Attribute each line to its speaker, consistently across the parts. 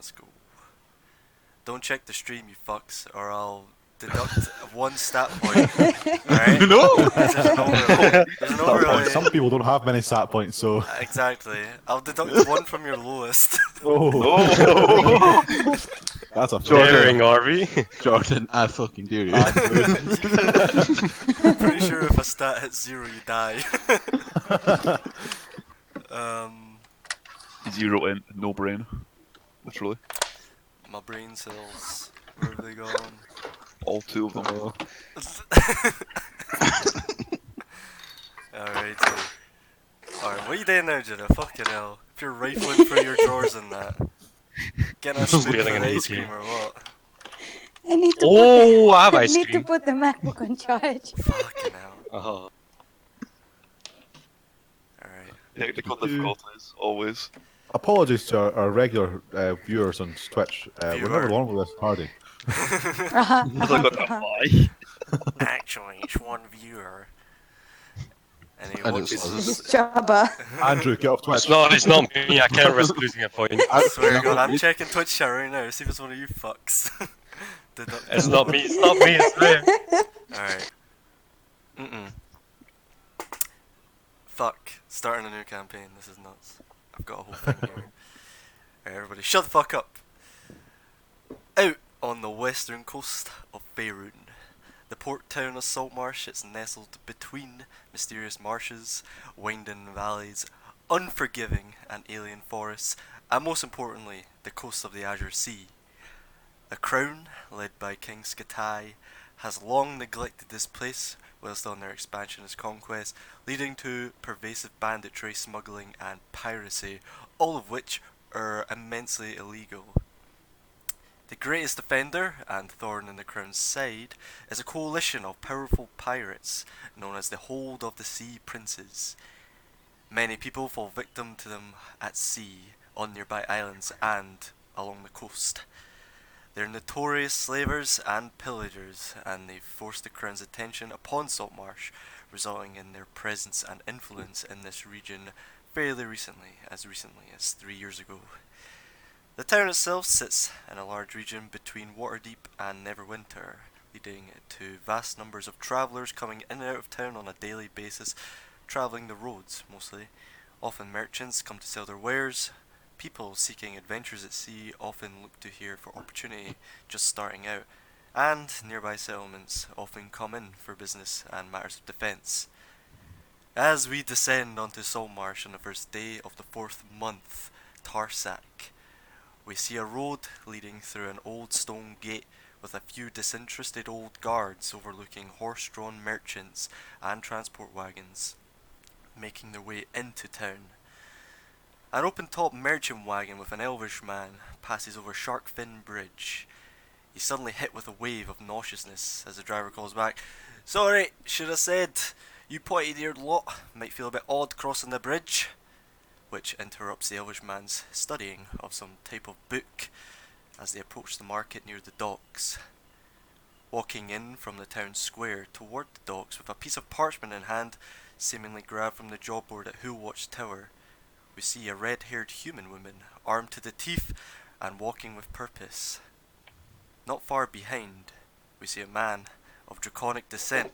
Speaker 1: Let's go. Don't check the stream, you fucks, or I'll deduct one stat point. Alright?
Speaker 2: No!
Speaker 1: There's an overlay. There's an overlay.
Speaker 3: Some people don't have many stat points, so.
Speaker 1: Exactly. I'll deduct one from your lowest.
Speaker 3: Oh. That's a
Speaker 4: Daring, Harvey.
Speaker 2: Jordan, I fucking dare you.
Speaker 1: Pretty sure if a stat hits 0, you die.
Speaker 5: Zero in, no brain. Literally.
Speaker 1: My brain cells, where have they gone?
Speaker 5: All two of them.
Speaker 1: Alright, what are you doing now, Jenna? Fucking hell. If you're rifling through your drawers and that. Getting a spoon for
Speaker 4: Wheeling
Speaker 1: an
Speaker 4: an
Speaker 1: ice
Speaker 4: ATM.
Speaker 1: cream or what?
Speaker 6: I need to
Speaker 4: Oh, I have
Speaker 6: I
Speaker 4: ice
Speaker 6: need to
Speaker 4: cream.
Speaker 6: put the MacBook on charge.
Speaker 1: Fucking hell. Alright.
Speaker 5: Technical difficulties, always.
Speaker 3: Apologies to our regular viewers on Twitch. We're never long with this, Hardy.
Speaker 5: Because I got that fly.
Speaker 1: Actually, it's one viewer. And he
Speaker 2: I
Speaker 1: watches.
Speaker 2: just-
Speaker 6: This is Jabba.
Speaker 3: Andrew, get off Twitch.
Speaker 4: It's not me. I can't risk losing a point.
Speaker 1: I swear to God, I'm checking Twitch chat right now. See if it's one of you fucks.
Speaker 4: It's not me. It's not me. It's there.
Speaker 1: Alright. Fuck. Starting a new campaign. This is nuts. I've got a whole thing here. Alright, everybody, shut the fuck up. Out on the western coast of Faerun, the port town of Saltmarsh is nestled between mysterious marshes, winding valleys, unforgiving and alien forests, and most importantly, the coast of the Azure Sea. The Crown, led by King Skatai, has long neglected this place whilst on their expansionist conquest, leading to pervasive banditry, smuggling and piracy, all of which are immensely illegal. The greatest defender, and thorn in the Crown's side, is a coalition of powerful pirates known as the Hold of the Sea Princes. Many people fall victim to them at sea, on nearby islands and along the coast. They're notorious slavers and pillagers, and they've forced the Crown's attention upon Saltmarsh, resulting in their presence and influence in this region fairly recently as 3 years ago. The town itself sits in a large region between Waterdeep and Neverwinter, leading to vast numbers of travellers coming in and out of town on a daily basis, travelling the roads mostly. Often merchants come to sell their wares. People seeking adventures at sea often look to here for opportunity just starting out, and nearby settlements often come in for business and matters of defence. As we descend onto Saltmarsh on the first day of the 4th month, Tarsak, we see a road leading through an old stone gate with a few disinterested old guards overlooking horse-drawn merchants and transport wagons, making their way into town. An open-top merchant wagon with an elvish man passes over Sharkfin Bridge. He's suddenly hit with a wave of nauseousness as the driver calls back, "Sorry, should have said, you pointy-eared lot might feel a bit odd crossing the bridge," which interrupts the elvish man's studying of some type of book as they approach the market near the docks. Walking in from the town square toward the docks with a piece of parchment in hand, seemingly grabbed from the jobboard at Hullwatch Tower, we see a red-haired human woman, armed to the teeth and walking with purpose. Not far behind, we see a man of draconic descent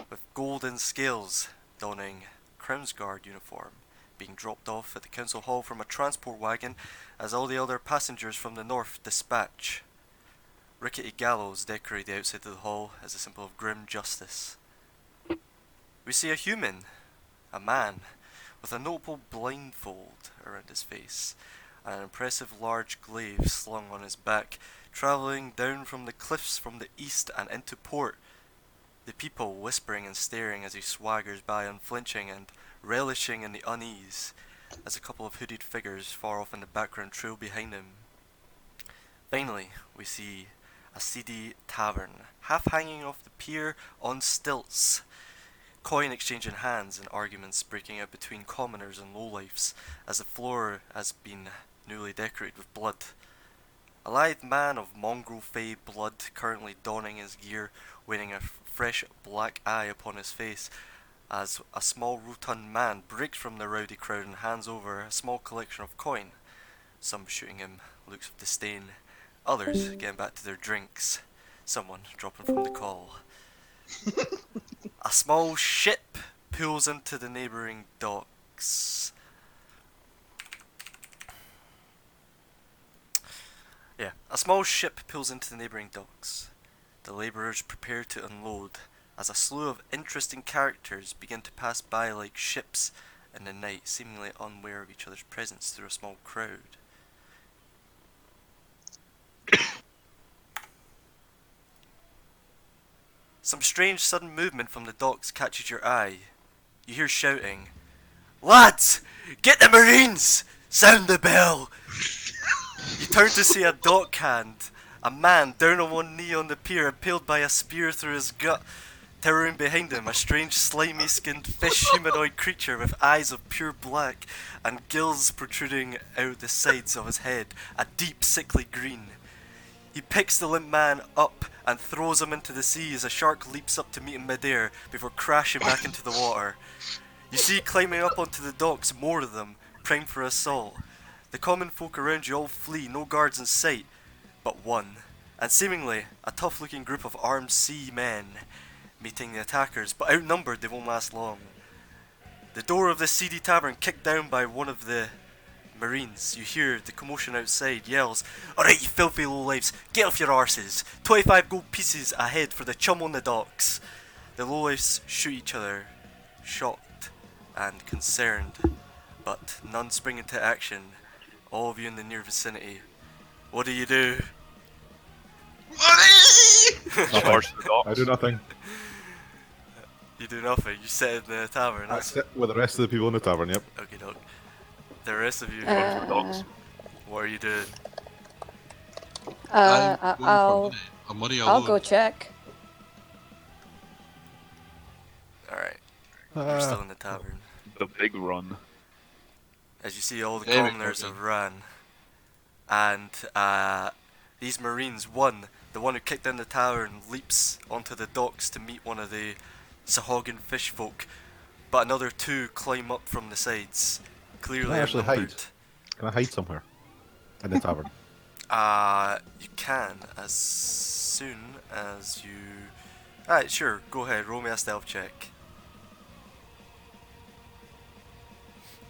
Speaker 1: with golden scales donning Crown's Guard uniform, being dropped off at the council hall from a transport wagon as all the other passengers from the north dispatch. Rickety gallows decorate the outside of the hall as a symbol of grim justice. We see a human, a man, with a notable blindfold around his face, and an impressive large glaive slung on his back, travelling down from the cliffs from the east and into port, the people whispering and staring as he swaggers by unflinching and relishing in the unease, as a couple of hooded figures far off in the background trail behind him. Finally, we see a seedy tavern, half hanging off the pier on stilts, coin exchange in hands and arguments breaking out between commoners and lowlifes as the floor has been newly decorated with blood. A lithe man of mongrel fey blood currently donning his gear, wearing a fresh black eye upon his face, as a small rotund man breaks from the rowdy crowd and hands over a small collection of coin. Some shooting him looks of disdain, others getting back to their drinks, someone dropping from the call. A small ship pulls into the neighbouring docks. A small ship pulls into the neighbouring docks. The labourers prepare to unload, as a slew of interesting characters begin to pass by like ships in the night, seemingly unaware of each other's presence through a small crowd. Some strange sudden movement from the docks catches your eye. You hear shouting, "Lads! Get the Marines! Sound the bell!" You turn to see a dockhand, a man down on one knee on the pier, impaled by a spear through his gut. Towering behind him, a strange slimy skinned fish humanoid creature with eyes of pure black and gills protruding out the sides of his head, a deep sickly green. He picks the limp man up and throws him into the sea as a shark leaps up to meet him midair before crashing back into the water. You see climbing up onto the docks more of them, primed for assault. The common folk around you all flee, no guards in sight, but one, and seemingly a tough looking group of armed sea men meeting the attackers, but outnumbered they won't last long. The door of the seedy tavern kicked down by one of the Marines. You hear the commotion outside, yells, "Alright you filthy lowlifes, get off your arses, 25 gold pieces a head for the chum on the docks." The lowlifes shoot each other, shocked and concerned, but none spring into action. All of you in the near vicinity. What do you do?
Speaker 5: Charge the docks.
Speaker 3: I do nothing.
Speaker 1: You do nothing, you sit in the tavern.
Speaker 3: I sit with the rest of the people in the tavern, yep.
Speaker 1: Okay, dog. The rest of you,
Speaker 5: Dogs.
Speaker 1: what are you doing?
Speaker 6: I'll go check.
Speaker 1: Alright, you're still in the tavern.
Speaker 5: The big run.
Speaker 1: As you see, all the
Speaker 2: Very
Speaker 1: commoners
Speaker 2: okay.
Speaker 1: have ran. And these Marines, the one who kicked down the tavern, leaps onto the docks to meet one of the Sahuagin fish folk. But another two climb up from the sides, clearly
Speaker 3: Can I actually
Speaker 1: outnumbered.
Speaker 3: hide? Can I hide somewhere? In the tavern?
Speaker 1: You can as soon as you. Alright, sure, go ahead, roll me a stealth check.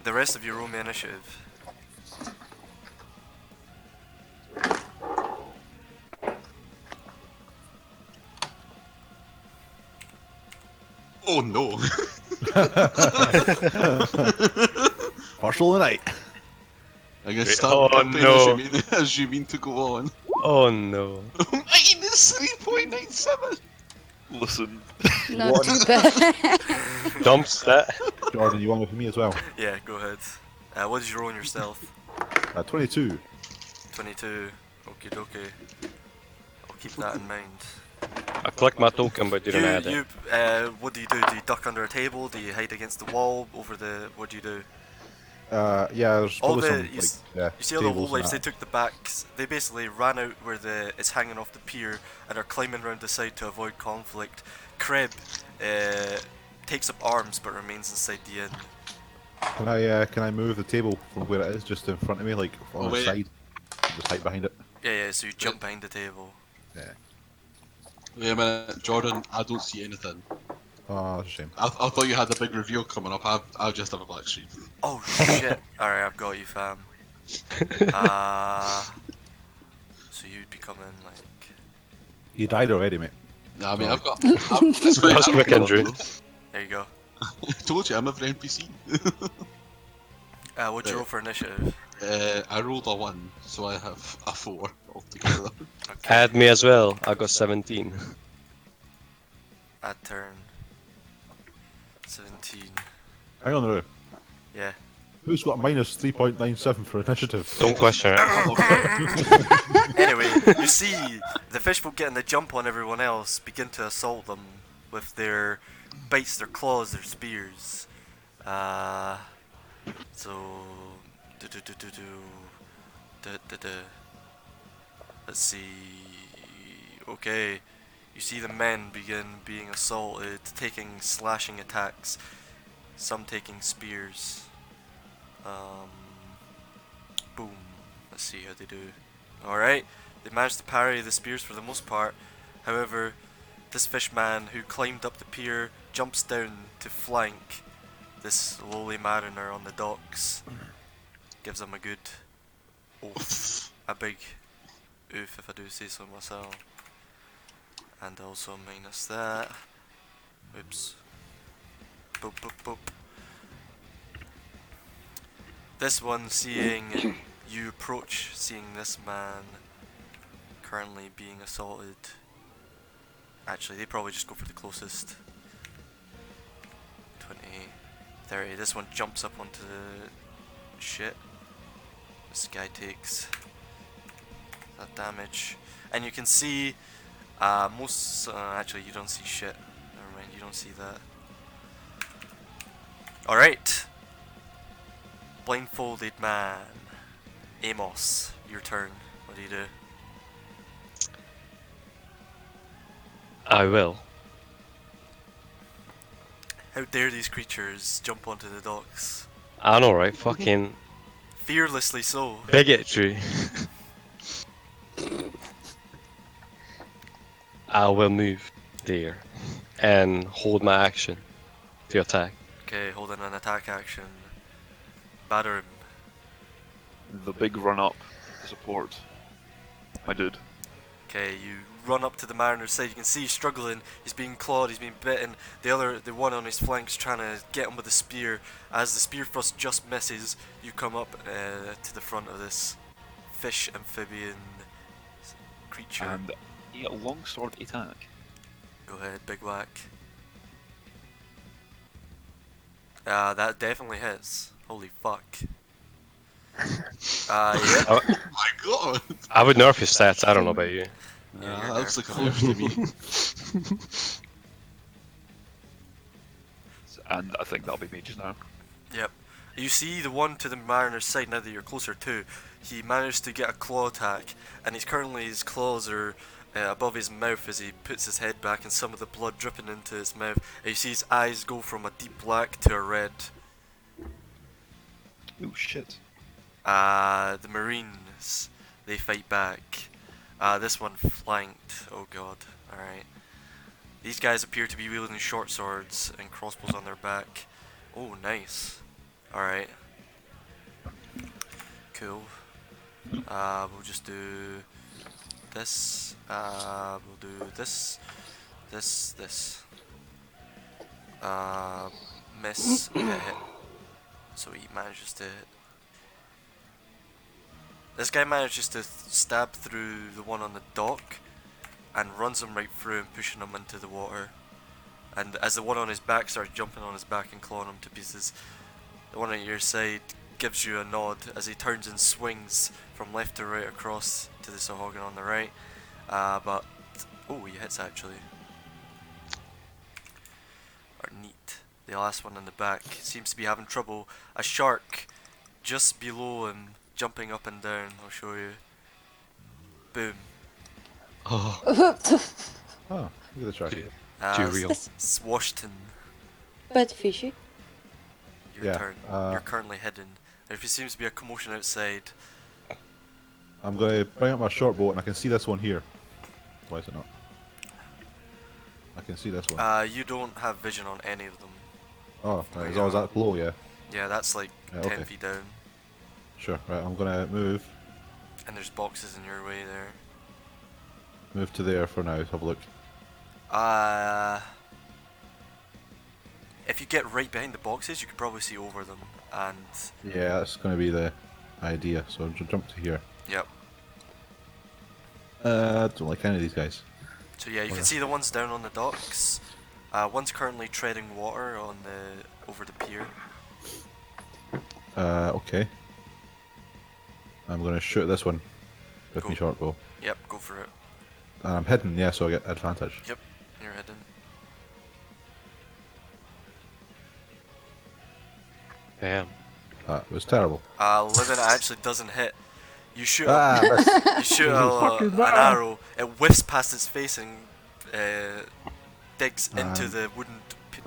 Speaker 1: The rest of you roll me initiative.
Speaker 2: Oh no.
Speaker 3: Partial of the night.
Speaker 2: I guess
Speaker 4: Wait,
Speaker 2: start
Speaker 4: oh,
Speaker 2: campaign
Speaker 4: no.
Speaker 2: as you mean to go on.
Speaker 4: Oh no.
Speaker 2: Minus 3.97.
Speaker 5: Listen.
Speaker 6: Not too bad.
Speaker 4: Dumps that.
Speaker 3: Jordan, you want with me as well?
Speaker 1: Yeah, go ahead. What did you roll on your stealth?
Speaker 3: 22.
Speaker 1: 22. Okie dokie. I'll keep that in mind.
Speaker 4: I clicked my token but didn't add it.
Speaker 1: What do you do? Do you duck under a table? Do you hide against the wall? Over the. What do you do?
Speaker 3: Yeah, there's
Speaker 1: All
Speaker 3: probably
Speaker 1: the.
Speaker 3: some,
Speaker 1: You,
Speaker 3: like,
Speaker 1: you see all the
Speaker 3: tables and
Speaker 1: lowlifes, they
Speaker 3: that.
Speaker 1: took the backs. They basically ran out where it's hanging off the pier and are climbing around the side to avoid conflict. Kreb takes up arms but remains inside the inn.
Speaker 3: Can I move the table from where it is just in front of me, like on
Speaker 2: Oh,
Speaker 3: the
Speaker 2: wait.
Speaker 3: side? Just hide behind it.
Speaker 1: Yeah, so you jump behind the table.
Speaker 3: Yeah.
Speaker 2: Wait a minute, Jordan, I don't see anything.
Speaker 3: Oh, that's a shame.
Speaker 2: I thought you had a big reveal coming up. I just have a black screen.
Speaker 1: Oh shit! Alright, I've got you, fam. So you'd be coming like.
Speaker 3: You died already, mate.
Speaker 2: No, I mean,
Speaker 3: Oh.
Speaker 2: I've got. That's
Speaker 4: That was quick injury.
Speaker 1: There you go.
Speaker 2: I told you, I'm a for NPC.
Speaker 1: What'd you roll for initiative?
Speaker 2: I rolled a 1, so I have a 4 altogether.
Speaker 1: Okay.
Speaker 4: Add me as well. I got 17.
Speaker 1: Add turn. 17.
Speaker 3: Hang on there.
Speaker 1: Yeah.
Speaker 3: Who's got a minus 3.97 for initiative?
Speaker 4: Don't question it.
Speaker 1: Anyway, you see the fishfolk getting the jump on everyone else begin to assault them with their bites, their claws, their spears. Let's see. Okay, you see the men begin being assaulted, taking slashing attacks, some taking spears. Boom. Let's see how they do. Alright, they managed to parry the spears for the most part. However, this fishman who climbed up the pier jumps down to flank this lowly mariner on the docks. Gives him a good oof. A big oof if I do say so myself. And also minus that. Oops. Boop boop boop. This one, seeing you approach, seeing this man currently being assaulted. Actually, they probably just go for the closest. 20, 30. This one jumps up onto the shit. This guy takes that damage. And you can see actually you don't see shit. Never mind, you don't see that. Alright. Blindfolded man. Amos, your turn. What do you do?
Speaker 4: I will.
Speaker 1: How dare these creatures jump onto the docks?
Speaker 4: I know, right? Fucking
Speaker 1: Fearlessly so.
Speaker 4: bigotry. I will move there and hold my action to attack.
Speaker 1: Okay, holding an attack action. Batter him.
Speaker 5: The big run up support. I did.
Speaker 1: Okay, you run up to the mariner's side. You can see he's struggling. He's being clawed. He's being bitten. The one on his flank's trying to get him with the spear. As the spear thrust just misses, you come up to the front of this fish amphibian creature.
Speaker 5: And a longsword attack.
Speaker 1: Go ahead, big whack. That definitely hits. Holy fuck. Yeah.
Speaker 2: Oh my god!
Speaker 4: I would nerf his stats. I don't know about you.
Speaker 1: Yeah,
Speaker 2: That looks like a lift to me.
Speaker 5: And I think that'll be me just now.
Speaker 1: Yep. You see the one to the mariner's side now that you're closer to. He managed to get a claw attack, and his claws are above his mouth as he puts his head back, and some of the blood dripping into his mouth. And you see his eyes go from a deep black to a red.
Speaker 5: Oh shit.
Speaker 1: The marines, they fight back. This one flanked. Oh god. Alright. These guys appear to be wielding short swords and crossbows on their back. Oh, nice. Alright. Cool. We'll just do this. We'll do this. This. Miss. Yeah, hit. So he manages to hit. This guy manages to stab through the one on the dock and runs him right through and pushing him into the water. And as the one on his back starts jumping on his back and clawing him to pieces, the one on your side gives you a nod as he turns and swings from left to right across to the Sahagin on the right. But oh, he hits actually. Or neat. The last one in the back seems to be having trouble. A shark just below him, jumping up and down. I'll show you. Boom.
Speaker 4: Oh,
Speaker 3: Oh, look at the shark.
Speaker 4: too real.
Speaker 1: Swashton.
Speaker 6: But fishy.
Speaker 1: Your
Speaker 3: Yeah,
Speaker 1: turn. You're currently hidden. There seems to be a commotion outside.
Speaker 3: I'm going to bring up my short boat and I can see this one here. Why is it not? I can see this one.
Speaker 1: You don't have vision on any of them.
Speaker 3: Oh, right, as long as that's below, yeah.
Speaker 1: Yeah, that's like
Speaker 3: Yeah,
Speaker 1: 10
Speaker 3: okay.
Speaker 1: feet down.
Speaker 3: Sure, right, I'm going to move
Speaker 1: And there's boxes in your way there.
Speaker 3: to there for now, have a look.
Speaker 1: If you get right behind the boxes, you could probably see over them. And
Speaker 3: Yeah, that's going to be the idea, so jump to here.
Speaker 1: yep.
Speaker 3: Don't like any of these guys.
Speaker 1: So yeah, you can
Speaker 3: Where?
Speaker 1: see the ones down on the docks. One's currently treading water on over the pier.
Speaker 3: Okay. I'm going to shoot this one with
Speaker 1: Go.
Speaker 3: my short bow.
Speaker 1: Yep, go for it.
Speaker 3: And I'm hidden, yeah, so I get advantage.
Speaker 1: Yep, you're hidden.
Speaker 4: Damn.
Speaker 3: That was terrible.
Speaker 1: Living actually doesn't hit. You shoot
Speaker 3: Miss.
Speaker 1: you shoot
Speaker 3: fucking
Speaker 1: an
Speaker 3: bad.
Speaker 1: arrow, it whiffs past its face and digs into
Speaker 3: Man.
Speaker 1: the wooden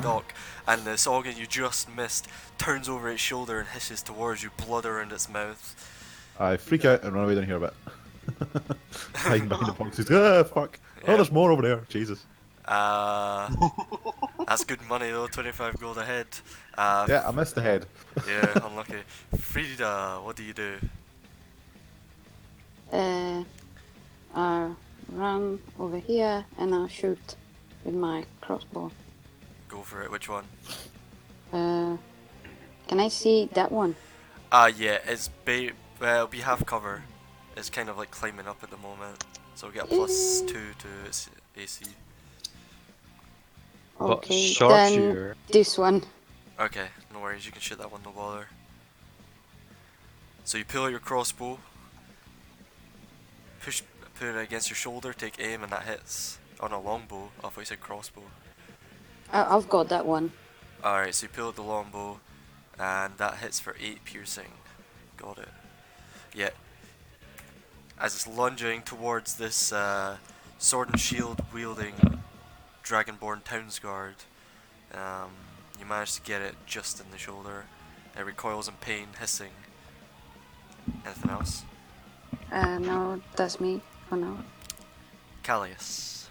Speaker 1: dock, and the Saugin you just missed turns over its shoulder and hisses towards you, blood around its mouth.
Speaker 3: I freak out and run away down here a bit. Hiding behind the boxes. Ah, fuck.
Speaker 1: Yeah.
Speaker 3: Oh, there's more over there. Jesus.
Speaker 1: That's good money though, 25 gold ahead.
Speaker 3: Yeah, I missed the head.
Speaker 1: Yeah, unlucky. Frida, what do you do?
Speaker 6: I'll run over here and I'll shoot with my crossbow.
Speaker 1: Go for it, which one?
Speaker 6: Can I see that one?
Speaker 1: Yeah, it's it'll be half cover. It's kind of like climbing up at the moment. So we'll get a +2 to its AC.
Speaker 4: But
Speaker 6: Okay, then
Speaker 4: sharpshooter.
Speaker 6: this one.
Speaker 1: Okay, no worries, you can shoot that one, no bother. So you pull out your crossbow, put it against your shoulder, take aim, and that hits. On a longbow. I thought you said crossbow.
Speaker 6: I've got that one.
Speaker 1: Alright, so you pull out the longbow, and that hits for 8 piercing. Got it. Yeah. As it's lunging towards this sword and shield wielding dragonborn townsguard, you manage to get it just in the shoulder. It recoils in pain, hissing. Anything else?
Speaker 6: No, that's me for now.
Speaker 1: Callius.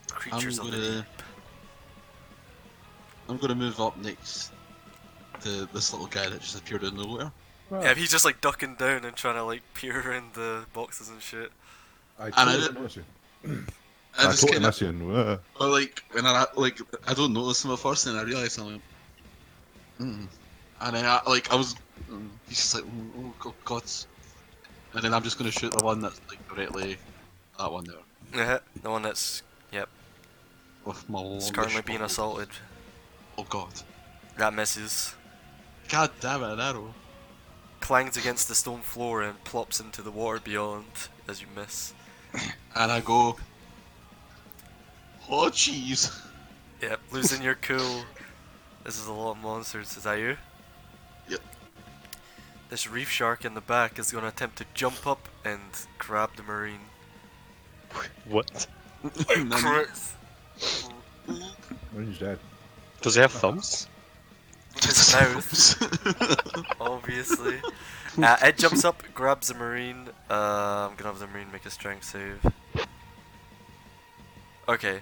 Speaker 1: Creatures of the deep.
Speaker 2: I'm gonna move up next to this little guy that just appeared out of nowhere.
Speaker 1: Yeah, he's just like ducking down and trying to like peer around the boxes and shit.
Speaker 3: I
Speaker 2: I
Speaker 3: totally
Speaker 2: didn't-
Speaker 3: notice you.
Speaker 2: I
Speaker 3: I
Speaker 2: just
Speaker 3: totally
Speaker 2: kinda,
Speaker 3: miss you. And,
Speaker 2: but like, when I don't notice him at first, and I realise I'm like, and then he's just like, oh god, and then I'm just gonna shoot the one that's like directly, that one there,
Speaker 1: Yeah, the one that's, yep,
Speaker 2: with my
Speaker 1: is
Speaker 2: longish
Speaker 1: currently being
Speaker 2: bow.
Speaker 1: assaulted.
Speaker 2: Oh god,
Speaker 1: That misses.
Speaker 2: god damn it, an arrow.
Speaker 1: Clangs against the stone floor and plops into the water beyond as you miss.
Speaker 2: And I go, oh jeez.
Speaker 1: Yep, losing your cool. This is a lot of monsters. Is that you?
Speaker 2: Yep.
Speaker 1: This reef shark in the back is going to attempt to jump up and grab the marine.
Speaker 4: What?
Speaker 2: And then-
Speaker 3: Marine's dead.
Speaker 4: Does he have thumbs?
Speaker 1: His mouth, obviously. It jumps up, grabs the marine. I'm gonna have the marine make a strength save. Okay.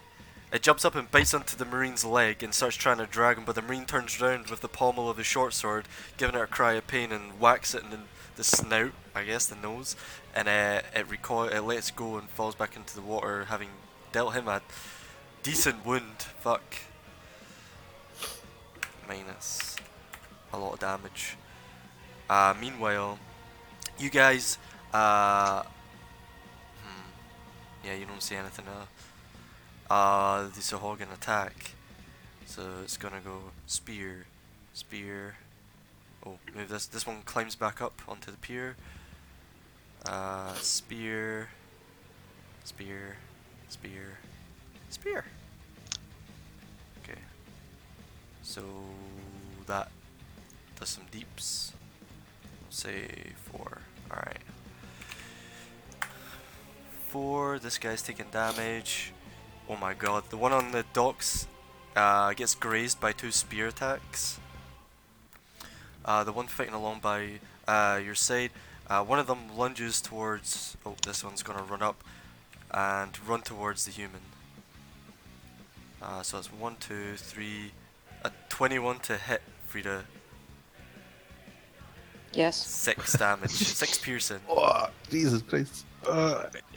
Speaker 1: It jumps up and bites onto the marine's leg and starts trying to drag him, but the marine turns round with the pommel of his short sword, giving it a cry of pain and whacks it in the snout, I guess, the nose, and it lets go and falls back into the water, having dealt him a decent wound. Fuck. Minus a lot of damage. Meanwhile, you guys, yeah, you don't see anything else. The Sahogin attack. So it's gonna go spear, spear. Oh, move this. This one climbs back up onto the pier. Spear, spear, spear, spear. Okay. So that does some deeps. Say 4. Alright. 4. This guy's taking damage. Oh my god. The one on the docks gets grazed by 2 spear attacks. The one fighting along by your side, one of them lunges towards. Oh, this one's gonna run up and run towards the human. So it's 1, 2, 3. A 21 to hit Frida.
Speaker 6: Yes.
Speaker 1: 6 damage. 6 piercing.
Speaker 3: Oh, Jesus Christ.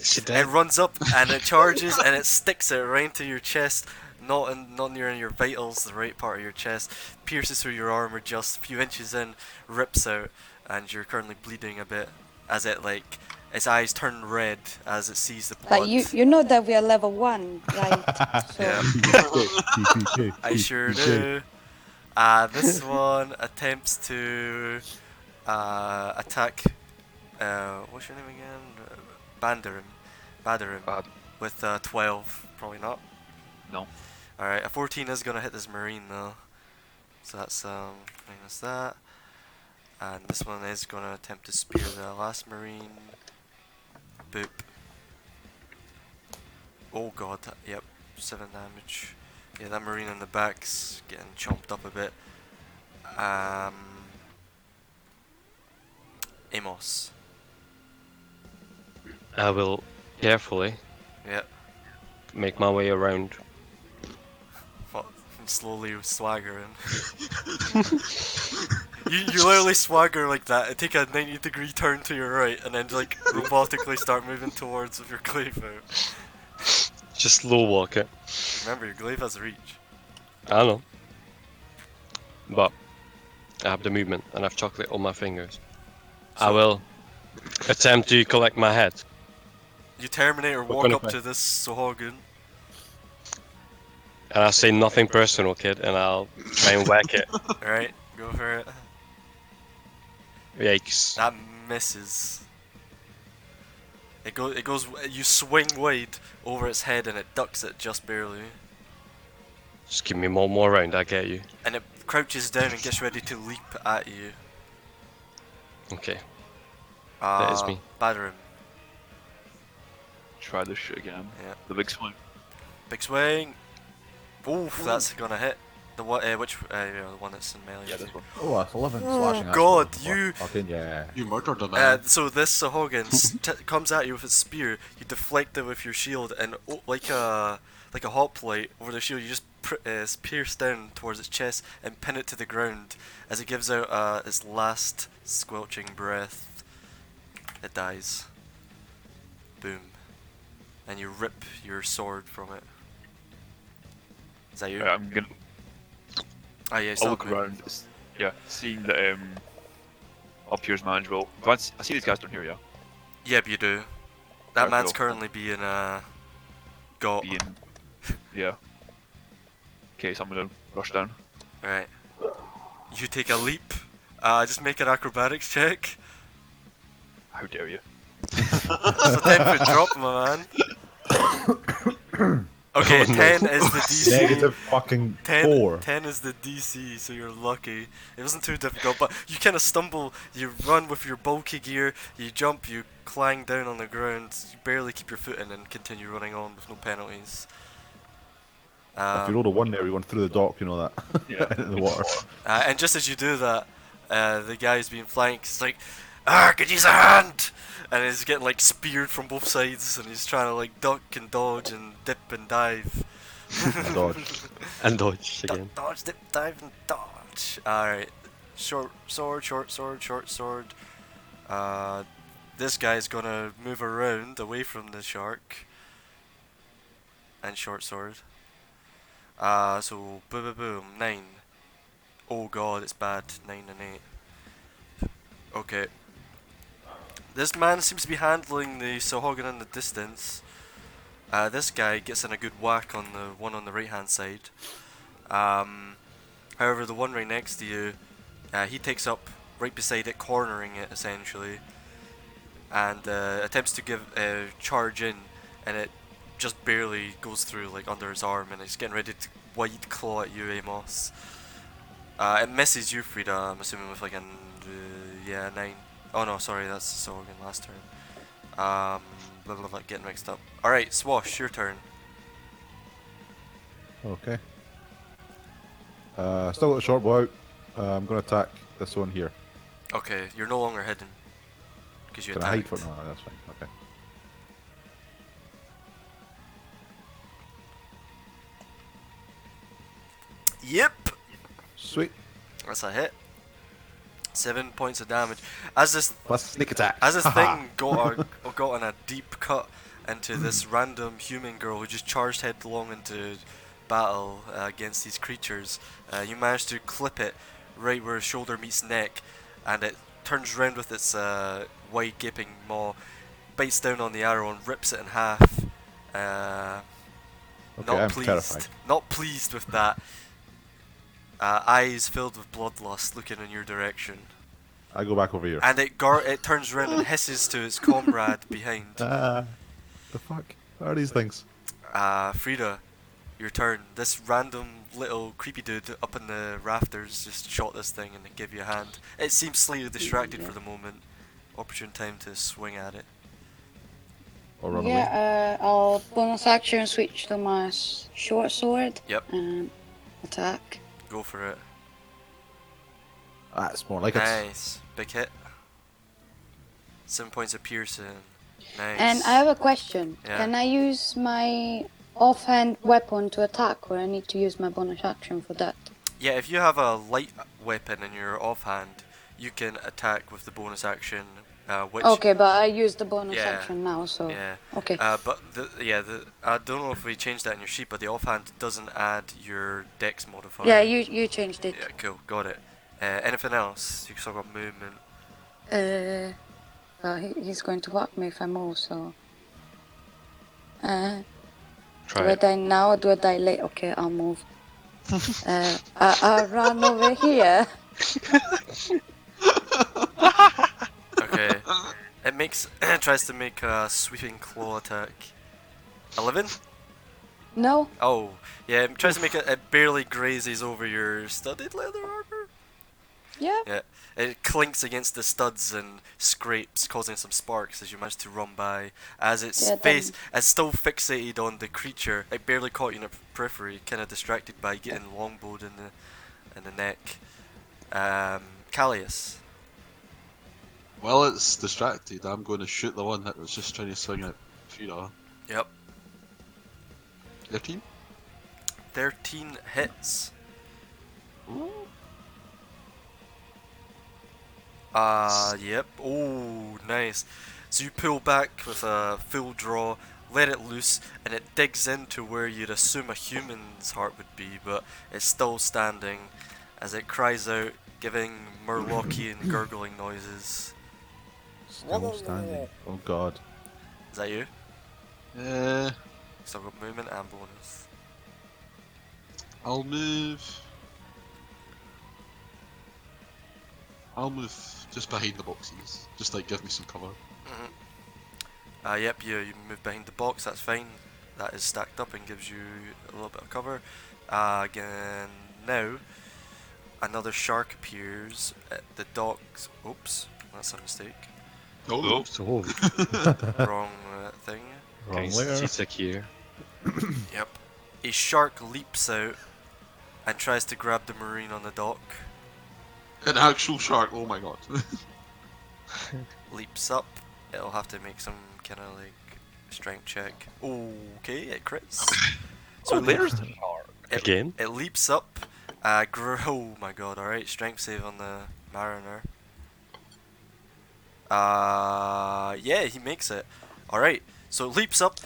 Speaker 4: She
Speaker 1: It
Speaker 4: dead?
Speaker 1: runs up and it charges and it sticks it right into your chest, not near your vitals, the right part of your chest. Pierces through your armor just a few inches in, rips out, and you're currently bleeding a bit as it its eyes turn red as it sees the blood.
Speaker 6: Like you know that we are level 1, right? So
Speaker 1: Yeah.
Speaker 3: TPK,
Speaker 1: I sure
Speaker 3: TPK.
Speaker 1: do. This one attempts to attack. What's your name again? Badarim.
Speaker 4: Bad.
Speaker 1: With 12. Probably not.
Speaker 5: No.
Speaker 1: Alright, a 14 is gonna hit this marine though. So that's minus that. And this one is gonna attempt to spear the last marine. Boop. Oh god, yep, 7 damage. Yeah, that marine in the back's getting chomped up a bit. Amos.
Speaker 4: I will carefully
Speaker 1: Yep.
Speaker 4: make my way around.
Speaker 1: Slowly swaggering. You literally swagger like that and take a 90-degree turn to your right and then like robotically start moving towards with your glaive out.
Speaker 4: Just slow walk it.
Speaker 1: Remember, your glaive has reach.
Speaker 4: I know. But I have the movement and I have chocolate on my fingers. I
Speaker 1: So-
Speaker 4: will attempt to collect my head.
Speaker 1: You Terminator
Speaker 4: What
Speaker 1: walk
Speaker 4: kind
Speaker 1: up
Speaker 4: of
Speaker 1: to this Sohogun.
Speaker 4: And I'll say nothing personal, kid, and I'll try and whack it.
Speaker 1: Alright, go for it.
Speaker 4: Yikes.
Speaker 1: That misses. It goes, you swing wide over its head and it ducks it just barely.
Speaker 4: Just give me one more round, I get you.
Speaker 1: And it crouches down and gets ready to leap at you.
Speaker 4: Okay. That is me.
Speaker 1: Batter him.
Speaker 5: Try this shit again.
Speaker 1: Yeah.
Speaker 5: The big swing.
Speaker 1: Big swing. Oof, that's gonna hit. The one, the one that's in melee.
Speaker 5: Yeah, this one.
Speaker 3: Oh, that's 11
Speaker 1: Oh,
Speaker 3: slashing.
Speaker 1: God,
Speaker 3: that's
Speaker 1: you-
Speaker 3: Fucking yeah.
Speaker 2: You murdered a man.
Speaker 1: So this Sahogin comes at you with its spear. You deflect it with your shield, and like a hoplite over the shield, you just pierce down towards its chest and pin it to the ground as it gives out its last squelching breath. It dies. Boom. And you rip your sword from it. Is that you?
Speaker 5: Right, I'm gonna.
Speaker 1: Oh yeah,
Speaker 5: I'll
Speaker 1: still
Speaker 5: look
Speaker 1: moving.
Speaker 5: around. Yeah, seeing that up here's manageable. I see these guys down here. Yeah.
Speaker 1: Yep, you do. That
Speaker 5: Right,
Speaker 1: man's
Speaker 5: cool.
Speaker 1: currently being got.
Speaker 5: Being. Yeah. Okay, so I'm gonna rush down.
Speaker 1: Right. You take a leap. Just make an acrobatics check.
Speaker 5: How dare you?
Speaker 1: It's a 10-foot drop, my man. Okay,
Speaker 4: Oh, no.
Speaker 1: 10 is the DC.
Speaker 3: Negative fucking 4.
Speaker 1: 10 is the DC, so you're lucky. It wasn't too difficult, but you kind of stumble, you run with your bulky gear, you jump, you clang down on the ground, you barely keep your foot in and continue running on with no penalties.
Speaker 3: If you rolled a 1 there, you're going through the dock, you know that.
Speaker 5: Yeah.
Speaker 3: Into the water.
Speaker 1: And just as you do that, the guy who's being flanked is like, could use a hand! And he's getting like speared from both sides, and he's trying to like duck and dodge and dip and dive.
Speaker 3: Dodge.
Speaker 4: And dodge again.
Speaker 1: Dodge, dip, dive, and dodge. Alright. Short sword, short sword, short sword. This guy's gonna move around away from the shark. And short sword. So boom, boom, boom. 9. Oh god, it's bad. 9 and 8. Okay. This man seems to be handling the Sahogin in the distance. This guy gets in a good whack on the one on the right hand side. However, the one right next to you, he takes up right beside it, cornering it essentially, and attempts to give a charge in, and it just barely goes through like under his arm, and he's getting ready to wide claw at you, Amos. It misses you, Frida. I'm assuming with like a 9. Oh no, sorry, that's the Sorgan last turn. Blah, blah, blah, getting mixed up. Alright, Swash, your turn.
Speaker 3: Okay. Still got the short bow out. I'm going to attack this one here.
Speaker 1: Okay, you're no longer hidden. Because you
Speaker 3: Can I hide
Speaker 1: attacked.
Speaker 3: for no, that's fine. Okay.
Speaker 1: Yep!
Speaker 3: Sweet.
Speaker 1: That's a hit. 7 points of damage. As this
Speaker 3: Plus sneak attack.
Speaker 1: As this
Speaker 3: Haha.
Speaker 1: thing got in a deep cut into this random human girl who just charged headlong into battle against these creatures, you managed to clip it right where shoulder meets neck, and it turns around with its wide gaping maw, bites down on the arrow and rips it in half.
Speaker 3: Okay,
Speaker 1: Not
Speaker 3: I'm
Speaker 1: pleased.
Speaker 3: terrified.
Speaker 1: Not pleased with that. Eyes filled with bloodlust looking in your direction.
Speaker 3: I go back over here.
Speaker 1: And it turns around and hisses to its comrade behind.
Speaker 3: The fuck? What are these things?
Speaker 1: Frida, your turn. This random little creepy dude up in the rafters just shot this thing and it gave you a hand. It seems slightly distracted for the moment. Opportune time to swing at it.
Speaker 3: Or run away?
Speaker 6: Yeah, I'll bonus action switch to my short sword.
Speaker 1: Yep.
Speaker 6: And attack.
Speaker 1: Go for it.
Speaker 3: That's more like it.
Speaker 1: Nice. Big hit. 7 points of piercing. Nice.
Speaker 6: And I have a question.
Speaker 1: Yeah.
Speaker 6: Can I use my offhand weapon to attack, or I need to use my bonus action for that?
Speaker 1: Yeah, if you have a light weapon in your offhand, you can attack with the bonus action, which...
Speaker 6: Okay, but I used the bonus
Speaker 1: Yeah.
Speaker 6: action now, so...
Speaker 1: Yeah.
Speaker 6: Okay.
Speaker 1: But I don't know if we changed that in your sheet, but the offhand doesn't add your dex modifier.
Speaker 6: Yeah, you changed it.
Speaker 1: Yeah, cool, got it. Anything else? You still got movement.
Speaker 6: Well, he's going to whack me if I move, so... do
Speaker 4: Try
Speaker 6: I
Speaker 4: it.
Speaker 6: die now or do I die late? Okay, I'll move. I'll run over here.
Speaker 1: Okay. It makes tries to make a sweeping claw attack. 11?
Speaker 6: No?
Speaker 1: Oh, yeah, it tries to make it barely grazes over your studded leather armor.
Speaker 6: Yeah.
Speaker 1: Yeah, it clinks against the studs and scrapes, causing some sparks as you manage to run by. As its
Speaker 6: Yeah,
Speaker 1: face is still fixated on the creature, it barely caught you in the periphery, kind of distracted by getting longbowed in the neck. Callius.
Speaker 2: While it's distracted, I'm going to shoot the one that was just trying to swing at Fira.
Speaker 1: Yep.
Speaker 2: 13?
Speaker 1: 13 hits.
Speaker 2: Ooh.
Speaker 1: Yep. Oh, nice. So you pull back with a full draw, let it loose, and it digs into where you'd assume a human's heart would be, but it's still standing as it cries out, giving Murlockian gurgling noises.
Speaker 3: Still standing. Oh god.
Speaker 1: Is that you? Still got movement and bonus.
Speaker 2: I'll move. I'll move just behind the boxes. Just like give me some cover.
Speaker 1: Yep, you move behind the box, that's fine. That is stacked up and gives you a little bit of cover. Again, now, another shark appears at the docks. Oops, that's a mistake.
Speaker 2: Oh,
Speaker 3: So
Speaker 1: Wrong thing.
Speaker 3: wrong
Speaker 4: Okay,
Speaker 3: layer.
Speaker 4: Seasick here.
Speaker 1: Yep. A shark leaps out and tries to grab the marine on the dock.
Speaker 2: an actual shark. Oh my god.
Speaker 1: Leaps up. It'll have to make some kind of like strength check. Okay, it crits.
Speaker 5: So
Speaker 1: it
Speaker 5: there's
Speaker 1: leaps-
Speaker 5: the shark.
Speaker 4: Again?
Speaker 1: It leaps up. Oh my god! All right, strength save on the mariner. Yeah, he makes it. All right, so it leaps up,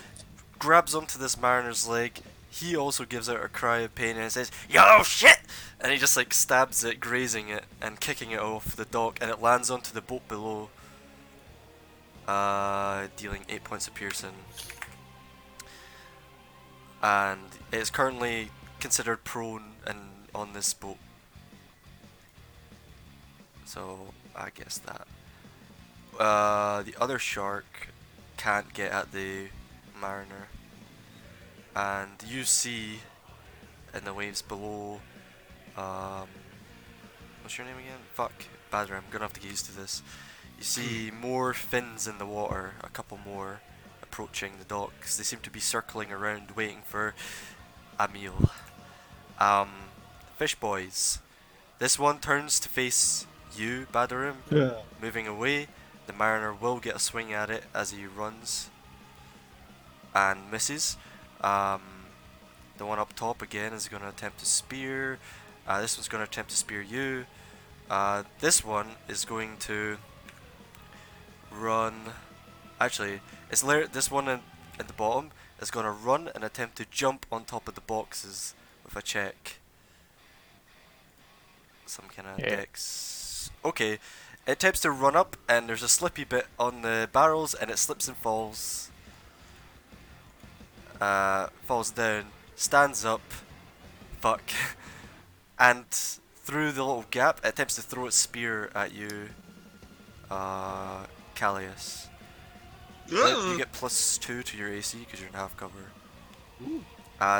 Speaker 1: grabs onto this mariner's leg. He also gives out a cry of pain and says, "Yo, shit!" And he just like stabs it, grazing it and kicking it off the dock, and it lands onto the boat below. Dealing 8 points of piercing. And it is currently considered prone and on this boat. So I guess that. The other shark can't get at the mariner. And you see in the waves below, what's your name again? Fuck, Badger, I'm gonna have to get used to this. You see more fins in the water, a couple more approaching the docks. They seem to be circling around waiting for a meal. Fish boys. This one turns to face you, Badarim,
Speaker 3: Yeah.
Speaker 1: moving away. The mariner will get a swing at it as he runs and misses. The one up top again is going to attempt to spear. This one's going to attempt to spear you. This one is going to run. Actually, this one at the bottom is going to run and attempt to jump on top of the boxes with a check. Some kind of
Speaker 5: Yeah.
Speaker 1: dex. Okay, it attempts to run up and there's a slippy bit on the barrels and it slips and falls. Falls down, stands up, fuck, and through the little gap, it attempts to throw its spear at you, Callius. You get +2 to your AC because you're in half cover.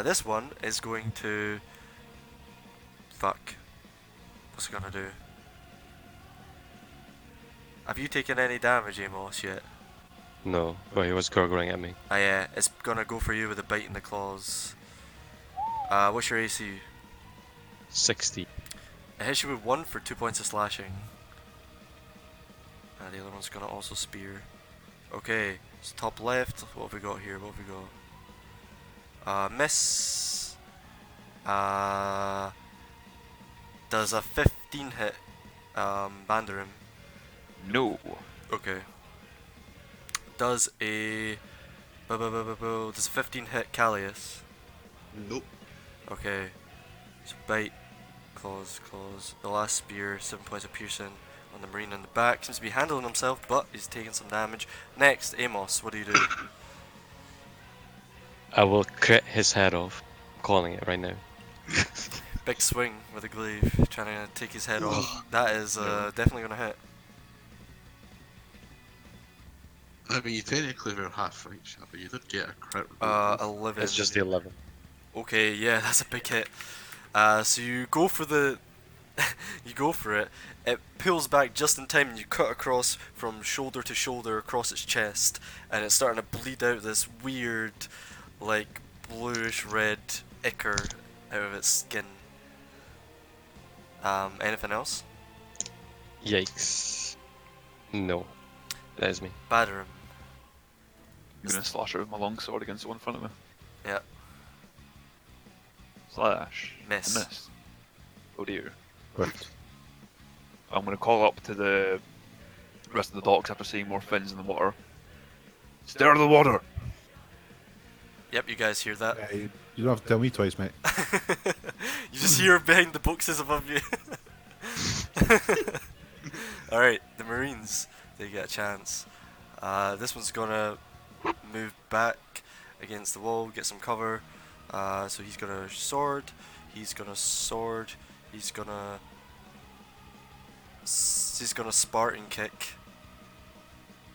Speaker 1: This one is going to... Fuck. What's it gonna do? Have you taken any damage, Amos, yet?
Speaker 4: No, but he was gurgling at me.
Speaker 1: Yeah, it's gonna go for you with a bite in the claws. What's your AC?
Speaker 4: 60.
Speaker 1: It hits you with 1 for 2 points of slashing. The other one's gonna also spear. Okay, so top left, what have we got here? What have we got? Miss. Does a 15 hit bander him?
Speaker 5: No.
Speaker 1: Okay. Does a does a 15 hit Callius?
Speaker 2: Nope.
Speaker 1: Okay. So bite, claws. The last spear, 7 points of piercing on the marine in the back. Seems to be handling himself, but he's taking some damage. Next, Amos, what do you do?
Speaker 4: I will crit his head off. I'm calling it right now.
Speaker 1: Big swing with a glaive, trying to take his head off. That is definitely gonna hit.
Speaker 2: I mean, you technically were half right, Sha, but you did get a crit.
Speaker 1: 11.
Speaker 4: It's just the 11.
Speaker 1: Okay, yeah, that's a big hit. So you go for the, you go for it. It pulls back just in time, and you cut across from shoulder to shoulder across its chest, and it's starting to bleed out this weird, like bluish red ichor out of its skin. Anything else?
Speaker 4: Yikes. No. That is me.
Speaker 1: Batter him.
Speaker 5: I'm gonna slash it with my longsword against the one in front of me.
Speaker 1: Yeah.
Speaker 5: Slash.
Speaker 1: Miss.
Speaker 5: I missed. Oh dear.
Speaker 3: Right.
Speaker 5: I'm gonna call up to the rest of the docks after seeing more fins in the water. Stay out of the water!
Speaker 1: Yep, you guys hear that?
Speaker 3: You don't have to tell me twice, mate.
Speaker 1: You just hear behind the boxes above you. Alright, the Marines, they get a chance. This one's gonna move back against the wall, get some cover. So he's gonna sword, he's gonna Spartan kick,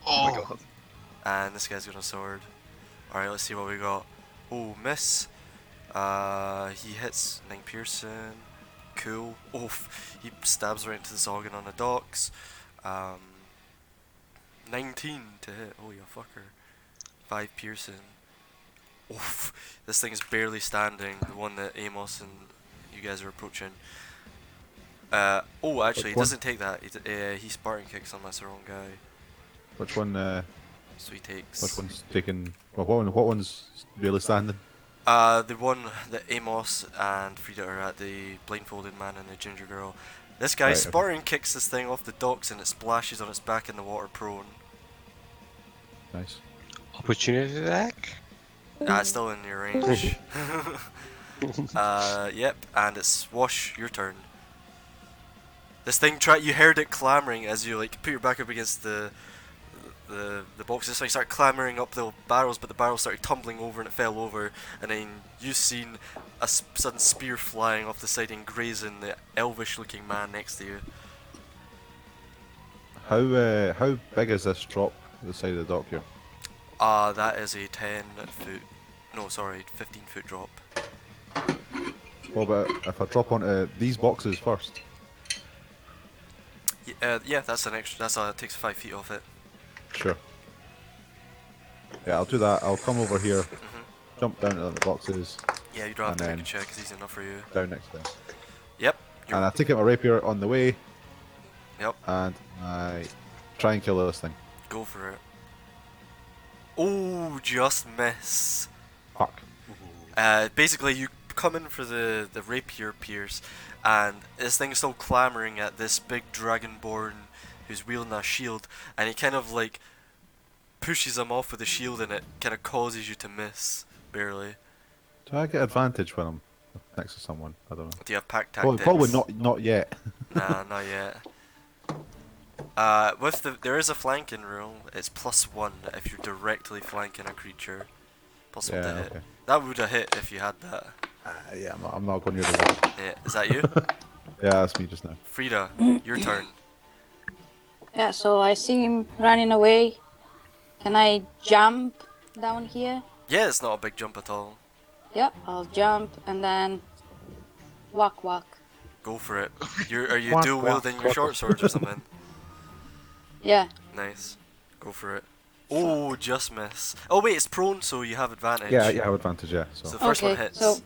Speaker 5: Oh my god.
Speaker 1: and this guy's gonna sword. Alright, let's see what we got. Oh, miss. He hits 9 piercing. Cool. Oof. He stabs right into this organ on the docks. 19 to hit. Oh, you fucker. 5 piercing. Oof. This thing is barely standing. The one that Amos and you guys are approaching. Oh, actually, he
Speaker 3: one?
Speaker 1: doesn't take that. He Spartan kicks unless the wrong guy.
Speaker 3: Which one?
Speaker 1: So he takes.
Speaker 3: Which one's taking? Well, what one's really standing?
Speaker 1: The one that Amos and Frida are at, the blindfolded man and the ginger girl. This guy
Speaker 3: Right, okay.
Speaker 1: Spartan kicks this thing off the docks and it splashes on its back in the water prone.
Speaker 3: Nice.
Speaker 4: Opportunity attack?
Speaker 1: It's still in your range. Yep, and it's Wash, your turn. This thing you heard it clamoring as you like put your back up against the box. This thing started clambering up the barrels, but the barrel started tumbling over and it fell over, and then you seen a sudden spear flying off the side and grazing the elvish looking man next to you.
Speaker 3: How big is this drop at the side of the dock here?
Speaker 1: That is a 15 foot drop.
Speaker 3: What about if I drop onto these boxes first?
Speaker 1: Yeah, that's an extra. It takes 5 feet off it.
Speaker 3: Sure. Yeah, I'll do that. I'll come over here,
Speaker 1: Mhm.
Speaker 3: jump down to the boxes,
Speaker 1: Yeah, you don't have
Speaker 3: And
Speaker 1: to make
Speaker 3: then-
Speaker 1: a check because he's enough for you.
Speaker 3: down next to them.
Speaker 1: Yep.
Speaker 3: And I take out my rapier on the way,
Speaker 1: Yep.
Speaker 3: and I try and kill this thing.
Speaker 1: Go for it. Oh, just miss.
Speaker 3: Fuck.
Speaker 1: Basically, you come in for the rapier pierce, and this thing is still clamoring at this big dragonborn who's wielding a shield, and he kind of like pushes him off with the shield, and it kind of causes you to miss barely.
Speaker 3: Do I get advantage when I'm next to someone? I don't know.
Speaker 1: Do you have pack tactics?
Speaker 3: Probably not yet.
Speaker 1: Nah, not yet. There is a flanking rule. It's +1 if you're directly flanking a creature. Possible to
Speaker 3: Yeah,
Speaker 1: hit.
Speaker 3: okay.
Speaker 1: That would have hit if you had that.
Speaker 3: Yeah, I'm not going near the wall.
Speaker 1: Yeah, is that you?
Speaker 3: Yeah, that's me just now.
Speaker 1: Frida, your turn.
Speaker 6: Yeah, so I see him running away. Can I jump down here?
Speaker 1: Yeah, it's not a big jump at all.
Speaker 6: Yep, I'll jump and then whack whack.
Speaker 1: Go for it. Are you
Speaker 3: Quack,
Speaker 1: dual
Speaker 3: quack,
Speaker 1: wielding your
Speaker 3: quack.
Speaker 1: short swords or something?
Speaker 6: Yeah.
Speaker 1: Nice. Go for it. Oh, just miss. Oh wait, it's prone, so you have advantage.
Speaker 3: Yeah, I have advantage. Yeah.
Speaker 1: So
Speaker 3: So
Speaker 1: the first one
Speaker 6: Okay,
Speaker 1: hits.
Speaker 6: so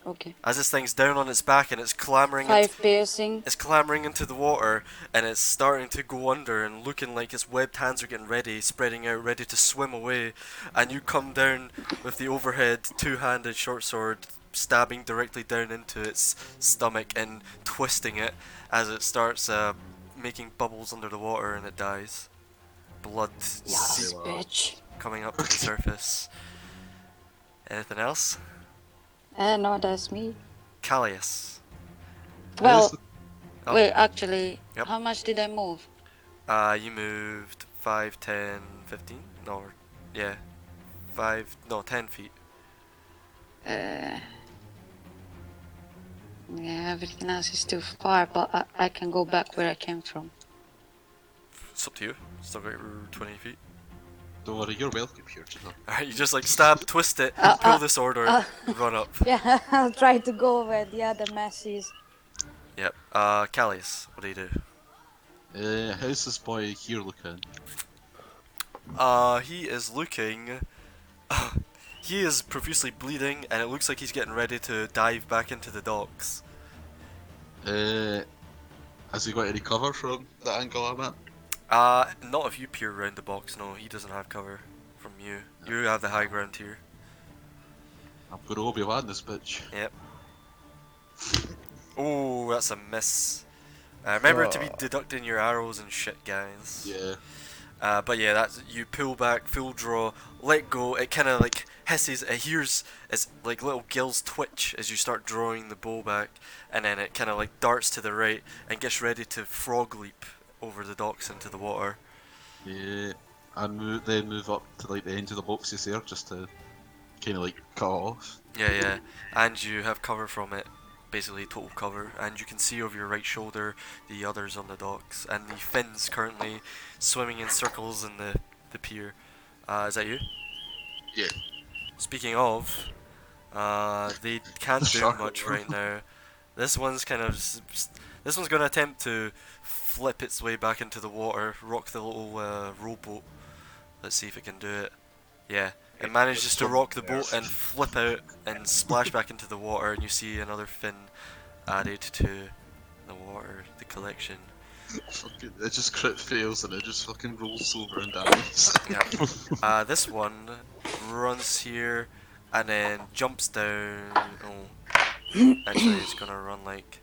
Speaker 6: Okay.
Speaker 1: As this thing's down on its back and it's clambering
Speaker 6: 5 piercing.
Speaker 1: it's clambering into the water, and it's starting to go under and looking like its webbed hands are getting ready, spreading out, ready to swim away. And you come down with the overhead two-handed short sword, stabbing directly down into its stomach and twisting it as it starts making bubbles under the water, and it dies. Blood
Speaker 6: Yes, bitch.
Speaker 1: coming up to the surface. Anything else?
Speaker 6: No, that's me.
Speaker 1: Callius.
Speaker 6: Well,
Speaker 1: Oh.
Speaker 6: wait, actually,
Speaker 1: Yep.
Speaker 6: how much did I move?
Speaker 1: You moved 5, 10, 15? No, yeah. 10 feet.
Speaker 6: Yeah, everything else is too far, but I can go back where I came from.
Speaker 1: It's up to you. Still got your 20 feet.
Speaker 2: Don't worry, you're welcome here, Janelle.
Speaker 1: Alright, you just like stab, twist it, pull the sword out, run up.
Speaker 6: Yeah, I'll try to go where the other mess is.
Speaker 1: Yep. Callius, what do you do?
Speaker 2: How's this boy here looking?
Speaker 1: He is looking... he is profusely bleeding, and it looks like he's getting ready to dive back into the docks.
Speaker 2: Has he got any cover from the angle I'm at?
Speaker 1: Not if you peer around the box, no, he doesn't have cover from you. You have the high ground here.
Speaker 2: I'm gonna Obi-Wan this bitch.
Speaker 1: Yep. Oh, that's a miss. Remember to be deducting your arrows and shit, guys.
Speaker 2: Yeah.
Speaker 1: But yeah, that's you pull back, full draw, let go. It kind of like hisses. It hears its like little gills twitch as you start drawing the bow back, and then it kind of like darts to the right and gets ready to frog leap over the docks into the water.
Speaker 2: Yeah. And then move up to like the end of the boxes there, just to kind of like cut off.
Speaker 1: Yeah, and you have cover from it, basically total cover, and you can see over your right shoulder the others on the docks, and the fins currently swimming in circles in the pier. Is that you?
Speaker 2: Yeah.
Speaker 1: Speaking of, they can't do
Speaker 2: Shark.
Speaker 1: much right now. This one's gonna attempt to flip its way back into the water, rock the little rowboat. Let's see if it can do it. Yeah, it manages to rock the boat and flip out and splash back into the water, and you see another fin added to the water, the collection.
Speaker 2: Fucking, it just crit fails and it just fucking rolls over and dies.
Speaker 1: Yeah. This one runs here and then jumps down. Oh, actually, it's gonna run like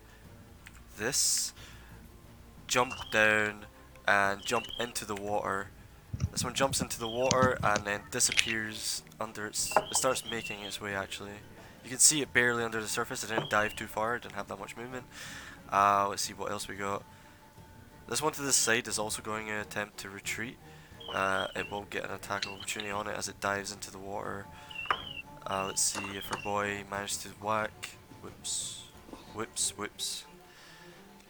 Speaker 1: this. Jump down and jump into the water. This one jumps into the water and then disappears under its... It starts making its way, actually. You can see it barely under the surface. It didn't dive too far. It didn't have that much movement. Let's see what else we got. This one to this side is also going to attempt to retreat. It will get an attack opportunity on it as it dives into the water. Let's see if our boy managed to whack. Whoops. Whoops, whoops.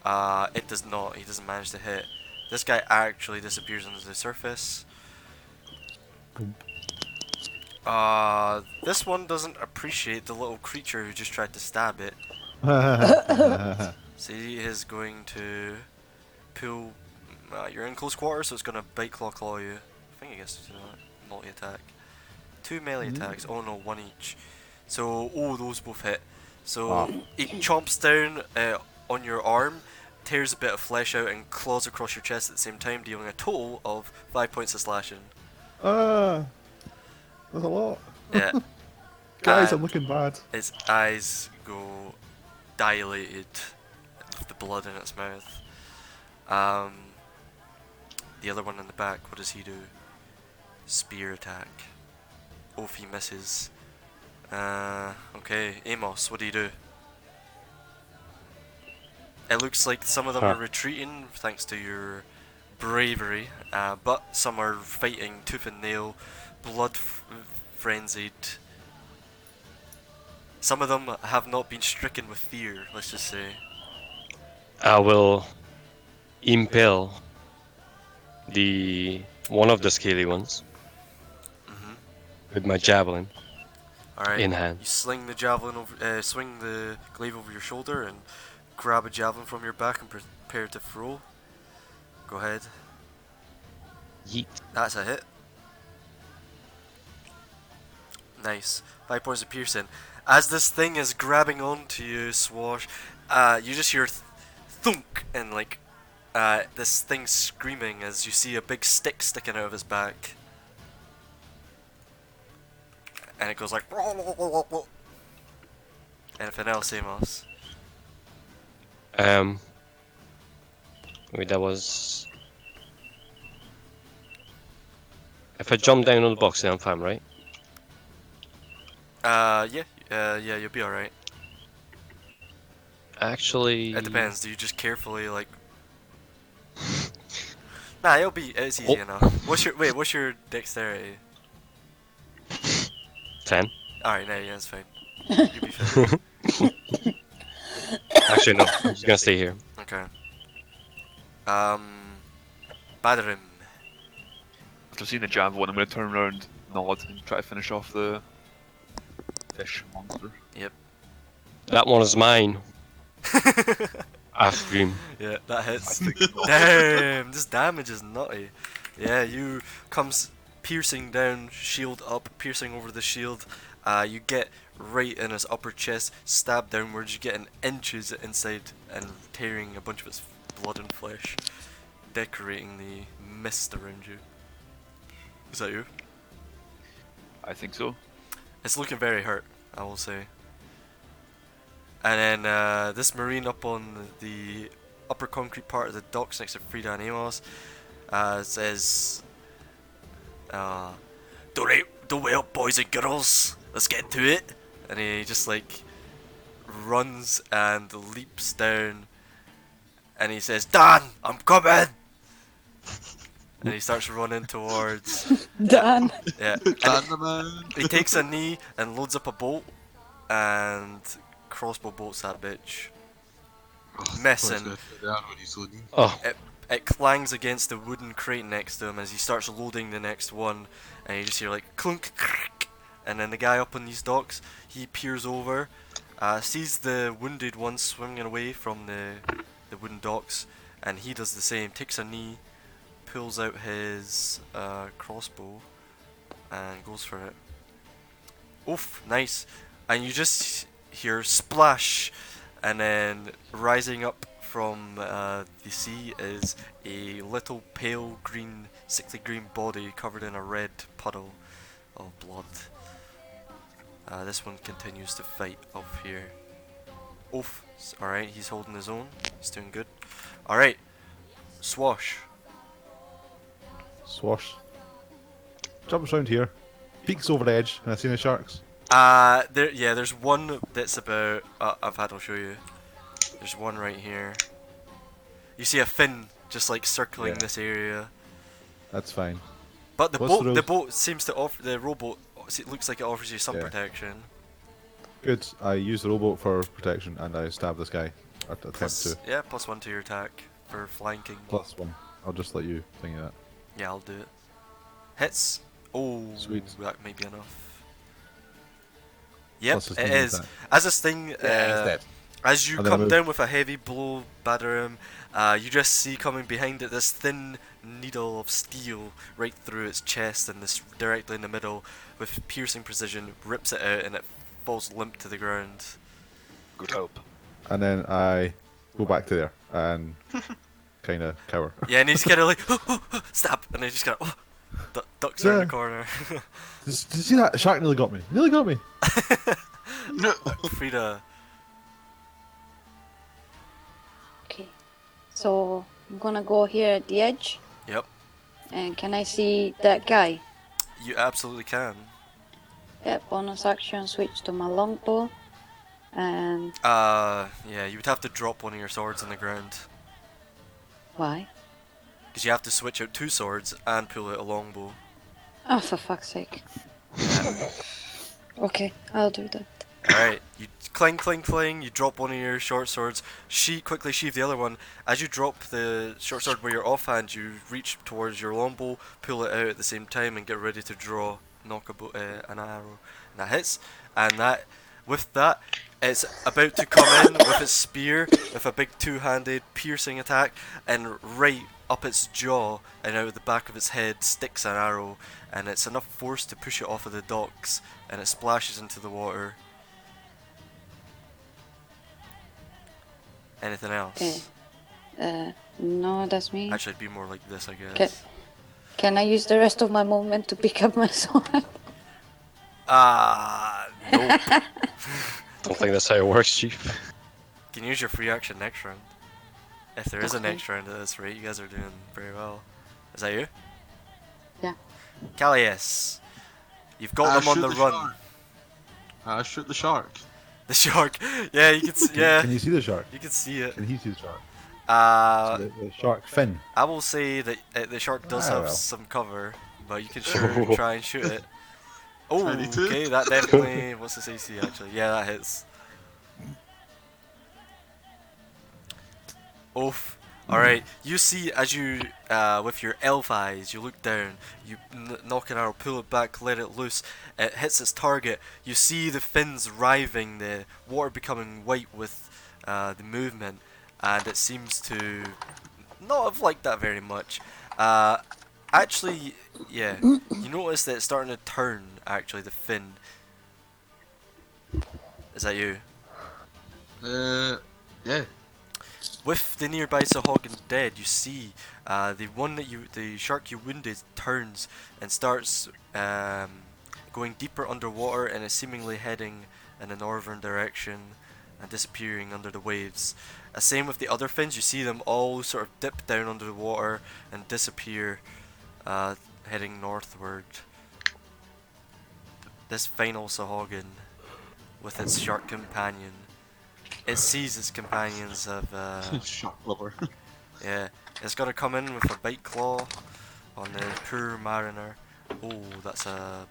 Speaker 1: It does not. He doesn't manage to hit. This guy actually disappears under the surface. This one doesn't appreciate the little creature who just tried to stab it. So he is going to pull... you're in close quarters, so it's going to bite claw you. I think it gets multi-attack. 2 melee attacks. Oh no, 1 each. So, those both hit. So, he chomps down on your arm, tears a bit of flesh out and claws across your chest at the same time, dealing a total of 5 points of slashing.
Speaker 3: That's a lot.
Speaker 1: Yeah.
Speaker 3: Guys, I'm
Speaker 1: And
Speaker 3: looking bad.
Speaker 1: its eyes go dilated with the blood in its mouth. The other one in the back, what does he do? Spear attack. Oh, if he misses. Okay, Amos, what do you do? It looks like some of them are retreating thanks to your bravery, but some are fighting tooth and nail, blood frenzied. Some of them have not been stricken with fear, let's just say.
Speaker 4: I will impale one of the scaly ones with my javelin
Speaker 1: Alright,
Speaker 4: in hand.
Speaker 1: you sling the javelin over, swing the glaive over your shoulder and grab a javelin from your back and prepare to throw. Go ahead.
Speaker 4: Yeet.
Speaker 1: That's a hit. Nice. 5 points of piercing. As this thing is grabbing onto you, Swash, you just hear thunk and like this thing screaming as you see a big stick sticking out of its back, and it goes like. Anything else, Amos?
Speaker 4: Wait, that was. If I jump down on the box, then I'm fine, right?
Speaker 1: Yeah, you'll be alright.
Speaker 4: Actually.
Speaker 1: It depends. Do you just carefully like? Nah, it's easy enough. What's your dexterity?
Speaker 4: 10.
Speaker 1: Alright, no, yeah, it's fine. You'll be fine.
Speaker 4: Actually, no. I'm just gonna stay here.
Speaker 1: Okay. Badarim.
Speaker 5: After seeing the javelin, I'm going to turn around, nod, and try to finish off the fish monster.
Speaker 4: That one is mine. I scream.
Speaker 1: Yeah, that hits. Damn, this damage is nutty. Yeah, you comes piercing down, shield up, piercing over the shield. You get right in his upper chest, stab downwards. You get an inches inside and tearing a bunch of its blood and flesh, decorating the mist around you. Is that you?
Speaker 5: I think so.
Speaker 1: It's looking very hurt, I will say. And then this marine up on the upper concrete part of the docks next to Frida and Amos says, don't wait up, boys and girls, let's get to it. And he just like runs and leaps down and he says, Dan, I'm coming! And he starts running towards...
Speaker 6: Dan.
Speaker 1: Yeah.
Speaker 2: Dan the man.
Speaker 1: He takes a knee and loads up a bolt and crossbow bolts that bitch. Missing.
Speaker 4: Oh,
Speaker 1: It clangs against the wooden crate next to him as he starts loading the next one, and you just hear like clunk, crack, and then the guy up on these docks, he peers over, sees the wounded one swimming away from the wooden docks, and he does the same, takes a knee, pulls out his crossbow, and goes for it. Oof, nice. And you just hear splash, and then rising up from the sea is a little pale green, sickly green body covered in a red puddle of blood. This one continues to fight up here. Oof, alright, he's holding his own, he's doing good. Alright, Swash.
Speaker 3: Swash. Jumps around here. Peeks over the edge, and I see the sharks.
Speaker 1: There's one that's about. In fact, I'll show you. There's one right here. You see a fin just like circling this area.
Speaker 3: That's fine.
Speaker 1: But
Speaker 3: What's
Speaker 1: the boat seems to offer, the rowboat, it looks like it offers you some
Speaker 3: Yeah.
Speaker 1: protection.
Speaker 3: Good. I use the rowboat for protection, and I stab this guy. Or attempt to.
Speaker 1: Yeah, +1 to your attack for flanking.
Speaker 3: +1. I'll just let you think of that.
Speaker 1: Yeah, I'll do it. Hits. Oh,
Speaker 3: Sweet.
Speaker 1: that might be enough. Yep,
Speaker 3: Plus his
Speaker 1: it
Speaker 3: thing
Speaker 1: is.
Speaker 3: attack.
Speaker 1: As this thing,
Speaker 3: he's dead.
Speaker 1: as you
Speaker 3: And then I
Speaker 1: come
Speaker 3: move.
Speaker 1: down with a heavy blow, Badarim, you just see coming behind it this thin needle of steel right through its chest and this directly in the middle with piercing precision, rips it out and it falls limp to the ground.
Speaker 5: Good help.
Speaker 3: And then I go back to there and kind of cower.
Speaker 1: Yeah, and he's kind of like, stab, and he just kind of ducks around the
Speaker 3: Yeah.
Speaker 1: corner.
Speaker 3: Did you see that? Shark nearly got me. Nearly got me.
Speaker 2: No.
Speaker 1: Frida,
Speaker 6: Okay. So I'm gonna go here at the edge.
Speaker 1: yep,
Speaker 6: And can I see that guy?
Speaker 1: you absolutely can.
Speaker 6: Yep, bonus action, switch to my longbow. And
Speaker 1: Yeah, you would have to drop one of your swords on the ground.
Speaker 6: why?
Speaker 1: Because you have to switch out 2 swords and pull out a longbow.
Speaker 6: Oh, for fuck's sake. Okay, I'll do that.
Speaker 1: Alright, you clang, clang, clang, you drop one of your short swords, quickly sheathe the other one. As you drop the short sword where you're offhand, you reach towards your longbow, pull it out at the same time, and get ready to draw, knock an arrow. And that hits, and with that, it's about to come in with its spear, with a big two-handed piercing attack, and right up its jaw and out of the back of its head sticks an arrow, and it's enough force to push it off of the docks, and it splashes into the water. Anything else?
Speaker 6: Okay. No, that's me.
Speaker 1: Actually, it'd be more like this, I
Speaker 6: Okay.
Speaker 1: guess.
Speaker 6: Can I use the rest of my movement to pick up my sword?
Speaker 1: Nope.
Speaker 4: Don't think that's how it works, Chief.
Speaker 1: You can use your free action next round. If there is a
Speaker 6: Okay.
Speaker 1: next round at this rate, you guys are doing very well. Is that you?
Speaker 6: Yeah.
Speaker 1: Callius, you've got them on the run.
Speaker 2: Shoot the shark.
Speaker 1: The shark. Yeah, you can. Yeah,
Speaker 3: Can you see the shark?
Speaker 1: you can see it.
Speaker 3: Can he see the shark?
Speaker 1: Uh,
Speaker 3: The shark fin.
Speaker 1: I will say that the shark does
Speaker 3: Ah,
Speaker 1: have
Speaker 3: well.
Speaker 1: some cover, but you can sure try and shoot it. Oh,
Speaker 2: 22.
Speaker 1: okay, that definitely. What's this AC actually? Yeah, that hits. Oof. Alright, you see as you, with your elf eyes, you look down, you knock an arrow, pull it back, let it loose, it hits its target, you see the fins writhing, the water becoming white with the movement, and it seems to not have liked that very much. Actually, yeah, you notice that it's starting to turn, actually, the fin. Is that you?
Speaker 2: Yeah.
Speaker 1: With the nearby Sahagin dead, you see the shark you wounded turns and starts going deeper underwater and is seemingly heading in a northern direction and disappearing under the waves. Same with the other fins, you see them all sort of dip down under the water and disappear, heading northward. This final Sahagin, with its shark companion, it sees its companions have,
Speaker 2: Shark lover.
Speaker 1: yeah, it's gonna come in with a bite claw on the poor mariner. Oh, that's a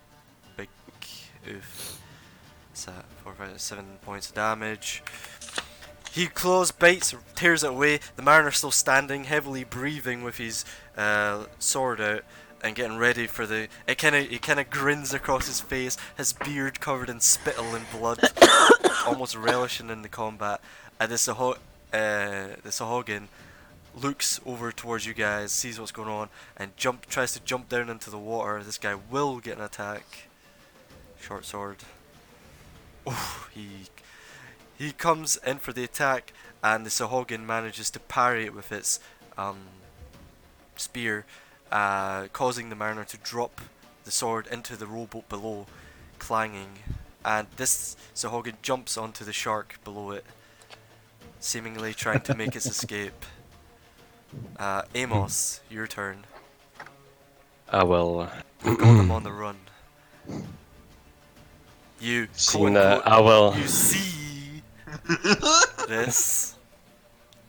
Speaker 1: big oof. It's at 4, 5, 7 points of damage. He claws, bites, tears it away. The mariner's still standing, heavily breathing with his sword out and getting ready for the. He kind of grins across his face, his beard covered in spittle and blood, almost relishing in the combat. And the Sahagin looks over towards you guys, sees what's going on, and tries to jump down into the water. This guy will get an attack. Short sword. Oh, he comes in for the attack, and the Sahagin manages to parry it with its spear, causing the mariner to drop the sword into the rowboat below, clanging. And this Sahagin jumps onto the shark below it, seemingly trying to make its escape. Amos, your turn.
Speaker 4: I will.
Speaker 1: You've got them on the run. You,
Speaker 4: Seeing
Speaker 1: quote unquote,
Speaker 4: that, I will.
Speaker 1: you see this.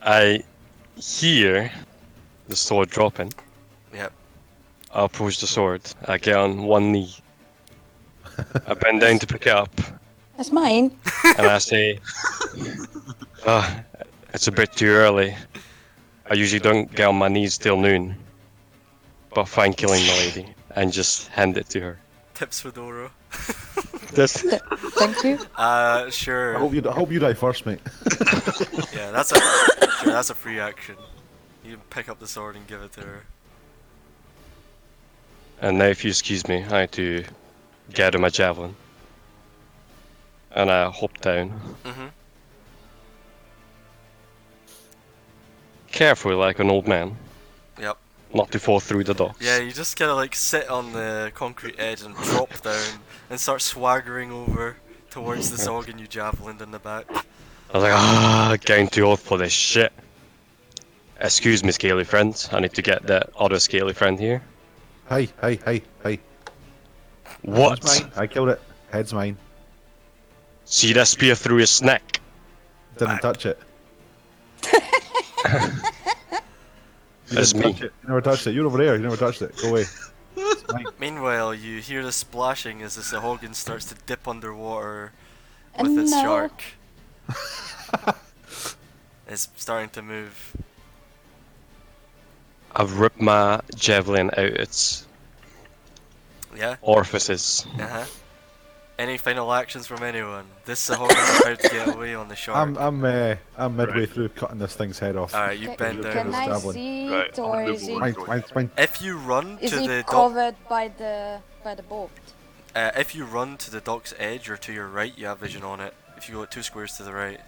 Speaker 4: I hear the sword dropping.
Speaker 1: Yep.
Speaker 4: I approach the sword. I get on one knee. I bend down to pick it up,
Speaker 6: That's mine.
Speaker 4: and I say, it's a bit too early. I usually don't get on my knees till noon. But fine killing the lady, and just hand it to her.
Speaker 1: Tips Fedora.
Speaker 6: Thank you.
Speaker 1: Sure.
Speaker 3: I hope you die first, mate.
Speaker 1: Yeah, that's a free action. You can pick up the sword and give it to her.
Speaker 4: And now, if you excuse me, I had to gather my javelin. And I hop down.
Speaker 1: Mm-hmm.
Speaker 4: Carefully, like an old man.
Speaker 1: Yep.
Speaker 4: Not to fall through the docks.
Speaker 1: Yeah, you just kind of like sit on the concrete edge and drop down and start swaggering over towards the Sahagin you javelined in the back.
Speaker 4: I was like, getting too old for this shit. Excuse me, scaly friends. I need to get that other scaly friend here.
Speaker 3: Hey.
Speaker 4: What?
Speaker 3: Head's mine. I killed it. Head's mine.
Speaker 4: See that spear through his neck?
Speaker 3: Didn't touch it. You
Speaker 4: That's
Speaker 3: didn't
Speaker 4: me.
Speaker 3: touch it. You never touched it. You're over there. You never touched it. Go away. It's mine.
Speaker 1: Meanwhile, you hear the splashing as the Sahagin starts to dip underwater with its
Speaker 6: No.
Speaker 1: shark. It's starting to move.
Speaker 4: I've ripped my javelin out its
Speaker 1: Yeah?
Speaker 4: orifices.
Speaker 1: Uh-huh. Any final actions from anyone? This Sahagin's about to get away on the shark.
Speaker 3: I'm midway through cutting this thing's head off.
Speaker 1: Alright, you bend down.
Speaker 6: Can I
Speaker 3: javelin.
Speaker 6: see
Speaker 5: Right,
Speaker 6: it,
Speaker 5: I'm
Speaker 6: or
Speaker 5: gonna
Speaker 6: is
Speaker 5: move
Speaker 6: it,
Speaker 5: over.
Speaker 3: Mine.
Speaker 1: If you run
Speaker 6: is
Speaker 1: to
Speaker 6: it
Speaker 1: the dock,
Speaker 6: covered by the boat?
Speaker 1: if you run to the dock's edge or to your right, you have vision on it. If you go 2 squares to the right.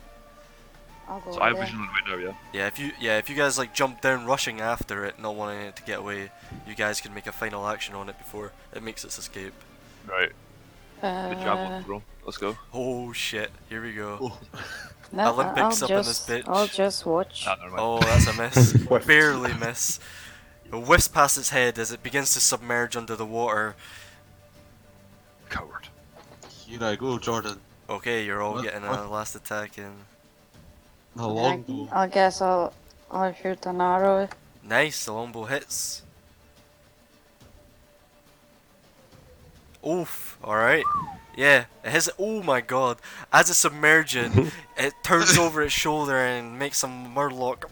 Speaker 6: I'll go
Speaker 5: So I have
Speaker 6: there.
Speaker 5: vision on it right now, yeah?
Speaker 1: If you guys like jump down rushing after it, not wanting it to get away, you guys can make a final action on it before it makes its escape.
Speaker 5: Right. Good job, bro. Let's go.
Speaker 1: Oh shit, here we go.
Speaker 2: Oh,
Speaker 6: No,
Speaker 1: Olympics up in this bitch.
Speaker 6: I'll just watch.
Speaker 5: Ah, never mind.
Speaker 1: Oh, that's a miss.
Speaker 3: Whiffed.
Speaker 1: Barely miss. It whiffs past its head as it begins to submerge under the water.
Speaker 5: Coward.
Speaker 2: here I go, Jordan.
Speaker 1: Okay, you're all
Speaker 2: What-
Speaker 1: getting a
Speaker 2: what?
Speaker 1: last attack in.
Speaker 2: The longbow.
Speaker 6: I guess I'll shoot an arrow.
Speaker 1: Nice, the longbow hits. Oof, alright. Yeah, it hits. Oh my god. As it's submerging, it turns over its shoulder and makes some murloc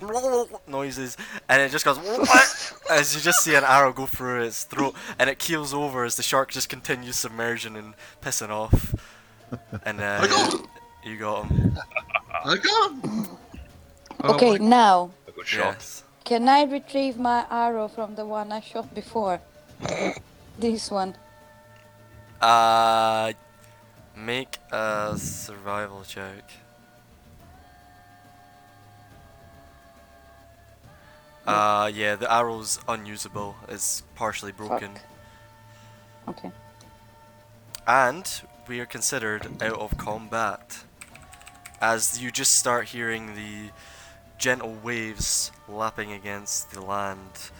Speaker 1: noises, and it just goes as you just see an arrow go through its throat, and it keels over as the shark just continues submerging and pissing off. And
Speaker 2: I got him!
Speaker 1: you got him.
Speaker 2: I got him!
Speaker 6: Okay, now
Speaker 5: I got shot.
Speaker 1: Yes.
Speaker 6: can I retrieve my arrow from the one I shot before? This one.
Speaker 1: Make a survival check. Yeah, the arrow's unusable. It's partially broken.
Speaker 6: Fuck. Okay.
Speaker 1: And we are considered out of combat. As you just start hearing the gentle waves lapping against the land.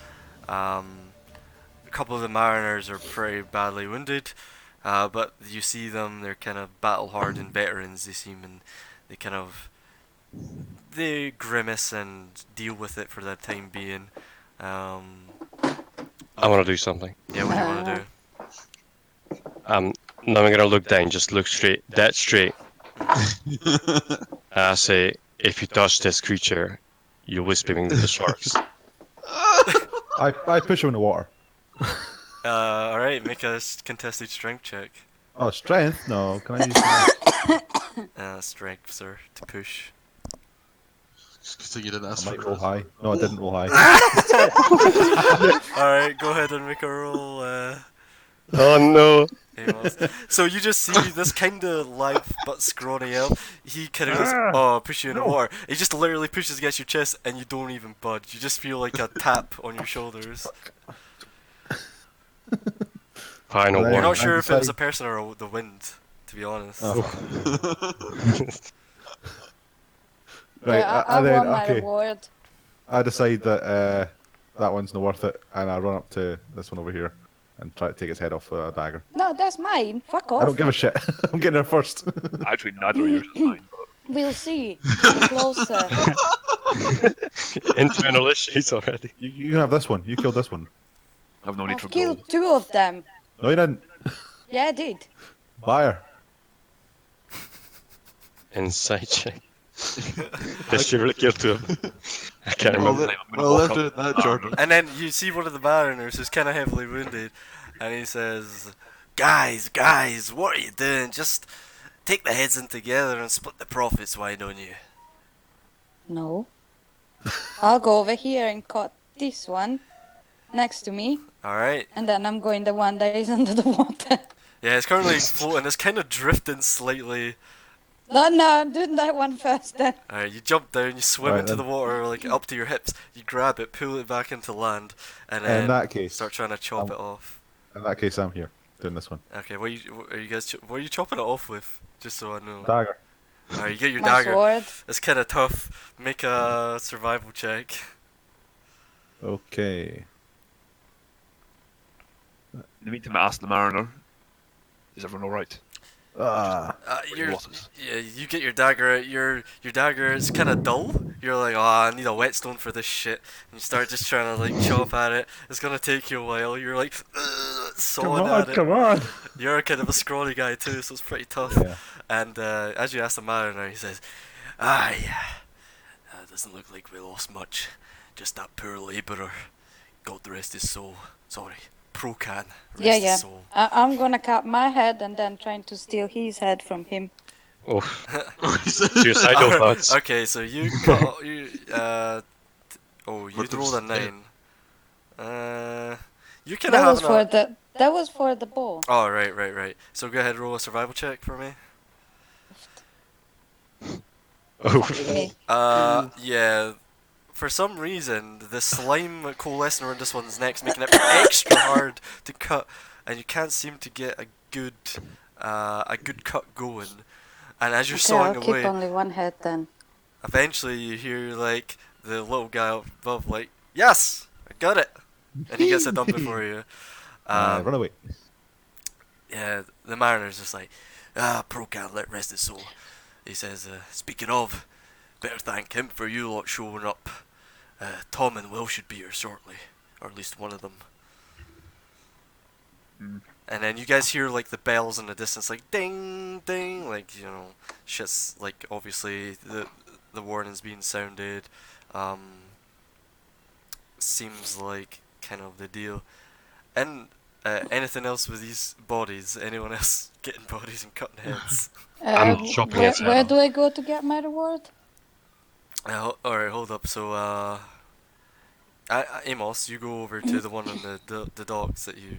Speaker 1: A couple of the mariners are pretty badly wounded. But you see them, they're kind of battle-hardened veterans, they seem, and they grimace and deal with it for the time being.
Speaker 4: I want to do something.
Speaker 1: Yeah, what do you want to do?
Speaker 4: Now I'm gonna look down, just look straight, dead straight. I say, if you touch this creature, you'll be swimming with the sharks.
Speaker 3: I push him in the water.
Speaker 1: Alright, make a contested strength check.
Speaker 3: Oh, strength? No, can I use
Speaker 1: Strength, sir, to push.
Speaker 2: Just 'cause you didn't ask
Speaker 3: I
Speaker 2: for
Speaker 3: might
Speaker 2: it.
Speaker 3: roll high. No, I didn't roll high.
Speaker 1: Alright, go ahead and make a roll,
Speaker 4: Oh no!
Speaker 1: Amos. So you just see this kind of live but scrawny elf. He kind of goes, push you in the water. He just literally pushes against your chest and you don't even budge. You just feel like a tap on your shoulders.
Speaker 4: Final
Speaker 3: Well,
Speaker 1: You're
Speaker 4: one.
Speaker 1: not sure if it was
Speaker 3: decide-
Speaker 1: a person or the wind, to be honest.
Speaker 3: Oh.
Speaker 6: Right,
Speaker 3: Right,
Speaker 6: I
Speaker 3: and then,
Speaker 6: won my
Speaker 3: okay,
Speaker 6: reward.
Speaker 3: I decide that that one's not worth it, and I run up to this one over here and try to take its head off with a dagger.
Speaker 6: No, that's mine. Fuck
Speaker 3: I don't
Speaker 6: off.
Speaker 3: give a shit. I'm getting there first.
Speaker 5: Actually, neither of yours is mine. But
Speaker 6: We'll see. I'm closer.
Speaker 4: Internal issues already.
Speaker 3: You can have this one. You killed this one.
Speaker 5: I have no need
Speaker 6: I've
Speaker 5: for
Speaker 6: killed
Speaker 5: gold.
Speaker 6: 2 of them.
Speaker 3: No, you didn't.
Speaker 6: Yeah, I did.
Speaker 3: Liar.
Speaker 4: Inside check. Did she really kill 2 of them? I can't
Speaker 2: Well,
Speaker 4: remember.
Speaker 5: I'm gonna
Speaker 2: well,
Speaker 5: walk
Speaker 2: let's do
Speaker 5: up
Speaker 2: it that, Jordan.
Speaker 1: And then you see one of the mariners who's kind of heavily wounded, and he says, guys, what are you doing? Just take the heads in together and split the profits, why don't you?
Speaker 6: No. I'll go over here and cut this one next to me,
Speaker 1: Alright.
Speaker 6: and then I'm going the one that is under the water.
Speaker 1: Yeah, it's currently floating. It's kind of drifting slightly.
Speaker 6: No, I'm doing that one first then.
Speaker 1: Alright, you jump down, you swim
Speaker 3: Right,
Speaker 1: into
Speaker 3: then.
Speaker 1: the water, like up to your hips. You grab it, pull it back into land, and
Speaker 3: In
Speaker 1: then
Speaker 3: that case,
Speaker 1: start trying to chop
Speaker 3: um,
Speaker 1: it off.
Speaker 3: in that case, I'm here doing this one.
Speaker 1: Okay, what are you guys? What are you chopping it off with? Just so I know.
Speaker 3: Dagger.
Speaker 1: Alright, you get your
Speaker 6: My
Speaker 1: dagger.
Speaker 6: sword.
Speaker 1: It's kind of tough. Make a survival check.
Speaker 3: Okay.
Speaker 5: In the meantime, I asked the mariner, is everyone alright?
Speaker 1: You're,
Speaker 5: Losses.
Speaker 1: yeah, you get your dagger out. Your dagger is kind of dull. You're like, oh, I need a whetstone for this shit. And you start just trying to like chop at it. It's gonna take you a while. You're like, sawing at it.
Speaker 3: on.
Speaker 1: You're kind of a scrawny guy too, so it's pretty tough.
Speaker 3: Yeah.
Speaker 1: And as you ask the mariner, he says, yeah, doesn't look like we lost much. Just that poor labourer got the rest of his soul. Sorry, Procan.
Speaker 6: Yeah,
Speaker 1: His
Speaker 6: yeah.
Speaker 1: soul.
Speaker 6: I'm gonna cut my head and then trying to steal his head from him.
Speaker 4: Oh, suicidal thoughts.
Speaker 1: Okay, so you got you you
Speaker 2: What
Speaker 1: rolled a
Speaker 2: the-
Speaker 1: 9. You can
Speaker 6: That
Speaker 1: have
Speaker 6: was for the ball.
Speaker 1: Oh right. So go ahead, roll a survival check for me.
Speaker 6: Fuck me.
Speaker 1: Yeah. For some reason, the slime coalescing around this one's neck is making it extra hard to cut, and you can't seem to get a good cut going. And as you're
Speaker 6: Okay,
Speaker 1: sawing
Speaker 6: I'll keep
Speaker 1: away,
Speaker 6: only one head then.
Speaker 1: eventually you hear like the little guy up above, like, "Yes, I got it," and he gets it done before you.
Speaker 3: Run away.
Speaker 1: Yeah, the mariner's just like, pro can't let rest his soul. He says, speaking of, better thank him for you lot showing up. Tom and Will should be here shortly, or at least one of them. And then you guys hear like the bells in the distance, like ding, ding, like, you know, shit's like obviously the warning's being sounded. Seems like kind of the deal. And anything else with these bodies? Anyone else getting bodies and cutting heads?
Speaker 4: I'm chopping
Speaker 6: where,
Speaker 4: its head
Speaker 6: where
Speaker 4: off.
Speaker 6: do I go to get my reward?
Speaker 1: Alright, hold up. So, Amos, you go over to the one on the docks that you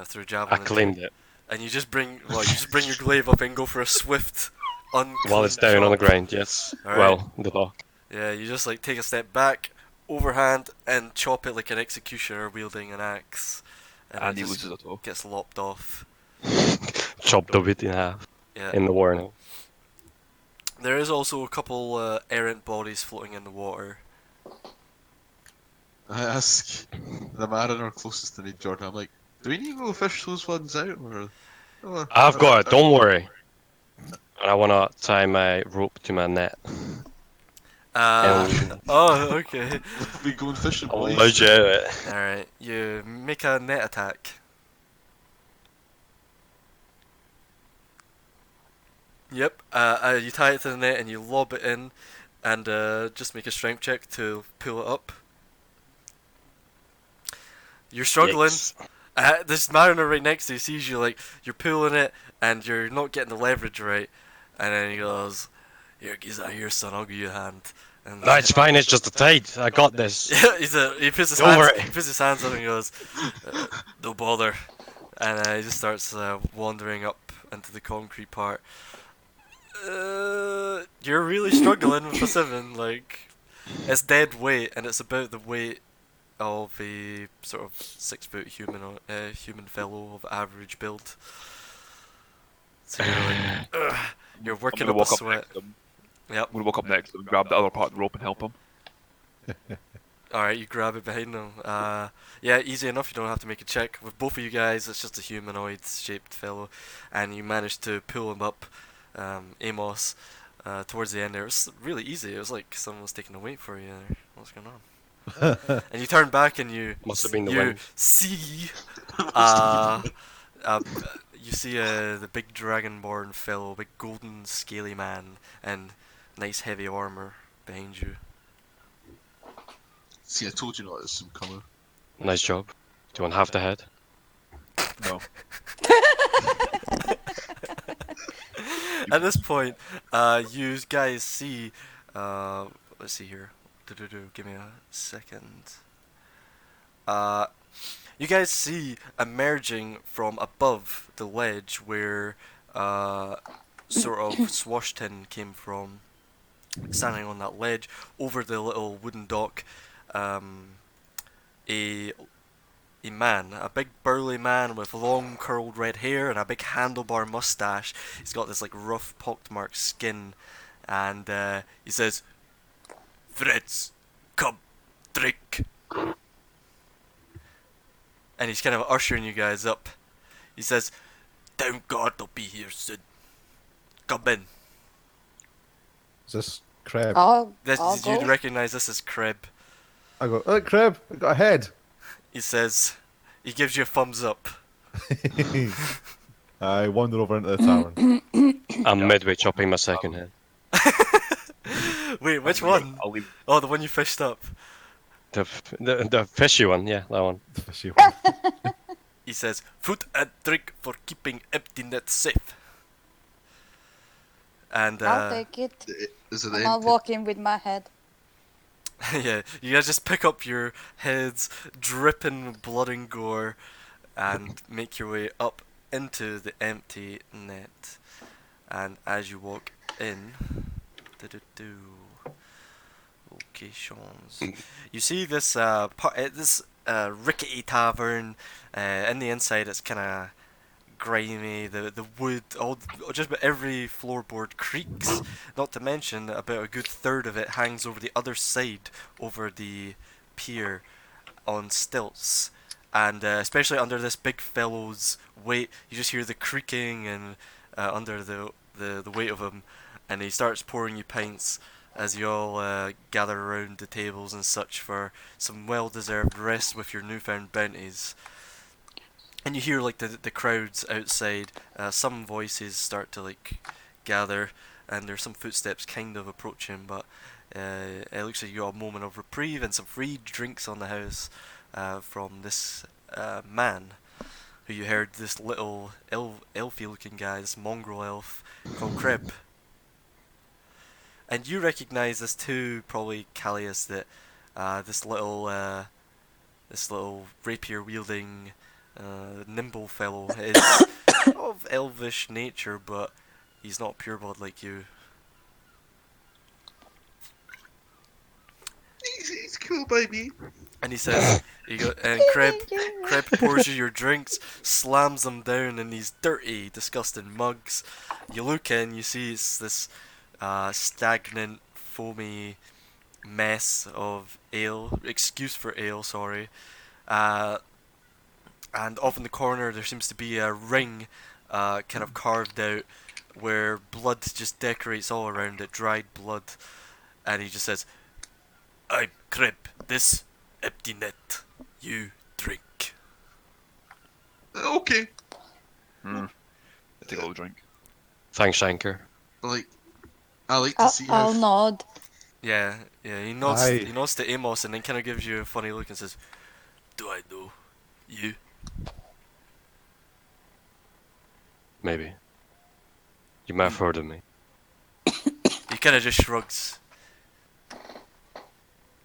Speaker 1: threw a
Speaker 4: I
Speaker 1: javelin into.
Speaker 4: claimed it
Speaker 1: And you just bring your glaive up and go for a swift,
Speaker 4: while it's down on the
Speaker 1: chop.
Speaker 4: ground. Yes.
Speaker 1: Alright.
Speaker 4: Well, the dock.
Speaker 1: Yeah, you just like take a step back, overhand, and chop it like an executioner wielding an axe.
Speaker 5: And
Speaker 1: it
Speaker 5: he
Speaker 1: just
Speaker 5: loses it all.
Speaker 1: gets lopped off.
Speaker 4: Chopped the bit in half
Speaker 1: Yeah.
Speaker 4: in the warning.
Speaker 1: There is also a couple errant bodies floating in the water.
Speaker 2: I ask the mariner closest to me, Jordan. I'm like, do we need to go fish those ones out, or?
Speaker 4: I've got it. Don't worry. And I wanna tie my rope to my net.
Speaker 1: Oh, okay.
Speaker 2: We going fishing,
Speaker 4: I'll
Speaker 2: boys.
Speaker 4: nudge you out it.
Speaker 1: Alright, you make a net attack. Yep, you tie it to the net and you lob it in, and just make a strength check to pull it up. You're struggling.
Speaker 4: Yikes.
Speaker 1: This mariner right next to you sees you, like, you're pulling it and you're not getting the leverage right, and then he goes, "Here, geezer, here, son, I'll give you a hand." And
Speaker 4: No, it's fine. It's just a tide. I got this.
Speaker 1: yeah, he puts his
Speaker 4: Don't
Speaker 1: hands,
Speaker 4: worry.
Speaker 1: he puts his hands up and he goes, "Don't bother," and he just starts wandering up into the concrete part. You're really struggling with a 7. Like, it's dead weight, and it's about the weight of a sort of 6-foot human fellow of average build. So you're like, ugh, you're working
Speaker 5: I'm
Speaker 1: up
Speaker 5: gonna
Speaker 1: a
Speaker 5: walk up
Speaker 1: sweat.
Speaker 5: next to him.
Speaker 1: Yep.
Speaker 5: I'm gonna walk up next to him, grab the other part of the rope and help him.
Speaker 1: Alright, you grab it behind him. Yeah, easy enough, you don't have to make a check. With both of you guys, it's just a humanoid-shaped fellow, and you manage to pull him up, Amos, towards the end there. It was really easy, it was like someone was taking a weight for you there. What's going on? And you turn back and you
Speaker 4: Must have been the
Speaker 1: you
Speaker 4: wind.
Speaker 1: see you see the big dragonborn fellow, big golden scaly man, and nice heavy armor behind you.
Speaker 2: See, I told you not there's some coming.
Speaker 4: Nice job. Do you want half the head?
Speaker 5: No.
Speaker 1: At this point, you guys see, let's see here. Give me a second. You guys see emerging from above the ledge where sort of Swashton came from, standing on that ledge over the little wooden dock, a man, a big burly man with long curled red hair and a big handlebar mustache. He's got this like rough pockmarked skin, and he says, "Freds, come, drink." And he's kind of ushering you guys up. He says, "Town guard will be here soon. Come in."
Speaker 3: Is this Crab?
Speaker 6: I'll
Speaker 1: This,
Speaker 6: go.
Speaker 1: you'd recognize this as Kreb.
Speaker 3: I go, oh, Crab, I got a head.
Speaker 1: He says, he gives you a thumbs up.
Speaker 3: I wander over into the tavern.
Speaker 4: I'm midway chopping my second head.
Speaker 1: Wait, which one?
Speaker 5: I'll leave.
Speaker 1: Oh, the one you fished up.
Speaker 4: The fishy one, yeah, that one.
Speaker 3: The fishy one.
Speaker 1: He says, "Food and drink for keeping empty nets safe." And
Speaker 6: I'll take it.
Speaker 2: Is it
Speaker 6: And I'll
Speaker 2: empty?
Speaker 6: walk in with my head.
Speaker 1: yeah, you guys just pick up your heads, dripping with blood and gore, and make your way up into the empty net. And as you walk in, Do-do-do. Locations. You see this rickety tavern. In the inside, it's kind of grimy. The wood, just about every floorboard creaks. Not to mention, about a good third of it hangs over the other side, over the pier, on stilts. And especially under this big fellow's weight, you just hear the creaking and under the weight of him, and he starts pouring you pints as you all gather around the tables and such for some well-deserved rest with your newfound bounties. And you hear like the crowds outside. Some voices start to like gather, and there's some footsteps kind of approaching. But it looks like you got a moment of reprieve and some free drinks on the house from this man who you heard, this little elfy-looking guy, this mongrel elf called Crib. And you recognise this too, probably Callias, that this little rapier-wielding nimble fellow is of elvish nature, but he's not pureblood like you.
Speaker 2: He's cool by me.
Speaker 1: And he says, and Creb pours you your drinks, slams them down in these dirty, disgusting mugs. You look in, you see it's this stagnant, foamy mess of ale, excuse for ale, sorry. And off in the corner there seems to be a ring kind of carved out where blood just decorates all around it, dried blood. And he just says, I'm Creb, this empty net, you drink.
Speaker 2: Okay.
Speaker 5: I take a little drink.
Speaker 4: Thanks, Shanker.
Speaker 2: Like, I like to see
Speaker 6: I'll
Speaker 2: how.
Speaker 6: nod.
Speaker 1: Yeah, he nods.
Speaker 3: Aye.
Speaker 1: He nods to Amos and then kind of gives you a funny look and says, "Do I know you?"
Speaker 4: Maybe. You might have heard of me.
Speaker 1: He kind of just shrugs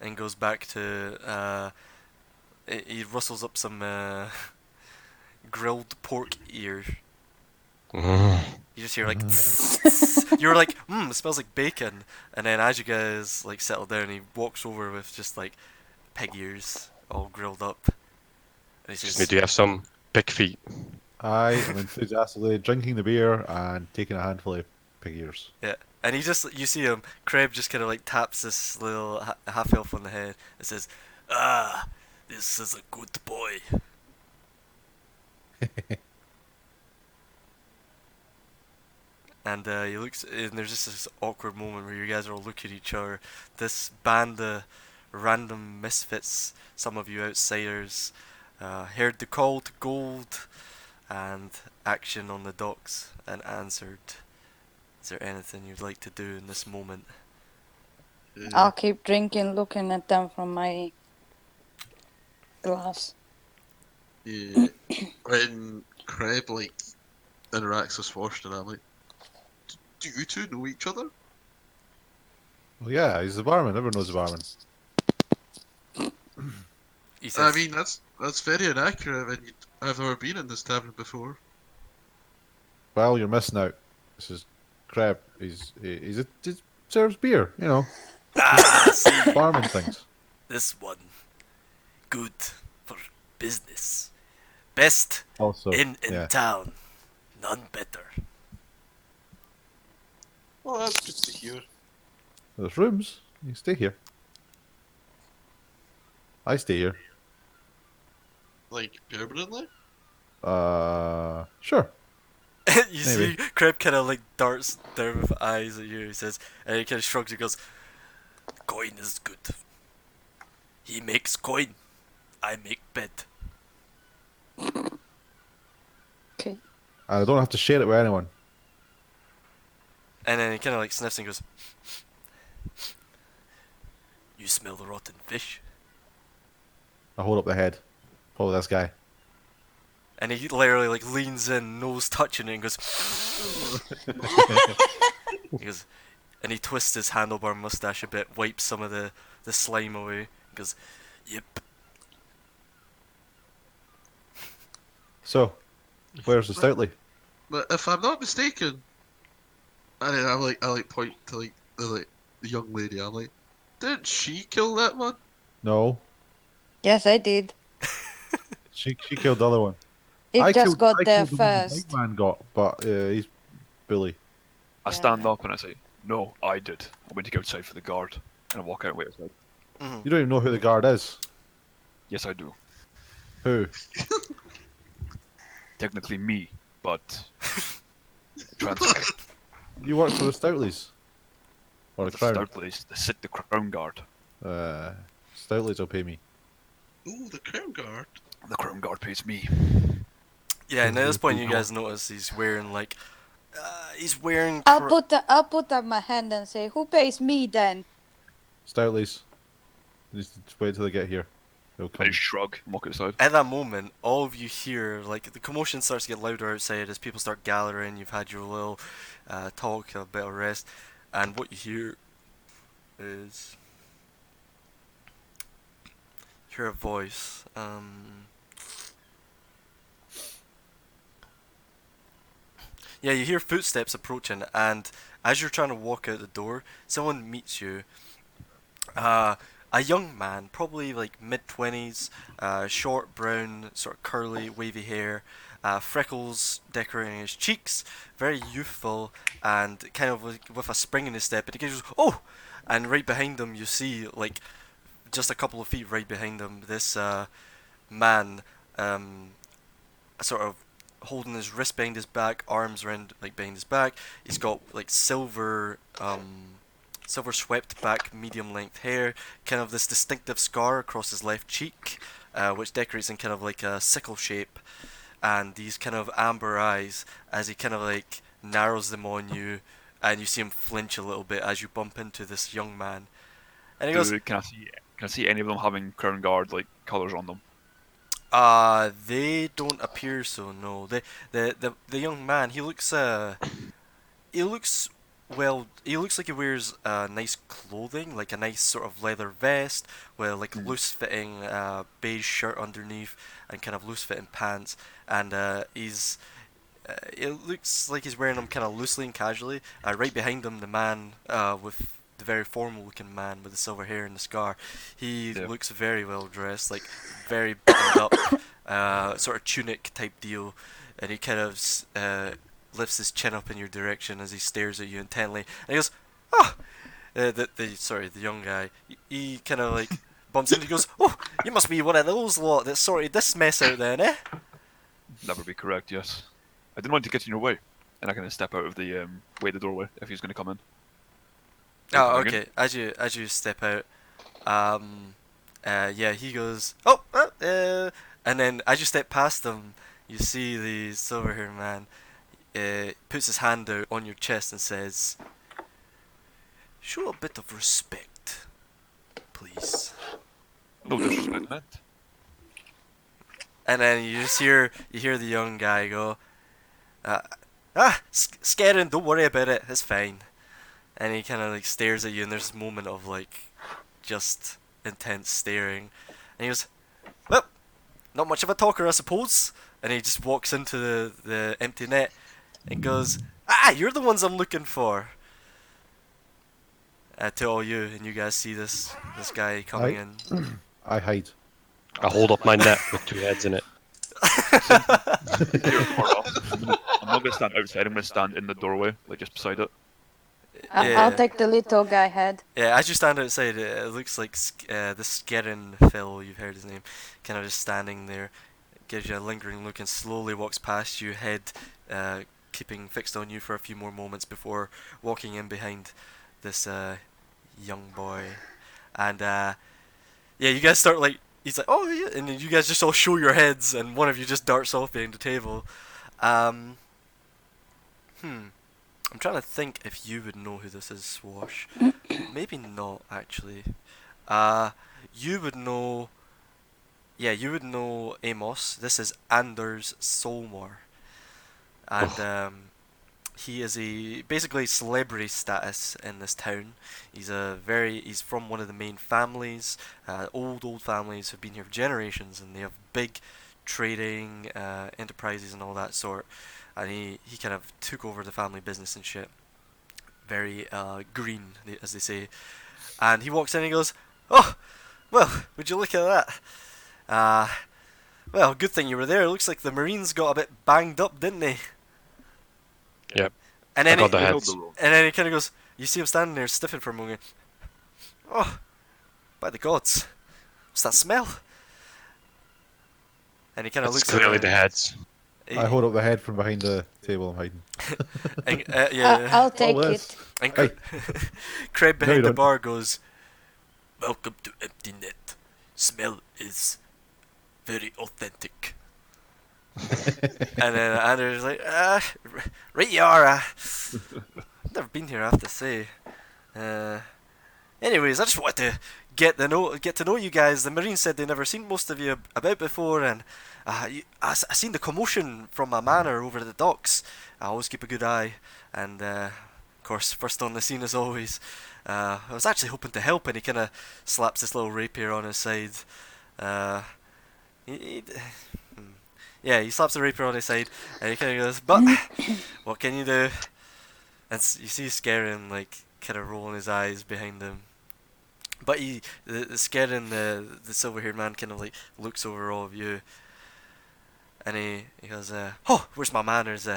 Speaker 1: and goes back to. He rustles up some grilled pork ears. You just hear like, you're like, it smells like bacon. And then as you guys like settle down, he walks over with just like pig ears all grilled up. And he
Speaker 4: Excuse
Speaker 1: says,
Speaker 4: me, do you have some pig feet?
Speaker 3: I am enthusiastically drinking the beer and taking a handful of pig ears.
Speaker 1: yeah. And he just, you see him, Creb just kind of like taps this little half elf on the head and says, "Ah, this is a good boy." And he looks, and there's just this awkward moment where you guys are all looking at each other. This band of random misfits, some of you outsiders, heard the call to gold and action on the docks and answered. Is there anything you'd like to do in this moment?
Speaker 6: I'll keep drinking, looking at them from my glass.
Speaker 2: Yeah. When Creb like interacts with Swarston, I'm like, do you two know each other?
Speaker 3: Well, yeah, he's the barman. Everyone knows the barman.
Speaker 1: He
Speaker 2: I
Speaker 1: says,
Speaker 2: mean, that's very inaccurate. I mean, I've never been in this tavern before.
Speaker 3: Well, you're missing out. This is Crab. He serves beer, you know,
Speaker 1: "Ah, see,
Speaker 3: barman things.
Speaker 1: this one, good for business, best
Speaker 3: Also,
Speaker 1: in
Speaker 3: yeah.
Speaker 1: town, none better."
Speaker 2: Well, that's good to hear.
Speaker 3: There's rooms. You stay here. I stay here.
Speaker 2: Like, permanently?
Speaker 3: Sure.
Speaker 1: You
Speaker 3: Maybe.
Speaker 1: see, Crab kind of like darts down with eyes at you. He says, and he kind of shrugs. He goes, "Coin is good. He makes coin. I make bed."
Speaker 6: Okay.
Speaker 3: And I don't have to share it with anyone.
Speaker 1: And then he kind of like sniffs and goes, "You smell the rotten fish?"
Speaker 3: I hold up the head. Follow this guy.
Speaker 1: And he literally like leans in, nose touching it, and goes. He goes, and he twists his handlebar mustache a bit, wipes some of the slime away. He goes, "Yep."
Speaker 3: So, where's the Stoutly?
Speaker 2: But if I'm not mistaken, and then I like point to like the young lady. I'm like, didn't she kill that one?
Speaker 3: No,
Speaker 6: Yes, I did.
Speaker 3: she killed the other one.
Speaker 6: It just got
Speaker 3: I
Speaker 6: there
Speaker 3: killed the one the big
Speaker 6: first.
Speaker 3: man got, but he's Billy.
Speaker 5: I stand up and I say, "No, I did. I'm going to go outside for the guard," and I walk out and wait outside.
Speaker 1: Mhm.
Speaker 3: You don't even know who the guard is.
Speaker 5: Yes, I do.
Speaker 3: Who?
Speaker 5: Technically me, but transfer.
Speaker 3: You work for the Stoutleys. Or the
Speaker 5: The
Speaker 3: Crown.
Speaker 5: Stoutleys, the Crown Guard.
Speaker 3: Stoutleys will pay me.
Speaker 2: Oh, the Crown Guard.
Speaker 5: The Crown Guard pays me.
Speaker 1: Yeah, and at this point you
Speaker 3: People.
Speaker 1: guys notice he's wearing like, he's wearing.
Speaker 6: I'll put up my hand and say, "Who pays me then?"
Speaker 3: Stoutleys. Just wait till they get here. They'll
Speaker 5: I
Speaker 3: come.
Speaker 5: just shrug and walk outside.
Speaker 1: At that moment, all of you hear, like, the commotion starts to get louder outside as people start gathering. You've had your little talk, a bit of rest, and what you hear is. You hear a voice. Yeah, you hear footsteps approaching, and as you're trying to walk out the door, someone meets you. A young man, probably like mid-20s, short brown, sort of curly, wavy hair, freckles decorating his cheeks, very youthful, and kind of with a spring in his step. And he goes, "Oh!" And right behind him, you see, like, just a couple of feet right behind him, this man, sort of holding his wrist behind his back, arms around like behind his back. He's got like silver swept back medium length hair, kind of this distinctive scar across his left cheek, which decorates in kind of like a sickle shape, and these kind of amber eyes as he kind of like narrows them on you, and you see him flinch a little bit as you bump into this young man. And he goes,
Speaker 5: Can I see any of them having Crown Guard like colours on them?
Speaker 1: They don't appear so. No, the young man. He looks well. He looks like he wears nice clothing, like a nice sort of leather vest with like loose-fitting beige shirt underneath and kind of loose-fitting pants. And it looks like he's wearing them kind of loosely and casually. Right behind him, the man with the very formal-looking man with the silver hair and the scar. He looks very well dressed, like very buttoned up, sort of tunic type deal, and he kind of lifts his chin up in your direction as he stares at you intently. And he goes, "Oh!" The young guy. He kind of like bumps into. He goes, "Oh, you must be one of those lot that sorted this mess out then, eh?"
Speaker 5: That would be correct. Yes. I didn't want to get in your way, and I kind of step out of the the doorway if he's going to come in.
Speaker 1: Oh, okay. As you step out, yeah, he goes, "Oh," and then as you step past him, you see the silver-haired man puts his hand out on your chest and says, "Show a bit of respect, please."
Speaker 5: No disrespect meant.
Speaker 1: And then you hear the young guy go, scaring, don't worry about it, it's fine." And he kind of like stares at you, and there's this moment of like just intense staring. And he goes, "Well, not much of a talker, I suppose." And he just walks into the empty net and goes, "You're the ones I'm looking for." To all you, and you guys see this guy coming in.
Speaker 3: I hide.
Speaker 4: I hold up my net with two heads in it.
Speaker 5: Here, I'm not going to stand outside. I'm going to stand in the doorway, like just beside it.
Speaker 6: I'll take the little guy head.
Speaker 1: Yeah, as you stand outside, it looks like the Skerin Phil, you've heard his name, kind of just standing there, gives you a lingering look and slowly walks past you, head keeping fixed on you for a few more moments before walking in behind this young boy. And yeah, you guys start like, he's like, "Oh yeah," and then you guys just all show your heads, and one of you just darts off behind the table. I'm trying to think if you would know who this is, Swash. Maybe not, actually. You would know... Yeah, you would know Amos. This is Anders Solmar. And he is basically celebrity status in this town. He's from one of the main families. Old families have been here for generations, and they have big trading enterprises and all that sort. And he kind of took over the family business and shit. very green, as they say. And he walks in and he goes, "Oh, well, would you look at that? Well, good thing you were there. Looks like the Marines got a bit banged up, didn't they?"
Speaker 4: Yep.
Speaker 1: And
Speaker 4: I
Speaker 1: then
Speaker 4: got the
Speaker 5: We held
Speaker 4: heads.
Speaker 5: the road.
Speaker 1: and then he kind of goes, you see him standing there stiffing for a moment. "Oh, by the gods, what's that smell?" And he kind of
Speaker 4: It's
Speaker 1: looks
Speaker 4: clearly
Speaker 1: around.
Speaker 4: the heads.
Speaker 3: I hold up the head from behind the table I'm hiding.
Speaker 1: And, yeah.
Speaker 6: I'll take
Speaker 3: Oh,
Speaker 6: it.
Speaker 1: And
Speaker 3: Hey.
Speaker 1: Craig
Speaker 3: No,
Speaker 1: behind
Speaker 3: you
Speaker 1: the
Speaker 3: don't.
Speaker 1: bar goes, "Welcome to Empty Net. Smell is very authentic." And then Andrew's like, right you are. I've never been here, I have to say. Anyways, I just wanted to get to know you guys. The Marines said they never seen most of you about before, and I seen the commotion from my manor over at the docks. I always keep a good eye, and of course, first on the scene as always. I was actually hoping to help, and he kind of slaps this little rapier on his side. Yeah, he slaps the rapier on his side, and he kind of goes, "But what can you do?" And you see Scarin like kind of rolling his eyes behind him. But the Scarin, the silver-haired man, kind of like looks over all of you, and he goes, "Oh, where's my manners?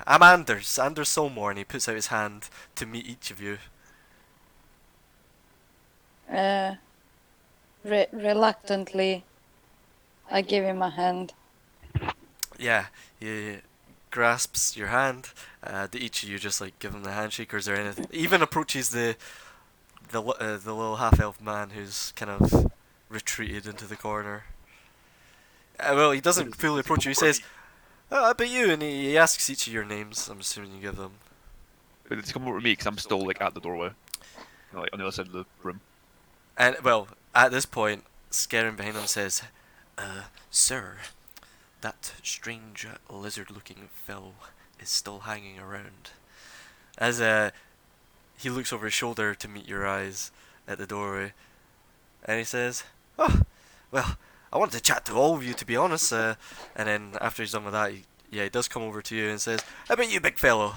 Speaker 1: I'm Anders Solmore," and he puts out his hand to meet each of you.
Speaker 6: Reluctantly, I give him a hand.
Speaker 1: Yeah, he grasps your hand. Do each of you just like give him the handshake, or is there anything? Even approaches the little half-elf man who's kind of retreated into the corner. Well, he doesn't fully approach you. He says, "Oh, I bet you," and he asks each of your names. I'm assuming you give them.
Speaker 5: It's come over to me because I'm still like at the doorway, like on the other side of the room.
Speaker 1: And well, at this point, Scarin behind him says, "Sir, that strange lizard-looking fellow is still hanging around." As he looks over his shoulder to meet your eyes at the doorway, and he says, "Oh, well, I wanted to chat to all of you, to be honest." And then after he's done with that, he does come over to you and says, "How about you, big fellow?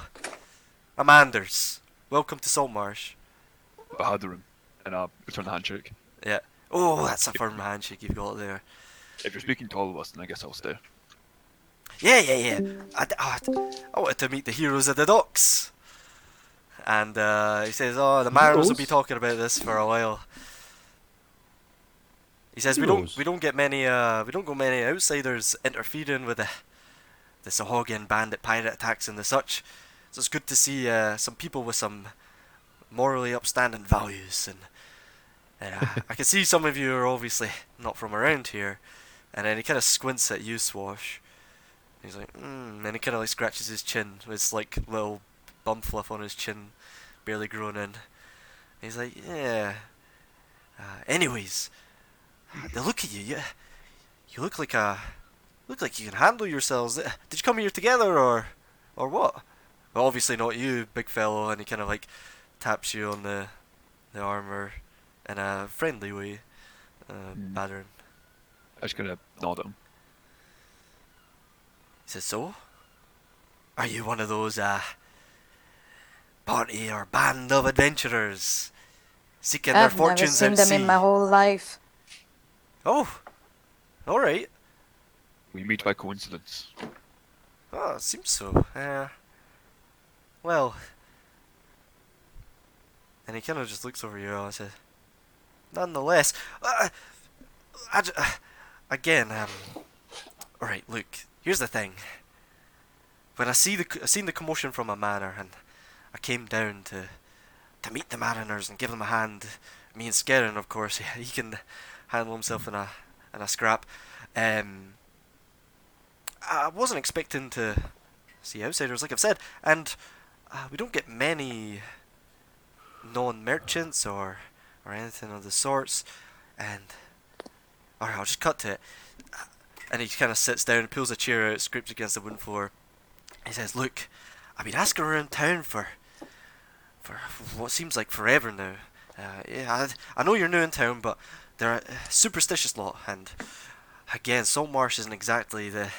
Speaker 1: I'm Anders. Welcome to Saltmarsh."
Speaker 5: I had the room, and I return the handshake.
Speaker 1: Yeah. Oh, that's a firm handshake you've got there.
Speaker 5: If you're speaking to all of us, then I guess I'll stay.
Speaker 1: Yeah. I wanted to meet the heroes of the docks. And he says, "Oh, the Mariners will be
Speaker 3: Heroes?
Speaker 1: talking about this for a while." He says,
Speaker 3: Heroes?
Speaker 1: we don't get many outsiders interfering with the Sahuagin bandit pirate attacks and the such. So it's good to see some people with some morally upstanding values, and I can see some of you are obviously not from around here." And then he kind of squints at you, Swash. He's like, and he kind of like scratches his chin with like little bum fluff on his chin, barely growing in. He's like, "Yeah. Anyways, the look at you, you look like you can handle yourselves. Did you come here together or what?" "Well, obviously not you, big fellow." And he kind of like taps you on the armor in a friendly way, Battering.
Speaker 5: I just kind of nod at him.
Speaker 1: He says, "So, are you one of those party or band of adventurers seeking their
Speaker 6: I've never
Speaker 1: fortunes
Speaker 6: seen
Speaker 1: at
Speaker 6: them
Speaker 1: sea?"
Speaker 6: in my whole life.
Speaker 1: "Oh, all right.
Speaker 5: We meet by coincidence.
Speaker 1: Oh, it seems so. Well," and he kind of just looks over you all and says, "Nonetheless, again, all right. Look, here's the thing. When I seen the commotion from my manor, and I came down to meet the mariners and give them a hand. Me and Scarin, of course, he can handle himself in a scrap. I wasn't expecting to see outsiders, like I've said, and we don't get many non-merchants or anything of the sorts. And alright, I'll just cut to it." And he kind of sits down, pulls a chair out, scrapes against the wooden floor. He says, "Look, I've been asking around town for what seems like forever now. I know you're new in town, but they're a superstitious lot, and again, Saltmarsh isn't exactly the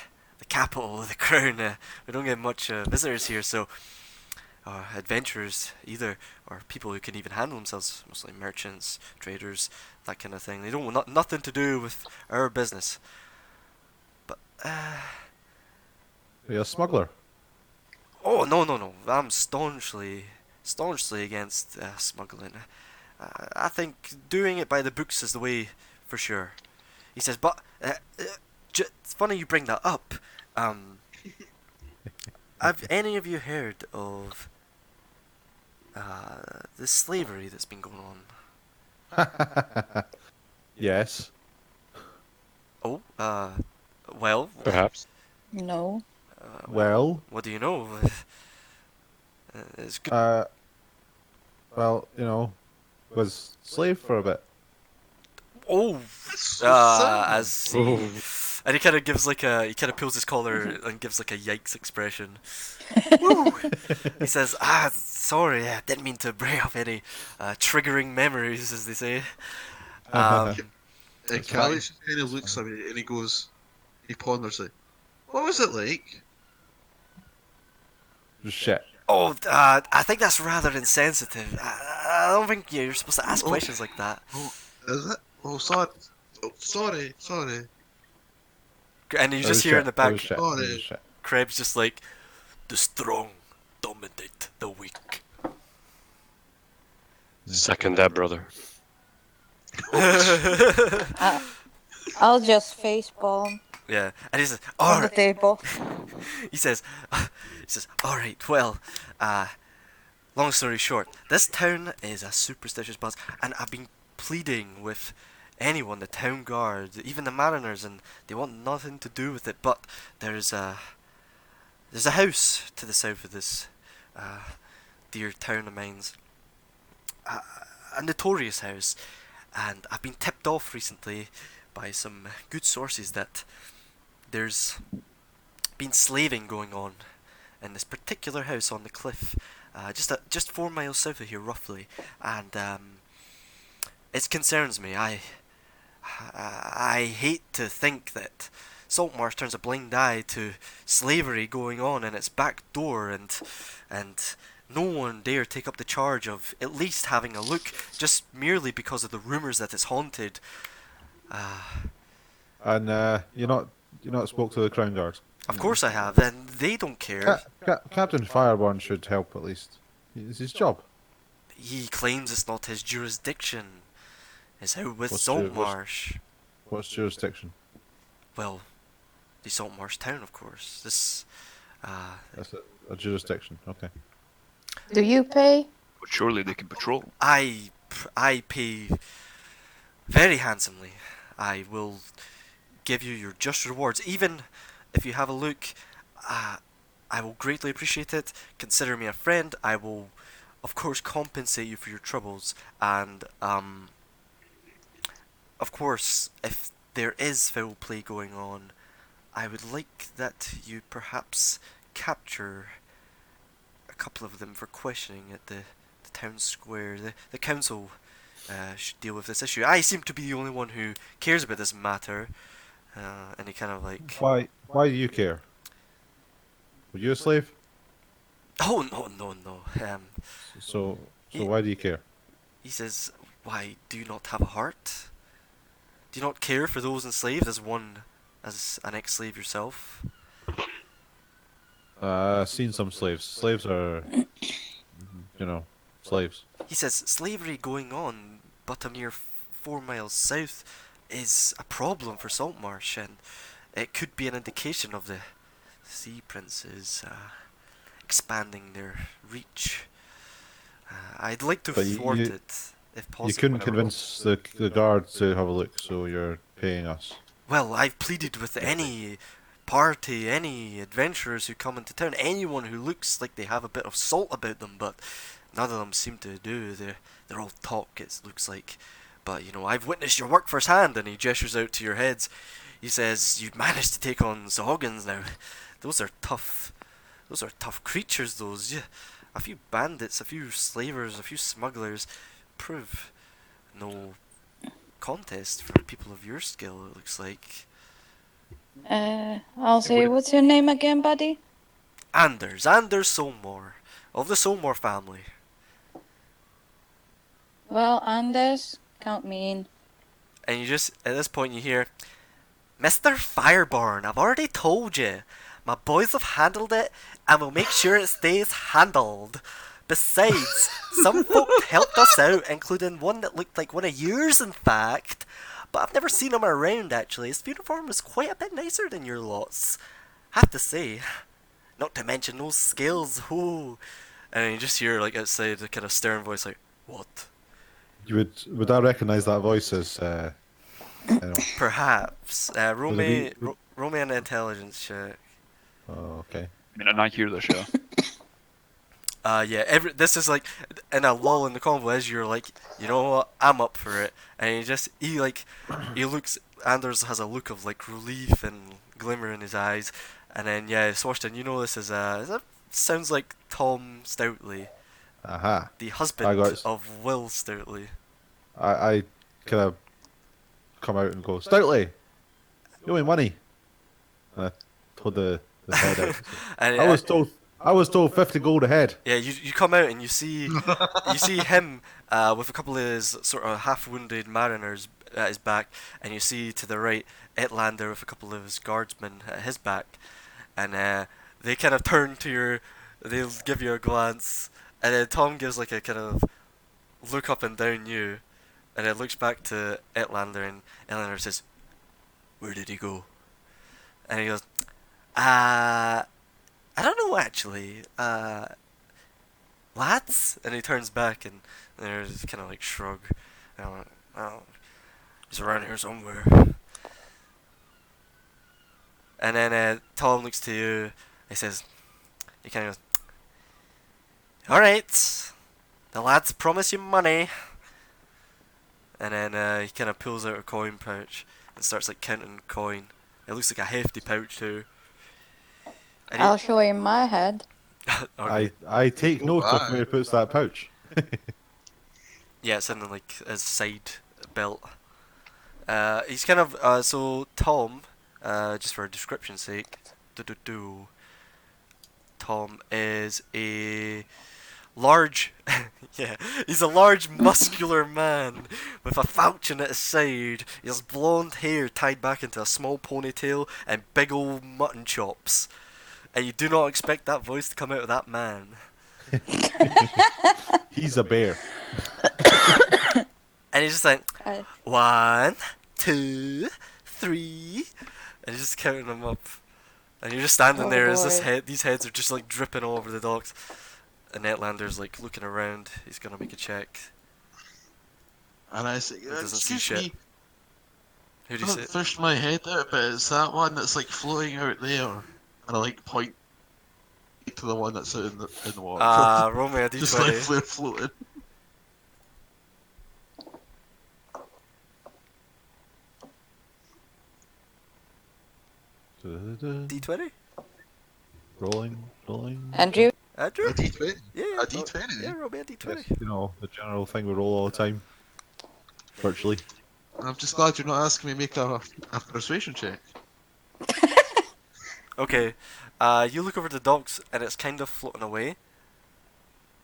Speaker 1: capital of the crown. We don't get much visitors here, so adventurers either, or people who can even handle themselves, mostly merchants, traders, that kind of thing. They don't want nothing to do with our business. But
Speaker 3: Are you a smuggler?
Speaker 1: oh no, I'm staunchly against smuggling. I think doing it by the books is the way for sure. He says, but it's funny you bring that up. Have any of you heard of the slavery that's been going on?
Speaker 3: Yes.
Speaker 1: Oh, well,
Speaker 4: Perhaps.
Speaker 6: No.
Speaker 3: Well,
Speaker 1: what do you know? It's good.
Speaker 3: well, was slave for a bit.
Speaker 1: Oh,
Speaker 2: So sad.
Speaker 1: as he, and he kind of gives like he kind of pulls his collar and gives like a yikes expression. Woo! He says, sorry, I didn't mean to bring up any triggering memories, as they say.
Speaker 2: And
Speaker 3: It's
Speaker 2: Callie just kind of looks at me and he ponders it. What was it like?
Speaker 3: Just shit.
Speaker 1: Oh, I think that's rather insensitive. I don't think you're supposed to ask
Speaker 2: Oh.
Speaker 1: questions like that.
Speaker 2: Oh, is it? Oh, sorry. Oh, sorry.
Speaker 1: And you
Speaker 3: It
Speaker 1: just
Speaker 3: was
Speaker 1: hear in
Speaker 3: shit.
Speaker 1: the back,
Speaker 3: It was shit. It was shit.
Speaker 1: Krebs just like, the strong dominate the weak.
Speaker 4: Second that, brother.
Speaker 6: I'll just face palm
Speaker 1: Yeah, and he says,
Speaker 6: on
Speaker 1: all
Speaker 6: the
Speaker 1: right.
Speaker 6: table.
Speaker 1: He says, all right. Well, long story short, this town is a superstitious buzz, and I've been pleading with anyone, the town guard, even the mariners, and they want nothing to do with it. But there's a house to the south of this dear town of mine's, a notorious house, and I've been tipped off recently by some good sources that there's been slaving going on in this particular house on the cliff, just 4 miles south of here, roughly, and it concerns me. I hate to think that Saltmarsh turns a blind eye to slavery going on in its back door, and no one dare take up the charge of at least having a look, just merely because of the rumours that it's haunted.
Speaker 3: And you not spoke to the Crown Guard.
Speaker 1: Of course I have, and they don't care.
Speaker 3: Captain Fireborn should help at least. It's his job.
Speaker 1: He claims it's not his jurisdiction. It's out with
Speaker 3: What's
Speaker 1: Saltmarsh.
Speaker 3: What's jurisdiction?
Speaker 1: Well, the Saltmarsh town, of course. This,
Speaker 3: That's a jurisdiction. Okay.
Speaker 6: Do you pay?
Speaker 5: But surely they can patrol.
Speaker 1: I pay very handsomely. I will give you your just rewards, even if you have a look. I will greatly appreciate it. Consider me a friend. I will, of course, compensate you for your troubles, and of course, if there is foul play going on, I would like that you perhaps capture a couple of them for questioning at the town square. The council should deal with this issue. I seem to be the only one who cares about this matter, and he kind of like,
Speaker 3: Why do you care? Were you a slave?
Speaker 1: oh no.
Speaker 3: So
Speaker 1: He-
Speaker 3: why do you care?
Speaker 1: He says, why do you not have a heart? Do you not care for those enslaved as an ex-slave yourself?
Speaker 3: Seen some slaves. Slaves are, slaves.
Speaker 1: He says slavery going on but a mere 4 miles south is a problem for Saltmarsh, and it could be an indication of the sea princes expanding their reach. I'd like to
Speaker 3: But
Speaker 1: thwart it if possible.
Speaker 3: You couldn't convince the guard to have a look, so you're paying us.
Speaker 1: Well, I've pleaded with any party, any adventurers who come into town, anyone who looks like they have a bit of salt about them, but none of them seem to do. They're all talk, it looks like. But, I've witnessed your work firsthand, and he gestures out to your heads. He says, you've managed to take on Zoggans now. Those are tough creatures, those. Yeah. A few bandits, a few slavers, a few smugglers prove no contest for people of your skill, it looks like.
Speaker 6: I'll say, what's your name again, buddy?
Speaker 1: Anders Solmore. of the Saltmarsh family.
Speaker 7: Well, Anders, count me in.
Speaker 1: And you just, at this point, you hear, Mr. Fireborn, I've already told you. My boys have handled it, and we'll make sure it stays handled. Besides, some folk helped us out, including one that looked like one of yours, in fact. But I've never seen him around, actually. His uniform was quite a bit nicer than your lot's. Have to say. Not to mention those scales, oh. And you just hear, like, outside, a kind of stern voice, like, what?
Speaker 3: Would I recognise that voice as anyway.
Speaker 1: Perhaps. Roll
Speaker 3: Would
Speaker 1: me
Speaker 3: it be-
Speaker 1: roll me an intelligence check.
Speaker 3: Oh, okay.
Speaker 5: I mean, and I hear this, yeah.
Speaker 1: Yeah, this is like in a lull in the convo as you're like, you know what, I'm up for it. And he looks, Anders has a look of like relief and glimmer in his eyes. And then, yeah, Swarston, you know this is, that sounds like Tom Stoutley,
Speaker 3: Aha.
Speaker 1: the
Speaker 3: I
Speaker 1: husband
Speaker 3: got it.
Speaker 1: of Will Stoutley.
Speaker 3: I kind of come out and go, Stoutly, you owe me money. And I told the head out.
Speaker 1: And
Speaker 3: I was told 50 gold ahead.
Speaker 1: yeah, you come out and you see him with a couple of his sort of half-wounded mariners at his back, and you see to the right Etlander with a couple of his guardsmen at his back, and they kind of turn to they'll give you a glance, and then Tom gives like a kind of look up and down you, and then looks back to Etlander, and Etlander says, "Where did he go?" And he goes, I don't know actually. Lads? And he turns back and there's kind of like shrug. And I went, oh, he's around here somewhere. And then Tom looks to you. He says, he kind of goes, alright, the lads promise you money. And then he kind of pulls out a coin pouch and starts like counting coin. It looks like a hefty pouch too. And
Speaker 7: I'll show him my head.
Speaker 1: okay.
Speaker 3: I take note of where he puts that pouch.
Speaker 1: Yeah, it's in like his side belt. He's kind of so Tom, just for description's sake, Tom is a large, yeah, he's a large muscular man with a falchion at his side. He has blonde hair tied back into a small ponytail and big old mutton chops. And you do not expect that voice to come out of that man.
Speaker 3: He's a bear.
Speaker 1: And he's just like,
Speaker 7: I,
Speaker 1: 1, 2, 3, and he's just counting them up. And you're just standing
Speaker 7: Oh
Speaker 1: there as
Speaker 7: boy.
Speaker 1: these heads are just like dripping all over the docks. And Netlander's like looking around. He's gonna make a check.
Speaker 2: And I say,
Speaker 1: doesn't see
Speaker 2: excuse
Speaker 1: shit.
Speaker 2: me,
Speaker 1: Who do you
Speaker 2: don't
Speaker 1: say?
Speaker 2: fish my head out, but it's that one that's like floating out there. And I like point to the one that's out in the water.
Speaker 1: Roll me a
Speaker 2: Just like
Speaker 1: d20.
Speaker 2: floating.
Speaker 1: D20?
Speaker 3: Rolling.
Speaker 7: Andrew?
Speaker 1: Andrew?
Speaker 2: A D20?
Speaker 1: Yeah,
Speaker 2: A D20?
Speaker 1: Yeah, roll me a d20.
Speaker 3: Yes, you know, the general thing we roll all the time. Virtually.
Speaker 2: I'm just glad you're not asking me to make a persuasion check.
Speaker 1: Okay, you look over the docks and it's kind of floating away.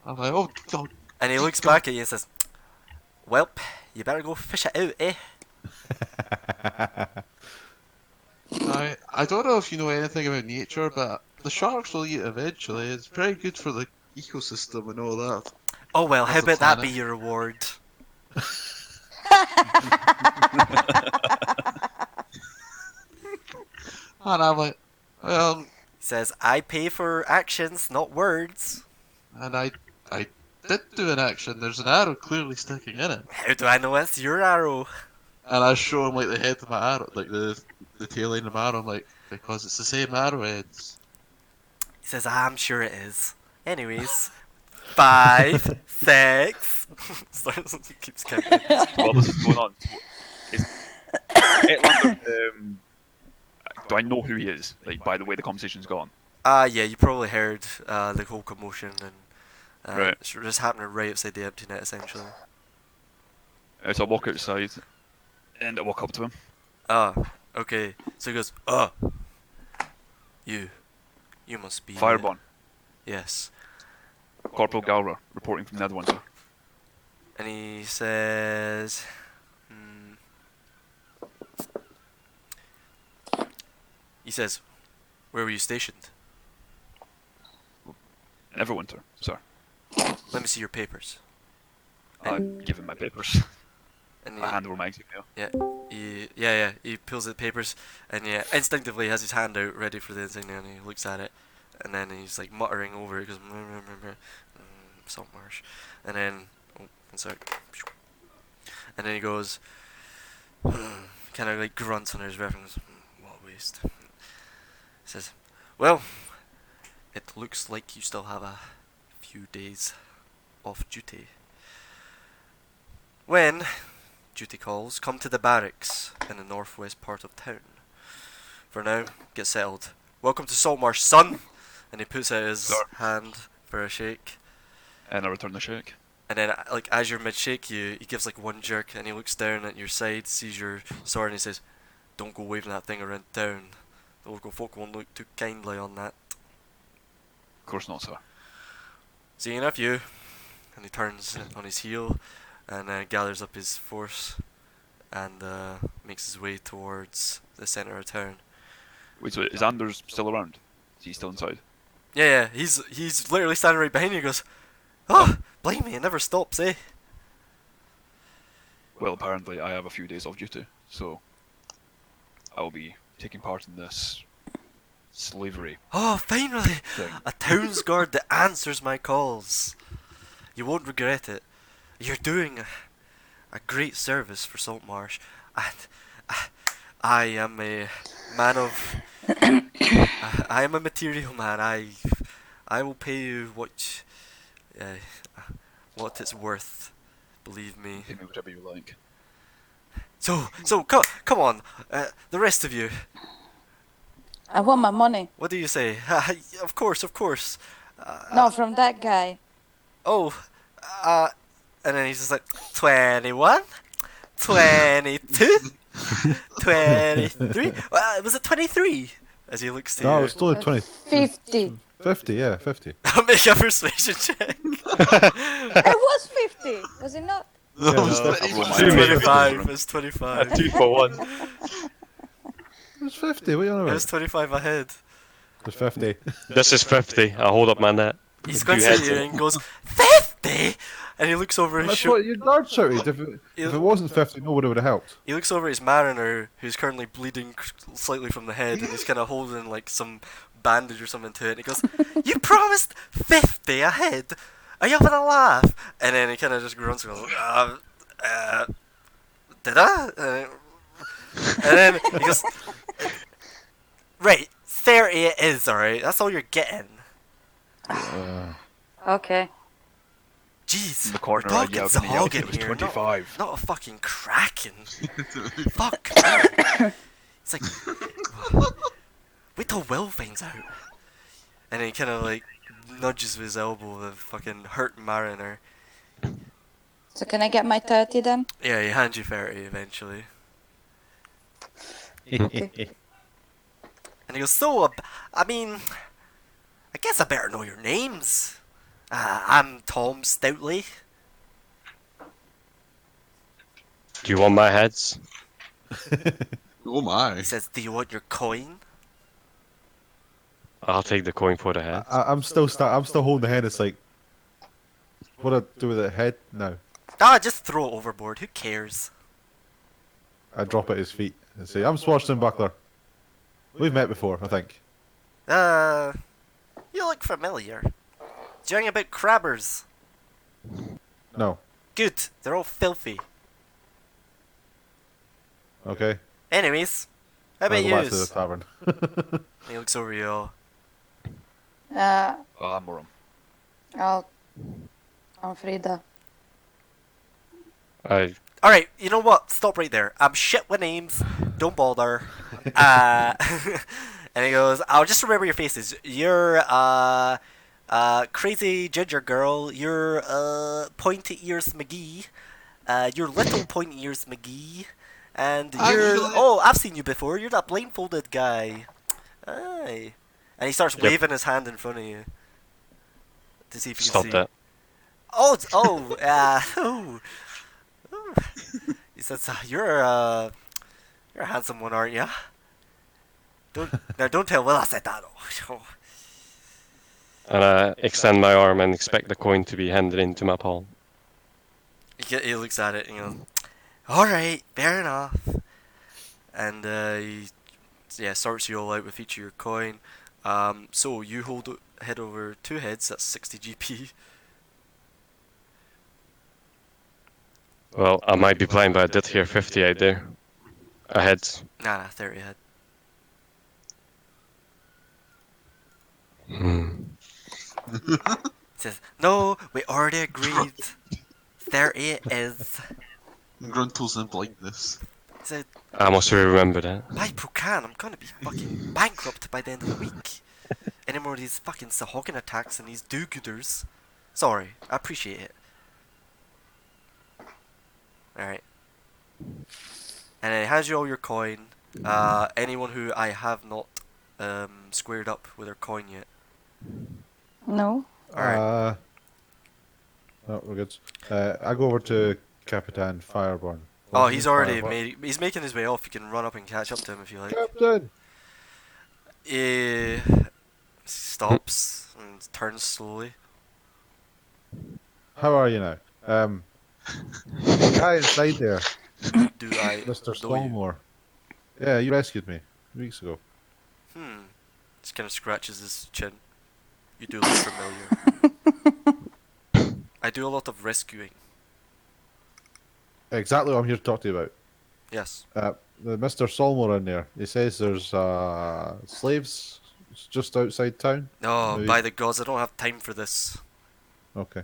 Speaker 2: I'm like, oh god.
Speaker 1: And he looks back at you and says, "Welp, you better go fish it out, eh?"
Speaker 2: I don't know if you know anything about nature, but the sharks will eat eventually. It's very good for the ecosystem and all that.
Speaker 1: Oh well, how
Speaker 2: That's the
Speaker 1: about that be
Speaker 2: planet.
Speaker 1: your reward?
Speaker 2: And I'm like, well,
Speaker 1: He says, "I pay for actions, not words."
Speaker 2: and I did do an action. There's an arrow clearly sticking in it.
Speaker 1: How do I know it's your arrow?
Speaker 2: And I show him like the head of my arrow, like the tail end of my arrow. I'm like, because it's the same arrowheads.
Speaker 1: He says, "I'm sure it is." Anyways, 5, 6. Starts keeps counting.
Speaker 5: While this is going on, is Etlander, do I know who he is? Like, by the way the conversation's gone.
Speaker 1: Yeah, you probably heard the whole commotion and
Speaker 5: Right.
Speaker 1: it's just happening right outside the empty net, essentially.
Speaker 5: So I walk outside, and I walk up to him.
Speaker 1: Okay. So he goes, you must be
Speaker 5: Firebond.
Speaker 1: Yes.
Speaker 5: Corporal Galra, reporting from Netherwinter.
Speaker 1: And he says, where were you stationed?
Speaker 5: Neverwinter, sir.
Speaker 1: Let me see your papers.
Speaker 5: I give him my papers.
Speaker 1: And
Speaker 5: I hand over my exit mail.
Speaker 1: he pulls out the papers, and instinctively has his hand out ready for the insignia, and he looks at it, and then he's like muttering over it, because Saltmarsh, and then and then he goes, kind of like grunts under his breath and goes, what a waste. He says, well, it looks like you still have a few days off duty. When duty calls, come to the barracks in the northwest part of town. For now, get settled. Welcome to Saltmarsh, son! And he puts out his hand for a shake.
Speaker 5: And I return the shake.
Speaker 1: And then, like, as you're mid-shake, he gives like one jerk, and he looks down at your side, sees your sword, and he says, don't go waving that thing around town. The local folk won't look too kindly on that.
Speaker 5: Of course not, sir.
Speaker 1: See enough, you. And he turns on his heel, and gathers up his force, and makes his way towards the centre of town.
Speaker 5: Wait, so is Anders still around? Is he still inside?
Speaker 1: Yeah, he's literally standing right behind you. He goes, oh, blimey, it never stops, eh?
Speaker 5: Well, apparently I have a few days off duty, so I will be taking part in this slavery
Speaker 1: Oh, finally,
Speaker 5: thing.
Speaker 1: a town's guard that answers my calls. You won't regret it. You're doing a great service for Saltmarsh, and I am a man of. I am a material man. I will pay you what it's worth. Believe me.
Speaker 5: Pay me whatever you like.
Speaker 1: So come on, the rest of you.
Speaker 7: I want my money.
Speaker 1: What do you say? Of course.
Speaker 7: No, from that guy.
Speaker 1: Oh, and then he's just like 21, 22, 23. Was it 23? As he looks to
Speaker 3: No,
Speaker 1: you.
Speaker 3: it's still 20.
Speaker 7: 50.
Speaker 3: 50, yeah, 50.
Speaker 1: I'll make a persuasion check.
Speaker 7: It was 50. Was it not?
Speaker 2: No,
Speaker 3: Yeah,
Speaker 2: it's
Speaker 3: no.
Speaker 2: not even-
Speaker 5: Two minutes.
Speaker 1: 25. It's 25.
Speaker 4: 2 for 1.
Speaker 3: It's 50, what are you on
Speaker 1: It
Speaker 3: about?
Speaker 1: was 25 ahead.
Speaker 3: It's 50.
Speaker 4: This is 50. I hold up my net.
Speaker 1: He
Speaker 4: Two
Speaker 1: squints at
Speaker 4: heads
Speaker 1: you
Speaker 4: in.
Speaker 1: and goes, 50? And he looks over his
Speaker 3: That's
Speaker 1: shoulder.
Speaker 3: what your guard shouted. If it wasn't 50, nobody would have helped.
Speaker 1: He looks over at his mariner, who's currently bleeding slightly from the head, and he's kind of holding like some bandage or something to it. And he goes, "You promised 50 ahead. Are you having a laugh?" And then he kind of just grunts and goes, "Did I?" And then he goes, "Right, 30 it is, alright. That's all you're getting."
Speaker 7: Okay.
Speaker 1: Jeez,
Speaker 5: In the corner,
Speaker 1: we're
Speaker 5: I
Speaker 1: talking
Speaker 5: yelled and he yelled,
Speaker 1: Zog in
Speaker 5: "It was
Speaker 1: here,
Speaker 5: 25.
Speaker 1: not a fucking kraken. Fuck. It's like, wait till Will finds out. And he kind of like nudges with his elbow the fucking hurt mariner.
Speaker 7: So can I get my 30 then?
Speaker 1: Yeah, he hands you 30 eventually. And he goes, "So, I mean, I guess I better know your names. I'm Tom Stoutley."
Speaker 4: Do you want my heads?
Speaker 2: Oh my.
Speaker 1: He says, "Do you want your coin?"
Speaker 4: I'll take the coin for the head.
Speaker 3: I'm still holding the head. It's like, what do I do with the head now?
Speaker 1: Just throw it overboard. Who cares?
Speaker 3: I drop at his feet and say, "I'm Swarston Buckler. We've met before, I think."
Speaker 1: You look familiar. Do you know about crabbers?
Speaker 3: No.
Speaker 1: Good. They're all filthy.
Speaker 3: Okay.
Speaker 1: Anyways, how
Speaker 3: I'll
Speaker 1: about
Speaker 3: go back to the
Speaker 1: yous?
Speaker 3: tavern.
Speaker 1: He looks over you all.
Speaker 7: Uh,
Speaker 5: Ah, Morum.
Speaker 7: I'm Frida.
Speaker 1: Alright, you know what? Stop right there. I'm shit with names. Don't bother. And he goes, "I'll just remember your faces. You're, crazy ginger girl. You're, pointy ears McGee. You're little pointy ears McGee. And you're...
Speaker 2: Actually-
Speaker 1: Oh, I've seen you before. You're that blindfolded guy. Aye." And he starts waving his hand in front of you. to see if you can
Speaker 4: Stop
Speaker 1: see.
Speaker 4: that.
Speaker 1: Oh. He says, you're a handsome one, aren't ya? Don't tell Will I said that. Oh.
Speaker 4: And I extend my arm and expect the coin to be handed into my palm.
Speaker 1: He looks at it and goes, all right, fair enough. And he sorts you all out with each of your coin. So you hold head over 2 heads. That's 60 GP.
Speaker 4: Well, I might be blind, but I did hear 50 out there. Ahead.
Speaker 1: Nah, 30 head. He says, no, we already agreed. 30 it is.
Speaker 2: Gruntles and blindness.
Speaker 1: He said,
Speaker 4: I must remember that.
Speaker 1: by Pukan, I'm gonna be fucking bankrupt by the end of the week. Any more of these fucking Sahogin attacks and these do-gooders. Sorry, I appreciate it. Alright. And then he hands you all your coin. Anyone who I have not squared up with their coin yet.
Speaker 6: No.
Speaker 1: Alright.
Speaker 3: No, we're good. I go over to Capitan Fireborn.
Speaker 1: Oh, he's already
Speaker 3: Fireborn.
Speaker 1: he's making his way off. You can run up and catch up to him if you like.
Speaker 3: Captain!
Speaker 1: He stops and turns slowly.
Speaker 3: How are you now? The guy inside there,
Speaker 1: Do I
Speaker 3: Mr.
Speaker 1: know you?
Speaker 3: Stallmore. Yeah, you rescued me weeks ago.
Speaker 1: Just kind of scratches his chin. You do look familiar. I do a lot of rescuing.
Speaker 3: Exactly what I'm here to talk to you about.
Speaker 1: Yes.
Speaker 3: The Mr. Stallmore in there. He says there's slaves just outside town.
Speaker 1: Oh,
Speaker 3: Maybe-
Speaker 1: by the gods, I don't have time for this.
Speaker 3: Okay.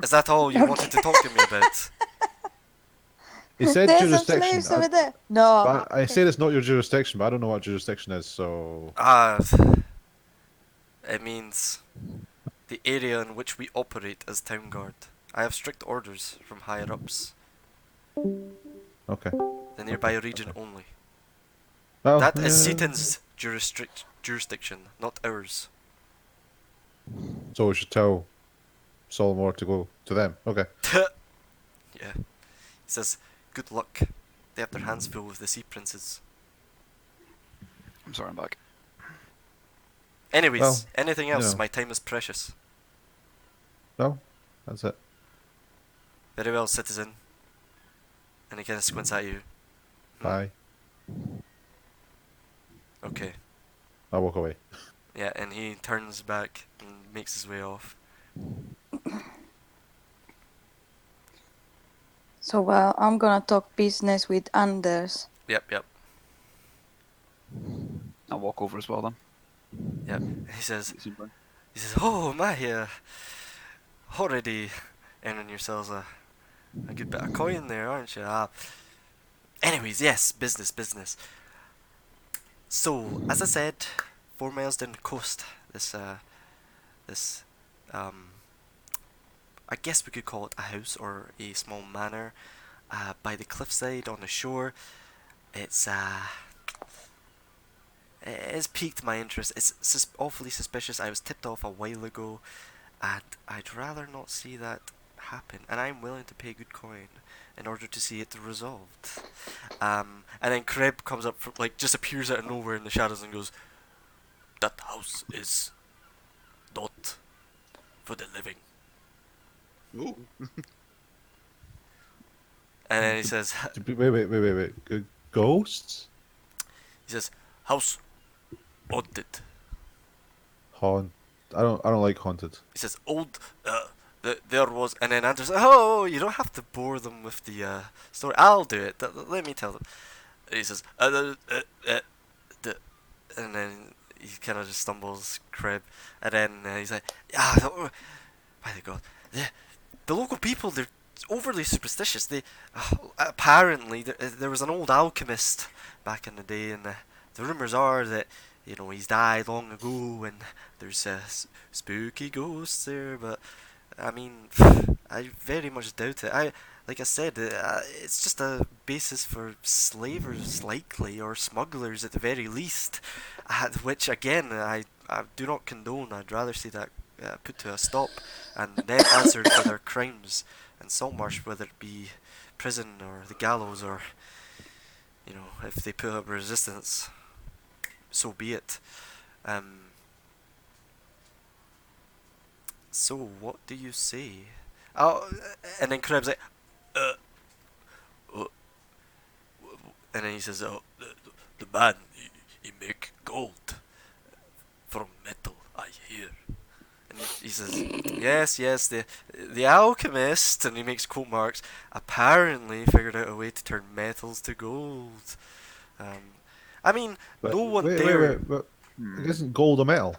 Speaker 1: Is that all you wanted to talk to me about?
Speaker 3: He said
Speaker 7: There's some
Speaker 3: jurisdiction.
Speaker 7: slaves over there. No.
Speaker 3: But I said it's not your jurisdiction, but I don't know what jurisdiction is, so...
Speaker 1: It means the area in which we operate as town guard. I have strict orders from higher ups.
Speaker 3: Okay.
Speaker 1: The nearby region only.
Speaker 3: Well,
Speaker 1: That is Seaton's jurisdiction, not ours.
Speaker 3: So we should tell Solomore to go to them. Okay.
Speaker 1: Yeah. He says, good luck. They have their hands full with the sea princes.
Speaker 5: I'm sorry, I'm back.
Speaker 1: Anyways,
Speaker 3: Well,
Speaker 1: anything else?
Speaker 3: know.
Speaker 1: My time is precious.
Speaker 3: No? That's it.
Speaker 1: Very well, citizen. And he kind of squints at you.
Speaker 3: Bye.
Speaker 1: Okay.
Speaker 3: I'll walk away.
Speaker 1: Yeah, and he turns back and makes his way off.
Speaker 6: So, I'm gonna talk business with Anders.
Speaker 1: Yep.
Speaker 5: I'll walk over as well then.
Speaker 1: Yep. He says,
Speaker 5: Get some burn.
Speaker 1: oh my, already earning yourselves a good bit of coin there, aren't you? Anyways, yes, business. So, as I said, 4 miles down the coast, this I guess we could call it a house or a small manor, by the cliffside on the shore. It has piqued my interest. It's awfully suspicious. I was tipped off a while ago, and I'd rather not see that happen. And I'm willing to pay good coin in order to see it resolved. And then Kreb comes up from, just appears out of nowhere in the shadows and goes, "That house is not for the living."
Speaker 2: Oh.
Speaker 1: And then he says,
Speaker 3: Wait. Ghosts?
Speaker 1: "House haunted."
Speaker 3: Haunt. I don't like haunted.
Speaker 1: He says, "Old, there was," and then Anders, "Oh, you don't have to bore them with the story. I'll do it. Let me tell them." And he says, and then he kind of just stumbles, Kreb, and then he's like, by the god, the local people, they're overly superstitious. They apparently there was an old alchemist back in the day, and the rumors are that he's died long ago, and there's spooky ghosts there. But I mean, I very much doubt it. Like I said, it's just a basis for slavers, likely, or smugglers at the very least, which again I do not condone. I'd rather see that put to a stop, and then answered for their crimes. And Saltmarsh, whether it be prison or the gallows, or if they put up resistance, so be it. So what do you say? Oh, and then Krebs like, and then he says, "Oh, the man he make gold from metal, I hear." And he says, "Yes, the alchemist," and he makes quote marks, "apparently figured out a way to turn metals to gold." I mean,
Speaker 3: But
Speaker 1: no one
Speaker 3: wait,
Speaker 1: there.
Speaker 3: Wait. Isn't gold a metal?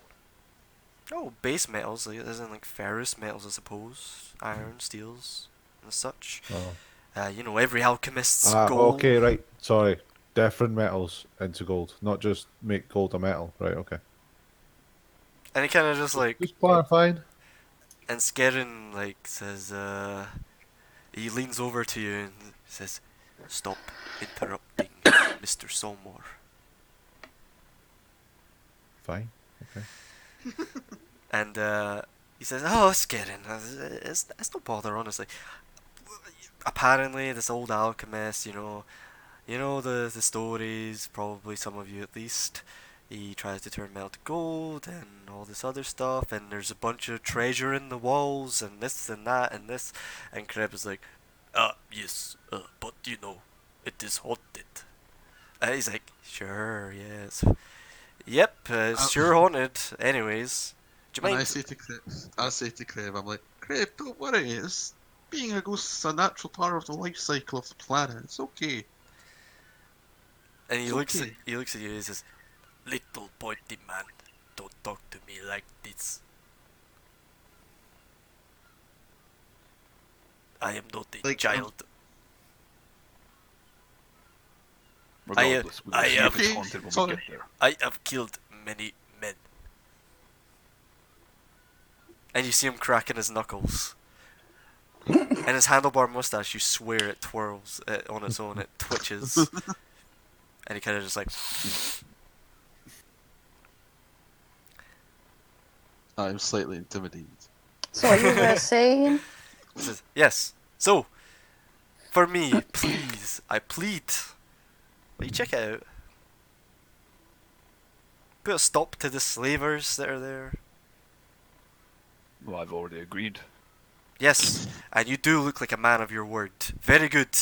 Speaker 1: Oh, base metals, like, as in like ferrous metals, I suppose, iron, steels, and such.
Speaker 3: Oh.
Speaker 1: Every alchemist's
Speaker 3: Ah,
Speaker 1: goal.
Speaker 3: okay, right. Sorry. Different metals into gold, not just make gold a metal. Right, okay.
Speaker 1: And he kind of just like,
Speaker 3: Just clarifying.
Speaker 1: and Skerrin like says, he leans over to you and says, "Stop interrupting, Mr. Solmore."
Speaker 3: Fine. Okay.
Speaker 1: And he says, "Oh, Skerrin, it's no bother, honestly. Apparently, this old alchemist, the stories, probably some of you at least. He tries to turn metal to gold and all this other stuff, and there's a bunch of treasure in the walls and this and that and this." And Kreb is like, yes, but it is haunted." He's like, "Sure, yes. Yep, it's sure haunted. Anyways, do you
Speaker 2: And
Speaker 1: mind?"
Speaker 2: I say to Crave, I'm like, Crave, don't worry, being a ghost is a natural part of the life cycle of the planet. It's okay.
Speaker 1: And he
Speaker 2: It's
Speaker 1: looks
Speaker 2: okay.
Speaker 1: at you and he says, "Little pointy man, don't talk to me like this. I am not a
Speaker 2: Like,
Speaker 1: child.
Speaker 5: Regardless, we'll
Speaker 1: I
Speaker 5: see
Speaker 1: have-
Speaker 5: if it's haunted when
Speaker 2: Sorry.
Speaker 5: we get there.
Speaker 1: I have killed many men." And you see him cracking his knuckles. And his handlebar mustache, you swear it twirls on its own, it twitches. And he kind of just like,
Speaker 2: I'm slightly intimidated.
Speaker 6: So you were saying?
Speaker 1: says, "Yes. So, for me, please, I plead. Will you check it out? Put a stop to the slavers that are there."
Speaker 5: Well, I've already agreed.
Speaker 1: "Yes, and you do look like a man of your word. Very good."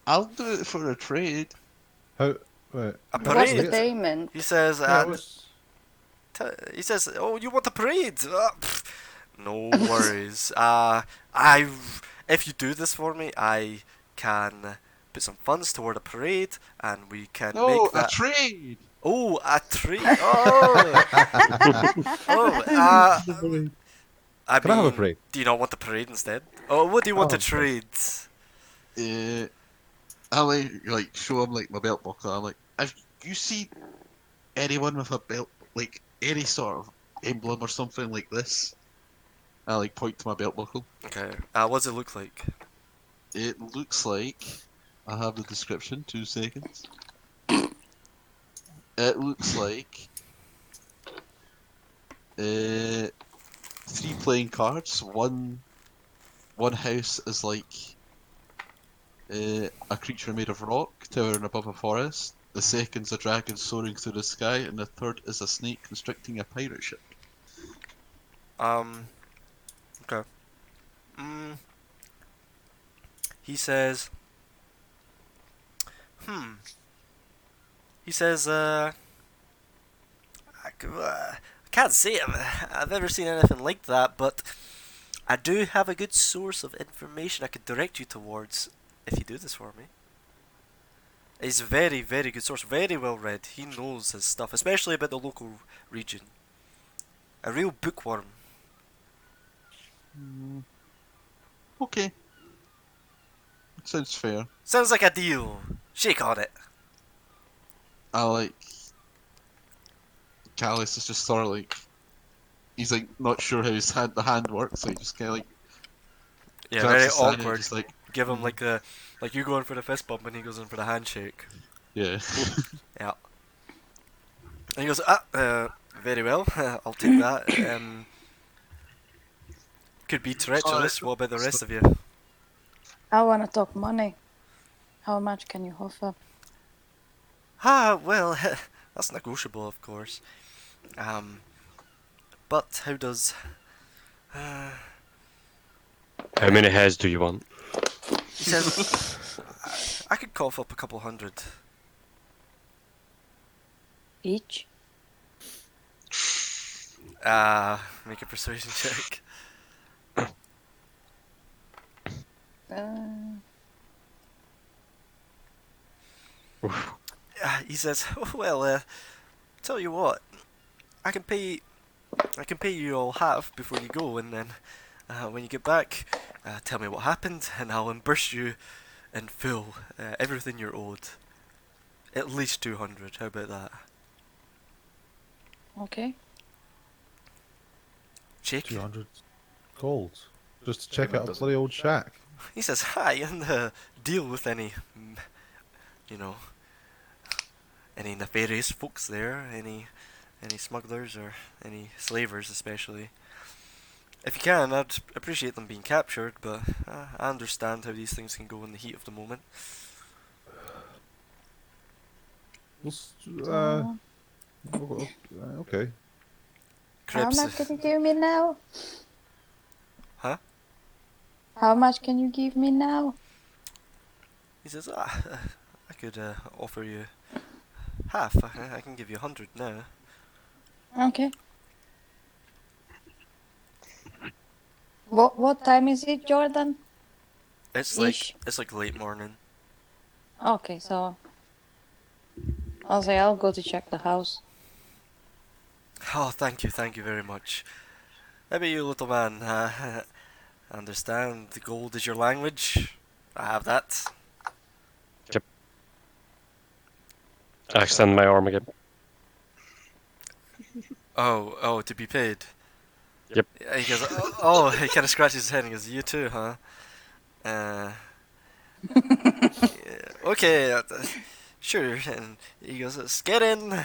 Speaker 2: I'll do it for a trade.
Speaker 3: How? Wait.
Speaker 1: A
Speaker 6: What's
Speaker 1: parade.
Speaker 6: the payment?
Speaker 1: He says,
Speaker 3: Yeah, what's-
Speaker 1: he says, "Oh, you want a parade? No worries. If you do this for me, I can put some funds toward a parade, and we can
Speaker 2: No,
Speaker 1: make
Speaker 2: a
Speaker 1: that."
Speaker 2: trade!
Speaker 1: Oh, a trade. Oh, I
Speaker 3: Can I have a
Speaker 1: mean,
Speaker 3: parade?
Speaker 1: do you not want the parade instead? Oh, what do you want to
Speaker 3: Oh,
Speaker 1: trade?
Speaker 2: I like show him like my belt buckle. I'm like, if you see anyone with a belt, like any sort of emblem or something like this, I like point to my belt buckle.
Speaker 1: Okay. What does it look like?
Speaker 2: It looks like I have the description. 2 seconds. It looks like 3 playing cards. One house is like a creature made of rock towering above a forest. The second's a dragon soaring through the sky, and the third is a snake constricting a pirate ship.
Speaker 1: Okay. He says, He says, I can't say I've ever seen anything like that, but I do have a good source of information I could direct you towards if you do this for me. He's a very, very good source, very well read. He knows his stuff, especially about the local region. A real bookworm.
Speaker 2: Okay. Sounds fair.
Speaker 1: Sounds like a deal. Shake on it.
Speaker 2: I like. Callus is just sort of like. He's like not sure how the hand works, so he just kind of like.
Speaker 1: Yeah,
Speaker 2: grabs
Speaker 1: very
Speaker 2: his hand and
Speaker 1: awkward.
Speaker 2: Just like,
Speaker 1: Give him like you going for the fist bump and he goes in for the handshake.
Speaker 2: yeah.
Speaker 1: Yeah. And he goes, Very well. I'll take that. Could be treacherous. What about the rest of you?
Speaker 6: I want to talk money. How much can you offer?
Speaker 1: Well, that's negotiable, of course. But how does...
Speaker 4: How many heads do you want?
Speaker 1: He says, I could cough up a couple hundred.
Speaker 6: Each?
Speaker 1: Make a persuasion check. He says, well, tell you what, I can pay you all half before you go, and then when you get back, tell me what happened, and I'll reimburse you in full, everything you're owed. At least 200. How about that?
Speaker 6: Okay.
Speaker 1: Jake?
Speaker 3: 200 gold. Just to check out a bloody old shack.
Speaker 1: He says, hi, and deal with any, any nefarious folks there, any smugglers or any slavers especially. If you can, I'd appreciate them being captured, but I understand how these things can go in the heat of the moment.
Speaker 3: Okay.
Speaker 6: How
Speaker 1: Cribs.
Speaker 6: much can you give me now?
Speaker 1: Huh?
Speaker 6: How much can you give me now?
Speaker 1: He says, I could offer you half. I can give you 100 now.
Speaker 6: Okay. What time is it, Jordan?
Speaker 1: It's
Speaker 6: Ish.
Speaker 1: like late morning.
Speaker 6: Okay, so I'll go to check the house.
Speaker 1: Oh, thank you very much. Maybe you, little man, understand the gold is your language. I have that.
Speaker 4: I extend my arm again.
Speaker 1: Oh, to be paid.
Speaker 4: Yep.
Speaker 1: He goes, oh, he kind of scratches his head and goes, you too, huh? Yeah, okay, sure. And he goes, Skerin,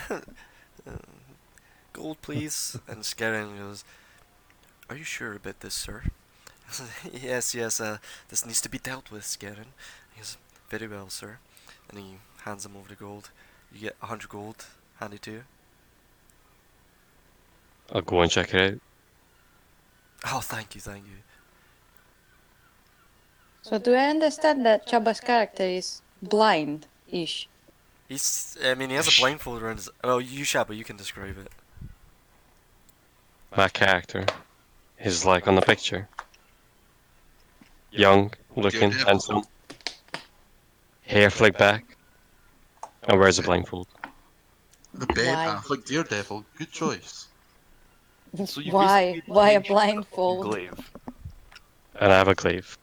Speaker 1: gold please. And Skerin goes, are you sure about this, sir? Yes, this needs to be dealt with, Skerin. He goes, very well, sir. And he hands him over the gold. You get 100 gold handed to you.
Speaker 4: I'll go and check it out.
Speaker 1: Oh, thank you.
Speaker 6: So do I understand that Chaba's character is blind-ish?
Speaker 1: He has a blindfold around his... Oh, you, Shabba, you can describe it.
Speaker 4: My character is like on the picture. Young, looking,
Speaker 2: Daredevil.
Speaker 4: handsome. Hair flicked back. And wears a blindfold.
Speaker 2: The Ben
Speaker 6: Why?
Speaker 2: Affleck Daredevil. Good choice.
Speaker 5: So you
Speaker 6: Why?
Speaker 5: basically
Speaker 6: Why a
Speaker 5: changed
Speaker 6: blindfold?
Speaker 5: Glaive.
Speaker 4: And I have a glaive.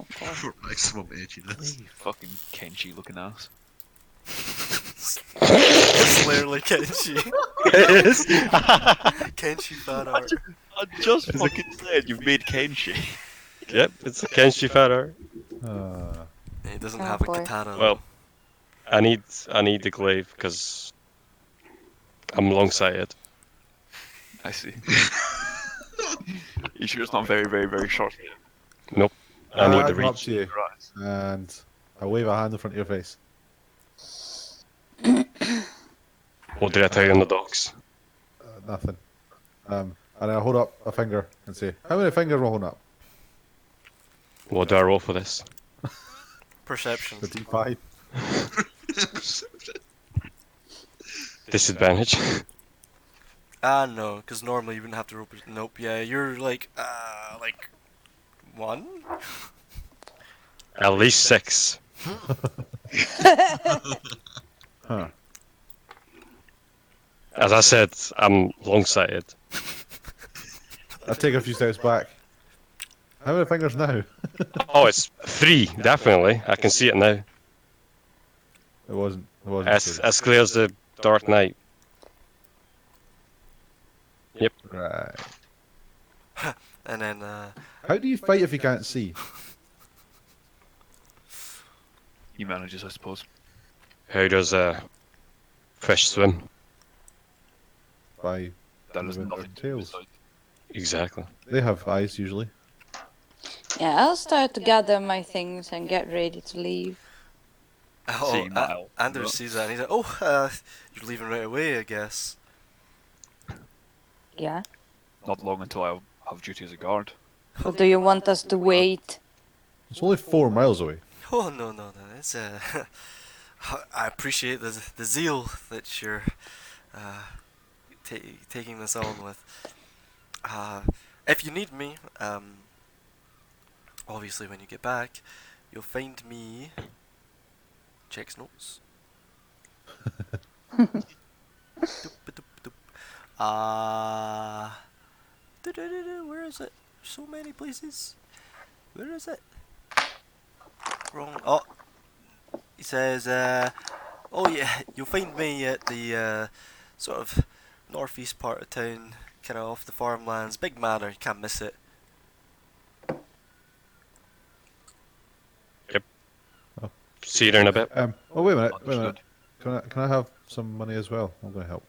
Speaker 6: Okay.
Speaker 2: For maximum edginess.
Speaker 5: You fucking Kenshi looking ass.
Speaker 1: It's literally Kenshi.
Speaker 4: It is.
Speaker 1: Kenshi fan art.
Speaker 5: I just fucking said you've made Kenshi.
Speaker 4: Yep, it's a Kenshi fan art.
Speaker 1: He doesn't
Speaker 6: Oh,
Speaker 1: have a
Speaker 6: boy.
Speaker 1: katana.
Speaker 4: Well, I need the glaive because I'm long-sighted.
Speaker 5: I see. You sure it's not very, very, very short?
Speaker 4: Nope. I need
Speaker 3: I
Speaker 4: the
Speaker 3: come up
Speaker 4: reach.
Speaker 3: to you
Speaker 5: Right.
Speaker 3: and I wave a hand in front of your face.
Speaker 4: What did I tell you on the docks?
Speaker 3: Nothing. And I hold up a finger and say, how many fingers am I holding up?
Speaker 4: What do I roll for this?
Speaker 1: Perception.
Speaker 3: The D5.
Speaker 4: Disadvantage.
Speaker 1: No, because normally you wouldn't have to roll. Nope, yeah, you're like 1?
Speaker 4: At least 6.
Speaker 3: Huh.
Speaker 4: As I said, I'm long-sighted.
Speaker 3: I take a few steps back. How many fingers now?
Speaker 4: Oh, it's 3, definitely. I can see it now.
Speaker 3: It wasn't.
Speaker 4: As clear as the dark night. Yep.
Speaker 3: Right.
Speaker 1: And then,
Speaker 3: How do you fight if you can't see?
Speaker 5: He manages, I suppose.
Speaker 4: How does a fish swim?
Speaker 3: by
Speaker 5: There is
Speaker 3: moving their
Speaker 5: nothing to do
Speaker 3: tails.
Speaker 5: besides.
Speaker 4: Exactly.
Speaker 3: They have eyes usually.
Speaker 6: Yeah, I'll start to gather my things and get ready to leave.
Speaker 1: Oh,
Speaker 5: Seeing that, I'll do
Speaker 1: Anders
Speaker 5: that.
Speaker 1: sees that and he's like, "Oh, you're leaving right away, I guess."
Speaker 6: Yeah.
Speaker 5: Not long until I have duty as a guard.
Speaker 6: Or do you want us to wait?
Speaker 3: It's only 4 miles away.
Speaker 1: Oh no! It's I appreciate the zeal that you're taking this on with. If you need me, obviously when you get back, you'll find me. Checks notes. Doop, doop, doop. Where is it? So many places. Where is it? Wrong. Oh, he says, oh yeah, you'll find me at the sort of northeast part of town, kind of off the farmlands. Big manor, you can't miss it.
Speaker 4: See you there in a bit.
Speaker 3: Oh wait a minute, wait a minute.
Speaker 5: Understood.
Speaker 3: Can I have some money as well? I'm going to help.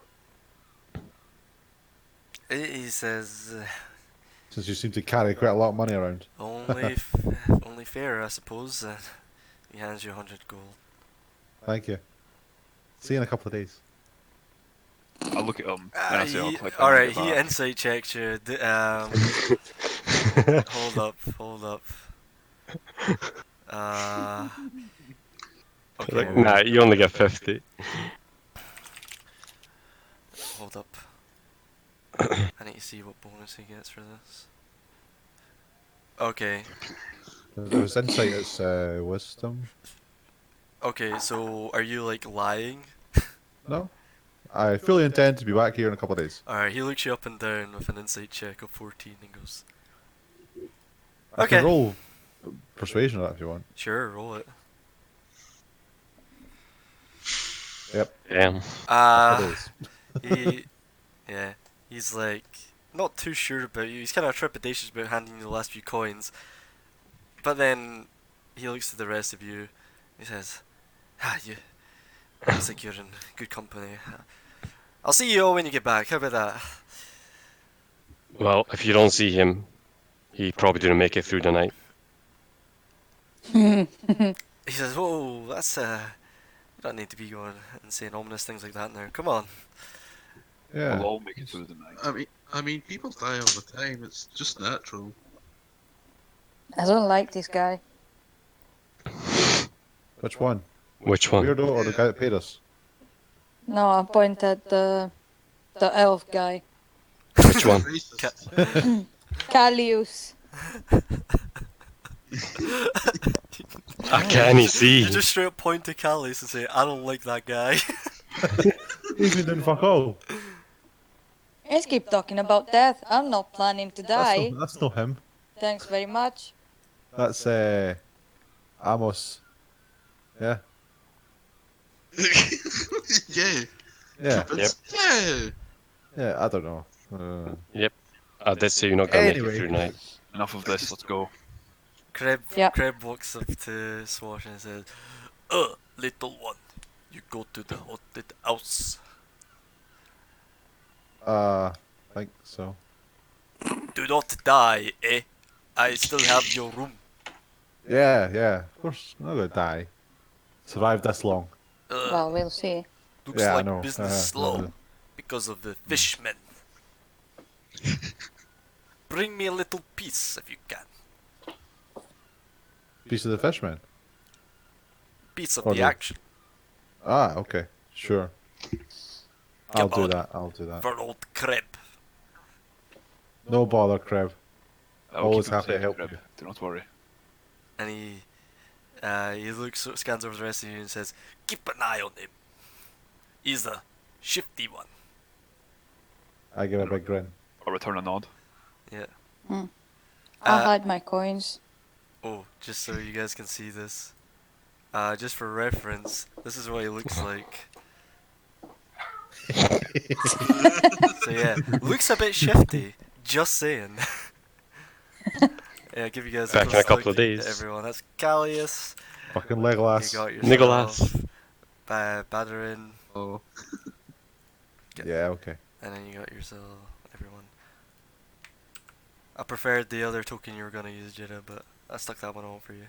Speaker 1: He says,
Speaker 3: Since you seem to carry quite a lot of money around.
Speaker 1: only fair, I suppose. He hands you 100 gold.
Speaker 3: Thank you. See you in a couple of days.
Speaker 5: I'll look at him and I say, I'll click
Speaker 1: Alright, he insight checks you. Hold up. Okay,
Speaker 4: Nah, you only get 50.
Speaker 1: hold up. I need to see what bonus he gets for this. Okay,
Speaker 3: There was insight, it's wisdom.
Speaker 1: okay, so are you like lying?
Speaker 3: No? I fully intend to be back here in a couple of days.
Speaker 1: Alright, he looks you up and down with an insight check of 14 and goes,
Speaker 3: I
Speaker 1: Okay.
Speaker 3: can roll persuasion on that if you want.
Speaker 1: sure, roll it.
Speaker 3: Yep.
Speaker 4: Damn.
Speaker 3: Couple of days.
Speaker 1: Yeah, he's like not too sure about you. He's kind of trepidatious about handing you the last few coins, but then he looks at the rest of you. He says, you looks like you're in good company. I'll see you all when you get back. How about that?"
Speaker 4: Well, if you don't see him, he probably didn't make it through the night.
Speaker 1: He says, "Whoa, that's you don't need to be going and saying ominous things like that now. Come on."
Speaker 3: Yeah.
Speaker 5: We'll all make it through the night.
Speaker 2: I mean, people die all the time. It's just natural.
Speaker 6: I don't like this guy.
Speaker 3: Which one?
Speaker 4: Which one?
Speaker 3: Weirdo or the guy that paid us?
Speaker 6: No, I point at the elf guy.
Speaker 4: Which one?
Speaker 2: Racist.
Speaker 6: Callius.
Speaker 4: I can't see.
Speaker 1: You just straight up point to Callis and say, "I don't like that guy."
Speaker 3: He's been doing fuck all.
Speaker 6: Let's keep talking about death. I'm not planning to die.
Speaker 3: That's not him.
Speaker 6: Thanks very much.
Speaker 3: That's Amos. Yeah.
Speaker 2: Yeah.
Speaker 3: Yeah.
Speaker 4: Yep.
Speaker 2: Yeah.
Speaker 3: Yeah, I don't know.
Speaker 4: I did say you're not gonna make
Speaker 3: Anyway.
Speaker 4: it through the night.
Speaker 5: Enough of this, let's go.
Speaker 6: Yeah.
Speaker 1: Crab walks up to Swash and says, little one, you go to the haunted house.
Speaker 3: Think so.
Speaker 1: Do not die, eh? I still have your room.
Speaker 3: Yeah. Of course, I'm not gonna die. Survived this long.
Speaker 6: Well, we'll see.
Speaker 1: Looks
Speaker 3: Yeah, I
Speaker 1: like
Speaker 3: know.
Speaker 1: business slow
Speaker 3: no.
Speaker 1: because of the fishmen. Bring me a little piece if you can.
Speaker 3: Piece of the fishman.
Speaker 1: Piece of
Speaker 3: Or
Speaker 1: the
Speaker 3: the-
Speaker 1: action
Speaker 3: Ah, okay. Sure.
Speaker 1: Come on.
Speaker 3: I'll do that.
Speaker 1: for old crab.
Speaker 3: No bother, Crab.
Speaker 5: I'll
Speaker 3: Always
Speaker 5: keep him
Speaker 3: happy to
Speaker 5: safe,
Speaker 3: help
Speaker 5: Crib.
Speaker 3: you.
Speaker 5: Do not worry.
Speaker 1: And he looks, scans over the rest of you and says, "Keep an eye on him. He's a shifty one."
Speaker 3: I give a big grin.
Speaker 5: I'll return a nod.
Speaker 1: Yeah.
Speaker 6: I'll
Speaker 1: Uh,
Speaker 6: hide my coins.
Speaker 1: Oh, just so you guys can see this. Just for reference, this is what he looks like. So yeah, looks a bit shifty. Just saying. Yeah, give you guys
Speaker 4: Back in a
Speaker 1: close
Speaker 4: couple
Speaker 1: look
Speaker 4: of days.
Speaker 1: to everyone. That's Callius.
Speaker 3: Fucking
Speaker 1: You
Speaker 3: Legolas.
Speaker 1: got
Speaker 4: Nicholas.
Speaker 1: yourself Badarin.
Speaker 2: Oh.
Speaker 3: Yeah, okay.
Speaker 1: and then you got yourself everyone. I preferred the other token you were gonna use, Jetta, but I stuck that one on for you.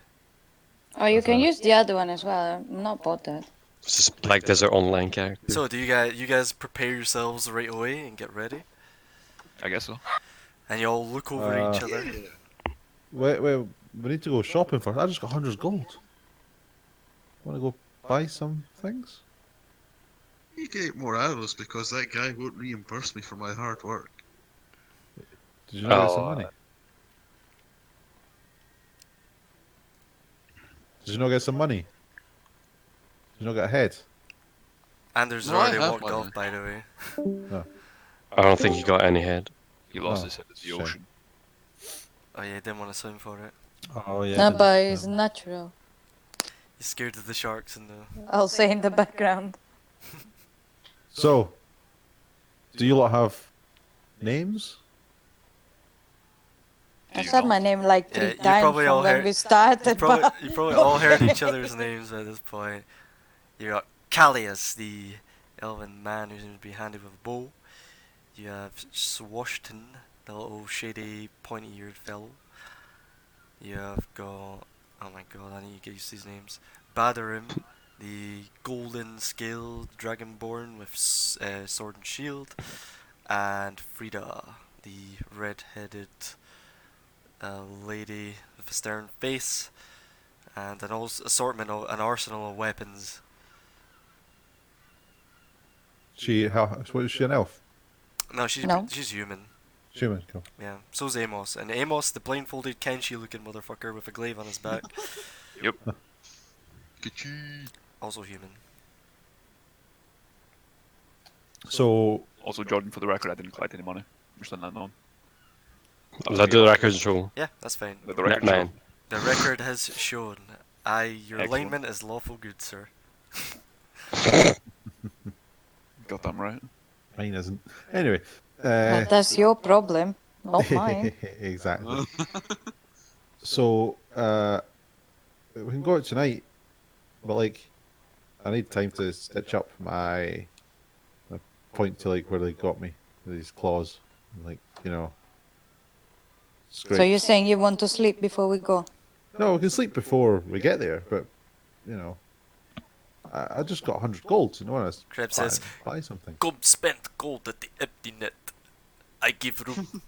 Speaker 7: Oh, you
Speaker 3: That's
Speaker 7: can
Speaker 3: a-
Speaker 7: use the other one as well. I'm not bothered.
Speaker 4: It's just like there's our online character.
Speaker 1: So do you guys prepare yourselves right away and get ready,
Speaker 5: I guess so.
Speaker 1: and you all look over each other.
Speaker 2: Yeah.
Speaker 3: Wait, we need to go shopping first. I just got 100 gold. Want to go buy some things?
Speaker 2: You get more arrows because that guy won't reimburse me for my hard work.
Speaker 3: Did you not get some
Speaker 4: Oh,
Speaker 3: money? Did you not get some money? Did you not get ahead?
Speaker 1: Anders
Speaker 2: No, I
Speaker 1: already
Speaker 2: have
Speaker 1: walked
Speaker 2: money.
Speaker 1: off, by the way.
Speaker 4: I don't think he got any head.
Speaker 5: He lost
Speaker 3: Oh,
Speaker 5: his head in the
Speaker 3: shame.
Speaker 5: ocean.
Speaker 1: Oh yeah, didn't want to swim for it.
Speaker 3: Oh yeah.
Speaker 7: No,
Speaker 3: didn't-
Speaker 7: but it's natural.
Speaker 1: He's scared of the sharks and the.
Speaker 7: I'll say in the background.
Speaker 3: So, do you lot have names?
Speaker 7: I
Speaker 5: you
Speaker 7: said
Speaker 5: not?
Speaker 7: my name like
Speaker 1: Yeah,
Speaker 7: 3
Speaker 1: you
Speaker 7: times
Speaker 1: probably all
Speaker 7: from when
Speaker 1: heard-
Speaker 7: we started,
Speaker 1: You probably,
Speaker 7: but
Speaker 1: you probably all heard each other's names by this point. You got Callias, the elven man who's going to be handy with a bow. You have Swashton, the little shady, pointy-eared fellow. You have got, oh my god, I need to get used to these names. Badarim, the golden scaled dragonborn with sword and shield. And Frida, the red-headed lady with a stern face, and an an arsenal of weapons.
Speaker 3: What is she, an elf?
Speaker 1: No, she's
Speaker 7: No.
Speaker 1: she's human.
Speaker 3: Human, cool.
Speaker 1: Yeah, so's Amos, and Amos, the blindfolded Kenshi-looking motherfucker with a glaive on his back,
Speaker 2: Ka-choo.
Speaker 1: also human.
Speaker 3: So,
Speaker 5: Also, Jordan, for the record, I didn't collect any money. Just letting that known.
Speaker 4: Let the record show.
Speaker 1: Yeah, that's fine.
Speaker 5: Let the record
Speaker 4: Man.
Speaker 5: show.
Speaker 1: The record has shown. Your
Speaker 5: Excellent.
Speaker 1: alignment is lawful good, sir.
Speaker 5: Got them right.
Speaker 3: mine isn't. Anyway,
Speaker 7: that's your problem, not mine.
Speaker 3: exactly. So, we can go out tonight, but like, I need time to stitch up my point to like where they got me, with these claws, and, like, you know.
Speaker 7: So
Speaker 3: scrape.
Speaker 7: you're saying you want to sleep before we go?
Speaker 3: No, we can sleep before we get there, but you know, I just got 100 gold, so no one has
Speaker 1: Crab says,
Speaker 3: buy something.
Speaker 1: "Come spend gold at the empty net. I give room."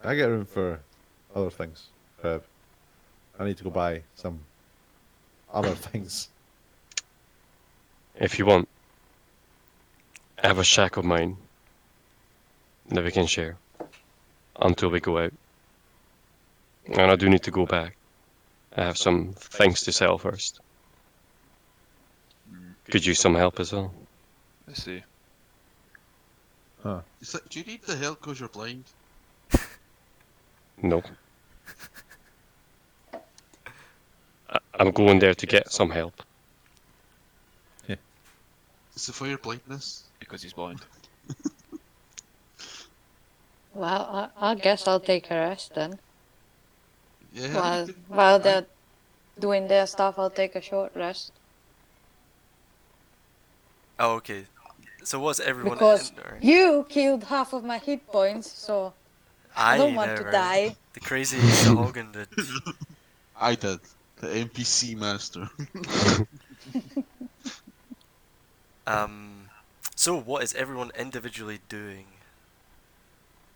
Speaker 3: I get room for other things, Crab. I need to go buy some other things.
Speaker 4: If you want, I have a shack of mine that we can share until we go out. And I do need to go back. I have some things to sell first. Could use some help as well.
Speaker 5: Let's see.
Speaker 3: Huh.
Speaker 2: It's like, do you need the help because you're blind?
Speaker 4: No. I'm going there to get some help.
Speaker 2: Is it for your blindness?
Speaker 5: Because he's blind.
Speaker 7: Well, I guess I'll take a rest then.
Speaker 2: Yeah.
Speaker 7: While they're doing their stuff, I'll take a short rest.
Speaker 1: Oh, okay. So what's everyone?
Speaker 7: Because
Speaker 1: Alright.
Speaker 7: you killed half of my hit points, so I don't want to
Speaker 1: never.
Speaker 7: die.
Speaker 1: The crazy Sahuagin did.
Speaker 2: I did. The NPC master.
Speaker 1: So what is everyone individually doing?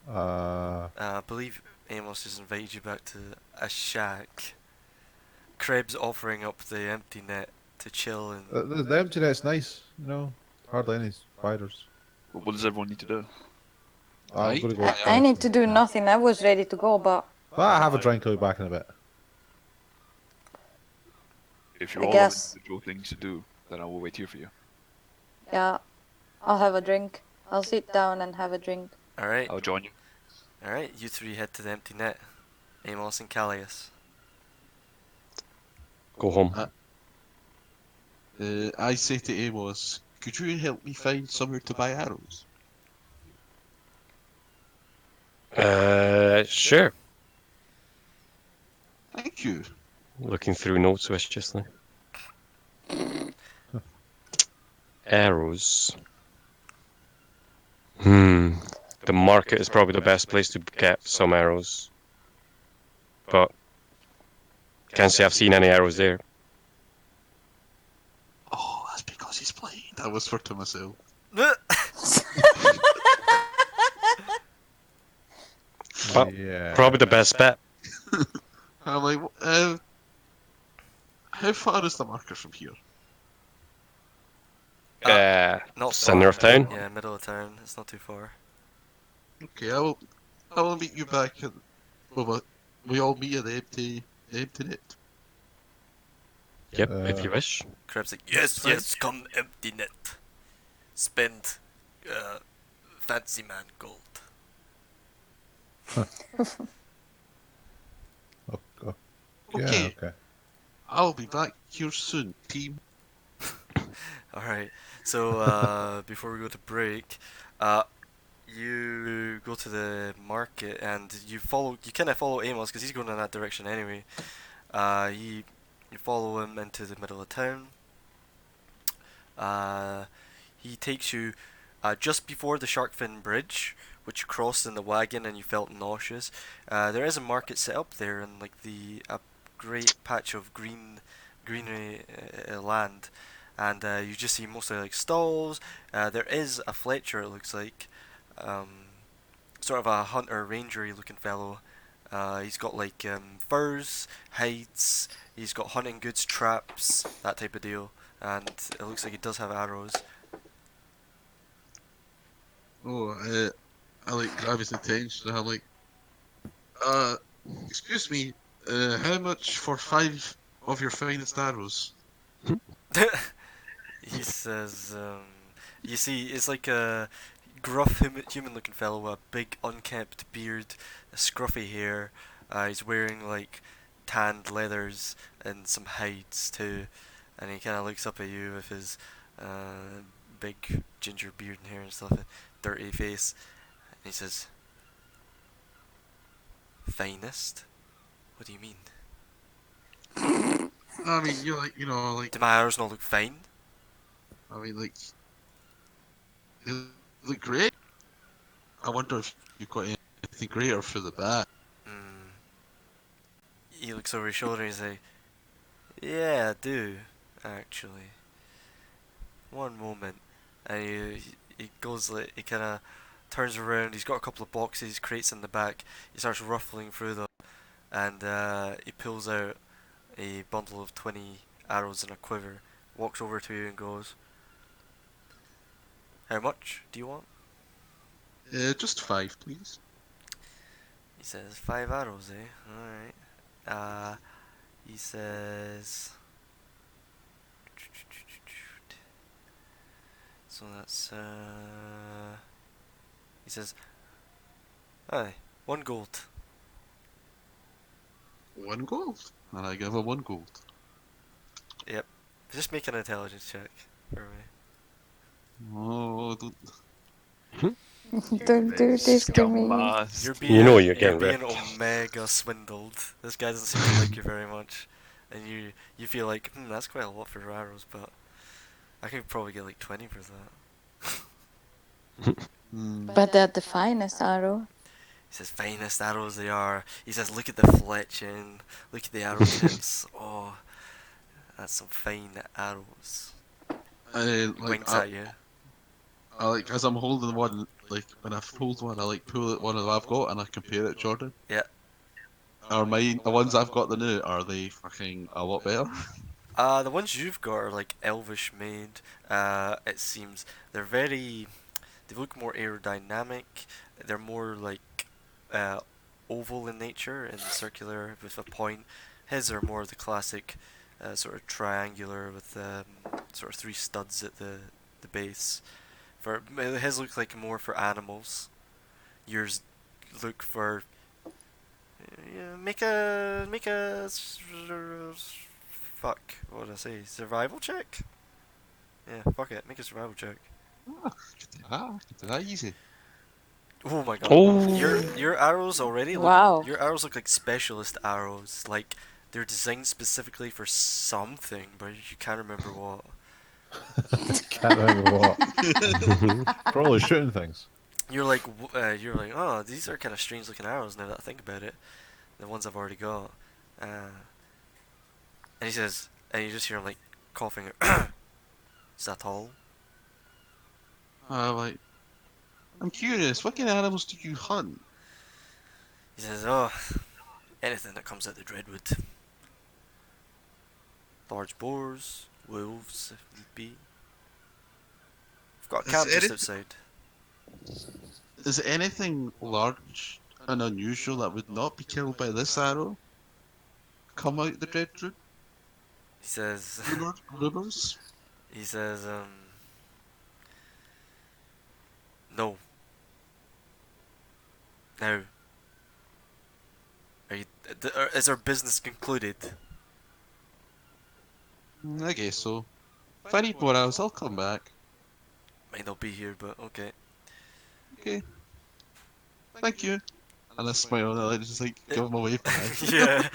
Speaker 1: I believe Amos has invited you back to a shack. Krebs offering up the empty net to chill and.
Speaker 3: The empty net's nice, you know. Hardly any spiders.
Speaker 5: But what does everyone need to do?
Speaker 3: I'm
Speaker 2: Right.
Speaker 3: gonna go.
Speaker 7: I need to do nothing. I was ready to go, but
Speaker 3: I have a drink. I'll be back in a bit.
Speaker 5: If you
Speaker 7: I
Speaker 5: all
Speaker 7: guess-
Speaker 5: have individual things to do, then I will wait here for you.
Speaker 7: yeah, I'll have a drink. I'll sit down and have a drink.
Speaker 1: Alright,
Speaker 5: I'll join you.
Speaker 1: alright, you three head to the empty net. Amos and Callias.
Speaker 4: Go home.
Speaker 2: I say to Amos, could you help me find somewhere to buy arrows?
Speaker 4: Sure.
Speaker 2: Thank you.
Speaker 4: Looking through notes viciously. arrows. The market is probably the best place to get some arrows. But can't say I've seen any arrows there.
Speaker 2: Oh, that's because he's playing. I whispered to myself.
Speaker 4: But
Speaker 3: Yeah.
Speaker 4: probably the best bet.
Speaker 2: I'm like, how far is the market from here?
Speaker 1: Not
Speaker 4: Center
Speaker 1: far.
Speaker 4: of town.
Speaker 1: Yeah, middle of town. It's not too far.
Speaker 2: Okay, I will meet you back at. Well, we all meet at the empty net.
Speaker 4: Yep, if you wish.
Speaker 1: Crab's like, yes, come empty net. Spend fancy man gold.
Speaker 3: Okay.
Speaker 2: Okay.
Speaker 3: Yeah, okay.
Speaker 2: I'll be back here soon, team.
Speaker 1: Alright, so before we go to break, you go to the market and you kind of follow Amos because he's going in that direction anyway. You follow him into the middle of town. He takes you just before the Sharkfin Bridge, which you crossed in the wagon and you felt nauseous. There is a market set up there and like a great patch of greenery land, and you just see mostly like stalls. There is a Fletcher, it looks like, sort of a hunter rangery looking fellow. He's got like furs, hides. He's got hunting goods, traps, that type of deal, and it looks like he does have arrows.
Speaker 2: Oh, I like grab his attention. I'm like, excuse me, how much for 5 of your finest arrows?
Speaker 1: He says, you see, it's like a gruff human-looking fellow with a big unkempt beard, a scruffy hair. He's wearing like tanned leathers and some hides too, and he kind of looks up at you with his big ginger beard and hair and stuff, and dirty face. And he says, "Finest? What do you mean?
Speaker 2: I mean, you're like, like,
Speaker 1: Do my arrows not look fine?"
Speaker 2: I mean, like, they look great. I wonder if you've got anything greater for the back.
Speaker 1: He looks over his shoulder and he's like, "Yeah, I do, actually. One moment." And he goes like, he kind of turns around. He's got a couple of boxes, crates in the back. He starts ruffling through them, and he pulls out a bundle of 20 arrows in a quiver. Walks over to you and goes, "How much do you want?"
Speaker 2: Just 5, please.
Speaker 1: He says, "5 arrows, eh? Alright." He says, so that's, he says, "Aye, 1 gold."
Speaker 2: 1 gold. And I give him 1 gold.
Speaker 1: Yep. Just make an intelligence check for me.
Speaker 2: Oh, don't.
Speaker 7: Don't do this to me.
Speaker 5: Scumbags.
Speaker 1: You're being,
Speaker 4: You know you're
Speaker 1: you're
Speaker 4: getting
Speaker 1: being
Speaker 4: ripped.
Speaker 1: omega swindled. This guy doesn't seem to like you very much, and you feel like, that's quite a lot for arrows, but I could probably get like 20 for that.
Speaker 7: But they're the finest arrow.
Speaker 1: He says, "Finest arrows they are." He says, "Look at the fletching, look at the arrow tips. Oh, that's some fine arrows."
Speaker 2: Like,
Speaker 1: Winks at you.
Speaker 2: I like, as I'm holding one, like, when I've pulled one, I like pull it one that I've got and I compare it to Jordan.
Speaker 1: Yeah.
Speaker 2: Are mine, the ones I've got the new, are they fucking a lot better?
Speaker 1: The ones you've got are like elvish made. It seems they're very. They look more aerodynamic. They're more like oval in nature and circular with a point. His are more the classic sort of triangular with sort of 3 studs at the base. For his look like more for animals. Yours look for make a fuck. What did I say? Survival check? Yeah, fuck it. Make a survival check.
Speaker 2: That easy.
Speaker 1: Oh my god.
Speaker 4: Oh.
Speaker 1: Your arrows already look.
Speaker 7: Wow.
Speaker 1: Your arrows look like specialist arrows. Like they're designed specifically for something, but you can't remember what.
Speaker 3: Can't remember what. Probably shooting things.
Speaker 1: You're like, oh, these are kind of strange looking arrows now that I think about it. The ones I've already got. And he says, and you just hear him like coughing. Is that all?
Speaker 2: Like, I'm curious, what kind of animals do you hunt?
Speaker 1: He says, oh, anything that comes out the Dreadwood. Large boars, wolves, if need be. I've got a
Speaker 2: Is
Speaker 1: camp just
Speaker 2: any-
Speaker 1: outside.
Speaker 2: Is anything large and unusual that would not be killed by this arrow come out the Dreadroot?
Speaker 1: He says,
Speaker 2: Rumors?
Speaker 1: he says, no. Now, is our business concluded?
Speaker 2: I guess so. If I need more arrows, I'll come back.
Speaker 1: Might not be here, but okay.
Speaker 2: Okay. Thank you. And I smile and I just like give him a wave back.
Speaker 1: Yeah,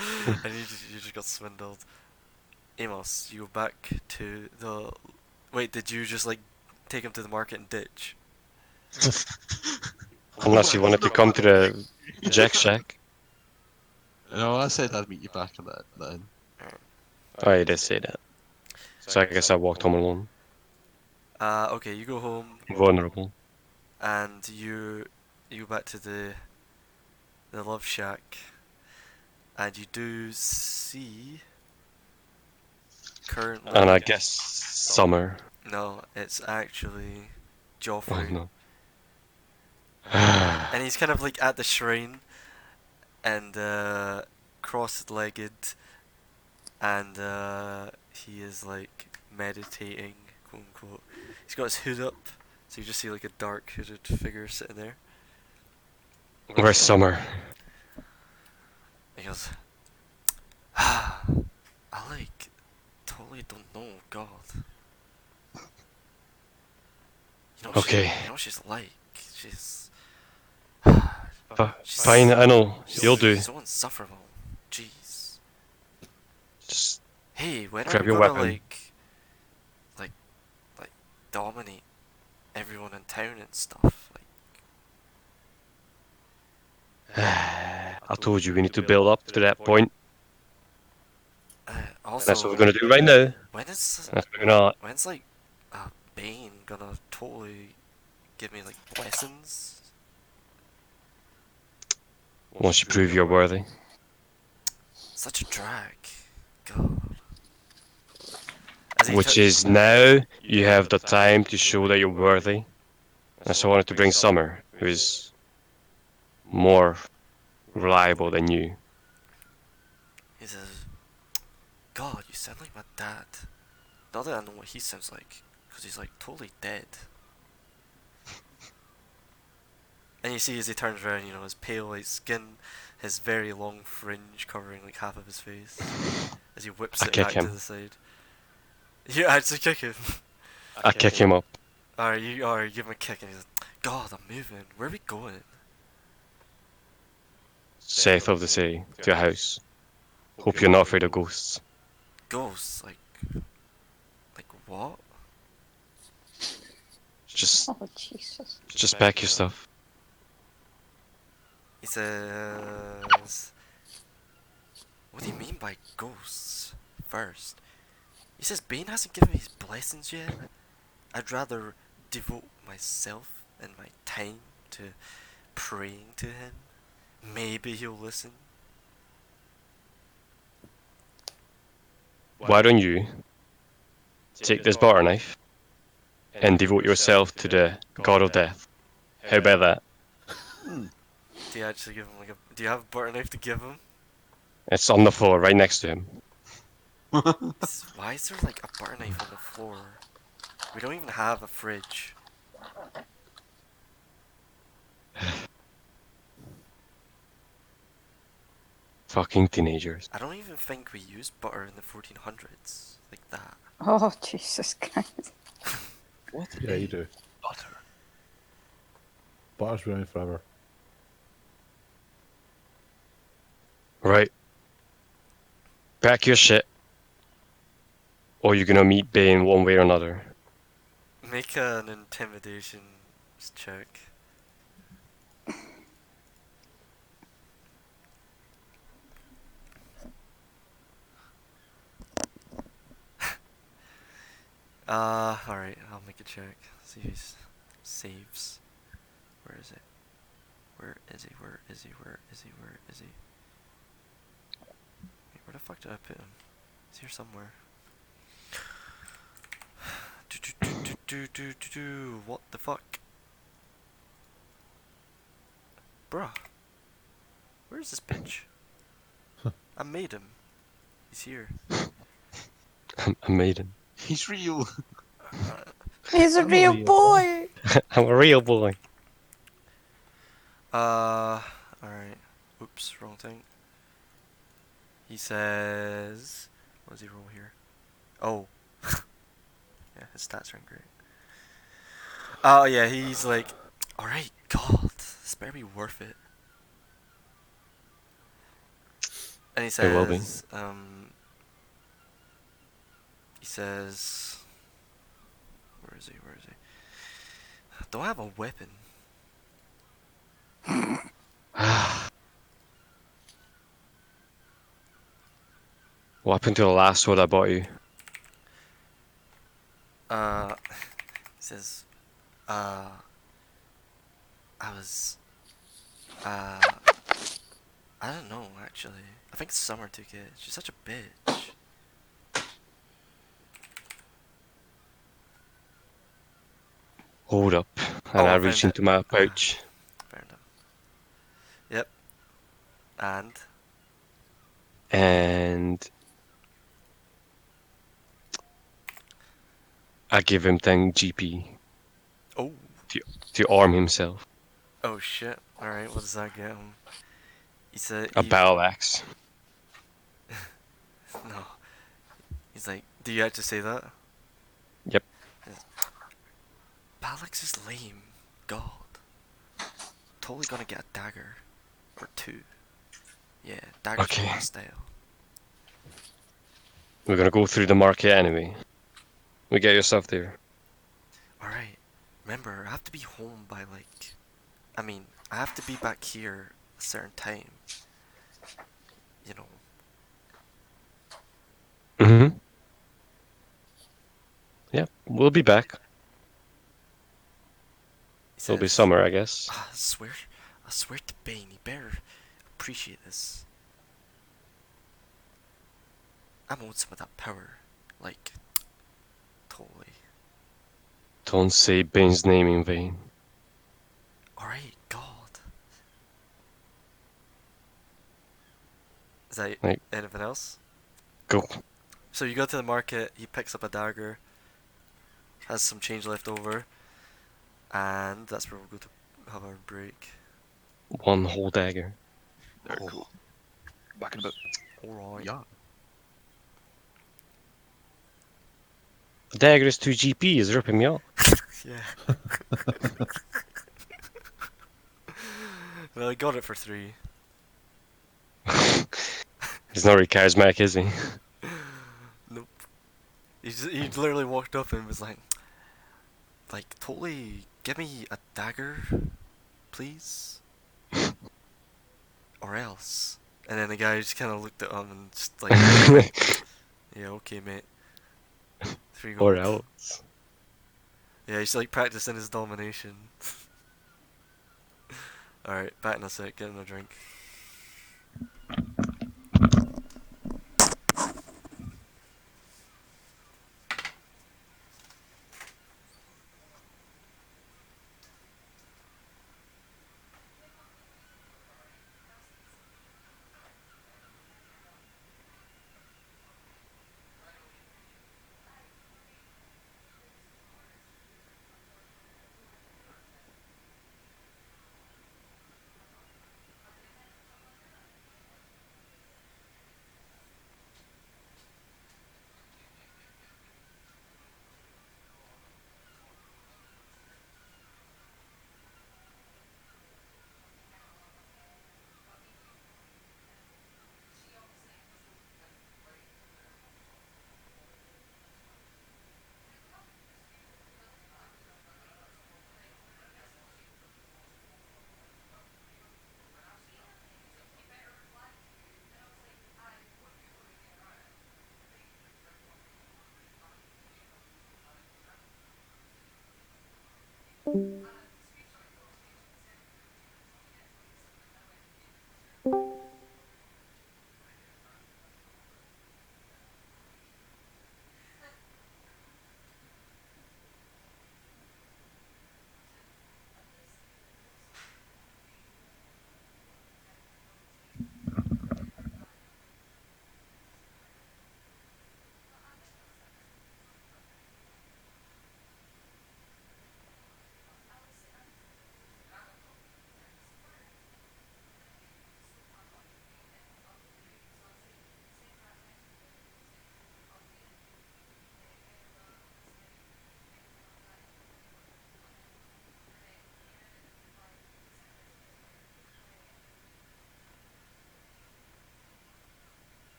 Speaker 1: and you just got swindled. Amos, you go back to the. Wait, did you just like take him to the market and ditch?
Speaker 4: Unless you wanted to come to the Jack Shack.
Speaker 2: No, I said I'd meet you back at that inn.
Speaker 4: Oh, you did say that. So I guess I walked home alone.
Speaker 1: Okay, you go home
Speaker 4: Vulnerable.
Speaker 1: and you go back to the love shack, and you do see currently.
Speaker 4: And I guess summer.
Speaker 1: No, it's actually
Speaker 4: Oh
Speaker 1: Joffrey,
Speaker 4: no.
Speaker 1: and he's kind of like at the shrine, and cross-legged, and he is like meditating, quote unquote. He's got his hood up, so you just see like a dark hooded figure sitting there.
Speaker 4: Where's summer?
Speaker 1: He goes, I like totally don't know God. You know
Speaker 4: Okay.
Speaker 1: you know what she's like. She's
Speaker 4: Fine, I know. You'll do.
Speaker 1: so insufferable. Jeez.
Speaker 4: Just
Speaker 1: Hey, when
Speaker 4: grab
Speaker 1: are you
Speaker 4: your
Speaker 1: gonna
Speaker 4: weapon.
Speaker 1: like dominate everyone in town and stuff?
Speaker 4: I told you we need to build up to that point.
Speaker 1: Also,
Speaker 4: That's what we're gonna do right now.
Speaker 1: when is
Speaker 4: That's what we're not.
Speaker 1: when's like Bane gonna totally give me like blessings?
Speaker 4: Once you prove you're worthy.
Speaker 1: Such a drag. God. As he
Speaker 4: Which is now you have the time to show that you're worthy. And so I wanted to bring Summer, who is more reliable than you.
Speaker 1: He says, God, you sound like my dad. Not that I know what he sounds like, because he's like totally dead. And you see as he turns around, you know, his pale white skin, his very long fringe covering like half of his face, as he whips
Speaker 4: I
Speaker 1: it
Speaker 4: kick
Speaker 1: back
Speaker 4: him.
Speaker 1: to the side. You actually kick him.
Speaker 4: I kick him up.
Speaker 1: Alright, you give him a kick, and he's like, God, I'm moving. Where are we going?
Speaker 4: South of the city, to a house. Hope you're not afraid of ghosts.
Speaker 1: Ghosts, like what?
Speaker 4: Just
Speaker 6: Oh, Jesus.
Speaker 4: pack your stuff.
Speaker 1: He says, what do you mean by ghosts? First, he says Bane hasn't given me his blessings yet. I'd rather devote myself and my time to praying to him. Maybe he'll listen.
Speaker 4: Why don't you take this butter knife and devote yourself to the god of death? How about that?
Speaker 1: Do you actually give him like a? Do you have a butter knife to give him?
Speaker 4: It's on the floor right next to him.
Speaker 1: Why is there like a butter knife on the floor? We don't even have a fridge.
Speaker 4: Fucking teenagers.
Speaker 1: I don't even think we used butter in the 1400s like that.
Speaker 6: Oh, Jesus Christ.
Speaker 5: What?
Speaker 3: Yeah, you do.
Speaker 5: Butter.
Speaker 3: Butter's been around forever.
Speaker 4: Right. Pack your shit. Or you're gonna meet Bane one way or another.
Speaker 1: Make an intimidation check. Alright, I'll make a check. See if he saves. Where is it? Where is he? Where is he? Where is he? Where is he? Wait, where the fuck did I put him? He's here somewhere. What the fuck? Bruh. Where's this bitch? I made him. He's here.
Speaker 4: I made him.
Speaker 2: He's real.
Speaker 7: He's a
Speaker 3: I'm a
Speaker 7: real
Speaker 3: real
Speaker 7: boy.
Speaker 4: I'm a real boy.
Speaker 1: Alright. Oops, wrong thing. He says... What does he roll here? Oh. Yeah, his stats aren't great. Oh, yeah, he's like... Alright, God, this better be worth it. And he
Speaker 4: It will be.
Speaker 1: says... He says... Where is he? Where is he? Do I have a weapon?
Speaker 4: What happened to the last sword I bought you?
Speaker 1: He says... I was... I don't know, actually. I think Summer took it. She's such a bitch.
Speaker 4: Hold up. And
Speaker 1: Oh,
Speaker 4: I
Speaker 1: I
Speaker 4: reach
Speaker 1: found
Speaker 4: into my pouch.
Speaker 1: Fair enough. Yep. And...
Speaker 4: And I give him 10 GP
Speaker 1: Oh.
Speaker 4: to arm himself.
Speaker 1: Oh shit. Alright, what does that get him? He said...
Speaker 4: A battle axe.
Speaker 1: No. He's like, do you actually say that?
Speaker 4: Yep.
Speaker 1: Palex is lame. God. Totally gonna get a dagger. Or two. Yeah, dagger's
Speaker 4: Okay.
Speaker 1: my style.
Speaker 4: We're gonna go through the market anyway. We get yourself there.
Speaker 1: Alright. Remember, I have to be home by like... I mean, I have to be back here a certain time. You know.
Speaker 4: Mm-hmm. Yeah, we'll be back.
Speaker 1: He
Speaker 4: It'll be
Speaker 1: says,
Speaker 4: summer, I guess.
Speaker 1: I swear to Bane, you better appreciate this. I'm owed some of that power. Like, totally.
Speaker 4: Don't say Bane's name in vain.
Speaker 1: Alright, God. Is that
Speaker 4: Like-
Speaker 1: anything else?
Speaker 4: Go.
Speaker 1: So you go to the market, he picks up a dagger, has some change left over, and that's where we'll go to have our break.
Speaker 4: One whole dagger.
Speaker 5: There, cool. Back in a bit.
Speaker 1: Alright.
Speaker 2: Yeah.
Speaker 4: The dagger is 2 GP, is ripping me off.
Speaker 1: Yeah. Well, I got it for 3.
Speaker 4: He's not really charismatic, is he?
Speaker 1: Nope. He literally walked up and was like, totally, give me a dagger, please? Or else. And then the guy just kind of looked at him and just like, yeah, okay, mate. 3 gold.
Speaker 4: Or else.
Speaker 1: Yeah, he's like practicing his domination. Alright, back in a sec, getting a drink.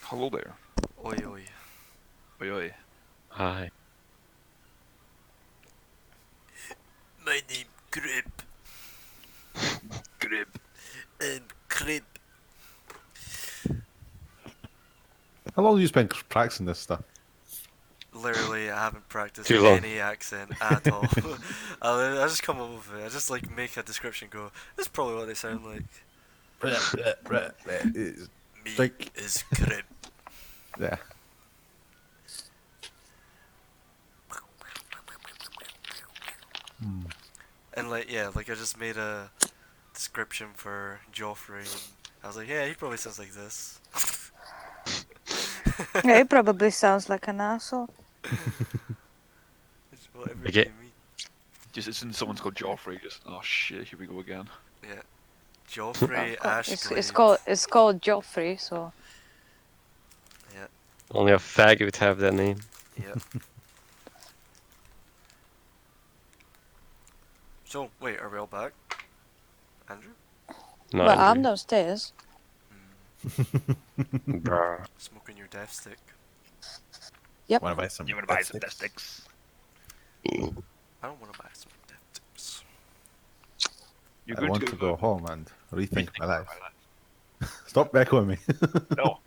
Speaker 5: Hello there.
Speaker 1: Oi oi.
Speaker 5: Oi oi.
Speaker 4: Hi.
Speaker 1: My name Crib.
Speaker 5: Grib.
Speaker 1: Crib.
Speaker 3: How long have you spent practicing this stuff?
Speaker 1: Literally, I haven't practiced
Speaker 4: Too long.
Speaker 1: any accent at all. I just come up with it. I just like make a description. Go. This is probably what they sound like. Me
Speaker 3: Drink.
Speaker 1: is Crib.
Speaker 3: Yeah.
Speaker 1: And like yeah, like I just made a description for Joffrey. And I was like, yeah, he probably sounds like this.
Speaker 7: Yeah, it probably sounds like an asshole.
Speaker 1: It's whatever
Speaker 4: Like
Speaker 1: you
Speaker 4: it.
Speaker 1: mean.
Speaker 5: Just as soon as someone's called Joffrey, just oh shit, here we go again.
Speaker 1: Yeah.
Speaker 7: Well,
Speaker 1: Joffrey
Speaker 7: of course, it's
Speaker 1: Ashgrave.
Speaker 7: called Joffrey, so
Speaker 1: Yeah.
Speaker 4: Only a faggot would have that name.
Speaker 1: Yeah. So wait, are we all back? Andrew?
Speaker 4: Not
Speaker 7: well, I'm
Speaker 4: Andrew.
Speaker 7: downstairs.
Speaker 4: Brr.
Speaker 1: Smoking your death stick.
Speaker 7: Yep.
Speaker 3: Want to buy some?
Speaker 5: You wanna buy
Speaker 3: death
Speaker 5: some death
Speaker 3: sticks?
Speaker 5: sticks?
Speaker 1: I don't want to buy some death sticks.
Speaker 5: You're
Speaker 3: I
Speaker 5: going
Speaker 3: want
Speaker 5: to
Speaker 3: to go home and rethink my life.
Speaker 5: my
Speaker 3: Stop echoing me.
Speaker 5: No.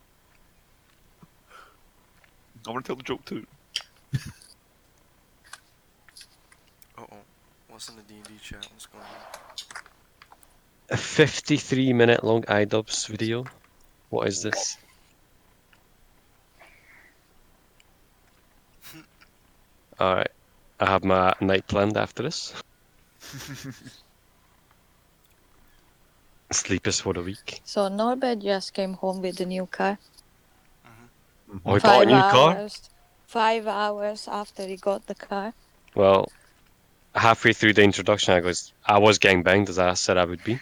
Speaker 5: I want to tell the joke too.
Speaker 1: Uh oh. What's in the D&D chat? What's going on?
Speaker 4: A 53-minute long iDubbbz video. What is this? Alright. I have my night planned after this. Sleep is for the week.
Speaker 7: So Norbert just came home with the new car.
Speaker 4: Oh, he bought a new car?
Speaker 7: hours. 5 hours after he got the car.
Speaker 4: Well, halfway through the introduction, I was gangbanged as I said I would be.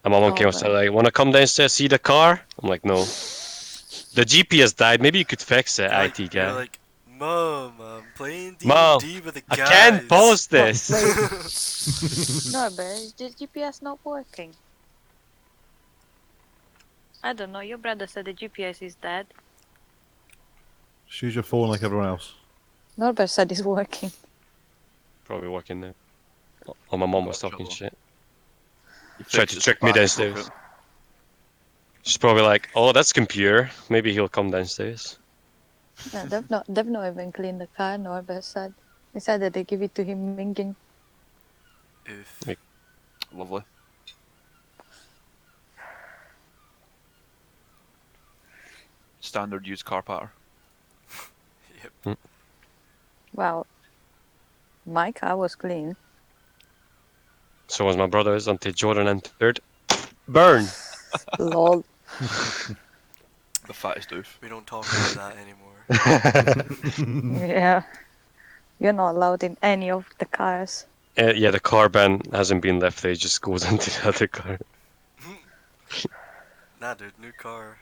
Speaker 4: And my mom came outside like, wanna come downstairs see the car? I'm like, no. The GPS died. Maybe you could fix it, IT
Speaker 1: You're
Speaker 4: guy.
Speaker 1: like, Mom, I'm playing
Speaker 4: Mom,
Speaker 1: D&D with the
Speaker 4: I
Speaker 1: guys.
Speaker 4: can't pause this.
Speaker 7: Norbert, is the GPS not working? I don't know. Your brother said the GPS is dead.
Speaker 3: Just use your phone like everyone else.
Speaker 7: Norbert said it's working.
Speaker 4: Probably working now. Oh, my mom was
Speaker 5: Got
Speaker 4: talking
Speaker 5: trouble.
Speaker 4: shit.
Speaker 5: You
Speaker 4: Tried
Speaker 5: fixed
Speaker 4: to
Speaker 5: it,
Speaker 4: trick me
Speaker 5: back
Speaker 4: downstairs.
Speaker 5: profit.
Speaker 4: She's probably like, oh, that's computer. Maybe he'll come downstairs.
Speaker 7: Yeah, they've not even cleaned the car, Norbert said. He said that they give it to him minging.
Speaker 1: Oof.
Speaker 4: Like-
Speaker 5: Lovely. Standard used car power.
Speaker 1: Yep.
Speaker 7: Well, my car was clean.
Speaker 4: So was my brothers until Jordan entered. Burn!
Speaker 7: Lol.
Speaker 5: The fattest doof.
Speaker 1: We don't talk about that anymore.
Speaker 7: Yeah. You're not allowed in any of the cars.
Speaker 4: Yeah, the car ban hasn't been left there, it just goes into the other car.
Speaker 1: Nah, dude, new car.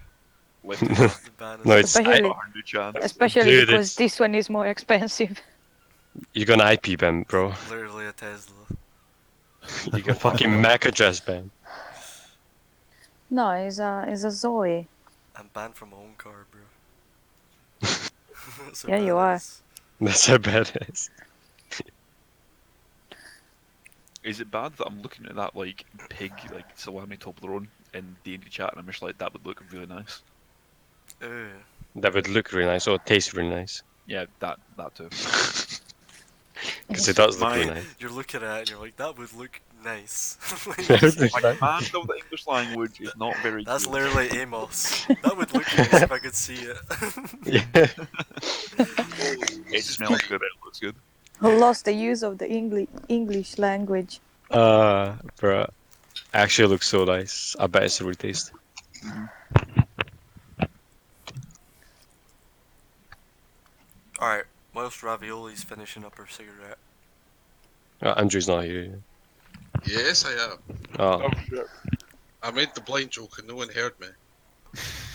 Speaker 5: Left it.
Speaker 1: The ban is
Speaker 4: No, it's
Speaker 7: Especially,
Speaker 5: Not a new chance.
Speaker 7: especially
Speaker 4: Dude,
Speaker 7: because
Speaker 4: it's-
Speaker 7: this one is more expensive.
Speaker 4: You got an IP ban, bro.
Speaker 1: literally a Tesla.
Speaker 4: You got fucking MAC address ban.
Speaker 7: No, it's a Zoe.
Speaker 1: I'm banned from my own car, bro. So
Speaker 7: Yeah, you
Speaker 1: bad
Speaker 7: are.
Speaker 1: is-
Speaker 4: That's how bad it is.
Speaker 5: Is it bad that I'm looking at that like pig, like salami Toblerone in D&D chat, and I'm just like, that would look really nice.
Speaker 1: Ew.
Speaker 4: That would look really nice, or taste really nice.
Speaker 5: Yeah, that too.
Speaker 4: Because it does look really
Speaker 5: My-
Speaker 4: nice.
Speaker 1: You're looking at it and you're like, that would look nice.
Speaker 5: My command of the English language is not very
Speaker 1: That's
Speaker 5: good.
Speaker 1: literally Amos. That would look nice if I could see it.
Speaker 4: Yeah.
Speaker 5: It smells good. It looks good.
Speaker 7: Who lost the use of the English language?
Speaker 4: Bro. Actually looks so nice. I bet it's a real taste.
Speaker 1: Alright, whilst Ravioli's finishing up her cigarette.
Speaker 4: Andrew's not here.
Speaker 2: Yes, I am.
Speaker 4: Oh.
Speaker 5: shit.
Speaker 2: I made the blind joke and no one heard me.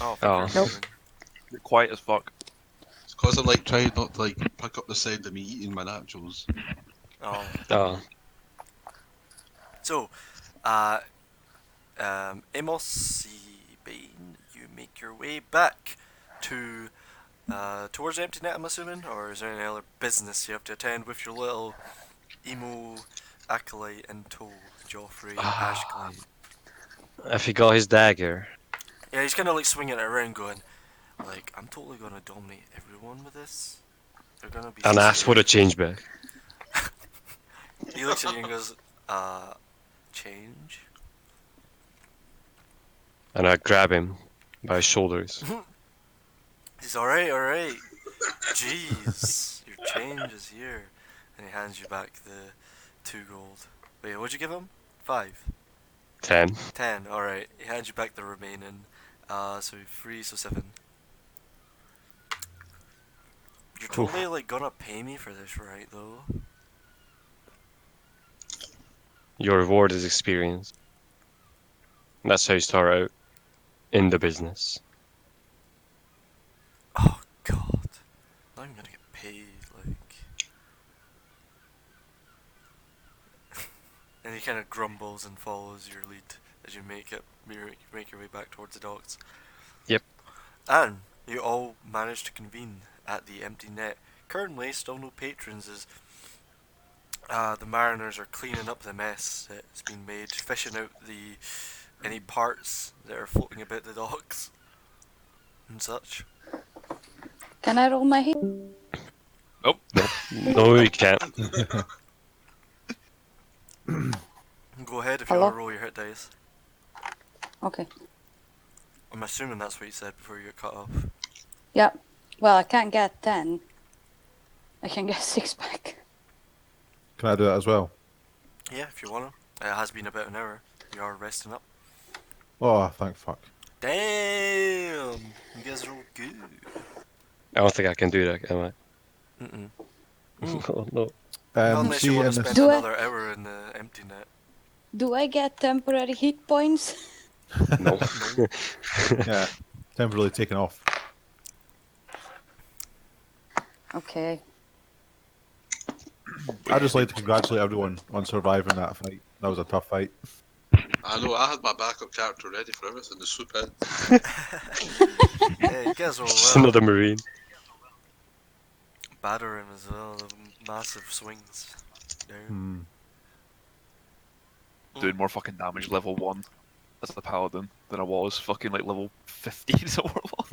Speaker 1: Oh,
Speaker 4: Oh.
Speaker 1: for
Speaker 7: Nope.
Speaker 5: You're quiet as fuck.
Speaker 2: It's because I'm like trying not to like pick up the sound of me eating my nachos.
Speaker 1: Oh.
Speaker 4: Oh.
Speaker 1: So, Amos Bane, you make your way back to towards Empty Net, I'm assuming, or is there any other business you have to attend with your little emo acolyte in tow, Joffrey Ashclay?
Speaker 4: If he got his dagger.
Speaker 1: Yeah, he's kind of like swinging it around, going, like, I'm totally gonna dominate everyone with this. They're gonna be.
Speaker 4: And ask for the
Speaker 1: scared."
Speaker 4: change back.
Speaker 1: He looks at you and goes, change?
Speaker 4: And I grab him by his shoulders.
Speaker 1: He's alright. Jeez, your change is here. And he hands you back the 2 gold. Wait, what'd you give him? 5?
Speaker 4: 10.
Speaker 1: 10, alright. He hands you back the remaining. So 3, so 7. You're totally like gonna pay me for this, right, though?
Speaker 4: Your reward is experience. That's how you start out in the business.
Speaker 1: Oh, God. Now I'm gonna get paid, like... And he kind of grumbles and follows your lead as you make your way back towards the docks.
Speaker 4: Yep.
Speaker 1: And you all manage to convene at the Empty Net. Currently, still no patrons as the mariners are cleaning up the mess that's been made, fishing out any parts that are floating about the docks and such.
Speaker 6: Can I roll my hit?
Speaker 4: No, you can't.
Speaker 1: Go ahead if you
Speaker 6: Hello?
Speaker 1: want to roll your hit dice.
Speaker 6: Okay.
Speaker 1: I'm assuming that's what you said before you got cut off.
Speaker 6: Yeah. Well, I can't get 10. I can get 6 back.
Speaker 3: Can I do that as well?
Speaker 1: Yeah, if you want to. It has been about an hour. You are resting up.
Speaker 3: Oh, thank fuck.
Speaker 1: Damn! You guys are all good.
Speaker 4: I don't think I can do that, can I?
Speaker 1: Mm-mm.
Speaker 4: Oh, no.
Speaker 1: Not unless you
Speaker 3: See,
Speaker 1: want
Speaker 3: in
Speaker 1: to
Speaker 3: the
Speaker 1: spend
Speaker 6: Do I-
Speaker 1: another hour in the Empty Net.
Speaker 6: Do I get temporary hit points?
Speaker 4: No.
Speaker 3: yeah, temporarily taken off.
Speaker 6: Okay.
Speaker 3: I'd just like to congratulate everyone on surviving that fight. That was a tough fight.
Speaker 2: I know, I had my backup character ready for everything to swoop in.
Speaker 1: Yeah, you guys are
Speaker 4: Just
Speaker 1: well.
Speaker 4: another marine.
Speaker 1: Batter him as well. The massive swings. Down.
Speaker 3: Hmm.
Speaker 5: Doing more fucking damage level 1 as the paladin than I was fucking like level 15 as a warlock.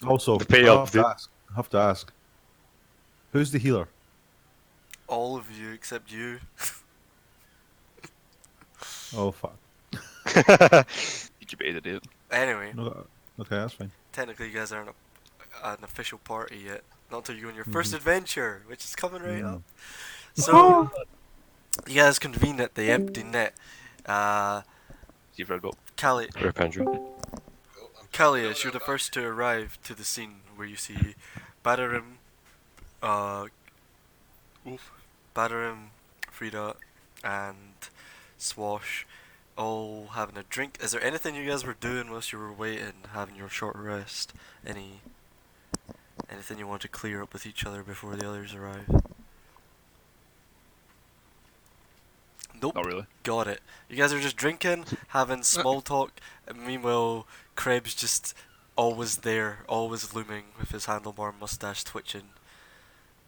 Speaker 3: Also,
Speaker 4: The pay
Speaker 3: I
Speaker 4: up,
Speaker 3: have to
Speaker 4: dude.
Speaker 3: ask. Who's the healer?
Speaker 1: All of you except you.
Speaker 3: Oh fuck.
Speaker 5: You debated it.
Speaker 1: Anyway,
Speaker 3: No, okay, that's fine.
Speaker 1: technically you guys aren't an official party yet. Not until you go on your first adventure, which is coming right up. So you guys convene at the empty net.
Speaker 5: See if Red Bull.
Speaker 4: Rip Andrew.
Speaker 1: Callius, you're the first to arrive to the scene where you see Badarim, uh, Badarim, Frida, and Swash all having a drink. Is there anything you guys were doing whilst you were waiting, having your short rest? Anything you want to clear up with each other before the others arrive? Nope.
Speaker 5: Not really.
Speaker 1: Got it. You guys are just drinking, having small talk, and meanwhile, Krebs just always there, always looming with his handlebar mustache twitching.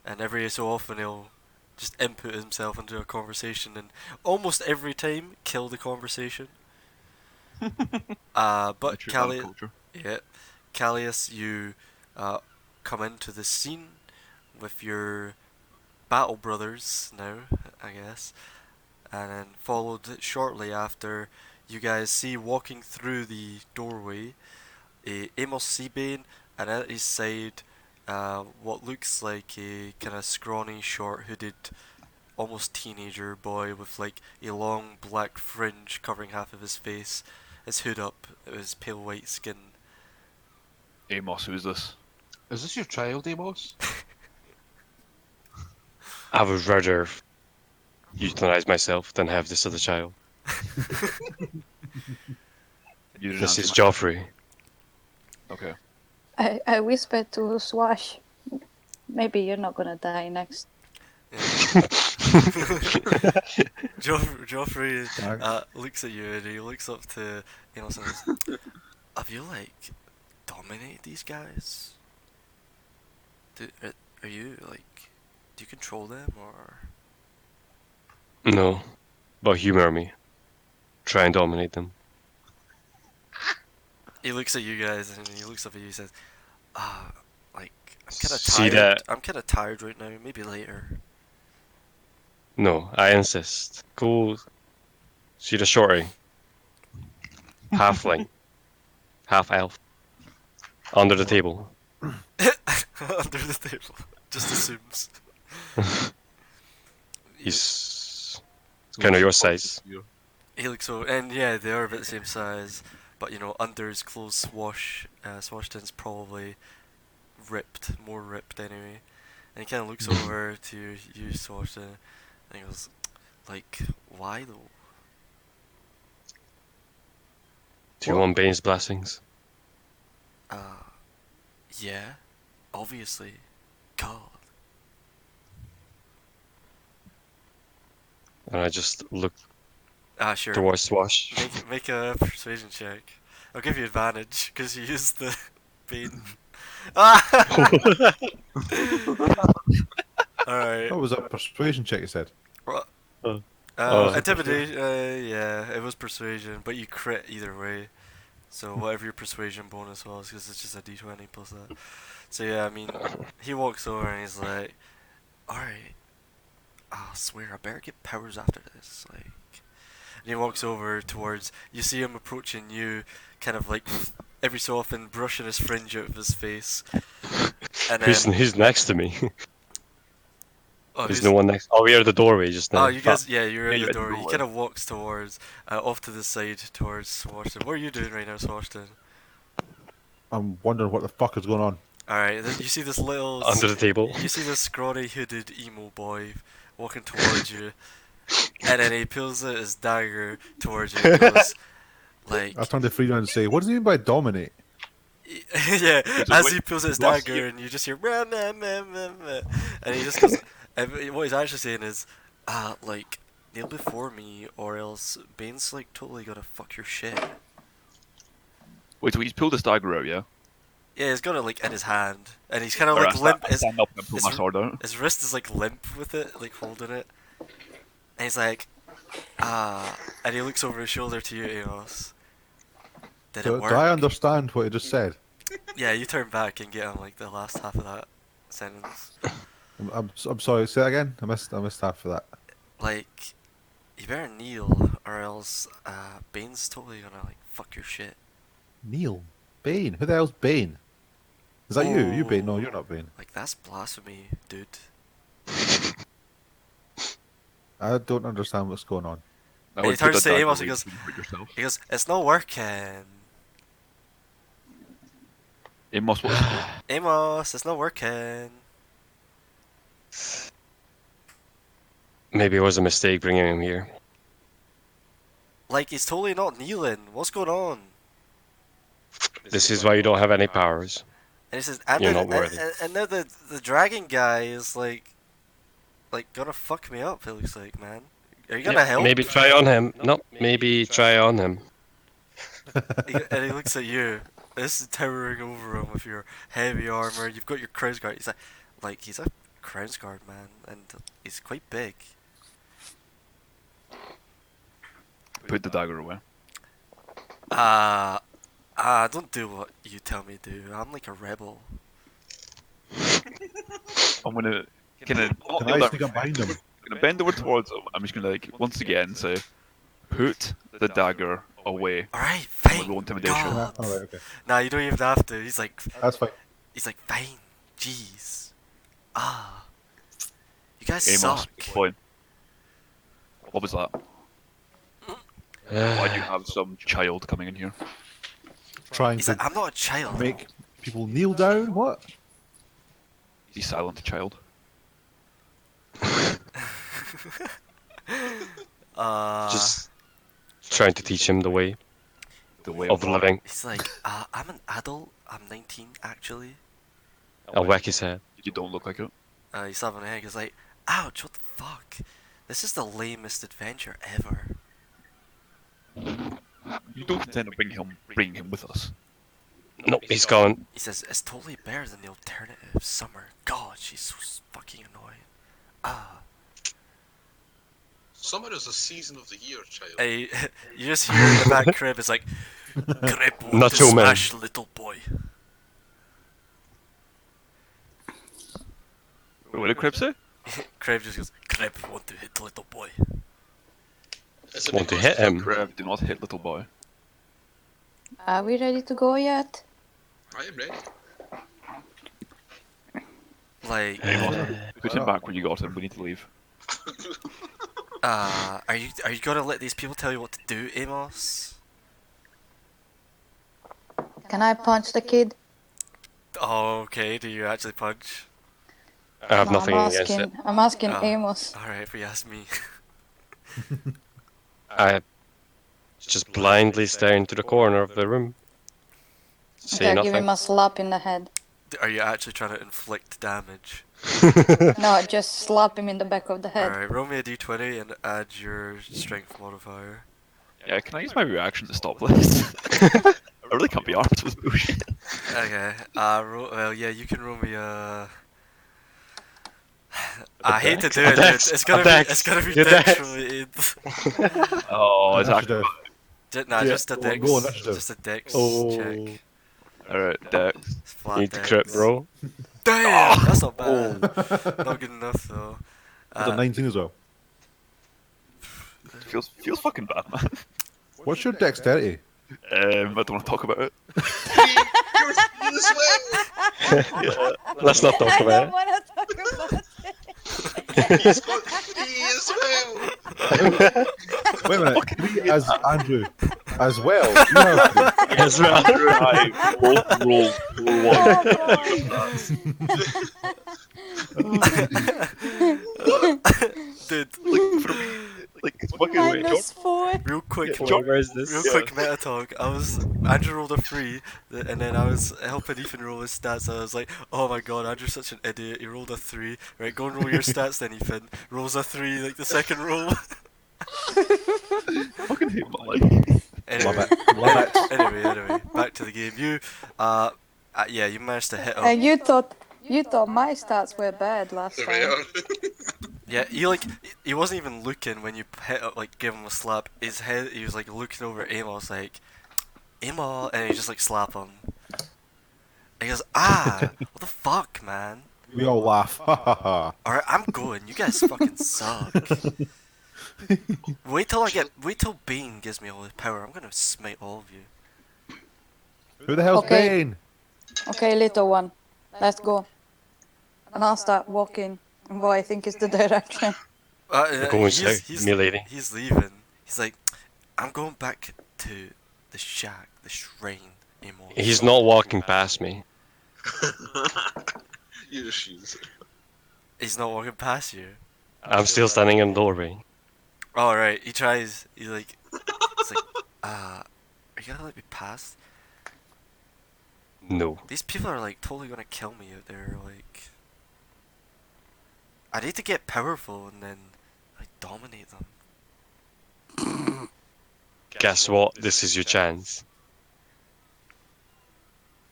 Speaker 1: And every so often he'll just input himself into a conversation and almost every time kill the conversation. But
Speaker 5: True
Speaker 1: Callius,
Speaker 5: culture.
Speaker 1: yeah, Callius, you come into the scene with your battle brothers now, I guess. And then followed shortly after, you guys see walking through the doorway Amos Seabane, and at his side what looks like a kind of scrawny, short hooded, almost teenager boy with like a long black fringe covering half of his face, his hood up, his pale white skin.
Speaker 5: Amos, who is this?
Speaker 2: Is this your child, Amos?
Speaker 4: I would rather euthanize myself than have this other child.
Speaker 5: You didn't
Speaker 4: This
Speaker 5: answer
Speaker 4: is
Speaker 5: my-
Speaker 4: Joffrey.
Speaker 5: Okay.
Speaker 7: I whispered to Swash, maybe you're not gonna die next.
Speaker 1: Yeah. Joffrey looks at you and he looks up to Amos and says, have you like dominated these guys? Are you like, do you control them or?
Speaker 4: No, but humor me. Try and dominate them.
Speaker 1: He looks at you guys and he looks up at you and says, like, I'm kind of
Speaker 4: See
Speaker 1: tired.
Speaker 4: that?
Speaker 1: I'm kind of tired right now. Maybe later.
Speaker 4: No, I insist. Go see the shorty. Halfling. Half elf. Under the table.
Speaker 1: Under the table. Just assumes.
Speaker 4: He's kind of your size.
Speaker 1: He looks over, and yeah, they are about the same size, but you know, under his clothes, Swashton's probably more ripped anyway. And he kind of looks over to you, Swashton, and he goes, like, why though?
Speaker 4: Do you want Bane's blessings?
Speaker 1: Yeah, obviously. God.
Speaker 4: And I just look
Speaker 1: Sure.
Speaker 4: towards Swash.
Speaker 1: Make a persuasion check. I'll give you advantage because you used the Bane. Alright.
Speaker 3: What was that persuasion check you said?
Speaker 1: Intimidation. Yeah, it was persuasion, but you crit either way. So whatever your persuasion bonus was, because it's just a d20 plus that. So yeah, I mean, he walks over and he's like, "Alright, I swear I better get powers after this." Like, and he walks over towards. You see him approaching you, kind of like every so often brushing his fringe out of his face. And then,
Speaker 4: Who's next to me?
Speaker 1: oh,
Speaker 4: There's
Speaker 1: who's-
Speaker 4: no one next. Oh, we are at the doorway just now.
Speaker 1: Oh, you guys, yeah, you're
Speaker 5: Yeah,
Speaker 1: in
Speaker 5: you're
Speaker 1: the
Speaker 5: at the
Speaker 1: door. He
Speaker 5: doorway.
Speaker 1: kind of walks towards, off to the side towards Swashton. What are you doing right now, Swashton?
Speaker 3: I'm wondering what the fuck is going on.
Speaker 1: Alright, you see this little...
Speaker 4: Under the table.
Speaker 1: You see this scrawny hooded emo boy walking towards you, and then he pulls out his dagger towards you and goes, like...
Speaker 3: I turned to Frida and say, what does he mean by dominate?
Speaker 1: Yeah,
Speaker 5: Wait,
Speaker 1: as
Speaker 5: wait,
Speaker 1: he pulls out his
Speaker 5: last
Speaker 1: dagger
Speaker 5: year-
Speaker 1: and you just hear... "Rah, meh, meh, meh, meh," and he just goes... and what he's actually saying is, like, kneel before me or else Bane's, like, totally gonna fuck your shit.
Speaker 5: Wait, so he's pulled his dagger out, yeah?
Speaker 1: Yeah, he's got it, like, in his hand, and he's kind of,
Speaker 5: Alright,
Speaker 1: like, limp...
Speaker 5: I stand up and pull my
Speaker 1: his-
Speaker 5: sword out.
Speaker 1: His wrist is like limp with it, like holding it. And he's like, and he looks over his shoulder to you, Amos. Did it
Speaker 3: Do
Speaker 1: work?
Speaker 3: I understand what he just said?
Speaker 1: Yeah, you turn back and get him like the last half of that sentence.
Speaker 3: I'm sorry, say that again? I missed half of that.
Speaker 1: Like, you better kneel or else Bane's totally gonna like fuck your shit.
Speaker 3: Neil? Bane? Who the hell's Bane? Is that you? You Bane? No,
Speaker 1: Oh.
Speaker 3: you're not Bane.
Speaker 1: Like, that's blasphemy, dude.
Speaker 3: I don't understand what's going on.
Speaker 5: I
Speaker 1: He
Speaker 5: would
Speaker 1: turns
Speaker 5: put
Speaker 1: to
Speaker 5: the dagger
Speaker 1: Amos, he
Speaker 5: away
Speaker 1: goes-
Speaker 5: so you don't hurt yourself.
Speaker 1: He goes, it's not working.
Speaker 5: Amos, what's
Speaker 1: Amos, it's not working.
Speaker 4: Maybe it was a mistake bringing him here.
Speaker 1: Like, he's totally not kneeling. What's going on?
Speaker 4: This is why you don't have any powers.
Speaker 1: And he says, and,
Speaker 4: You're
Speaker 1: the,
Speaker 4: not worthy.
Speaker 1: and now the dragon guy is like gonna fuck me up. It looks like, man. Are you gonna help?
Speaker 4: Maybe try on him. No, maybe try on him.
Speaker 1: And he looks at you. This is towering over him with your heavy armor. You've got your crown's guard. He's he's a crown's guard, man, and he's quite big.
Speaker 5: put the dagger away?
Speaker 1: Don't do what you tell me to do. I'm like a rebel.
Speaker 5: I'm gonna kind of
Speaker 3: Can I stick up behind him?
Speaker 5: gonna bend over towards him. I'm just gonna like once again say, put the dagger away.
Speaker 1: Alright,
Speaker 5: I'm
Speaker 1: fine.
Speaker 5: gonna roll intimidation.
Speaker 1: God.
Speaker 3: Alright, okay.
Speaker 1: Nah, you don't even have to. He's like,
Speaker 3: That's fine.
Speaker 1: fine. Jeez. You guys
Speaker 5: Amos,
Speaker 1: suck.
Speaker 5: boy. What was that? Why do you have some child coming in here?
Speaker 3: Trying
Speaker 1: He's
Speaker 3: to
Speaker 1: like, I'm not a child.
Speaker 3: make people kneel down? What?
Speaker 5: Be silent, child.
Speaker 4: Just trying to teach him the way
Speaker 5: The way
Speaker 4: of living.
Speaker 1: He's like, I'm an adult. I'm 19 actually.
Speaker 4: I'll whack his head.
Speaker 5: You don't look like it.
Speaker 1: He's having a head. He's like, ouch, what the fuck? This is the lamest adventure ever.
Speaker 5: You don't intend to bring him with us.
Speaker 4: No, he's gone.
Speaker 1: He says, it's totally better than the alternative. Summer. God, she's so fucking annoying.
Speaker 2: Summer is a season of the year, child.
Speaker 1: Hey, you just hear in the back crib, it's like, Crib want to
Speaker 4: Nacho man.
Speaker 1: smash little boy.
Speaker 5: What did Crib say?
Speaker 1: Crib just goes, Crib want to hit little boy.
Speaker 2: Is it
Speaker 4: Want to
Speaker 2: because
Speaker 4: hit him?
Speaker 5: Crib, do not hit little boy.
Speaker 7: Are we ready to go yet?
Speaker 2: I am ready.
Speaker 1: Like,
Speaker 5: Put him back when you got him. We need to leave.
Speaker 1: are you gonna let these people tell you what to do, Amos?
Speaker 7: Can I punch the kid?
Speaker 1: Oh, okay. Do you actually punch?
Speaker 4: I have
Speaker 7: No,
Speaker 4: nothing against it.
Speaker 7: I'm asking
Speaker 1: Oh.
Speaker 7: Amos.
Speaker 1: All right, if you ask me.
Speaker 4: I just blindly stare into the corner of the room. Say
Speaker 7: Okay, I'll give him
Speaker 4: nothing.
Speaker 7: a slap in the head.
Speaker 1: Are you actually trying to inflict damage?
Speaker 7: No, just slap him in the back of the head.
Speaker 1: Alright, roll me a d20 and add your strength modifier.
Speaker 5: Yeah, can I use my reaction to stop this? I really can't be arsed with this bullshit.
Speaker 1: Okay, well, yeah, you can roll me a... I hate to do it, dude.
Speaker 4: dex,
Speaker 1: It's
Speaker 4: a
Speaker 1: gonna
Speaker 4: dex,
Speaker 1: be
Speaker 4: your
Speaker 1: dex
Speaker 4: dex.
Speaker 1: related.
Speaker 5: Oh, is that...
Speaker 3: Initiative.
Speaker 1: Nah,
Speaker 3: Yeah,
Speaker 1: just a
Speaker 3: go
Speaker 1: dex.
Speaker 3: initiative.
Speaker 1: Just a dex
Speaker 3: Oh.
Speaker 1: check.
Speaker 5: Alright, Dex.
Speaker 1: It's flat
Speaker 4: You need to
Speaker 1: dex.
Speaker 4: crit, bro.
Speaker 1: Damn, that's not bad. Not good enough though.
Speaker 3: That's a 19 as well.
Speaker 5: Feels fucking bad, man.
Speaker 3: What's your dexterity?
Speaker 5: I don't want to talk about it.
Speaker 2: You're speed as well.
Speaker 4: Let's not talk about it.
Speaker 7: want to talk about it.
Speaker 2: He's got 3 as well.
Speaker 3: Wait a minute. Me as Andrew as well. You have to.
Speaker 4: Yes, well.
Speaker 5: Andrew and I both rolled
Speaker 1: Dude,
Speaker 5: like it's fucking weird.
Speaker 7: -4.
Speaker 1: real quick,
Speaker 4: Where is this?
Speaker 1: real quick meta talk. Andrew rolled a 3, and then I was helping Ethan roll his stats. I was like, oh my god, Andrew's such an idiot. He rolled a 3. Right, go and roll your stats then, Ethan. Rolls a 3, like the second roll.
Speaker 5: Fucking hate my life.
Speaker 1: Anyway,
Speaker 3: Love it. Love it.
Speaker 1: anyway, back to the game. Yeah, you managed to hit him.
Speaker 7: And you thought my stats were bad last
Speaker 2: There we
Speaker 7: time.
Speaker 2: are.
Speaker 1: Yeah, he wasn't even looking when you hit up, like give him a slap. His head, he was like looking over at Amos like, Amos, and he just like slap him. And he goes, what the fuck, man?
Speaker 3: We all laugh. Ha ha ha.
Speaker 1: Alright, I'm going. You guys fucking suck. Wait till Bane gives me all his power. I'm gonna smite all of you.
Speaker 3: Who the hell's
Speaker 7: Okay.
Speaker 3: Bane?
Speaker 7: Okay, little one, let's go. And I'll start walking in what I think is the direction.
Speaker 4: We're going south,
Speaker 1: he's
Speaker 4: milady.
Speaker 1: he's leaving. He's like, I'm going back to the shack, the shrine, Amos.
Speaker 4: He's not walking past me.
Speaker 2: Your shoes.
Speaker 1: He's not walking past you.
Speaker 4: I'm still standing in the doorway.
Speaker 1: All right. He tries. He's like, are you gonna let me pass?
Speaker 4: No.
Speaker 1: These people are like totally gonna kill me out there. Like, I need to get powerful and then like dominate them.
Speaker 4: Guess what? This is your chance.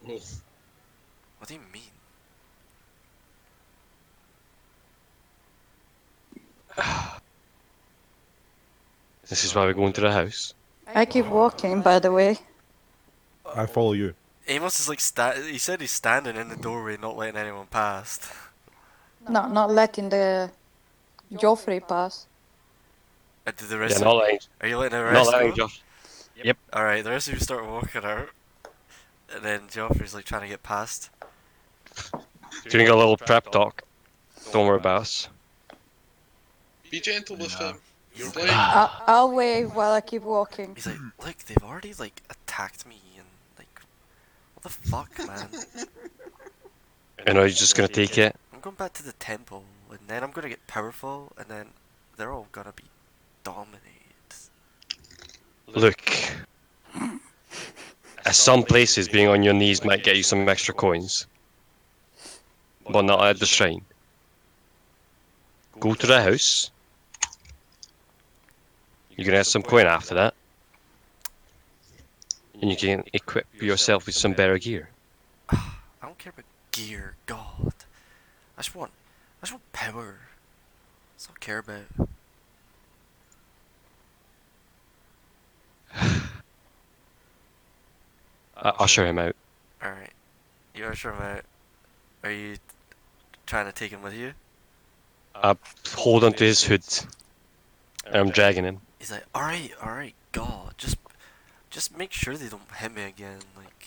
Speaker 2: Oh,
Speaker 1: What do you mean?
Speaker 4: This is why we're going to the house.
Speaker 7: I keep walking, by the way.
Speaker 3: I follow you.
Speaker 1: Amos is like he said he's standing in the doorway, not letting anyone past.
Speaker 7: No, not letting the Joffrey pass.
Speaker 1: Did the
Speaker 4: Yeah,
Speaker 1: rest?
Speaker 4: not letting,
Speaker 1: Are you letting the
Speaker 4: not
Speaker 1: rest
Speaker 4: letting
Speaker 1: go?
Speaker 4: Josh.
Speaker 1: All right. The rest of you start walking out, and then Joffrey's like trying to get past.
Speaker 4: Doing a little prep talk. Don't worry about us.
Speaker 2: be gentle with
Speaker 5: Yeah.
Speaker 2: him. You're blind.
Speaker 7: I'll wave while I keep walking.
Speaker 1: He's like, look, they've already like attacked me and like, what the fuck, man?
Speaker 4: And are you just gonna take it?
Speaker 1: I'm going back to the temple, and then I'm gonna get powerful, and then they're all gonna be dominated.
Speaker 4: Look. At some places, being on your knees might get you some extra coins. But not at the shrine. Go to the house. You're gonna have some coin after that. And you can equip yourself with some better gear.
Speaker 1: I don't care about gear, God. I just want power. That's all I care about.
Speaker 4: I'll show him out.
Speaker 1: All right, you are sure about? Are you trying to take him with you?
Speaker 4: I hold onto his hood. And I'm dragging him.
Speaker 1: He's like, all right, God, just make sure they don't hit me again, like,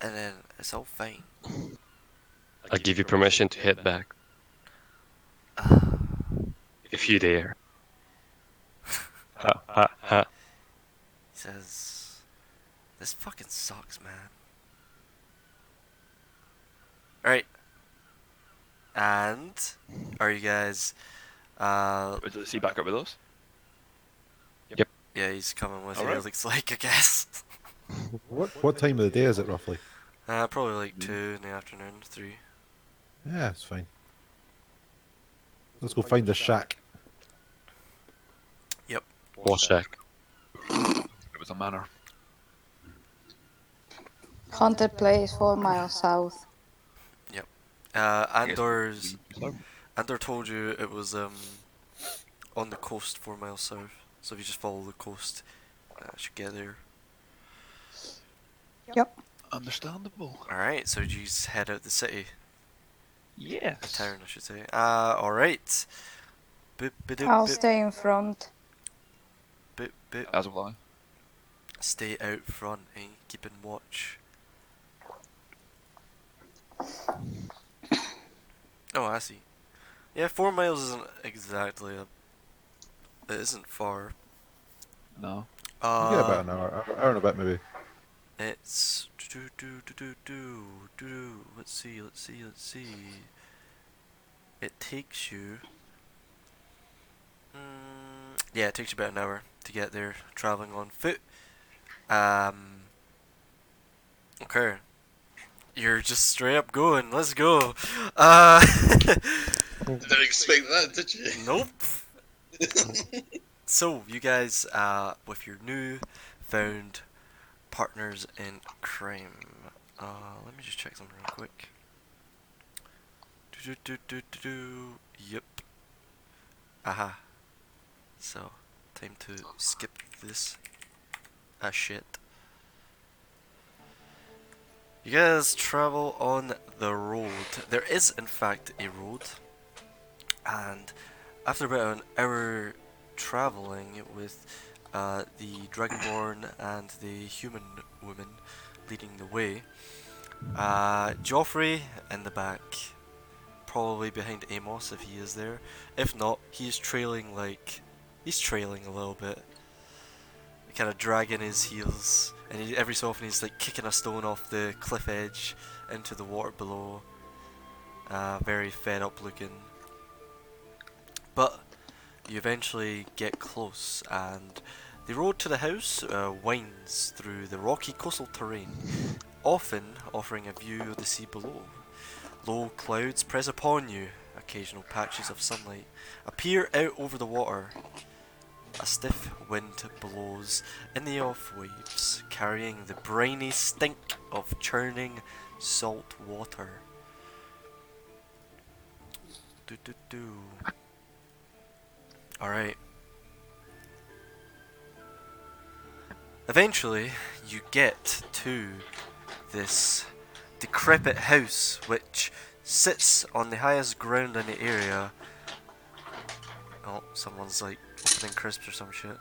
Speaker 1: and then it's all fine.
Speaker 4: I give you permission to hit back. If you dare. Ha ha ha.
Speaker 1: He says, this fucking sucks, man. Alright. And are you guys
Speaker 5: Is he back up with us?
Speaker 1: yeah, he's coming with you,
Speaker 5: Alright.
Speaker 1: looks like, I guess.
Speaker 3: What time of the day is it roughly?
Speaker 1: Probably like 2 in the afternoon, 3.
Speaker 3: Yeah, it's fine. Let's go find the shack.
Speaker 4: What shack?
Speaker 5: It was a manor.
Speaker 7: Haunted place 4 miles south.
Speaker 5: I guess
Speaker 1: Andor told you it was on the coast 4 miles south. So if you just follow the coast, should get there.
Speaker 7: Yep.
Speaker 5: Understandable.
Speaker 1: Alright, so you just head out the city.
Speaker 5: Yes.
Speaker 1: The town, I should say. Alright. Boop, ba-doop,
Speaker 7: I'll
Speaker 1: boop,
Speaker 7: stay in front.
Speaker 1: boop, boop.
Speaker 5: As will I.
Speaker 1: Stay out front, eh? Keeping watch. Oh, I see. Yeah, 4 miles isn't exactly it isn't far.
Speaker 5: No.
Speaker 3: Yeah, about an hour and a bit maybe.
Speaker 1: It's let's see. It takes you. Yeah, it takes you about an hour to get there, traveling on foot. Okay. You're just straight up going. Let's go.
Speaker 2: Didn't expect that, did you?
Speaker 1: Nope. So you guys, with your new found partners in crime. Let me just check something real quick. Yep. Aha. So, time to skip this. Shit. You guys travel on the road. There is, in fact, a road. And after about an hour traveling with the Dragonborn and the human woman leading the way, Joffrey in the back, probably behind Amos if he is there. If not, he's trailing a little bit, kind of dragging his heels, and every so often he's like kicking a stone off the cliff edge into the water below. Very fed up looking. But you eventually get close, and the road to the house winds through the rocky coastal terrain, often offering a view of the sea below. Low clouds press upon you, occasional patches of sunlight appear out over the water. A stiff wind blows in the off waves, carrying the briny stink of churning salt water. Alright. Eventually, you get to this decrepit house which sits on the highest ground in the area. Oh, someone's like opening crisps or some shit.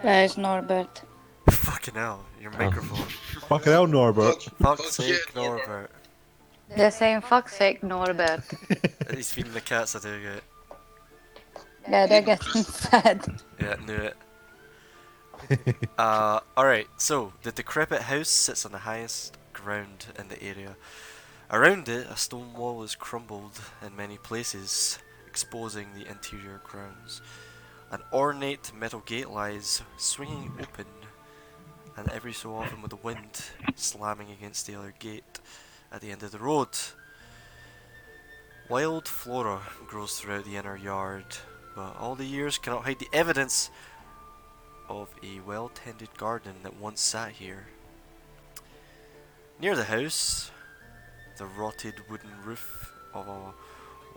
Speaker 6: There's Norbert.
Speaker 1: Fucking hell, your microphone.
Speaker 3: Fucking hell, Norbert.
Speaker 1: Fuck's sake,
Speaker 2: yeah.
Speaker 1: Norbert.
Speaker 7: They're saying fuck's sake, Norbert.
Speaker 1: He's feeding the cats, I take it.
Speaker 7: Yeah, they're getting fed.
Speaker 1: Yeah, knew it. Alright, so the decrepit house sits on the highest ground in the area. Around it, a stone wall is crumbled in many places, exposing the interior grounds. An ornate metal gate lies swinging open, and every so often with the wind slamming against the other gate at the end of the road. Wild flora grows throughout the inner yard, but all the years cannot hide the evidence of a well-tended garden that once sat here. Near the house, the rotted wooden roof of a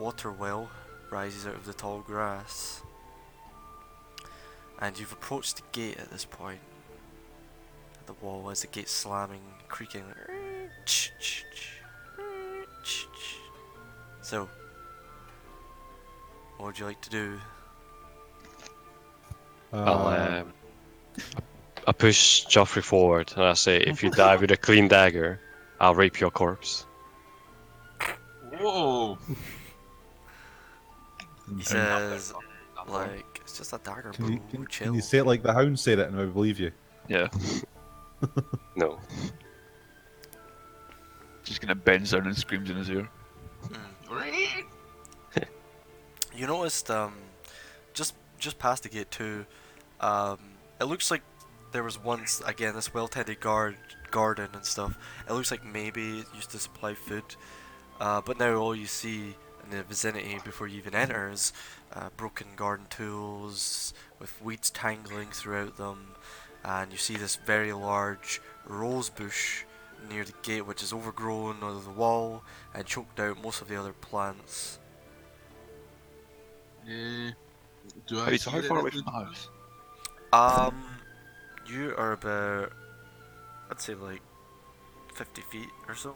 Speaker 1: water well rises out of the tall grass. And you've approached the gate at this point. The wall as the gate slamming, creaking. So, what would you like to do?
Speaker 4: I push Joffrey forward and I say, if you die with a clean dagger, I'll rape your corpse.
Speaker 2: Whoa!
Speaker 1: He says, like, it's just a dagger, bro.
Speaker 3: Can
Speaker 1: Chill.
Speaker 3: you say it like the Hound said it and I would believe you?
Speaker 5: Yeah.
Speaker 4: No.
Speaker 5: Just gonna bends down and screams in his ear.
Speaker 1: You noticed, just past the gate too, it looks like there was once, again, this well-tended garden and stuff. It looks like maybe it used to supply food, but now all you see in the vicinity before you even enter is broken garden tools with weeds tangling throughout them, and you see this very large rose bush near the gate which is overgrown under the wall and choked out most of the other plants.
Speaker 2: Do I
Speaker 5: Wait, so how
Speaker 2: hear
Speaker 5: far away
Speaker 2: anything?
Speaker 5: from the house?
Speaker 1: You are about, I'd say like 50 feet or so.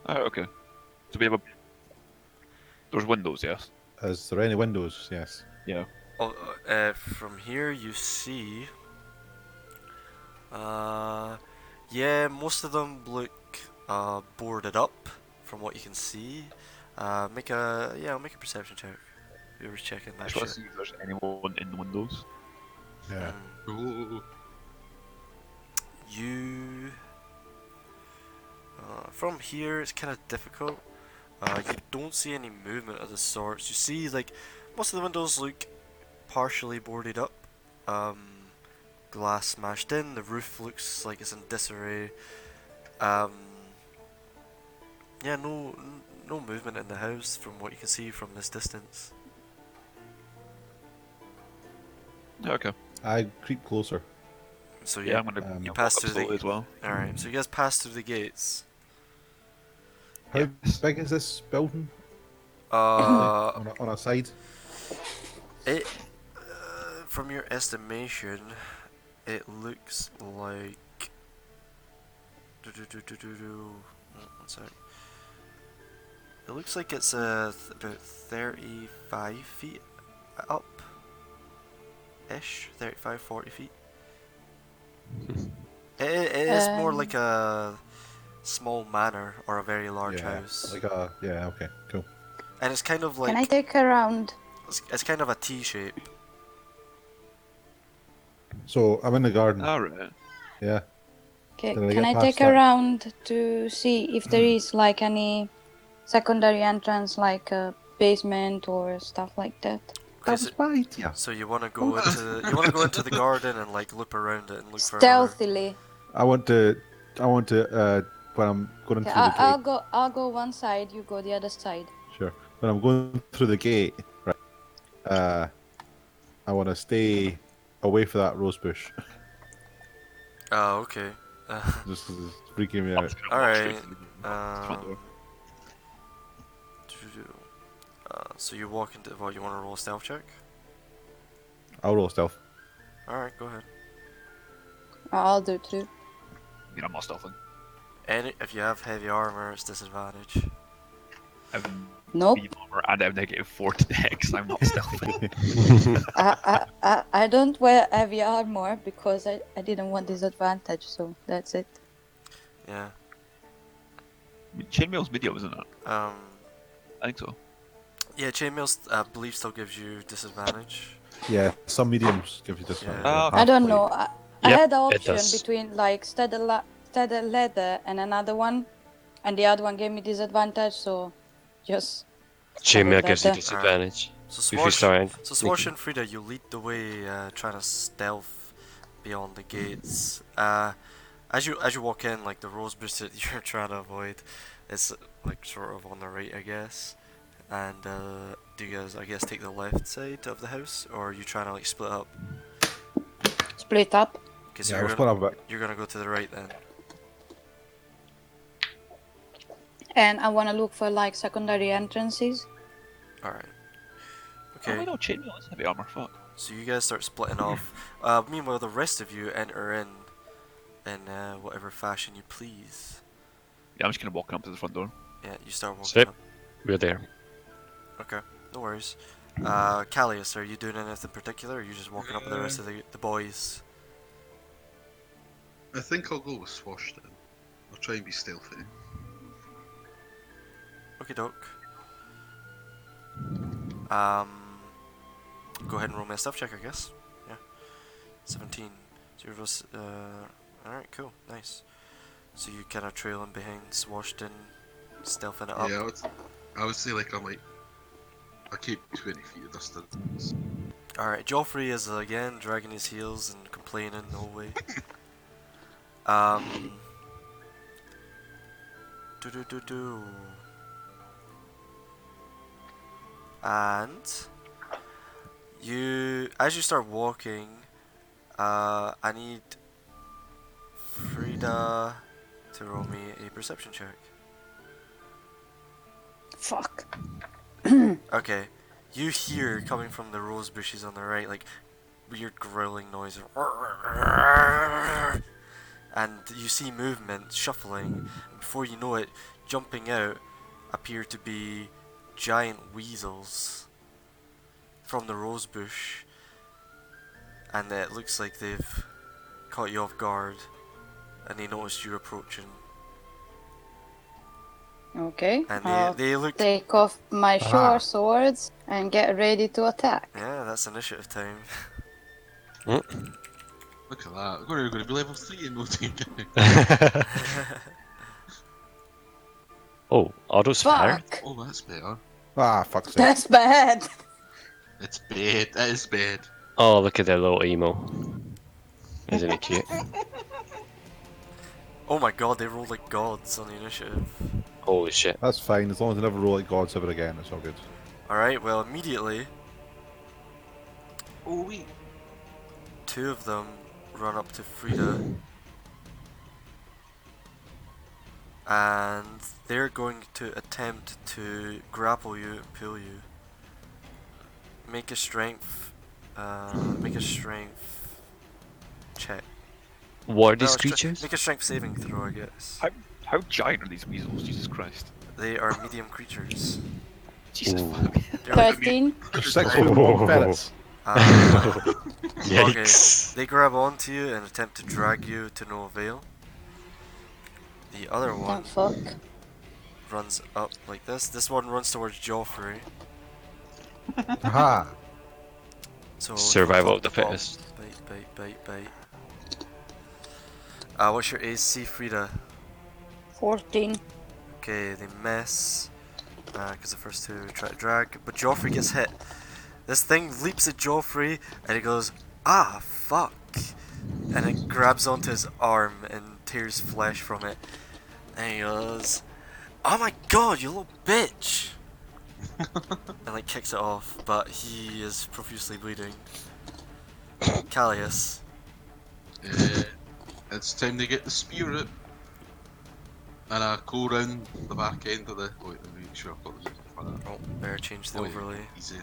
Speaker 5: Oh, okay. So we have a... There's windows, yes?
Speaker 3: Is there any windows? Yes.
Speaker 5: Yeah.
Speaker 1: Oh, from here you see, yeah, most of them look boarded up from what you can see. Make a perception check. Whoever's checking
Speaker 5: I
Speaker 1: that
Speaker 5: just want to
Speaker 1: shit.
Speaker 5: see if there's anyone in the windows.
Speaker 3: Yeah.
Speaker 2: Ooh.
Speaker 1: You from here it's kind of difficult. You don't see any movement of the sorts. You see, like, most of the windows look partially boarded up. Glass smashed in. The roof looks like it's in disarray. Yeah, no movement in the house from what you can see from this distance.
Speaker 5: Yeah, okay.
Speaker 3: I creep closer.
Speaker 1: So
Speaker 5: Yeah, I'm gonna
Speaker 3: you
Speaker 5: walk
Speaker 1: pass
Speaker 5: up
Speaker 1: through
Speaker 5: slowly
Speaker 1: the.
Speaker 5: as well.
Speaker 1: Alright, so you guys pass through the gates.
Speaker 3: How
Speaker 5: Yes.
Speaker 3: big is this building?
Speaker 1: Uh,
Speaker 3: On a side?
Speaker 1: It, from your estimation, it looks like. One sec. It looks like it's about 35 feet up. Ish, 35, 40 feet. It is more like a small manor or a very large
Speaker 3: Yeah.
Speaker 1: house.
Speaker 3: Like a yeah. Okay. Cool.
Speaker 1: and it's kind of like
Speaker 6: Can I take a round?
Speaker 1: it's kind of a T shape.
Speaker 3: So I'm in the garden.
Speaker 5: Alright.
Speaker 3: Yeah.
Speaker 6: Okay,
Speaker 3: Did I
Speaker 6: can
Speaker 3: get
Speaker 6: I
Speaker 3: past
Speaker 6: take a
Speaker 3: that?
Speaker 6: round to see if there is like any secondary entrance, like a basement or stuff like that?
Speaker 1: Okay,
Speaker 3: That was my idea.
Speaker 1: so you want to go into the garden and like loop around it and look for another.
Speaker 6: Stealthily.
Speaker 3: I want to when I'm going
Speaker 6: Okay,
Speaker 3: through the gate.
Speaker 6: I'll go one side, you go the other side.
Speaker 3: Sure. When I'm going through the gate, right? I want to stay away from that rose bush.
Speaker 1: Oh, okay.
Speaker 3: Just 'cause it's freaking me
Speaker 5: I'm
Speaker 3: out.
Speaker 5: just gonna walk straight
Speaker 1: Alright.
Speaker 5: to the front door.
Speaker 1: So you walk into what? You want to roll a stealth check?
Speaker 3: I'll roll stealth.
Speaker 1: Alright, go ahead.
Speaker 6: I'll do too.
Speaker 5: I mean, I'm not stealthing.
Speaker 1: If you have heavy armor, it's disadvantage.
Speaker 5: I have
Speaker 6: Nope.
Speaker 5: medium armor and I have -4 to dex. I'm not stealthing.
Speaker 6: I don't wear heavy armor because I didn't want disadvantage, so that's it.
Speaker 1: Yeah.
Speaker 5: I mean, chainmail's medium, isn't it?
Speaker 1: Um.
Speaker 5: I think so.
Speaker 1: Yeah, chainmail, I believe, still gives you disadvantage.
Speaker 3: Yeah, some mediums give you disadvantage.
Speaker 5: Yeah.
Speaker 6: I don't
Speaker 3: Half
Speaker 6: know.
Speaker 3: blade.
Speaker 6: I
Speaker 4: Yep,
Speaker 6: had the
Speaker 4: it
Speaker 6: option
Speaker 4: does.
Speaker 6: between like studded leather and another one, and the other one gave me disadvantage, so just
Speaker 4: Chainmail gives you
Speaker 6: leather.
Speaker 4: disadvantage.
Speaker 1: So
Speaker 4: If you
Speaker 1: Swash,
Speaker 4: start
Speaker 1: so Swash and Frida, you lead the way, trying to stealth beyond the gates. As you walk in, like the rose bush that you're trying to avoid, it's like sort of on the right, I guess. And do you guys, I guess, take the left side of the house, or are you trying to like split up?
Speaker 6: Split up.
Speaker 1: Because
Speaker 3: Yeah, we'll split up a bit.
Speaker 1: you're gonna go to the right then.
Speaker 6: And I want to look for like secondary entrances.
Speaker 1: All right.
Speaker 5: Oh,
Speaker 1: Okay.
Speaker 5: no, chainmail is heavy armor. Fuck.
Speaker 1: So you guys start splitting off. Meanwhile, the rest of you enter in whatever fashion you please.
Speaker 5: Yeah, I'm just gonna walk up to the front door.
Speaker 1: Yeah, you start walking
Speaker 4: Sip.
Speaker 1: up.
Speaker 4: We're there.
Speaker 1: Okay, no worries. Callius, are you doing anything particular, or are you just walking up with the rest of the boys?
Speaker 2: I think I'll go with Swash then. I'll try and be stealthy.
Speaker 1: Okay, doke. Go ahead and roll me a stealth check, I guess. Yeah. 17. So you're alright, cool, nice. So you kind of trailing behind Swashton, stealthing it up.
Speaker 2: Yeah, I would say like I keep 20 feet of distance.
Speaker 1: Alright, Joffrey is again dragging his heels and complaining, no way. Do. And as you start walking, I need Frida to roll me a perception check.
Speaker 6: Fuck.
Speaker 1: Okay, you hear coming from the rose bushes on the right, like weird growling noises, and you see movement, shuffling, and before you know it, jumping out appear to be giant weasels from the rose bush, and it looks like they've caught you off guard, and they noticed you approaching,
Speaker 6: Okay.
Speaker 1: and
Speaker 6: I'll
Speaker 1: they look.
Speaker 6: take off my
Speaker 3: Ah.
Speaker 6: short swords and get ready to attack.
Speaker 1: Yeah, that's initiative time.
Speaker 2: Look at that. We're going to be level 3 in no time.
Speaker 4: Oh, auto fire?
Speaker 6: Fuck.
Speaker 2: Oh, that's better.
Speaker 3: Ah, fuck's sake.
Speaker 6: That's bad.
Speaker 2: It's bad. That is bad.
Speaker 4: Oh, look at that little emo. Isn't it cute?
Speaker 1: Oh my god, they rolled like gods on the initiative.
Speaker 4: Holy shit.
Speaker 3: That's fine, as long as I never roll like gods ever again, it's all good.
Speaker 1: Alright, well, immediately,
Speaker 2: Oh, wait.
Speaker 1: two of them run up to Frida. And they're going to attempt to grapple you and pull you. Make a strength check.
Speaker 4: What are
Speaker 1: No,
Speaker 4: these creatures?
Speaker 1: Make a strength saving throw, I guess.
Speaker 5: How giant are these weasels? Jesus Christ.
Speaker 1: They are medium creatures.
Speaker 5: Jesus
Speaker 4: Ooh.
Speaker 5: fuck.
Speaker 1: They're like
Speaker 6: 13.
Speaker 3: 6 foot long ferrets.
Speaker 4: Yikes.
Speaker 1: They grab onto you and attempt to drag you to no avail. The other one
Speaker 6: Oh, fuck.
Speaker 1: runs up like this. This one runs towards Joffrey.
Speaker 3: Aha!
Speaker 1: So
Speaker 4: Survival
Speaker 1: top
Speaker 4: of the
Speaker 1: to bottom.
Speaker 4: fittest.
Speaker 1: Bite. What's your AC, Frida?
Speaker 6: 14.
Speaker 1: Okay, they miss. Because the first two try to drag, but Joffrey gets hit. This thing leaps at Joffrey, and he goes, "Ah, fuck!" And it grabs onto his arm and tears flesh from it. And he goes, "Oh my god, you little bitch!" And like kicks it off, but he is profusely bleeding. Callius.
Speaker 2: It's time to get the spirit. And I go round the back end of the. Wait, let me make sure I've got the music for that.
Speaker 1: Oh, better change the
Speaker 2: Oh, yeah,
Speaker 1: overlay.
Speaker 2: Easy.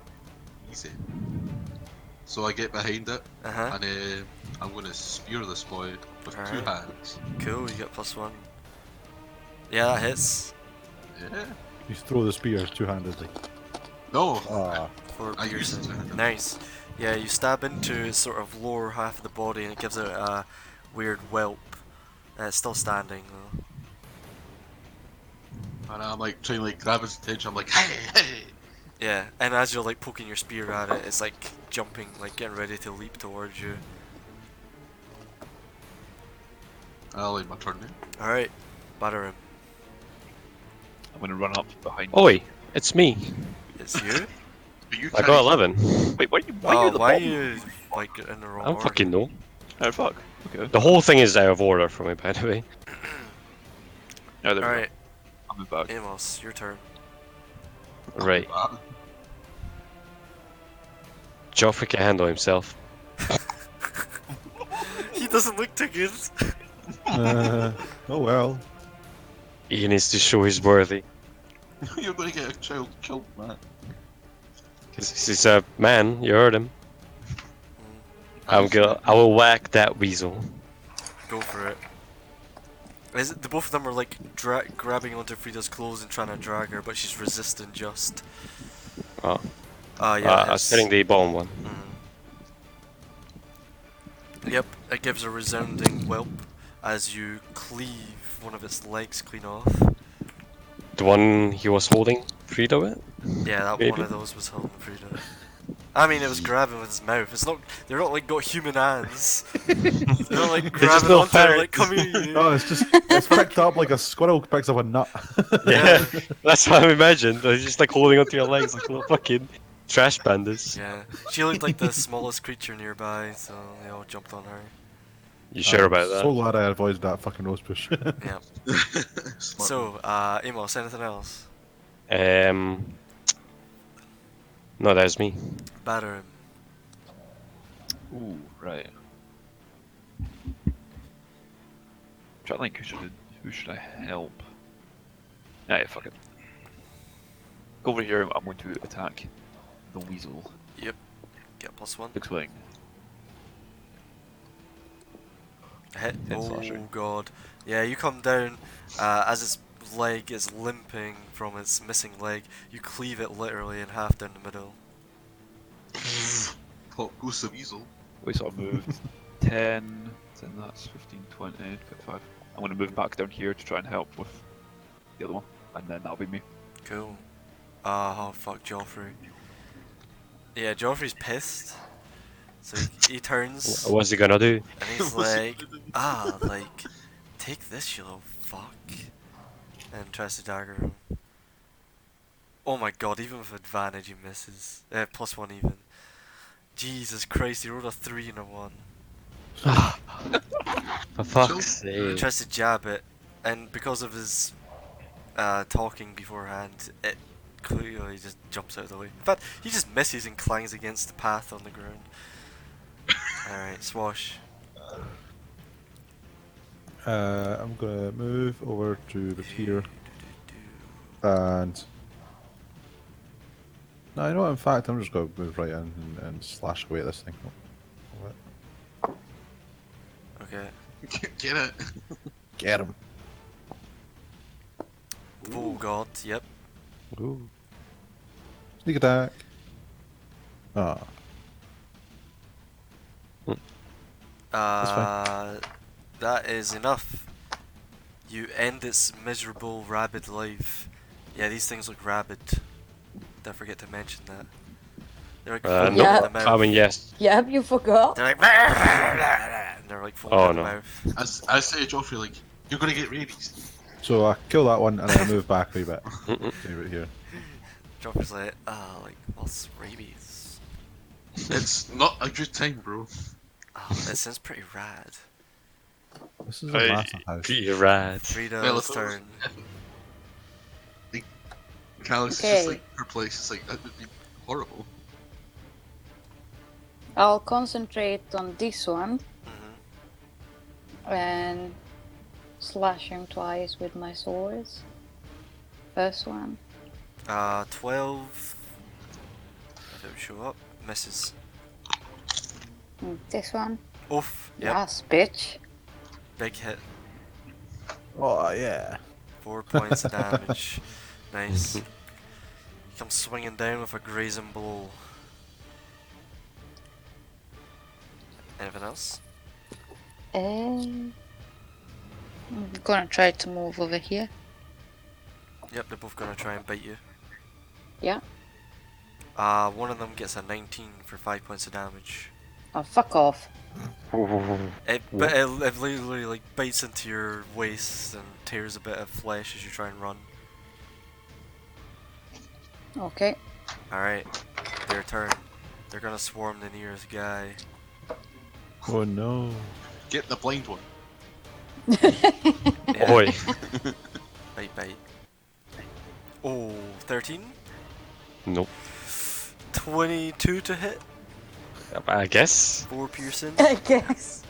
Speaker 2: So I get behind it,
Speaker 1: Uh-huh.
Speaker 2: and I'm gonna spear this boy with two
Speaker 1: Alright.
Speaker 2: hands.
Speaker 1: Cool, you get +1. Yeah, that hits.
Speaker 2: Yeah.
Speaker 3: You throw the spears two-handedly.
Speaker 2: No.
Speaker 3: Ah.
Speaker 1: For
Speaker 2: I use it.
Speaker 1: piercing. Nice. Yeah, you stab into its sort of lower half of the body and it gives it a weird whelp. It's still standing though.
Speaker 2: And I'm like trying to like grab his attention. I'm like, hey.
Speaker 1: Yeah, and as you're like poking your spear at it, it's like jumping, like getting ready to leap towards you.
Speaker 2: I'll leave my turn now.
Speaker 1: Alright, batter him.
Speaker 5: I'm gonna run up behind.
Speaker 4: Oi, it's me.
Speaker 1: It's you?
Speaker 2: But you
Speaker 4: I
Speaker 2: can't-
Speaker 4: got 11.
Speaker 5: Wait, why are you at the
Speaker 1: why are
Speaker 5: bottom?
Speaker 1: you like in the wrong
Speaker 4: I don't
Speaker 1: order?
Speaker 4: fucking know.
Speaker 5: Oh fuck. Okay.
Speaker 4: The whole thing is out of order for me, by the way.
Speaker 5: No, there we go.
Speaker 1: Alright,
Speaker 5: I'm back.
Speaker 1: Amos, your turn.
Speaker 4: Right. Joffrey can handle himself.
Speaker 1: He doesn't look too good.
Speaker 3: Oh well.
Speaker 4: He needs to show he's worthy.
Speaker 2: You're gonna get a child killed, man.
Speaker 4: Because he's a man, you heard him. I will whack that weasel.
Speaker 1: Go for it. Is it, the both of them are like grabbing onto Frida's clothes and trying to drag her, but she's resistant just.
Speaker 4: Oh.
Speaker 1: Yeah.
Speaker 4: I was hitting the bottom one.
Speaker 1: Yep, it gives a resounding whelp as you cleave one of its legs clean off.
Speaker 4: The one he was holding Frida with?
Speaker 1: Yeah, that
Speaker 4: Maybe.
Speaker 1: one of those was holding Frida. I mean, it was grabbing with his mouth. It's not. They're not like got human hands. They're not like
Speaker 4: just
Speaker 1: grabbing
Speaker 4: little
Speaker 1: onto her,
Speaker 4: ferrets.
Speaker 1: like come here.
Speaker 3: No, it's picked up like a squirrel picks up a nut.
Speaker 1: Yeah.
Speaker 4: That's what I imagined. He's just like holding onto your legs like little fucking trash pandas.
Speaker 1: Yeah, she looked like the smallest creature nearby, so they all jumped on her.
Speaker 4: You sure about that?
Speaker 3: So glad I avoided that fucking rose bush.
Speaker 1: Yeah.
Speaker 2: Smart.
Speaker 1: So, Amos, anything else?
Speaker 4: No, that's me.
Speaker 1: Batter him.
Speaker 5: Ooh, right. Trying to think who should I help? Yeah, fuck it. Go over here. I'm going to attack the weasel.
Speaker 1: Yep. Get +1.
Speaker 5: Big swing.
Speaker 1: Hit.
Speaker 5: Hit
Speaker 1: Oh
Speaker 5: slasher.
Speaker 1: god. Yeah, you come down as its leg is limping from its missing leg. You cleave it literally in half down the middle.
Speaker 2: Pop goes the weasel.
Speaker 5: Wait, so I moved 10, then that's 15, 20, 25. I'm going to move back down here to try and help with the other one, and then that'll be me.
Speaker 1: Cool. Oh fuck, Joffrey. Yeah, Joffrey's pissed. So he turns
Speaker 4: What's he gonna do?
Speaker 1: and he's like, like, take this, you little fuck. And tries to dagger him. Oh my god, even with advantage he misses. +1 even. Jesus Christ, he rolled a 3 and a 1.
Speaker 4: For fuck's
Speaker 1: He
Speaker 4: sake.
Speaker 1: tries to jab it, and because of his talking beforehand, it clearly just jumps out of the way. In fact, he just misses and clangs against the path on the ground. Alright, Swash.
Speaker 3: I'm gonna move over to the tier and. No, you know what? In fact, I'm just gonna move right in and slash away at this thing.
Speaker 1: Okay.
Speaker 2: Get it.
Speaker 3: Get him.
Speaker 1: Oh god, yep.
Speaker 3: Ooh. Sneak attack. Ah.
Speaker 1: That is enough. You end its miserable, rabid life Yeah, these things look rabid. Did I forget to mention that? They're like
Speaker 4: No.
Speaker 1: foaming
Speaker 7: Yeah.
Speaker 1: at the mouth.
Speaker 4: I mean, yes.
Speaker 7: Yeah, you forgot.
Speaker 1: They're like and they're like foaming
Speaker 4: Oh,
Speaker 1: at the
Speaker 4: no.
Speaker 1: mouth.
Speaker 2: I say, Joffrey, like, you're gonna get rabies.
Speaker 3: So I kill that one and then I move back a wee bit. See right here.
Speaker 1: Joffrey's like, like, what's rabies?
Speaker 2: It's not a good time, bro.
Speaker 1: Oh, it sounds pretty rad.
Speaker 3: This is a massive house.
Speaker 4: Pretty rad.
Speaker 1: Frida's
Speaker 2: Well, if it was-
Speaker 1: turn.
Speaker 2: Calix is
Speaker 7: Okay.
Speaker 2: just like her place. It's like that would be horrible.
Speaker 6: I'll concentrate on this one
Speaker 1: Mm-hmm.
Speaker 6: and slash him twice with my swords. First one.
Speaker 1: 12. If it would show up. Misses.
Speaker 6: This one.
Speaker 1: Oof. Yep.
Speaker 6: Yes, bitch.
Speaker 1: Big hit.
Speaker 3: Oh yeah.
Speaker 1: 4 points of damage. Nice. He comes swinging down with a grazing blow. Anything else?
Speaker 6: I'm gonna try to move over here.
Speaker 1: Yep, they're both gonna try and bite you.
Speaker 6: Yeah.
Speaker 1: One of them gets a 19 for 5 points of damage.
Speaker 6: Oh, fuck off.
Speaker 1: It literally like bites into your waist and tears a bit of flesh as you try and run.
Speaker 6: Okay.
Speaker 1: Alright, their turn. They're gonna swarm the nearest guy.
Speaker 3: Oh no.
Speaker 2: Get the blind one.
Speaker 1: Yeah,
Speaker 4: Oi.
Speaker 1: bite. Oh, 13?
Speaker 4: Nope.
Speaker 1: 22 to hit?
Speaker 4: I guess.
Speaker 1: 4 piercing?
Speaker 7: I guess.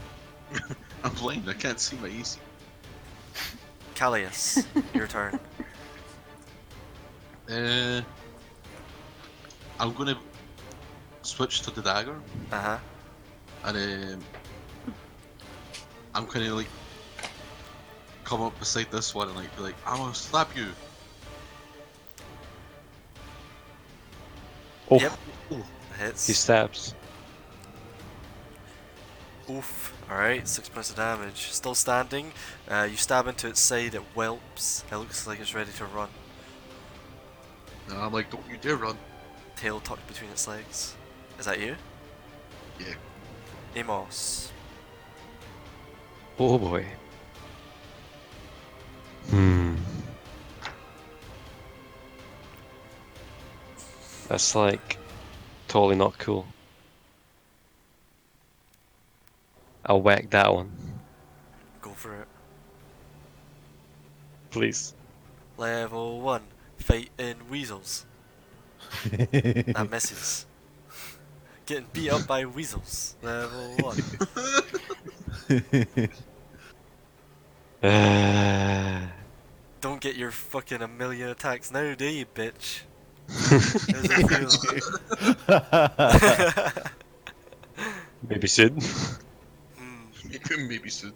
Speaker 2: I'm blind. I can't see my AC.
Speaker 1: Callius, your turn.
Speaker 2: I'm gonna switch to the dagger,
Speaker 1: Uh-huh.
Speaker 2: and I'm gonna like come up beside this one and like be like, I'm gonna slap you.
Speaker 4: Oh,
Speaker 1: Yep. Hits.
Speaker 4: he stabs.
Speaker 1: Oof. Alright, 6 points of damage. Still standing. You stab into its side, it whelps. It looks like it's ready to run.
Speaker 2: And I'm like, don't you dare run.
Speaker 1: Tail tucked between its legs. Is that you?
Speaker 2: Yeah.
Speaker 1: Amos.
Speaker 4: Oh boy. Hmm. That's like totally not cool. I'll whack that one,
Speaker 1: Go for it.
Speaker 4: please.
Speaker 1: Level 1. Fight in weasels. That misses. Getting beat up by weasels. Level 1. Don't get your fucking a million attacks now, do you, bitch? How's it feel?
Speaker 4: Maybe Sid.
Speaker 2: Maybe soon.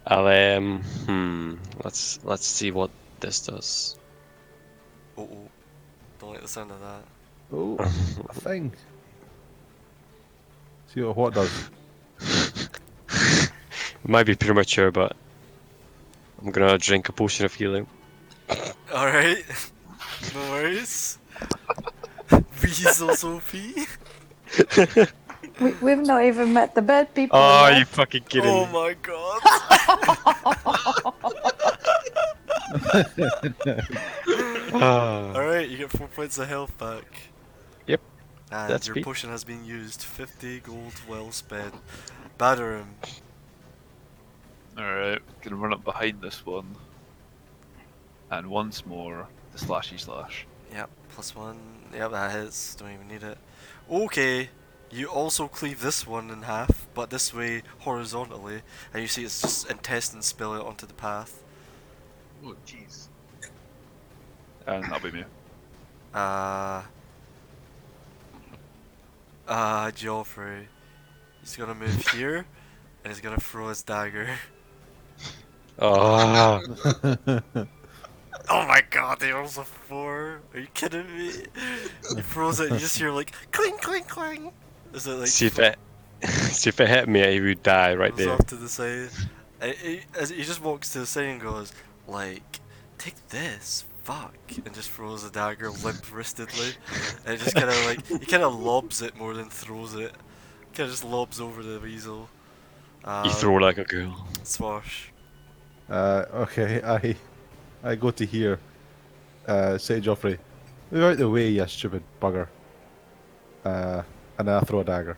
Speaker 4: I'll let's see what this does.
Speaker 1: Oh, don't like the sound of that.
Speaker 3: Oh, a thing. See what it does.
Speaker 4: Might be premature, but I'm gonna drink a potion of healing.
Speaker 1: Alright. No worries. Weasels OP.
Speaker 7: We've not even met the bad people
Speaker 4: Oh,
Speaker 7: yet.
Speaker 4: you fucking kidding
Speaker 1: Oh
Speaker 4: me?
Speaker 1: my god. Alright, you get 4 points of health back.
Speaker 4: Yep,
Speaker 1: And
Speaker 4: that's
Speaker 1: your
Speaker 4: me.
Speaker 1: potion has been used. 50 gold well spent. Batter him.
Speaker 5: Alright, gonna run up behind this one. And once more, the slashy slash.
Speaker 1: Yep, +1. Yep, that hits. Don't even need it. Okay. You also cleave this one in half, but this way horizontally, and you see it's just intestines spill out onto the path.
Speaker 2: Oh jeez.
Speaker 5: And that'll be me.
Speaker 1: Joffrey. He's gonna move here, and he's gonna throw his dagger.
Speaker 4: Oh,
Speaker 1: Oh my god, they rolls a 4. Are you kidding me? He throws it, and you just hear like cling, cling, cling. Is it like
Speaker 4: see if it hit me, he would die right
Speaker 1: goes
Speaker 4: there.
Speaker 1: off to the side? As he just walks to the side and goes like, "Take this, fuck, and just throws the dagger limp-wristedly. And it just kind of like, he kind of lobs it more than throws it. Kind of just lobs over the weasel.
Speaker 4: You throw like a girl.
Speaker 1: Swash.
Speaker 3: Okay, I go to here. Say Joffrey, move out the way, you stupid bugger. And then I throw a dagger.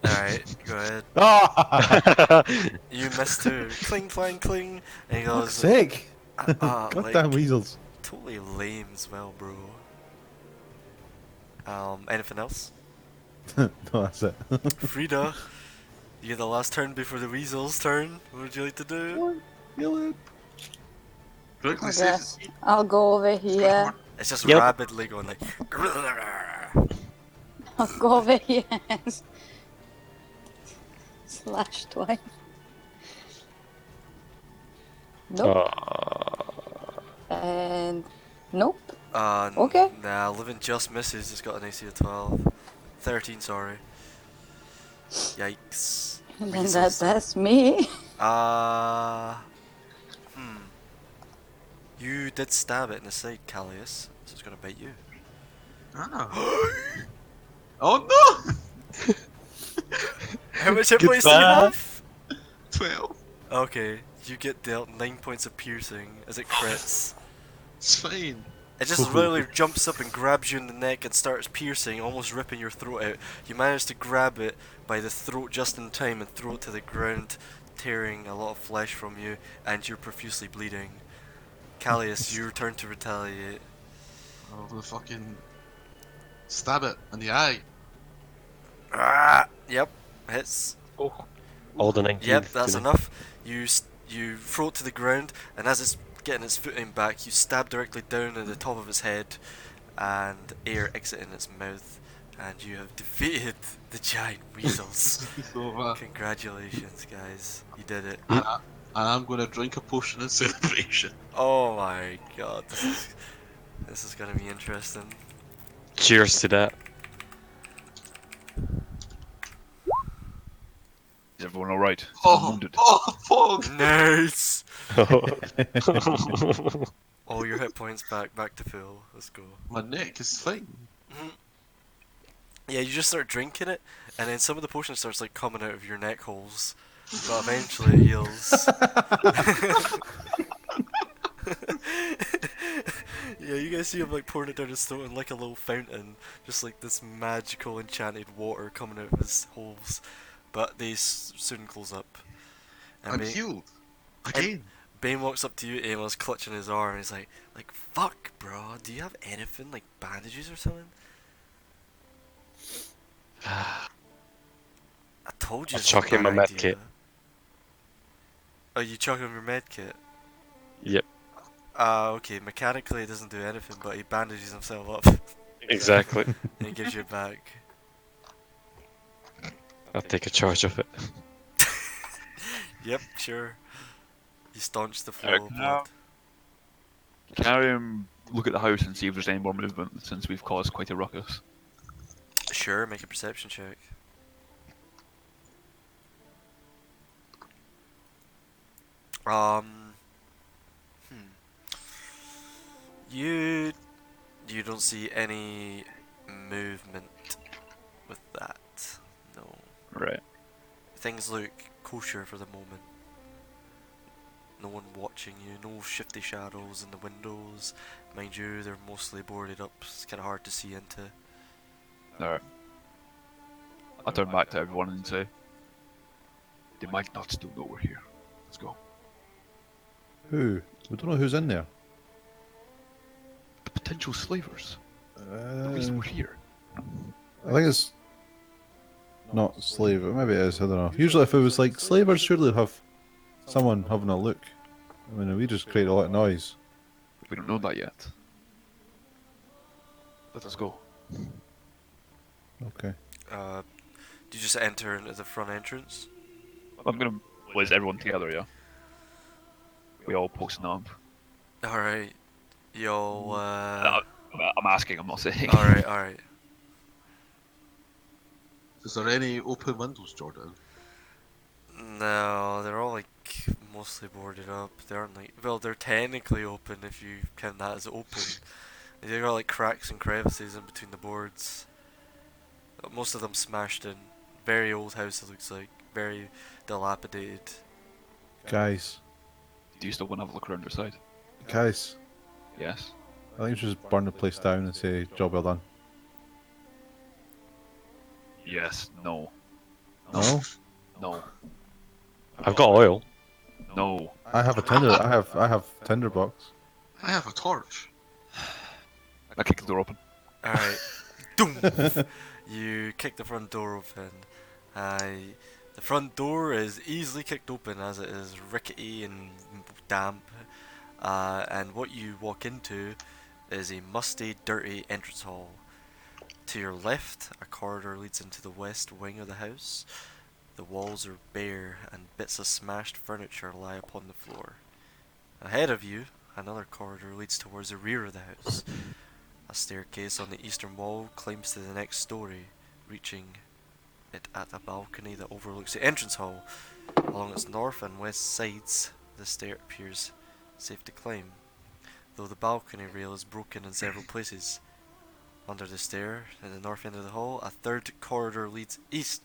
Speaker 1: Alright, go ahead.
Speaker 3: Ah!
Speaker 1: You missed too. Cling, clang, cling. And he
Speaker 3: Fuck's
Speaker 1: goes,
Speaker 3: sake!
Speaker 1: like,
Speaker 3: Goddamn weasels.
Speaker 1: totally lame as well, bro. Anything else?
Speaker 3: No, that's it.
Speaker 1: Frida, you get the last turn before the weasel's turn. What would you like to do?
Speaker 3: Kill it.
Speaker 2: Correctly
Speaker 6: I
Speaker 2: says
Speaker 6: guess I'll go over here.
Speaker 1: It's just
Speaker 4: Yep.
Speaker 1: rapidly going like.
Speaker 6: I'll go over here and slash twice. Nope. And nope. Okay.
Speaker 1: Nah, Living just misses. It's got an AC of 12. 13, sorry. Yikes.
Speaker 6: And then
Speaker 1: Weasels.
Speaker 6: that's me.
Speaker 1: You did stab it in the side, Callius, so it's gonna bite you.
Speaker 2: Ah. Oh no!
Speaker 1: How much hit points do you
Speaker 4: Goodbye.
Speaker 1: have?
Speaker 2: 12.
Speaker 1: Okay, you get dealt 9 points of piercing as it crits.
Speaker 2: It's fine.
Speaker 1: It just literally jumps up and grabs you in the neck and starts piercing, almost ripping your throat out. You manage to grab it by the throat just in time and throw it to the ground, tearing a lot of flesh from you, and you're profusely bleeding. Callius, your turn to retaliate.
Speaker 2: I'm gonna fucking stab it in the eye.
Speaker 1: Ah, yep, hits.
Speaker 4: All the 19.
Speaker 1: Yep, that's enough. You throw it to the ground, and as it's getting its footing back, you stab directly down at the top of its head, and air exiting its mouth, and you have defeated the giant weasels.
Speaker 2: So,
Speaker 1: Congratulations, guys, you did it.
Speaker 2: and I'm gonna drink a potion in celebration.
Speaker 1: Oh my god, this is gonna be interesting.
Speaker 4: Cheers to that.
Speaker 5: Is everyone alright? I'm
Speaker 2: Oh,
Speaker 5: wounded.
Speaker 2: fuck!
Speaker 1: Nice. All your hit points back to full. Let's go.
Speaker 2: My neck is fine.
Speaker 1: Yeah, you just start drinking it, and then some of the potion starts like coming out of your neck holes, but eventually it heals. Yeah, you guys see him like pouring it down his throat and like a little fountain, just like this magical enchanted water coming out of his holes, but they soon close up.
Speaker 2: I'm healed. Again.
Speaker 1: Bane walks up to you, Amos, clutching his arm, and he's like, fuck, bro, do you have anything, like bandages or something? I told you.
Speaker 4: I'll
Speaker 1: it's a
Speaker 4: chuck in my
Speaker 1: bad
Speaker 4: med
Speaker 1: idea.
Speaker 4: kit.
Speaker 1: Oh, you chuck him your med kit?
Speaker 4: Yep,
Speaker 1: Okay, mechanically it doesn't do anything, but he bandages himself up,
Speaker 4: exactly.
Speaker 1: and he gives you it back.
Speaker 4: I'll take a charge of it.
Speaker 1: Yep, sure. You staunch the flow
Speaker 5: Alright,
Speaker 1: of
Speaker 5: now-
Speaker 1: blood.
Speaker 5: Can I look at the house and see if there's any more movement since we've caused quite a ruckus?
Speaker 1: Sure, make a perception check. You don't see any movement with that. No.
Speaker 5: Right.
Speaker 1: Things look kosher for the moment. No one watching you, no shifty shadows in the windows. Mind you, they're mostly boarded up, it's kinda hard to see into.
Speaker 5: Alright. I'll turn back to everyone and say, they might not still know we're here. Let's go.
Speaker 3: Who? We don't know who's in there.
Speaker 5: The potential slavers. The reason we're here.
Speaker 3: I think it's not slave. Maybe it is. I don't know. Usually, if it was like slavers, surely they'd have someone having a look. I mean, we just create a lot of noise.
Speaker 5: We don't know that yet. Let us go.
Speaker 3: Okay.
Speaker 1: Do you just enter into the front entrance?
Speaker 5: I'm gonna whiz everyone together, yeah? We all post an up.
Speaker 1: Alright. Yo,
Speaker 5: I'm asking, I'm not saying.
Speaker 1: alright.
Speaker 2: Is there any open windows, Jordan?
Speaker 1: No, they're all like mostly boarded up. They aren't like, well, they're technically open if you count that as open. They got like cracks and crevices in between the boards. Most of them smashed in. Very old house it looks like. Very dilapidated.
Speaker 3: Guys,
Speaker 5: Do you still want to have a look around your side?
Speaker 3: guys,
Speaker 5: Yes.
Speaker 3: I think we should just burn the place down and say job well done.
Speaker 5: Yes. No.
Speaker 3: No,
Speaker 5: No.
Speaker 4: I've got oil.
Speaker 5: No.
Speaker 3: I have a tinder. I have tinderbox.
Speaker 2: I have a torch.
Speaker 5: I kick the door open.
Speaker 1: Alright. Doom! You kick the front door open. The front door is easily kicked open as it is rickety and damp. And what you walk into is a musty, dirty entrance hall. To your left, a corridor leads into the west wing of the house. The walls are bare and bits of smashed furniture lie upon the floor. Ahead of you, another corridor leads towards the rear of the house. A staircase on the eastern wall climbs to the next story, reaching it at a balcony that overlooks the entrance hall. Along its north and west sides, the stair appears safe to climb, though the balcony rail is broken in several places. Under the stair, in the north end of the hall, a third corridor leads east.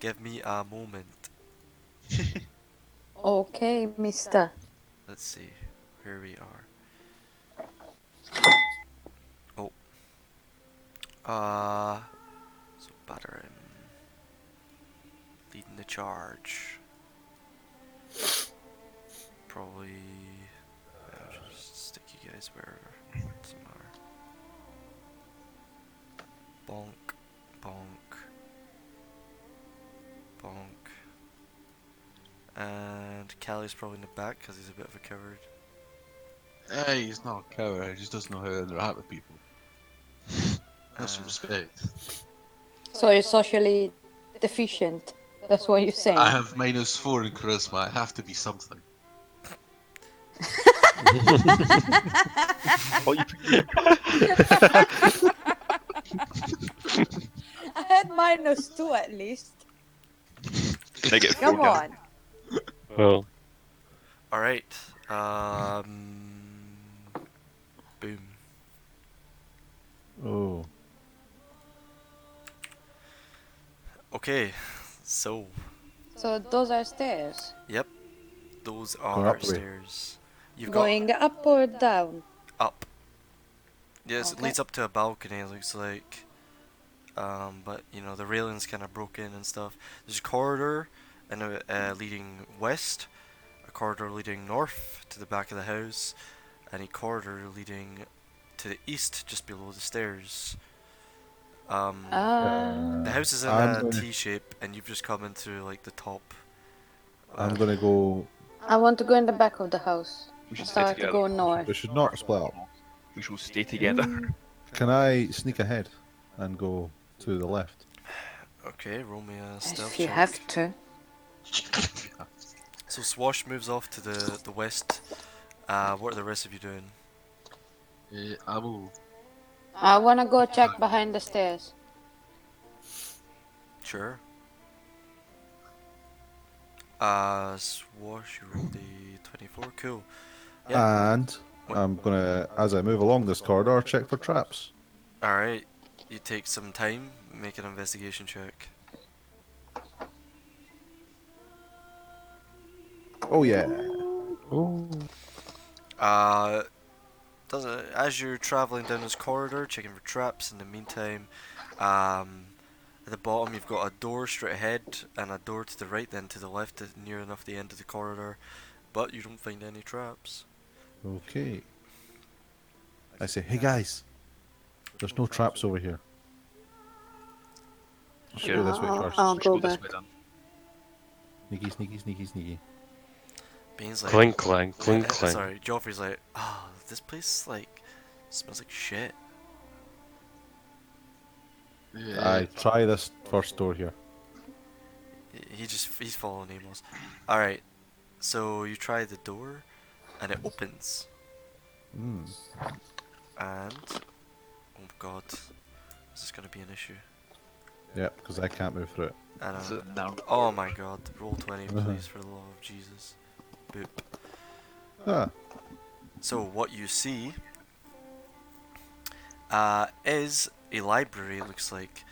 Speaker 1: Give me a moment.
Speaker 7: Okay, mister.
Speaker 1: Let's see where we are. Oh. So Battering. Leading the charge. Probably. I'll just stick you guys where some are. Bonk. Bonk. Bonk. And Callie's probably in the back because he's a bit of a coward.
Speaker 2: Hey, he's not a coward. He just doesn't know how to interact with people. That's some respect.
Speaker 7: So you're socially deficient. That's what you're saying.
Speaker 2: I have -4 in charisma. I have to be something.
Speaker 5: Oh, you
Speaker 7: I had -2 at least.
Speaker 5: negative
Speaker 7: Come
Speaker 5: 4
Speaker 7: on.
Speaker 4: Well,
Speaker 1: Alright. Boom.
Speaker 3: Oh,
Speaker 1: Okay, so
Speaker 6: So those are stairs.
Speaker 1: yep, those
Speaker 3: Going
Speaker 1: are
Speaker 3: up the way.
Speaker 1: stairs. You've
Speaker 6: Going up or down?
Speaker 1: got up. Yes, it
Speaker 6: Okay.
Speaker 1: leads up to a balcony. It looks like, but you know the railing's kind of broken and stuff. There's a corridor, and leading west, a corridor leading north to the back of the house, and a corridor leading to the east just below the stairs. The house is in
Speaker 3: I'm
Speaker 1: a
Speaker 3: gonna-
Speaker 1: T shape, and you've just come into like the top.
Speaker 3: I'm gonna go.
Speaker 6: I want to go in the back of the house.
Speaker 5: We should stay
Speaker 6: Start to
Speaker 5: together.
Speaker 6: go north.
Speaker 3: We should not split up.
Speaker 5: We shall stay together.
Speaker 3: Can I sneak ahead and go to the left?
Speaker 1: Okay, roll me a stealth
Speaker 6: If you
Speaker 1: check.
Speaker 6: have to.
Speaker 1: So Swash moves off to the west. What are the rest of you doing?
Speaker 2: I will.
Speaker 6: I wanna go check behind the stairs.
Speaker 1: Sure. Swash, you rolled the 24. Cool. Yeah.
Speaker 3: And I'm gonna, as I move along this corridor, check for traps.
Speaker 1: Alright. You take some time, make an investigation check.
Speaker 3: Oh yeah.
Speaker 1: As you're traveling down this corridor, checking for traps. In the meantime, at the bottom you've got a door straight ahead and a door to the right, then to the left, near enough the end of the corridor, but you don't find any traps.
Speaker 3: Okay. I say, hey guys, there's no traps over here. Let's
Speaker 5: Okay.
Speaker 3: go this way first.
Speaker 6: I'll
Speaker 5: We should
Speaker 6: go
Speaker 5: this
Speaker 6: back.
Speaker 5: way then.
Speaker 3: Sneaky, sneaky, sneaky, sneaky.
Speaker 1: Bean's like,
Speaker 4: clink clank, clink clank.
Speaker 1: sorry, Joffrey's like, oh, this place like smells like shit.
Speaker 2: Yeah.
Speaker 3: I try this first door here.
Speaker 1: He's following Amos. Alright, so you try the door and it opens.
Speaker 3: Hmm.
Speaker 1: And oh god, is this gonna be an issue?
Speaker 3: Yep, because I can't move through it.
Speaker 1: I
Speaker 5: It's
Speaker 1: know.
Speaker 5: a narrow
Speaker 1: Oh
Speaker 5: corridor.
Speaker 1: my god, roll 20 please, for the love of Jesus. Boop.
Speaker 3: Ah,
Speaker 1: So what you see is a library, it looks like,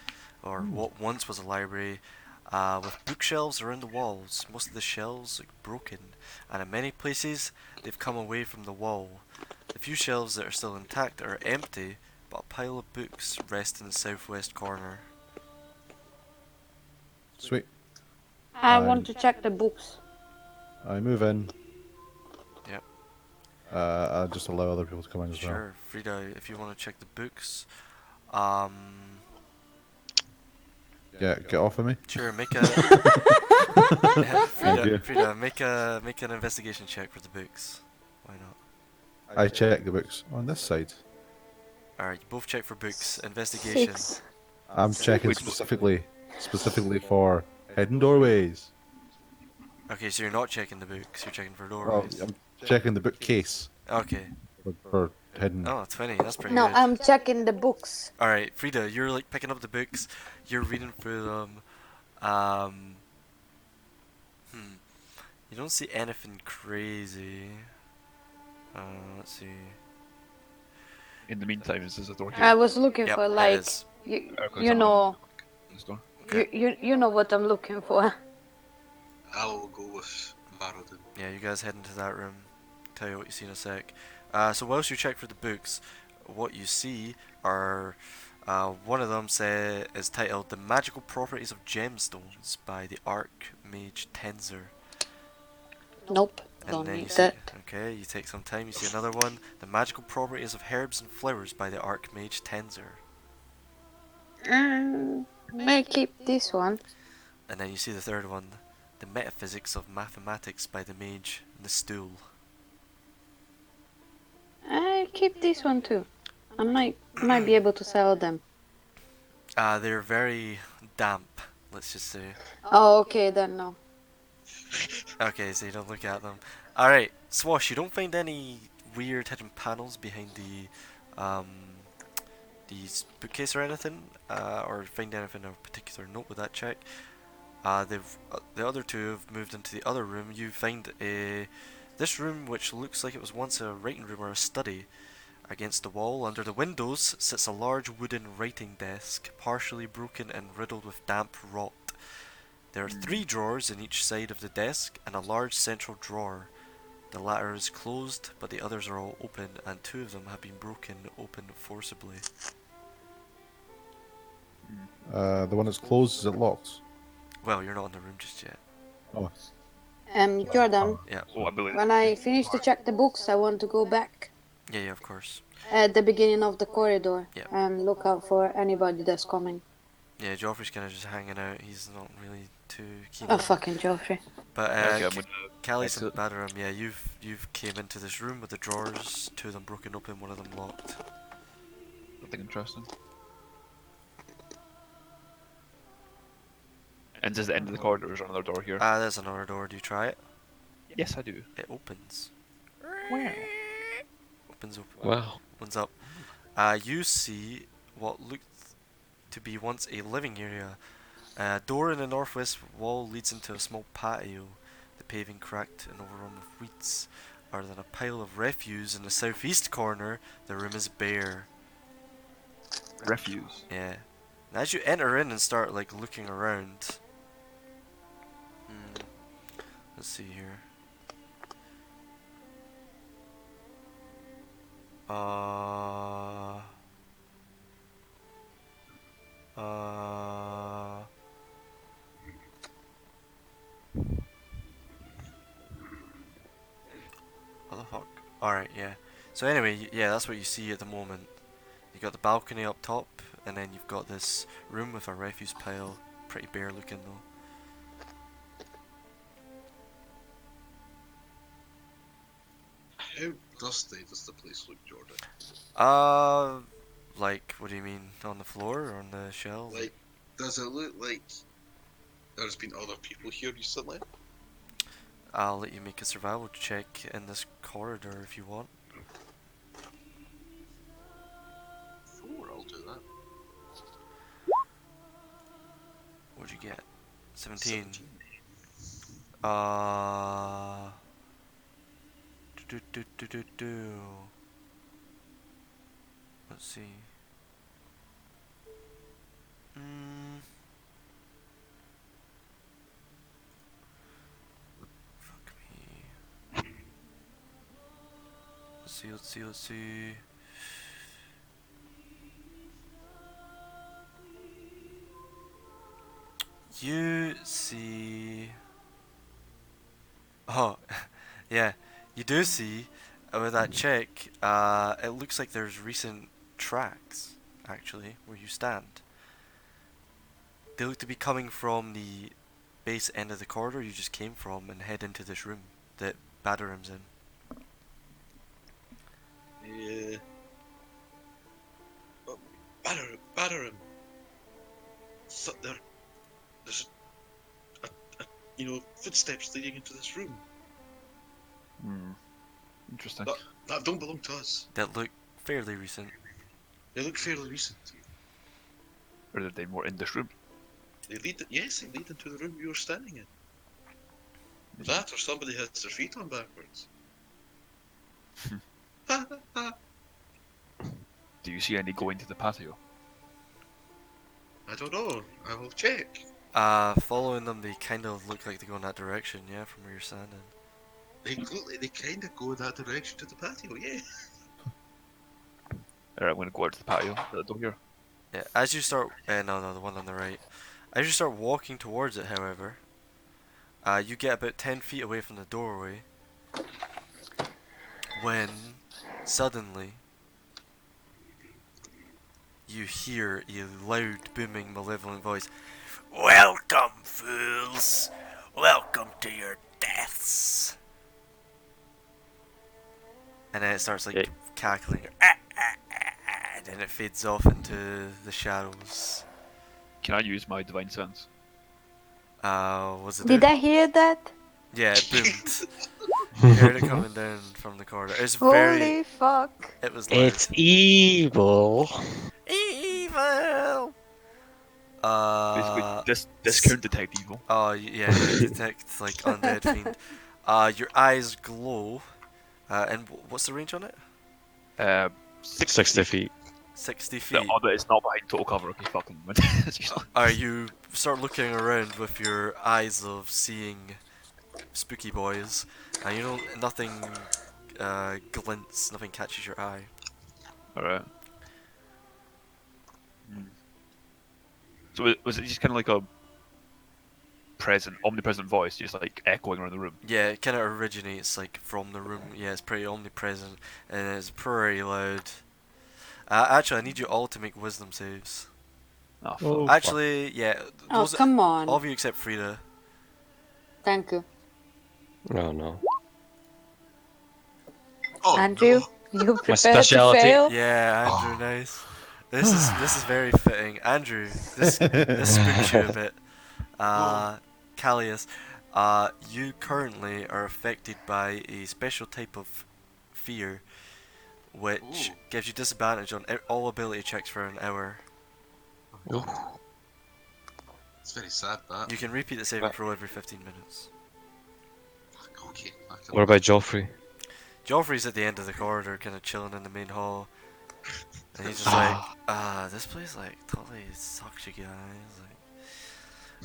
Speaker 1: or what once was a library, with bookshelves around the walls. Most of the shelves look broken, and in many places they've come away from the wall. The few shelves that are still intact are empty, but a pile of books rest in the southwest corner.
Speaker 3: sweet.
Speaker 6: I want to check the books.
Speaker 3: I move in.
Speaker 1: Yep.
Speaker 3: I just allow other people to come in as well.
Speaker 1: Sure, Frida, if you want to check the books, um,
Speaker 3: Get off of me.
Speaker 1: sure, make a
Speaker 3: Thank you.
Speaker 1: Frida, make an investigation check for the books. Why not?
Speaker 3: I check the books on this side.
Speaker 1: Alright, you both check for books. Investigation.
Speaker 6: 6.
Speaker 3: I'm checking specifically for hidden doorways.
Speaker 1: Okay, so you're not checking the books, you're checking for
Speaker 3: Well,
Speaker 1: doorways.
Speaker 3: I'm checking the bookcase
Speaker 1: Okay.
Speaker 3: for hidden.
Speaker 1: Oh, 20, that's pretty
Speaker 6: No,
Speaker 1: good.
Speaker 6: I'm checking the books.
Speaker 1: Alright, Frida, you're like picking up the books, you're reading through them. You don't see anything crazy. Let's see.
Speaker 5: In the meantime, is there a door here?
Speaker 6: I was looking
Speaker 1: Yep,
Speaker 6: for
Speaker 1: it
Speaker 6: like
Speaker 1: is.
Speaker 6: you,
Speaker 5: Okay,
Speaker 6: you
Speaker 5: so
Speaker 6: know
Speaker 5: This door.
Speaker 6: you know what I'm looking for.
Speaker 2: I'll go with Barodin.
Speaker 1: Yeah, you guys head into that room. Tell you what you see in a sec. So whilst you check for the books, what you see are one of them is titled "The Magical Properties of Gemstones" by the Archmage Tenzer.
Speaker 6: Nope,
Speaker 1: And
Speaker 6: don't
Speaker 1: then you
Speaker 6: need
Speaker 1: see,
Speaker 6: that.
Speaker 1: okay, you take some time. You see another one, "The Magical Properties of Herbs and Flowers" by the Archmage Tenzer.
Speaker 6: May keep this one.
Speaker 1: And then you see the third one, "The Metaphysics of Mathematics" by the Mage Stool.
Speaker 6: I keep this one too. I might be able to sell them.
Speaker 1: They're very damp, let's just say.
Speaker 6: Oh, okay then no.
Speaker 1: Okay, so you don't look at them. Alright, Swash, you don't find any weird hidden panels behind these bookcase or anything, or find anything of particular note with that check. The other two have moved into the other room. You find this room, which looks like it was once a writing room or a study. Against the wall, under the windows, sits a large wooden writing desk, partially broken and riddled with damp rot. There are 3 drawers in each side of the desk, and a large central drawer. The latter is closed, but the others are all open, and 2 of them have been broken open forcibly.
Speaker 3: The one that's closed, is it locked?
Speaker 1: Well, you're not in the room just yet.
Speaker 3: Oh,
Speaker 6: Jordan,
Speaker 1: Yeah,
Speaker 5: Oh, I believe
Speaker 6: when I finish to check the books, I want to go back
Speaker 1: yeah, of course.
Speaker 6: at the beginning of the corridor
Speaker 1: Yeah.
Speaker 6: and look out for anybody that's coming.
Speaker 1: Yeah, Joffrey's kind of just hanging out. He's not really too keen.
Speaker 6: Oh,
Speaker 1: on it.
Speaker 6: fucking Joffrey.
Speaker 1: But
Speaker 5: Okay, I'm gonna
Speaker 1: Callie's and
Speaker 5: exit.
Speaker 1: Badaram, yeah, you've came into this room with the drawers, 2 of them broken open, 1 of them locked.
Speaker 5: Nothing interesting. And is this the end of the corridor? Is there another door here?
Speaker 1: There's another door. Do you try it?
Speaker 5: Yes, I do.
Speaker 1: It opens.
Speaker 5: Wow.
Speaker 1: Opens up. You see what looked to be once a living area. A door in the northwest wall leads into a small patio. The paving cracked and overrun with weeds. Other than a pile of refuse in the southeast corner, the room is bare.
Speaker 5: Refuse.
Speaker 1: Yeah. And as you enter in and start like looking around, let's see here. What the fuck? Alright, yeah. So anyway, yeah, that's what you see at the moment. You got the balcony up top, and then you've got this room with a refuse pile. Pretty bare looking though.
Speaker 2: How dusty does the place look, Jordan?
Speaker 1: Like, what do you mean? On the floor or on the shelves?
Speaker 2: Like, does it look like there's been other people here recently?
Speaker 1: I'll let you make a survival check in this corridor if you want.
Speaker 2: 4, I'll do that.
Speaker 1: What'd you get? 17. Uh. Do. Let's see. Fuck me. Let's see. You see. Oh, yeah. You do see, with that check, it looks like there's recent tracks, actually, where you stand. They look to be coming from the base end of the corridor you just came from and head into this room that Badarim's in.
Speaker 2: Yeah. Oh, Badarim. So there's footsteps leading into this room.
Speaker 5: Interesting.
Speaker 2: That don't belong to us.
Speaker 1: That look fairly recent.
Speaker 2: They look fairly recent.
Speaker 5: Or are they more in this room?
Speaker 2: They lead into the room you were standing in. That or somebody has their feet on backwards.
Speaker 5: Do you see any going to the patio?
Speaker 2: I don't know. I will check.
Speaker 1: Following them, they kind of look like they go in that direction, yeah, from where you're standing.
Speaker 2: They kind of go in that direction to the patio, yeah.
Speaker 5: Alright, I'm gonna go out to the patio. The door here.
Speaker 1: Yeah, as you start, no, the one on the right. As you start walking towards it, however, you get about 10 feet away from the doorway, when suddenly you hear a loud, booming, malevolent voice. Welcome, fools! Welcome to your deaths! And then it starts like cackling, and then it fades off into the shadows.
Speaker 5: Can I use my divine sense?
Speaker 1: Was it
Speaker 7: Did
Speaker 1: there?
Speaker 7: I hear that?
Speaker 1: Yeah, it boomed. You heard it coming down from the corridor. It was very.
Speaker 7: Holy fuck.
Speaker 1: It was loud.
Speaker 4: It's evil.
Speaker 1: Evil!
Speaker 5: Basically, discount detect evil.
Speaker 1: Oh, yeah, you detect, like, undead fiend. Your eyes glow. And what's the range on it?
Speaker 5: 60
Speaker 4: feet.
Speaker 1: 60 feet.
Speaker 5: Oh, but it's not behind total cover. Okay, fucking.
Speaker 1: You start looking around with your eyes of seeing spooky boys, and you know nothing glints, nothing catches your eye.
Speaker 5: Alright. So was it just kind of like a omnipresent voice, just like echoing around the room?
Speaker 1: Yeah, it kind of originates like from the room. Yeah, it's pretty omnipresent and it's pretty loud. Actually, I need you all to make wisdom saves.
Speaker 5: Oh, fuck.
Speaker 3: Oh,
Speaker 1: Actually, yeah,
Speaker 8: Oh,
Speaker 1: those,
Speaker 8: come on.
Speaker 1: all of you except Frida.
Speaker 8: Thank you.
Speaker 4: Oh no.
Speaker 2: Oh,
Speaker 7: Andrew,
Speaker 2: no.
Speaker 7: you prepare to
Speaker 4: specialty.
Speaker 7: fail?
Speaker 1: Yeah, Andrew, nice. This is very fitting. Andrew, this spooks you a bit. Callius, you currently are affected by a special type of fear, which gives you disadvantage on all ability checks for an hour.
Speaker 2: It's very sad, that.
Speaker 1: You can repeat the saving throw every 15 minutes.
Speaker 2: Okay.
Speaker 4: What about Joffrey?
Speaker 1: Joffrey's at the end of the corridor, kind of chilling in the main hall, and he's just like, this place like totally sucks, you guys. Like,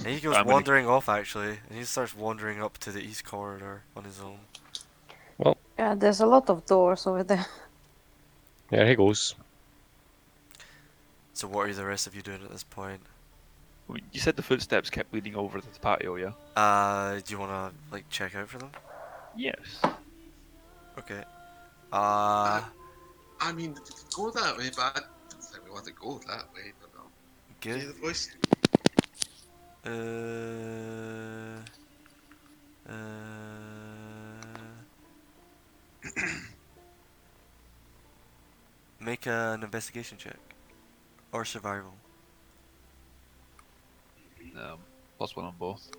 Speaker 1: and he goes wandering off actually, and he starts wandering up to the east corridor on his own.
Speaker 7: Yeah, there's a lot of doors over there.
Speaker 4: There he goes.
Speaker 1: So what are the rest of you doing at this point?
Speaker 5: You said the footsteps kept leading over to the patio, yeah?
Speaker 1: Do you wanna like check out for them?
Speaker 5: Yes.
Speaker 1: Okay.
Speaker 2: I mean, we could go that way, but I don't think we want to go that way. But no.
Speaker 1: Good.
Speaker 2: Hear the voice?
Speaker 1: Make an investigation check or survival.
Speaker 5: +1 on both.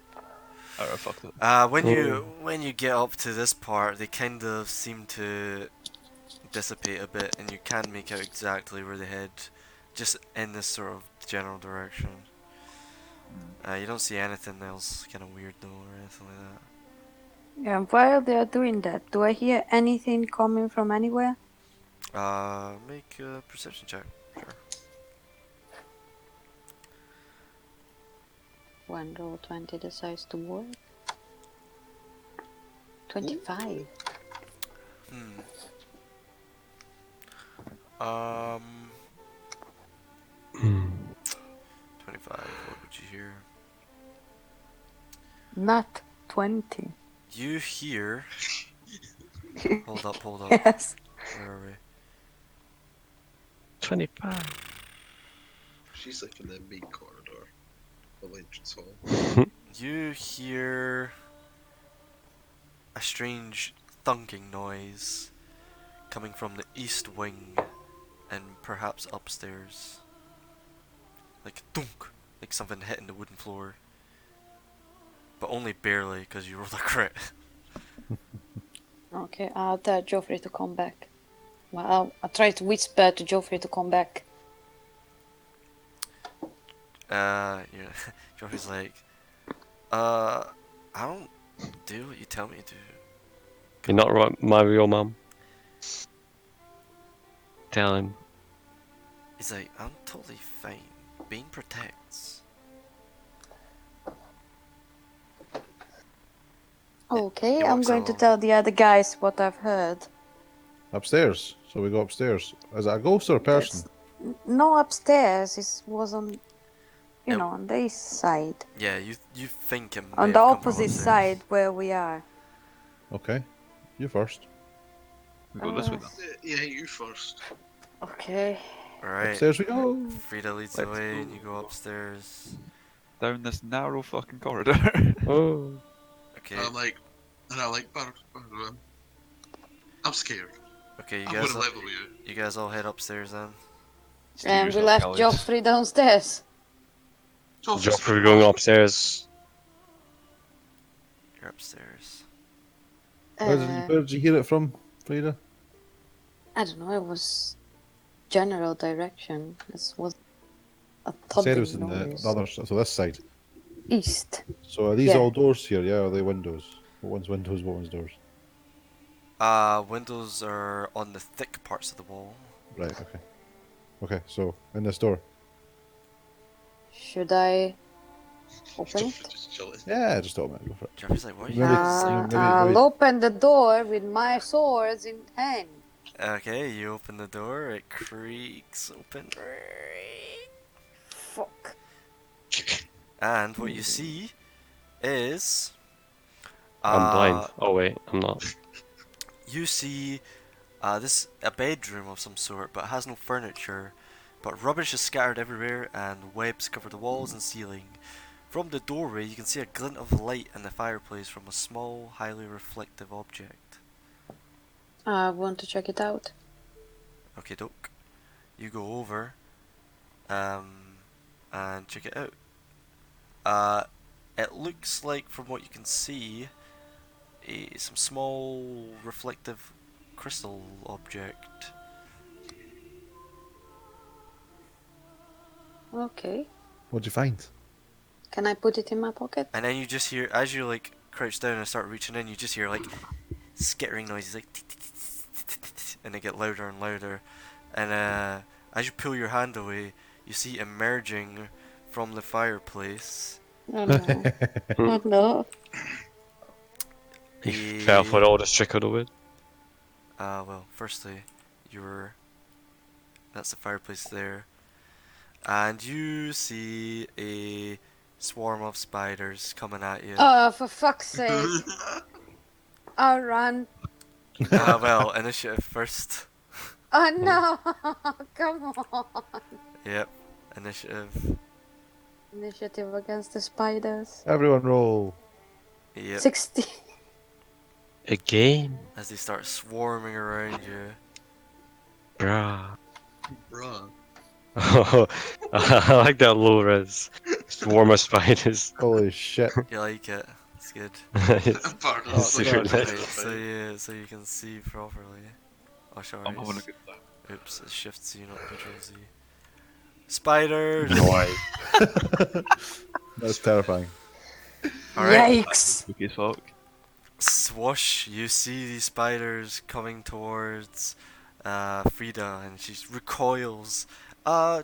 Speaker 5: Alright, fuck that.
Speaker 1: When you get up to this part, they kind of seem to dissipate a bit, and you can't make out exactly where they head, just in this sort of general direction. You don't see anything else kind of weird though, or anything like that.
Speaker 6: Yeah, while they are doing that, do I hear anything coming from anywhere?
Speaker 1: Make a perception check. Sure.
Speaker 8: When roll 20 decides to work. 25.
Speaker 1: Hmm. Um. 25. What would you hear?
Speaker 6: Not 20.
Speaker 1: You hear. Hold up, hold up.
Speaker 6: Yes.
Speaker 1: Where are we?
Speaker 4: 25.
Speaker 2: She's like in the main corridor of entrance hall.
Speaker 1: You hear a strange thunking noise coming from the east wing and perhaps upstairs. Like thunk, like something hitting the wooden floor. But only barely because you rolled a crit.
Speaker 6: Okay, I'll tell Joffrey to come back. Well, I'll try to whisper to Joffrey to come back.
Speaker 1: Yeah, Joffrey's like, I don't do what you tell me to do.
Speaker 4: You're not right, my real mum. Tell him.
Speaker 1: He's like, I'm totally fine. Bane protects.
Speaker 6: Okay,
Speaker 1: He
Speaker 6: I'm
Speaker 1: walks
Speaker 6: going to
Speaker 1: along.
Speaker 6: tell the other guys what I've heard.
Speaker 3: Upstairs. So we go upstairs. Is it a ghost or a person?
Speaker 6: No, upstairs. It was on,
Speaker 1: Yep.
Speaker 6: on the east side.
Speaker 1: Yeah, you think him.
Speaker 6: On the opposite side where we are.
Speaker 3: Okay. You first.
Speaker 5: We go this way then.
Speaker 2: Yeah, you first.
Speaker 6: Okay.
Speaker 1: Alright.
Speaker 3: Upstairs we go.
Speaker 1: Frida leads
Speaker 5: Let's
Speaker 1: the way
Speaker 5: go.
Speaker 1: and you go upstairs.
Speaker 5: Down this narrow fucking corridor.
Speaker 4: Oh.
Speaker 1: Okay.
Speaker 2: I'm like, I'm scared.
Speaker 1: Okay, you
Speaker 2: I'm
Speaker 1: guys
Speaker 2: gonna level you.
Speaker 1: you guys all head upstairs then.
Speaker 6: And we left Joffrey downstairs.
Speaker 4: Joffrey going upstairs.
Speaker 1: You're upstairs.
Speaker 3: Where did you hear it from, Frida?
Speaker 6: I don't know, it was general direction. This was a
Speaker 3: I said it was
Speaker 6: thudding
Speaker 3: in the
Speaker 6: noise.
Speaker 3: other, so this side.
Speaker 6: East.
Speaker 3: So are these
Speaker 6: Yeah.
Speaker 3: all doors here? Yeah, or are they windows? What one's windows, what one's doors?
Speaker 1: Windows are on the thick parts of the wall.
Speaker 3: Right, okay. Okay, so in this door.
Speaker 6: Should I open it?
Speaker 2: Just chilling.
Speaker 3: Yeah, just open it. Go for it.
Speaker 1: Jeffrey's like, what are you
Speaker 3: Maybe-
Speaker 1: guys like?
Speaker 3: maybe-
Speaker 6: I'll open the door with my swords in hand.
Speaker 1: Okay, you open the door, it creaks open.
Speaker 6: Fuck.
Speaker 1: And what you see is
Speaker 4: I'm blind. Oh wait, I'm not.
Speaker 1: you see this a bedroom of some sort, but it has no furniture. But rubbish is scattered everywhere and webs cover the walls and ceiling. From the doorway you can see a glint of light in the fireplace from a small, highly reflective object.
Speaker 6: I want to check it out.
Speaker 1: Okay, doke. You go over and check it out. It looks like, from what you can see, some small reflective crystal object.
Speaker 6: Okay.
Speaker 3: What'd you find?
Speaker 6: Can I put it in my pocket?
Speaker 1: And then you just hear, as you like crouch down and start reaching in, you just hear like skittering noises, like and they get louder and louder. And as you pull your hand away, you see emerging from the fireplace
Speaker 6: Oh no. Oh no.
Speaker 4: Fell for all this trickled away.
Speaker 1: Well, firstly, that's the fireplace there. And you see a swarm of spiders coming at you.
Speaker 6: Oh, for fuck's sake. I'll run.
Speaker 1: Well, initiative first.
Speaker 6: Oh no. Come on.
Speaker 1: Yep, initiative.
Speaker 6: Initiative against the spiders.
Speaker 3: Everyone roll.
Speaker 1: Yep,
Speaker 6: 60.
Speaker 4: Again?
Speaker 1: as they start swarming around you.
Speaker 4: Bruh.
Speaker 2: Bruh.
Speaker 4: I like that low res. Swarm of spiders.
Speaker 3: Holy shit.
Speaker 1: You like it? It's good.
Speaker 4: It's
Speaker 2: Pardon.
Speaker 4: It's super
Speaker 1: Right,
Speaker 4: nice.
Speaker 1: so you can see properly. Oh, sorry.
Speaker 5: I'm having a good time.
Speaker 1: Oops, it shifts you, not Control Z. Spiders!
Speaker 4: Why?
Speaker 3: That's terrifying.
Speaker 1: Alright.
Speaker 6: Yikes!
Speaker 5: Spooky as fuck.
Speaker 1: Swash, you see these spiders coming towards Frida, and she recoils.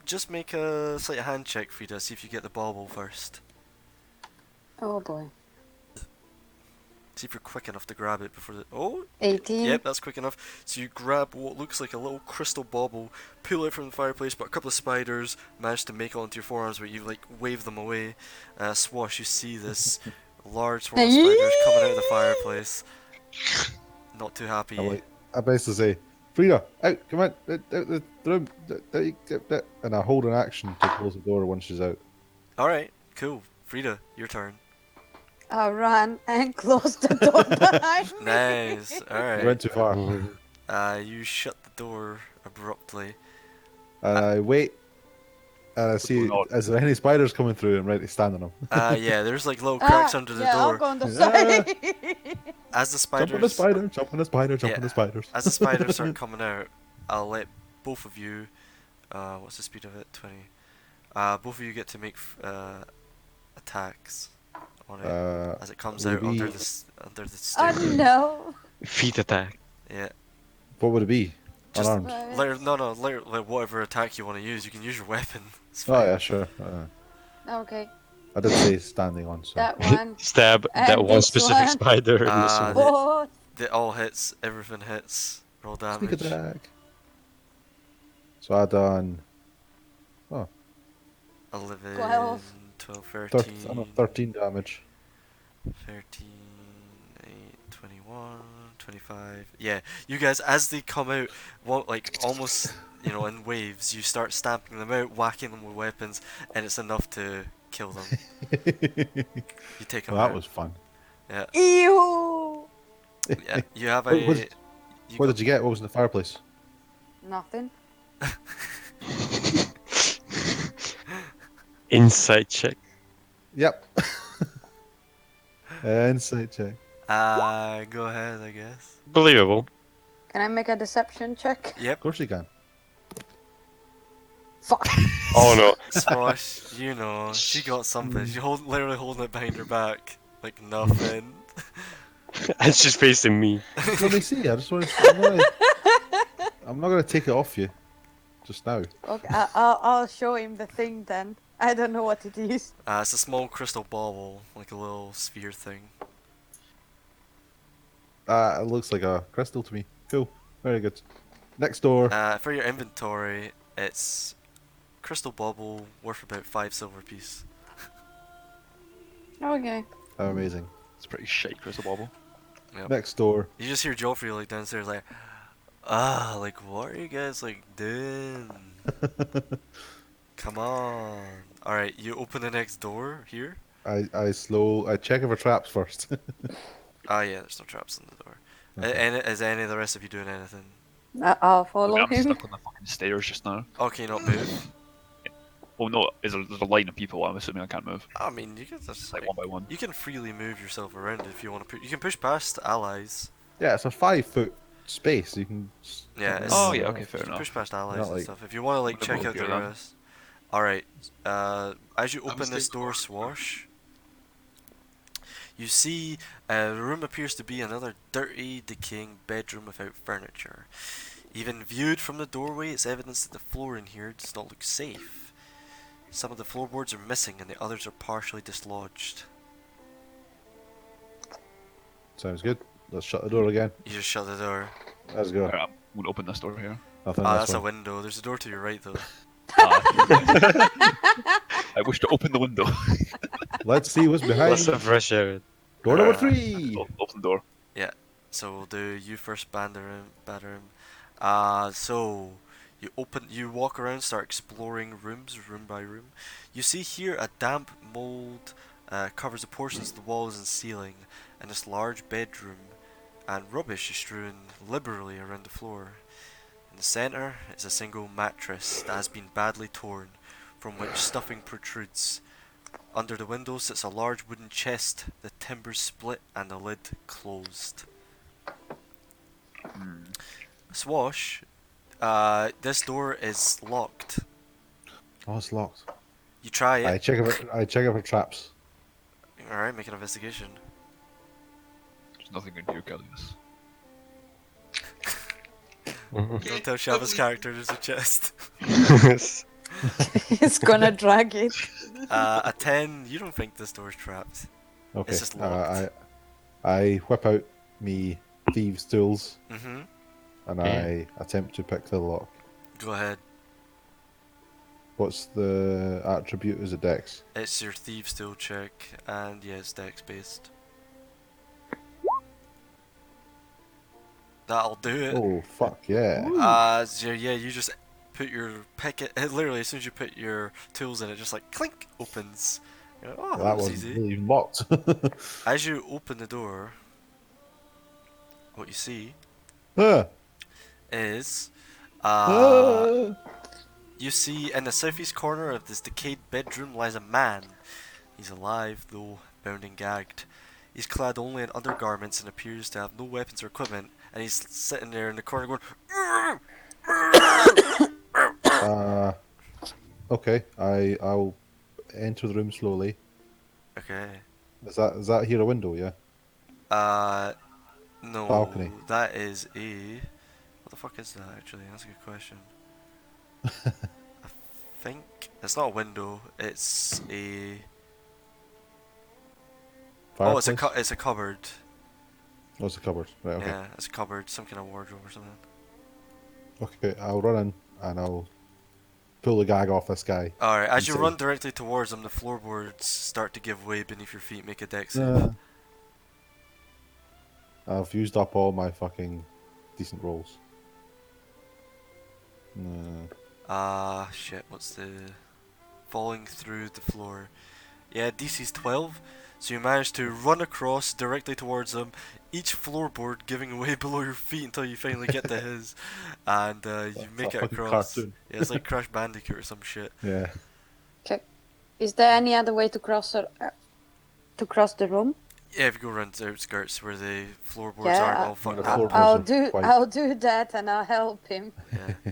Speaker 1: Just make a sleight of hand check, Frida. See if you get the bauble first.
Speaker 8: Oh boy.
Speaker 1: See if you're quick enough to grab it before the. Oh!
Speaker 6: 18.
Speaker 1: Yep, that's quick enough. So you grab what looks like a little crystal bauble, pull it from the fireplace, but a couple of spiders manage to make it onto your forearms where you like wave them away. Swash, you see this large swarm of spiders coming out of the fireplace. Not too happy.
Speaker 3: I basically say, Frida, out, come on, out the room, and I hold an action to close the door once she's out.
Speaker 1: Alright, cool. Frida, your turn.
Speaker 6: I ran and closed the door behind me.
Speaker 1: Nice.
Speaker 3: You
Speaker 1: Alright.
Speaker 3: went too far.
Speaker 1: You shut the door abruptly.
Speaker 3: And I wait, and I see, is there any spiders coming through? I'm ready to stand on them.
Speaker 1: Yeah, there's like little cracks under the
Speaker 6: yeah, I'll
Speaker 1: door.
Speaker 6: go on the side.
Speaker 1: As the
Speaker 3: Jump on the
Speaker 1: spiders
Speaker 3: spider, jump on the spider, jump
Speaker 1: Yeah.
Speaker 3: on the spiders.
Speaker 1: As the spiders start coming out, I'll let both of you. What's the speed of it? 20. Both of you get to make attacks on it as it comes
Speaker 3: would
Speaker 1: out
Speaker 3: it
Speaker 1: under
Speaker 3: be-
Speaker 1: the
Speaker 6: Oh
Speaker 1: staircase.
Speaker 6: no.
Speaker 4: Feet attack.
Speaker 1: Yeah.
Speaker 3: What would it be?
Speaker 1: Just
Speaker 3: Unarmed.
Speaker 1: Like whatever attack you want to use. You can use your weapon. It's
Speaker 3: Oh
Speaker 1: fine.
Speaker 3: yeah, sure.
Speaker 6: Okay,
Speaker 3: I did say standing on, so.
Speaker 6: that one.
Speaker 4: Stab that
Speaker 6: And
Speaker 4: one
Speaker 6: this
Speaker 4: specific
Speaker 6: one.
Speaker 4: spider in the
Speaker 1: Ah,
Speaker 4: soul.
Speaker 6: Both.
Speaker 1: It all hits. Everything hits. Roll
Speaker 3: Sneak
Speaker 1: damage.
Speaker 3: attack. So I done
Speaker 1: 11,
Speaker 6: 12.
Speaker 1: 12, 13,
Speaker 3: 13 damage.
Speaker 1: 13, 8, 21, 25. Yeah, you guys, as they come out, like almost, in waves, you start stamping them out, whacking them with weapons, and it's enough to kill them. You take them
Speaker 3: Well,
Speaker 1: out.
Speaker 3: that was fun.
Speaker 1: Yeah,
Speaker 6: Ew.
Speaker 1: yeah. You have
Speaker 3: What-
Speaker 1: a.
Speaker 3: what-
Speaker 1: you
Speaker 3: What
Speaker 1: got-
Speaker 3: did you get? What was in the fireplace?
Speaker 6: Nothing.
Speaker 4: Insight check.
Speaker 3: Yep. Insight check.
Speaker 1: Go ahead, I guess.
Speaker 4: Believable.
Speaker 6: Can I make a deception check?
Speaker 1: Yep.
Speaker 3: Of course you can.
Speaker 6: Fuck.
Speaker 4: Oh no.
Speaker 1: Swash, she got something. She literally holding it behind her back, like nothing.
Speaker 4: It's just facing me.
Speaker 3: Let me see. I just want to. I'm not gonna take it off you. Just now.
Speaker 6: Okay, I'll show him the thing then. I don't know what it is.
Speaker 1: It's a small crystal bauble, like a little sphere thing.
Speaker 3: It looks like a crystal to me. Cool. Very good. Next door.
Speaker 1: For your inventory, it's crystal bauble worth about 5 silver piece.
Speaker 6: Okay.
Speaker 3: How amazing.
Speaker 5: It's pretty shite, Crystal Bobble.
Speaker 1: Yep.
Speaker 3: Next door.
Speaker 1: You just hear Joffrey like downstairs like, like what are you guys like doing? Come on. Alright, you open the next door here.
Speaker 3: I check if for traps first.
Speaker 1: Yeah, there's no traps on the door.
Speaker 3: Okay.
Speaker 1: Is any of the rest of you doing anything?
Speaker 6: I'll follow
Speaker 5: I'm
Speaker 6: him.
Speaker 5: stuck on the fucking stairs just now.
Speaker 1: Okay, not move.
Speaker 5: Oh no, there's a line of people. I'm assuming I can't move.
Speaker 1: I mean, you can just
Speaker 5: Like one by one.
Speaker 1: you can freely move yourself around if you want to. You can push past allies.
Speaker 3: Yeah, it's a 5-foot space. You can.
Speaker 1: Yeah, it's-
Speaker 5: Oh yeah, okay, fair
Speaker 1: You can
Speaker 5: enough.
Speaker 1: push past allies
Speaker 3: Not
Speaker 1: and
Speaker 3: like-
Speaker 1: stuff. If you want to like
Speaker 5: What
Speaker 1: check
Speaker 5: about
Speaker 1: out the
Speaker 5: here, then?
Speaker 1: rest. Alright, as you
Speaker 2: I'm
Speaker 1: open this
Speaker 2: staying
Speaker 1: door,
Speaker 2: quiet.
Speaker 1: Swash, you see the room appears to be another dirty, decaying bedroom without furniture. Even viewed from the doorway, it's evidence that the floor in here does not look safe. Some of the floorboards are missing and the others are partially dislodged.
Speaker 3: Sounds good. Let's shut the door again.
Speaker 1: You just shut the door.
Speaker 3: Let's go.
Speaker 5: Alright, I'm gonna open this door here.
Speaker 3: Nothing in this
Speaker 1: That's a
Speaker 3: one.
Speaker 1: window. There's a door to your right though.
Speaker 5: I wish to open the window.
Speaker 3: Let's see what's behind.
Speaker 4: Lots of fresh air.
Speaker 3: Door number 3.
Speaker 5: Open the door.
Speaker 1: So we'll do you first, batter him. So you walk around, start exploring rooms, room by room. You see here a damp mold covers the portions of the walls and ceiling, and this large bedroom, and rubbish is strewn liberally around the floor. In the center is a single mattress that has been badly torn, from which stuffing protrudes. Under the window sits a large wooden chest, the timbers split and the lid closed. Swash, this door is locked.
Speaker 3: Oh, it's locked.
Speaker 1: You try it.
Speaker 3: I check it for traps.
Speaker 1: Alright, make an investigation.
Speaker 5: There's nothing in here, Callius.
Speaker 1: Don't tell Shava's character there's a chest.
Speaker 7: He's gonna drag it.
Speaker 1: A 10, you don't think this door's trapped.
Speaker 3: Okay.
Speaker 1: It's just locked.
Speaker 3: I whip out me thieves' tools
Speaker 1: Mm-hmm.
Speaker 3: and
Speaker 4: Yeah.
Speaker 3: I attempt to pick the lock.
Speaker 1: Go ahead.
Speaker 3: What's the attribute? Is it Dex?
Speaker 1: It's your thieves' tool check, and yeah, it's dex based. That'll do it.
Speaker 3: Oh fuck yeah!
Speaker 1: So yeah, you just put your pick it. Literally, as soon as you put your tools in, it just like clink opens. You're like, oh,
Speaker 3: Well,
Speaker 1: that
Speaker 3: that
Speaker 1: was
Speaker 3: wasn't
Speaker 1: easy.
Speaker 3: really even locked.
Speaker 1: As you open the door, what you see
Speaker 3: Ah,
Speaker 1: is,
Speaker 3: ah.
Speaker 1: you see in the southeast corner of this decayed bedroom lies a man. He's alive, though bound and gagged. He's clad only in undergarments and appears to have no weapons or equipment, and he's sitting there in the corner going,
Speaker 3: Okay, I'll enter the room slowly.
Speaker 1: okay.
Speaker 3: Is that here a window? Yeah.
Speaker 1: No,
Speaker 3: Balcony.
Speaker 1: that is a... What the fuck is that, actually? That's a good question. I think... It's not a window, it's a... Oh, it's a
Speaker 3: Fireplace?
Speaker 1: it's a cupboard.
Speaker 3: Oh, it's a cupboard. Right. Okay.
Speaker 1: Yeah, it's a cupboard, some kind of wardrobe or something.
Speaker 3: Okay. I'll run in and I'll pull the gag off this guy.
Speaker 1: Alright, as you
Speaker 3: Insane.
Speaker 1: run directly towards him, the floorboards start to give way beneath your feet. Make a dex save.
Speaker 3: I've used up all my fucking decent rolls.
Speaker 1: Shit, what's the... Falling through the floor. Yeah, DC's 12, so you manage to run across directly towards him, each floorboard giving way below your feet until you finally get to his, and you make
Speaker 3: a
Speaker 1: it
Speaker 3: fucking
Speaker 1: across.
Speaker 3: cartoon.
Speaker 1: Yeah, it's like Crash Bandicoot or some shit.
Speaker 3: Yeah.
Speaker 6: Is there any other way to cross the room?
Speaker 1: Yeah, if you go around the outskirts where the floorboards
Speaker 6: Yeah,
Speaker 1: aren't all fucked
Speaker 3: the
Speaker 1: up.
Speaker 3: floorboards are quite-
Speaker 6: I'll do that and I'll help him.
Speaker 1: Yeah.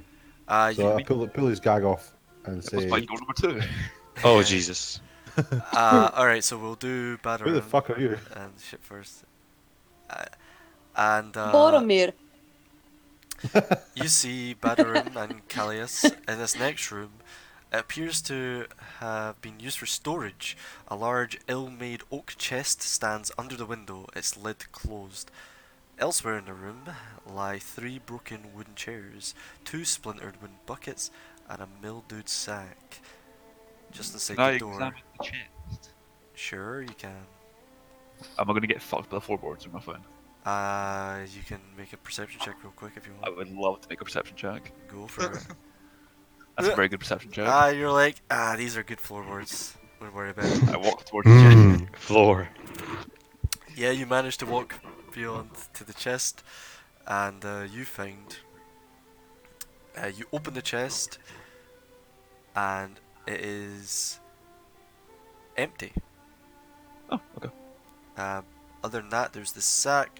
Speaker 3: So I
Speaker 1: You,
Speaker 3: pull his gag off and
Speaker 5: That was my
Speaker 3: say,
Speaker 5: door number 2.
Speaker 4: Oh Jesus.
Speaker 1: alright, so we'll do
Speaker 3: "Who the
Speaker 1: Battering
Speaker 3: fuck are you?"
Speaker 1: and shit first. And
Speaker 6: Boromir.
Speaker 1: you see Badarum and Callius in this next room. It appears to have been used for storage. A large, ill-made oak chest stands under the window, its lid closed. Elsewhere in the room lie 3 broken wooden chairs, 2 splintered wooden buckets, and a mildewed sack. Just inside
Speaker 5: Can I
Speaker 1: the door.
Speaker 5: examine the chest?
Speaker 1: Sure, you can.
Speaker 5: Am I gonna get fucked by the floorboards or nothing?
Speaker 1: You can make a perception check real quick if you
Speaker 5: I
Speaker 1: want.
Speaker 5: would love to make a perception check.
Speaker 1: Go for it.
Speaker 5: That's a very good perception check.
Speaker 1: You're like, these are good floorboards. Wouldn't worry about it.
Speaker 5: I walk towards the chest.
Speaker 4: Floor.
Speaker 1: Yeah, you manage to walk beyond to the chest, and you find. You open the chest, and it is empty.
Speaker 5: Oh, okay.
Speaker 1: Other than that, there's the sack,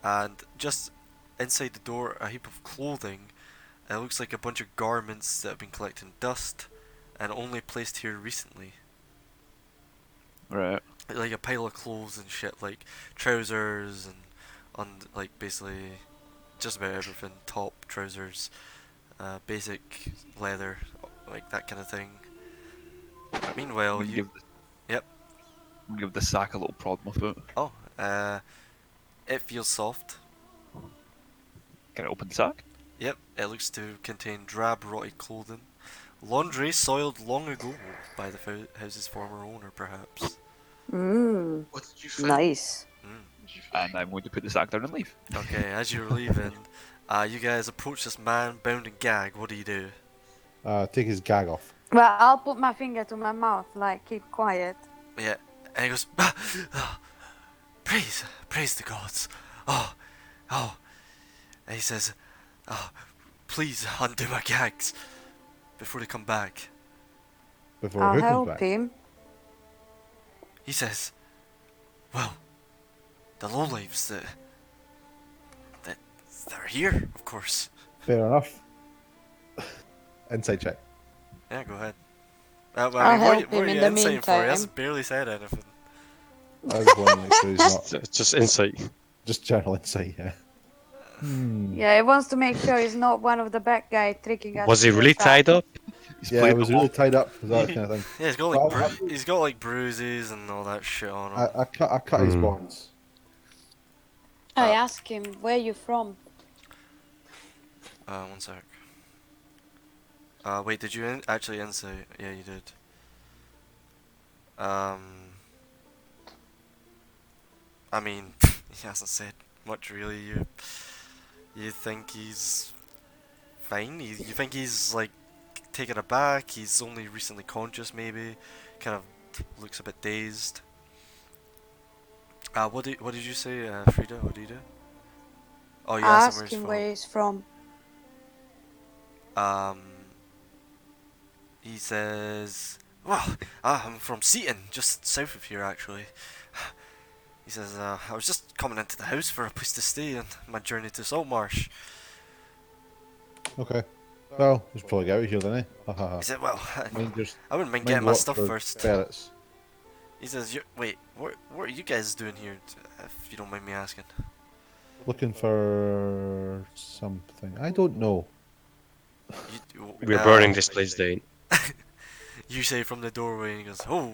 Speaker 1: and just inside the door, a heap of clothing. It looks like a bunch of garments that have been collecting dust, and only placed here recently.
Speaker 5: Right.
Speaker 1: Like a pile of clothes and shit, like trousers and like basically just about everything. Top, trousers, basic leather, like that kind of thing. Meanwhile,
Speaker 5: I'm gonna
Speaker 1: you
Speaker 5: give
Speaker 1: yep.
Speaker 5: I'm gonna give the sack a little prod in my foot.
Speaker 1: Oh, it feels soft.
Speaker 5: Can I open the sack?
Speaker 1: Yep, it looks to contain drab, rotted clothing. Laundry soiled long ago by the house's former owner, perhaps.
Speaker 6: Mmm,
Speaker 2: What did you find?
Speaker 6: nice.
Speaker 2: What did you
Speaker 5: And
Speaker 2: find?
Speaker 5: I'm going to put the sack down and leave.
Speaker 1: Okay, as you're leaving, you guys approach this man bound and gagged. What do you do?
Speaker 3: Take his gag off.
Speaker 6: Well, I'll put my finger to my mouth, like keep quiet.
Speaker 1: Yeah, and he goes, praise the gods. Oh. And he says, please undo my gags before they come back.
Speaker 3: Before
Speaker 6: I'll
Speaker 3: who comes
Speaker 6: help
Speaker 3: back?
Speaker 6: him.
Speaker 1: He says, well, the lowlives that are here, of course.
Speaker 3: Fair enough. Inside check.
Speaker 1: Yeah, go ahead. I
Speaker 6: I'll
Speaker 1: mean,
Speaker 6: help
Speaker 1: what are
Speaker 6: him in
Speaker 1: you
Speaker 6: the
Speaker 1: insighting for? He
Speaker 6: meantime.
Speaker 1: hasn't barely said anything.
Speaker 3: I was going to make sure he's not
Speaker 4: Just insight.
Speaker 3: just general insight. Yeah.
Speaker 6: Yeah, he wants to make sure he's not one of the bad guy tricking us.
Speaker 4: Was he
Speaker 6: into a
Speaker 4: really
Speaker 6: trap.
Speaker 4: tied up?
Speaker 5: He's
Speaker 3: Yeah, I
Speaker 5: playing
Speaker 3: was
Speaker 5: the
Speaker 3: really
Speaker 5: long.
Speaker 3: tied up. That kind of thing.
Speaker 1: Yeah, he's got
Speaker 3: Well,
Speaker 1: like he's got like bruises and all that shit on him.
Speaker 3: I cut his
Speaker 4: Hmm.
Speaker 3: bonds.
Speaker 6: I asked him, where you from?
Speaker 1: One sec. Wait, did you actually insight? Yeah, you did. I mean, he hasn't said much really. You think he's fine? You think he's like taken aback? He's only recently conscious, maybe. Kind of looks a bit dazed. What did you say, Frida? What do you do? Oh, you
Speaker 6: I
Speaker 1: asked him
Speaker 6: asked him
Speaker 1: where
Speaker 6: where he's from.
Speaker 1: he's from. He says, "Well, I'm from Seaton, just south of here, actually." He says, "I was just coming into the house for a place to stay on my journey to Saltmarsh."
Speaker 3: Okay. Well, we should probably get out of here then, eh? Ha ha ha.
Speaker 1: He said, "Well,
Speaker 3: Mind your-
Speaker 1: I wouldn't mind
Speaker 3: mind
Speaker 1: getting my
Speaker 3: watch
Speaker 1: stuff
Speaker 3: for
Speaker 1: first."
Speaker 3: ferrets.
Speaker 1: He says, "Wait, what are you guys doing here, if you don't mind me asking?"
Speaker 3: Looking for something. I don't know.
Speaker 4: We're burning this place down
Speaker 1: You say from the doorway, and he goes, "Oh,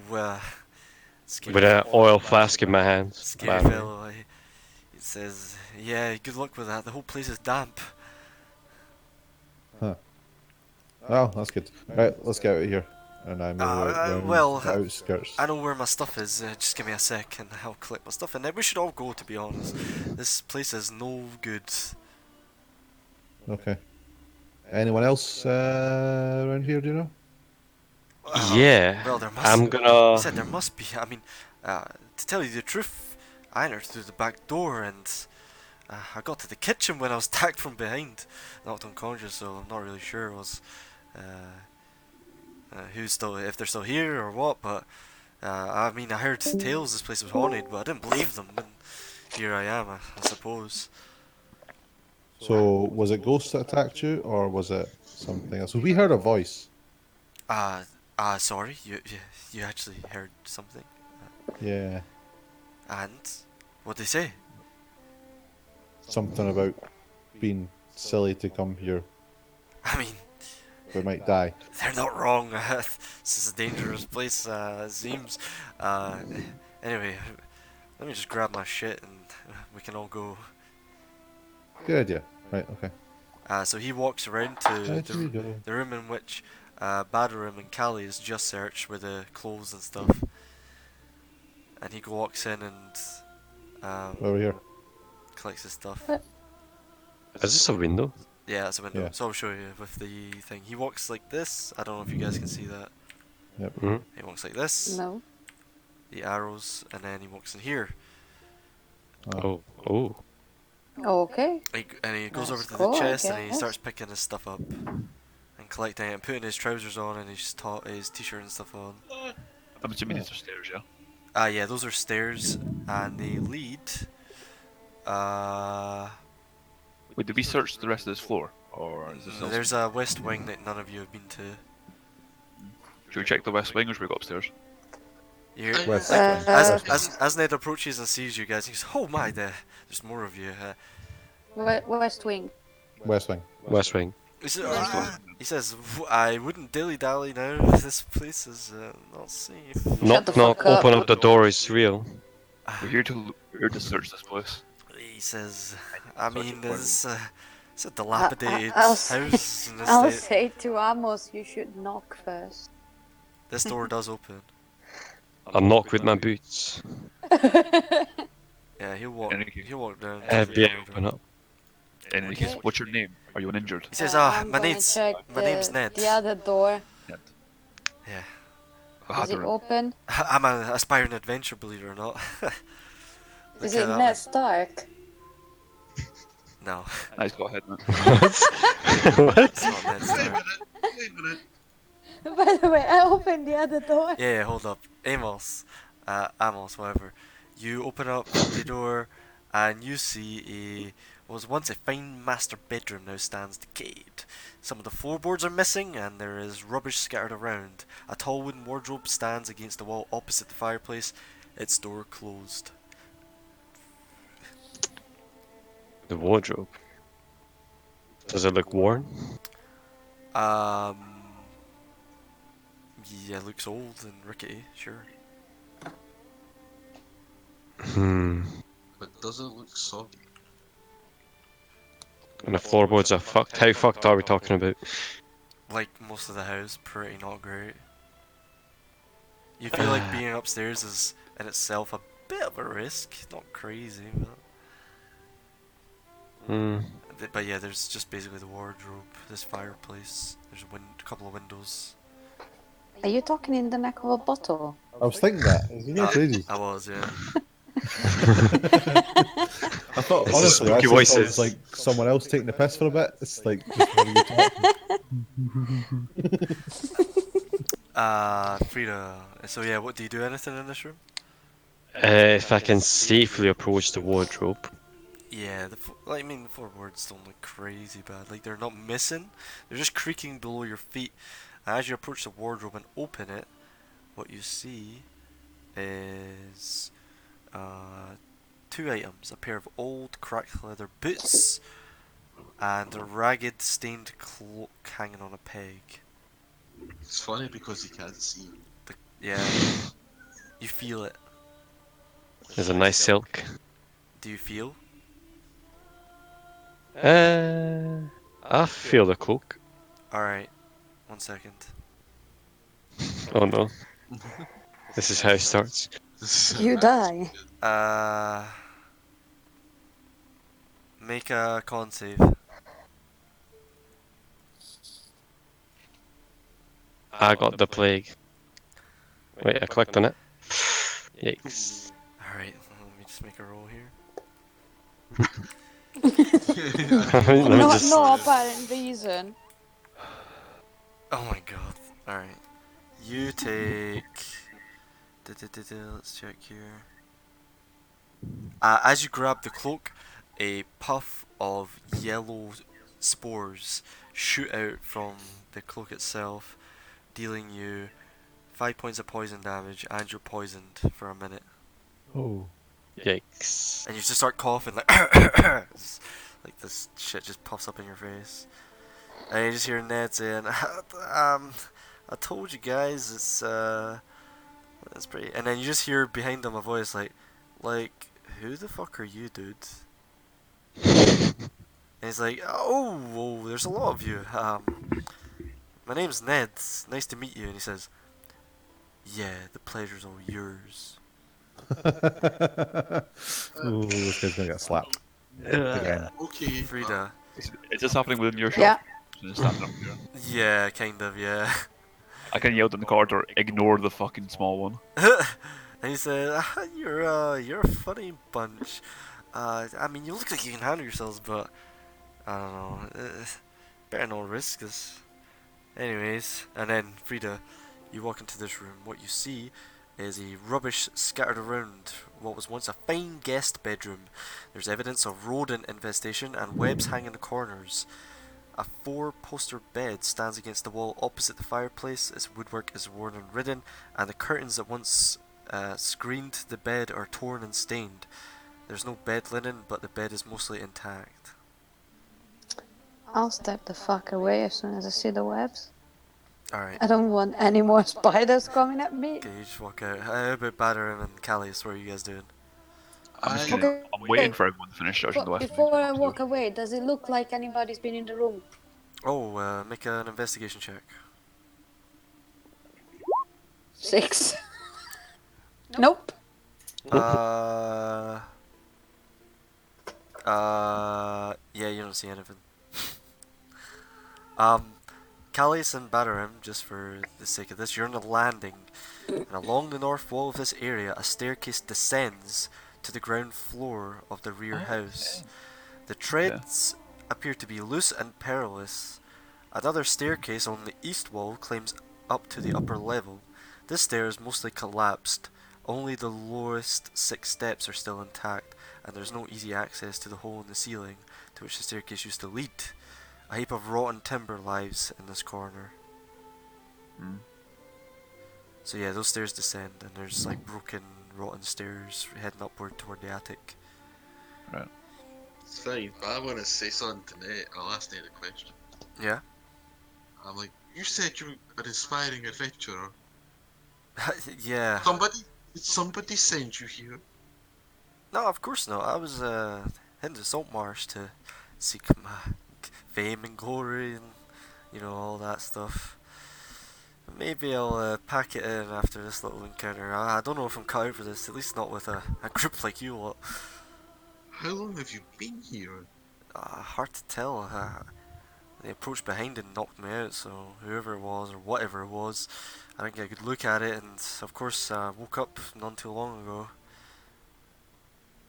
Speaker 1: scary,
Speaker 4: with an oil flask in my hands.
Speaker 1: scary
Speaker 4: By the way.
Speaker 1: fellow." He says, "Yeah, good luck with that. The whole place is damp."
Speaker 3: Huh. Well, that's good. Right, let's get out of here. And I move around
Speaker 1: well,
Speaker 3: the outskirts.
Speaker 1: I know where my stuff is. Just give me a sec, and I'll collect my stuff. And then we should all go. To be honest, this place is no good.
Speaker 3: Okay. Anyone else around here? Do you know?
Speaker 4: Yeah,
Speaker 1: Well, there must.
Speaker 4: I'm
Speaker 1: He
Speaker 4: gonna.
Speaker 1: said there must be. I mean, to tell you the truth, I entered through the back door, and I got to the kitchen when I was attacked from behind, knocked unconscious. So I'm not really sure who's still, if they're still here or what. But I mean, I heard tales this place was haunted, but I didn't believe them. And here I am, I suppose.
Speaker 3: So, was it ghosts that attacked you, or was it something else? So we heard a voice.
Speaker 1: Sorry, you actually heard something.
Speaker 3: Yeah.
Speaker 1: And what'd they say?
Speaker 3: Something about being silly to come here.
Speaker 1: I mean,
Speaker 3: We might die.
Speaker 1: they're not wrong. This is a dangerous place, it seems. Anyway, let me just grab my shit and we can all go.
Speaker 3: Good idea. Right, okay.
Speaker 1: So he walks around to
Speaker 3: Out you go.
Speaker 1: the room in which Badarim and Callie is just searched with the clothes and stuff. And he walks in and
Speaker 3: Over here.
Speaker 1: collects his stuff.
Speaker 4: Is this a window?
Speaker 1: Yeah, that's a window.
Speaker 3: Yeah.
Speaker 1: So I'll show you with the thing. He walks like this. I don't know if you guys can see that.
Speaker 4: Hmm?
Speaker 1: He walks like this.
Speaker 8: No.
Speaker 1: The arrows, and then he walks in here.
Speaker 4: Oh, oh.
Speaker 6: Okay.
Speaker 1: And he goes over
Speaker 6: That's
Speaker 1: to
Speaker 6: cool,
Speaker 1: the
Speaker 6: I
Speaker 1: chest and he
Speaker 6: guess.
Speaker 1: starts picking his stuff up and collecting it and putting his trousers on and his t-shirt and stuff on.
Speaker 5: I'm assuming these are stairs, yeah?
Speaker 1: Yeah, those are stairs and they lead.
Speaker 5: Wait, did we search the rest of this floor? Or is this
Speaker 1: There's a west wing that none of you have been to.
Speaker 5: Should we check the west wing or should we go upstairs?
Speaker 1: You
Speaker 3: West
Speaker 1: like,
Speaker 3: wing.
Speaker 1: as Ned approaches and sees you guys, he goes, "Oh my, there's more of you."
Speaker 6: West wing.
Speaker 3: West wing.
Speaker 4: West wing.
Speaker 1: He says, "I wouldn't dilly-dally now. This place is not safe."
Speaker 4: Knock,
Speaker 8: the
Speaker 4: knock,
Speaker 8: fuck up.
Speaker 4: open up the door, it's real.
Speaker 5: We're here to search this place.
Speaker 1: He says, "I
Speaker 5: Such a
Speaker 1: mean,
Speaker 5: point.
Speaker 1: it's a dilapidated
Speaker 6: I'll
Speaker 1: house in this
Speaker 6: I'll
Speaker 1: state."
Speaker 6: say to Amos, you should knock first.
Speaker 1: This door does open.
Speaker 4: I'll knock with my boots.
Speaker 1: Yeah, he'll walk down. to the
Speaker 4: Yeah,
Speaker 1: corridor.
Speaker 4: open up.
Speaker 5: In any case, what's your name? Are you uninjured?
Speaker 1: He says,
Speaker 6: I'm
Speaker 1: my
Speaker 6: gonna
Speaker 1: name's
Speaker 6: check
Speaker 1: name's Ned.
Speaker 6: The other door.
Speaker 5: Ned.
Speaker 1: Yeah,
Speaker 6: Is it
Speaker 5: Badarim.
Speaker 6: open?
Speaker 1: I'm an aspiring adventurer, believe it or not.
Speaker 6: Is
Speaker 1: Look
Speaker 6: it
Speaker 1: at
Speaker 6: Ned
Speaker 1: that,
Speaker 6: Stark?
Speaker 1: No,
Speaker 5: Nice, go ahead, man.
Speaker 4: What?
Speaker 1: it's not Ned Stark.
Speaker 2: Wait a minute.
Speaker 6: By the way, I opened the other door.
Speaker 1: Yeah, hold up. Amos, whatever. You open up the door and you see a was once a fine master bedroom now stands decayed. Some of the floorboards are missing, and there is rubbish scattered around. A tall wooden wardrobe stands against the wall opposite the fireplace, its door closed.
Speaker 4: The wardrobe. Does it look worn?
Speaker 1: Um, yeah, looks old and rickety, sure.
Speaker 2: But doesn't look soggy.
Speaker 4: And the floorboards are fucked. How fucked are we talking about?
Speaker 1: Like most of the house, pretty not great. You feel like being upstairs is in itself a bit of a risk, not crazy, but yeah, there's just basically the wardrobe, this fireplace, there's a couple of windows.
Speaker 8: Are you talking in the neck of a bottle?
Speaker 3: I was thinking that. It's getting crazy.
Speaker 1: I was, yeah.
Speaker 3: I thought,
Speaker 4: It's
Speaker 3: honestly,
Speaker 4: spooky
Speaker 3: I thought it
Speaker 4: voices.
Speaker 3: was like someone else taking the piss for a bit. It's like just when you talk.
Speaker 1: Frida, so yeah, what do you do anything in this room?
Speaker 4: If I can safely approach the wardrobe.
Speaker 1: Yeah, the floorboards don't look crazy bad. Like, they're not missing, they're just creaking below your feet. As you approach the wardrobe and open it, what you see is two items: a pair of old cracked leather boots and a ragged stained cloak hanging on a peg.
Speaker 2: It's funny because you can't see.
Speaker 1: Yeah, you feel it.
Speaker 4: There's a nice silk.
Speaker 1: Do you feel?
Speaker 4: I feel the cloak.
Speaker 1: Alright, 1 second.
Speaker 4: Oh no. This is how it starts.
Speaker 8: You die.
Speaker 1: Make a con save.
Speaker 4: I got the plague. Wait, I clicked on it. Yikes.
Speaker 1: Alright, let me just make a roll here.
Speaker 4: Let me
Speaker 8: No,
Speaker 4: just...
Speaker 8: no apparent reason.
Speaker 1: Oh my god. Alright. You take... Let's check here. As you grab the cloak, a puff of yellow spores shoot out from the cloak itself, dealing you 5 points of poison damage, and you're poisoned for a minute.
Speaker 3: Oh.
Speaker 4: Yikes.
Speaker 1: And you just start coughing like like this shit just puffs up in your face. And you just hear Ned saying, I told you guys it's pretty. And then you just hear behind him a voice like, who the fuck are you, dude? And he's like, oh, whoa, there's a lot of you. My name's Ned. Nice to meet you. And he says, yeah, the pleasure's all yours.
Speaker 3: Ooh, this guy's gonna get slapped again.
Speaker 2: Okay.
Speaker 1: Frida.
Speaker 5: Is this happening within your
Speaker 8: Yeah.
Speaker 5: shop? Just standing up here.
Speaker 1: Yeah, kind of, yeah.
Speaker 5: I can yell in the corridor, ignore the fucking small one.
Speaker 1: And he said, you're a funny bunch. I mean, you look like you can handle yourselves, but I don't know. Better not risk this. Anyways, and then Frida, you walk into this room. What you see is a rubbish scattered around what was once a fine guest bedroom. There's evidence of rodent infestation and webs hanging in the corners. A 4-poster bed stands against the wall opposite the fireplace. Its woodwork is worn and ridden, and the curtains that once screened the bed are torn and stained. There's no bed linen, but the bed is mostly intact.
Speaker 8: I'll step the fuck away as soon as I see the webs.
Speaker 1: Alright,
Speaker 8: I don't want any more spiders coming at me.
Speaker 1: okay, you just walk out. How about Battering and Callius? What are you guys doing?
Speaker 5: I'm just
Speaker 2: I,
Speaker 5: gonna,
Speaker 8: Okay.
Speaker 5: I'm waiting for everyone to finish judging the
Speaker 8: But
Speaker 5: West.
Speaker 8: before I walk away, does it look like anybody's been in the room?
Speaker 1: Oh, make an investigation check.
Speaker 8: 6. Nope.
Speaker 1: Yeah, you don't see anything. Callius and Bataram, just for the sake of this, you're on a landing, and along the north wall of this area, a staircase descends to the ground floor of the rear house. The treads appear to be loose and perilous. Another staircase on the east wall climbs up to the upper level. This stair is mostly collapsed. Only the lowest 6 steps are still intact, and there's no easy access to the hole in the ceiling to which the staircase used to lead. A heap of rotten timber lies in this corner.
Speaker 5: Hmm.
Speaker 1: So yeah, those stairs descend, and there's like broken, rotten stairs heading upward toward the attic.
Speaker 5: Right.
Speaker 2: It's fine, but I want to say something tonight. I'll ask Nate a question.
Speaker 1: Yeah?
Speaker 2: I'm like, you said you're an inspiring adventurer.
Speaker 1: Yeah.
Speaker 2: Did somebody send you here?
Speaker 1: No, of course not. I was heading to Saltmarsh to seek my fame and glory and, you know, all that stuff. Maybe I'll pack it in after this little encounter. I don't know if I'm cut out for this, at least not with a group like you lot.
Speaker 2: How long have you been here?
Speaker 1: Hard to tell. They approached behind and knocked me out, so whoever it was or whatever it was, I didn't get a good look at it, and of course I woke up not too long ago.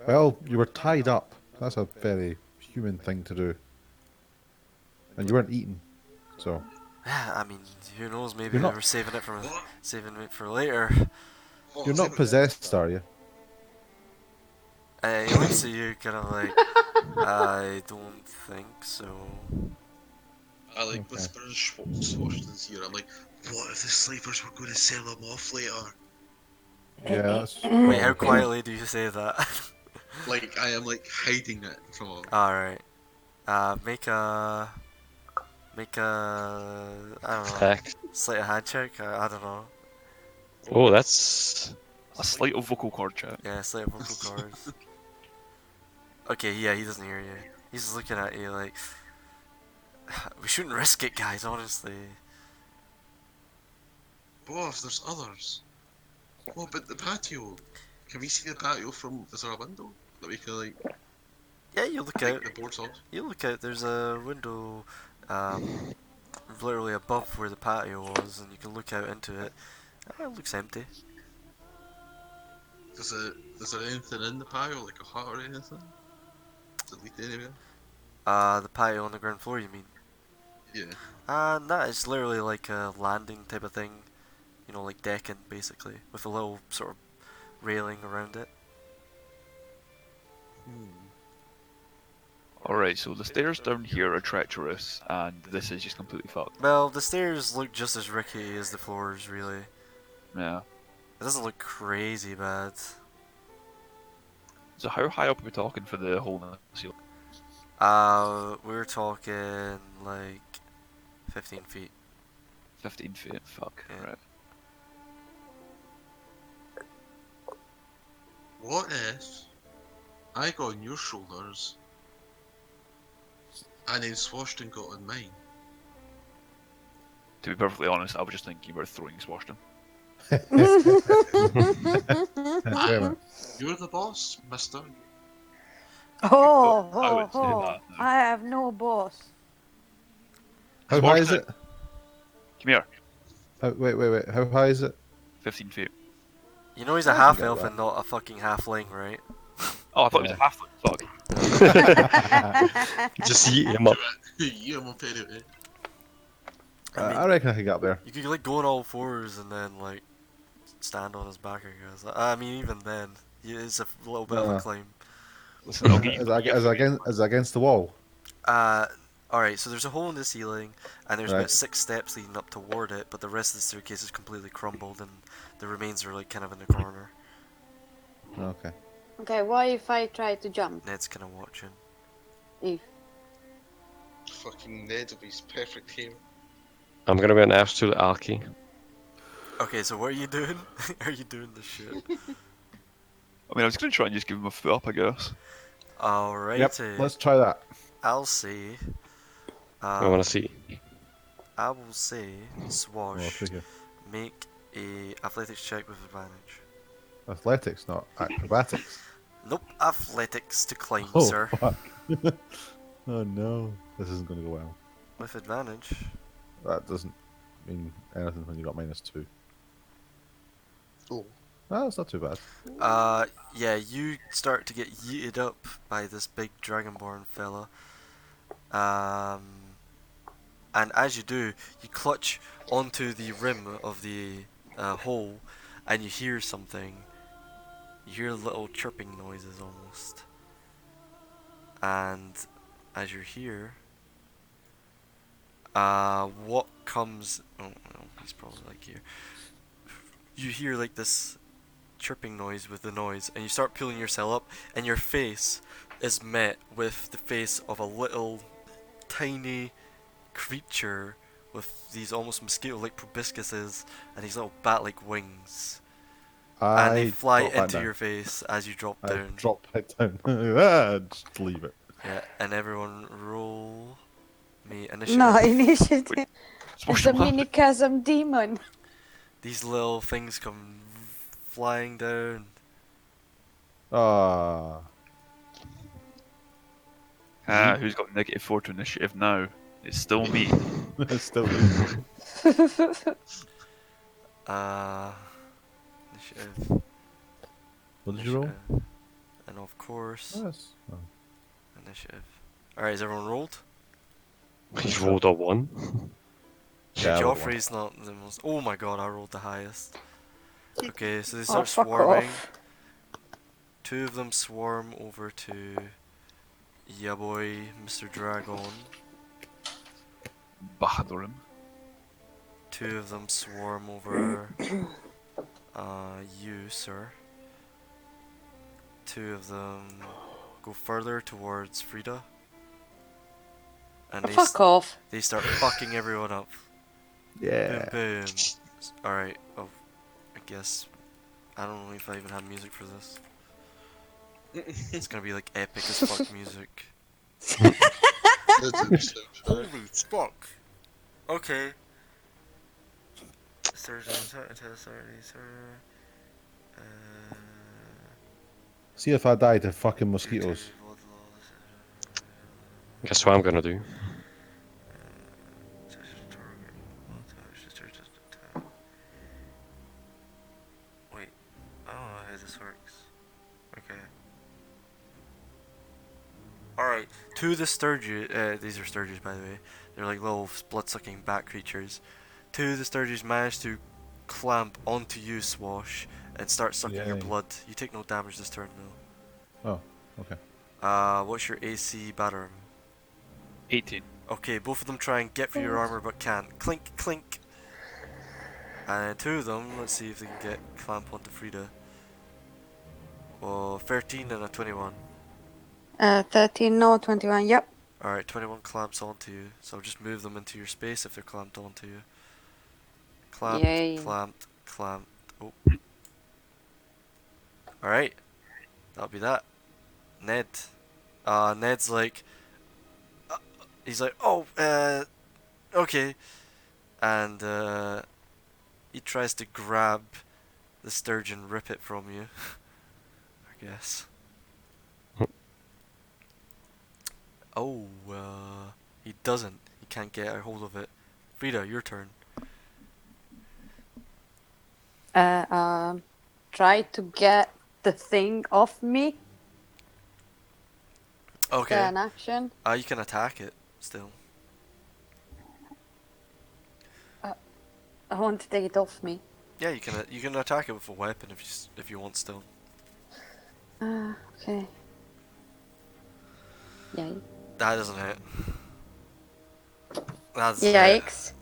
Speaker 3: Well, you were tied up. That's a very human thing to do. And you weren't eaten, so.
Speaker 1: Yeah, I mean, who knows? Maybe
Speaker 3: You're
Speaker 1: they
Speaker 3: not-
Speaker 1: were saving it for later.
Speaker 2: What,
Speaker 3: You're
Speaker 2: is
Speaker 3: not
Speaker 2: it-
Speaker 3: possessed, are you?
Speaker 1: He looks at you, kind of like, I don't think so.
Speaker 2: I like
Speaker 3: Okay.
Speaker 2: whisper in Swashton's ear. I'm like, what if the sleepers were going to sell them off later?
Speaker 3: Yeah, that's.
Speaker 1: Wait, how quietly do you say that?
Speaker 2: Like, I am like hiding it from him.
Speaker 1: Alright. Make a. I don't know.
Speaker 4: Attack.
Speaker 1: Sleight of hand check? I don't know.
Speaker 4: Oh, that's
Speaker 5: A slight of vocal cord chat.
Speaker 1: Yeah, sleight of vocal cards. Okay, yeah, he doesn't hear you. He's just looking at you like. We shouldn't risk it, guys, honestly.
Speaker 2: Boss, there's others. What about the patio? Can we see the patio from? Is there a window that we can like
Speaker 1: Yeah, you look out.
Speaker 2: take the boards off?
Speaker 1: You look out, there's a window literally above where the patio was, and you can look out into it. It looks empty.
Speaker 2: Is there anything in the patio, like a hut or anything? Does it lead anywhere?
Speaker 1: The patio on the ground floor, you mean?
Speaker 2: Yeah.
Speaker 1: Nah, it's literally like a landing type of thing. You know, like decking, basically, with a little sort of railing around it.
Speaker 5: Alright, so the stairs down here are treacherous, and this is just completely fucked.
Speaker 1: Well, the stairs look just as rickety as the floors, really.
Speaker 5: Yeah.
Speaker 1: It doesn't look crazy bad.
Speaker 5: So how high up are we talking for the hole in the ceiling?
Speaker 1: We're talking like 15 feet.
Speaker 5: 15 feet, fuck.
Speaker 1: Yeah.
Speaker 5: Right.
Speaker 2: What if I got on your shoulders and then Swashton got on mine?
Speaker 5: To be perfectly honest, I was just thinking about throwing Swashton.
Speaker 3: Wait a minute.
Speaker 2: You're the boss, mister.
Speaker 7: Oh,
Speaker 5: I would say
Speaker 7: oh,
Speaker 5: that.
Speaker 7: I have no boss.
Speaker 3: How high is
Speaker 5: Swashton.
Speaker 3: it?
Speaker 5: Come here.
Speaker 3: Wait. How high is it?
Speaker 5: 15 feet.
Speaker 1: You know he's a
Speaker 3: I can
Speaker 1: half
Speaker 3: get
Speaker 1: elf
Speaker 3: that.
Speaker 1: and not a fucking halfling, right?
Speaker 5: Oh, I thought it was a halfling. Fuck.
Speaker 4: just eat him up.
Speaker 2: You am up anyway.
Speaker 3: I reckon I can get up there.
Speaker 1: You could like go on all fours and then like stand on his back, I guess. I mean, even then, it's a little bit of a climb.
Speaker 5: Listen, I'll get you.
Speaker 3: Is it against the wall?
Speaker 1: Alright, so there's a hole in the ceiling, and there's
Speaker 3: Right.
Speaker 1: about 6 steps leading up toward it, but the rest of the staircase is completely crumbled, and the remains are like kind of in the corner.
Speaker 3: Okay.
Speaker 8: Okay, what if I try to jump?
Speaker 1: Ned's kind of watching.
Speaker 8: If
Speaker 2: Fucking Ned with his perfect hair.
Speaker 4: I'm gonna be an absolute alky.
Speaker 1: Okay, so what are you doing? Are you doing this shit?
Speaker 5: I mean, I was gonna try and just give him a foot up, I guess.
Speaker 1: Alright,
Speaker 3: Yep. Let's try that.
Speaker 1: I'll say.
Speaker 4: I wanna see.
Speaker 1: I will say,
Speaker 3: Oh,
Speaker 1: Swash,
Speaker 3: figure.
Speaker 1: make a athletics check with advantage.
Speaker 3: Athletics, not acrobatics.
Speaker 1: Nope, athletics to climb,
Speaker 3: Oh,
Speaker 1: sir.
Speaker 3: fuck. Oh no. This isn't going to go well.
Speaker 1: With advantage.
Speaker 3: That doesn't mean anything when you got -2.
Speaker 2: Oh.
Speaker 3: No, it's not too bad.
Speaker 1: Yeah, you start to get yeeted up by this big dragonborn fella. And as you do, you clutch onto the rim of the hole, and you hear something. You hear little chirping noises almost. And as you're here, what comes? Oh no, he's probably like here. You hear like this chirping noise with the noise, and you start pulling yourself up, and your face is met with the face of a little tiny creature with these almost mosquito-like proboscises and these little bat-like wings, and they
Speaker 3: I
Speaker 1: fly
Speaker 3: drop back
Speaker 1: into
Speaker 3: down.
Speaker 1: your face as you drop
Speaker 3: I
Speaker 1: down.
Speaker 3: drop back down. Just leave it.
Speaker 1: Yeah, and everyone roll me initiative.
Speaker 8: No, initiative.
Speaker 5: Smash
Speaker 8: It's a
Speaker 5: them up.
Speaker 8: mini chasm demon.
Speaker 1: These little things come flying down.
Speaker 3: Ah.
Speaker 5: Who's got -4 to initiative now? It's still me.
Speaker 3: It's still me.
Speaker 1: Initiative.
Speaker 3: What did you roll?
Speaker 1: Initiative. And of course,
Speaker 3: Yes. Oh.
Speaker 1: initiative. Alright, is everyone rolled?
Speaker 4: He's rolled a 1.
Speaker 3: Yeah, I rolled
Speaker 1: Joffrey's not the most. Oh my god, I rolled the highest. Okay, so they
Speaker 8: Oh,
Speaker 1: start
Speaker 8: fuck
Speaker 1: swarming.
Speaker 8: off.
Speaker 1: 2 of them swarm over to ya boy, Mr. Dragon.
Speaker 5: Bahadurim.
Speaker 1: 2 of them swarm over you, sir. 2 of them go further towards Frida. And
Speaker 8: Fuck off.
Speaker 1: they start fucking everyone up.
Speaker 3: Yeah.
Speaker 1: Boom, boom. Alright, well, I guess. I don't know if I even have music for this. It's gonna be like epic as fuck music. Holy fuck! Okay.
Speaker 3: See if I die to fucking mosquitoes.
Speaker 4: Guess what I'm gonna do?
Speaker 1: Wait, I don't know how this works. Okay. Alright, to the Sturges, these are Sturges by the way, they're like little blood-sucking bat creatures. 2 of the Sturges manage to clamp onto you, Swash, and start sucking your
Speaker 3: Yay.
Speaker 1: blood. You take no damage this turn though.
Speaker 3: Oh, okay.
Speaker 1: What's your AC batter?
Speaker 5: 18.
Speaker 1: Okay, both of them try and get through your armor but can't. Clink, clink. And 2 of them, let's see if they can get clamp onto Frida. Oh, 13 and a 21.
Speaker 8: 13, no, 21, yep.
Speaker 1: Alright, 21 clamps onto you, so just move them into your space if they're clamped onto you. Clamped,
Speaker 8: Yay.
Speaker 1: clamped, clamped. Oh. Alright, that'll be that. Ned. Ned's like... he's like, oh, okay. And, he tries to grab the sturgeon, rip it from you. I guess. Oh, he doesn't. He can't get a hold of it. Frida, your turn.
Speaker 8: Try to get the thing off me.
Speaker 1: Okay.
Speaker 8: An action.
Speaker 1: You can attack it still.
Speaker 8: I want to take it off me.
Speaker 1: Yeah, you can attack it with a weapon if you want still.
Speaker 8: Okay. Yay.
Speaker 1: That doesn't hit. That's
Speaker 8: Yikes.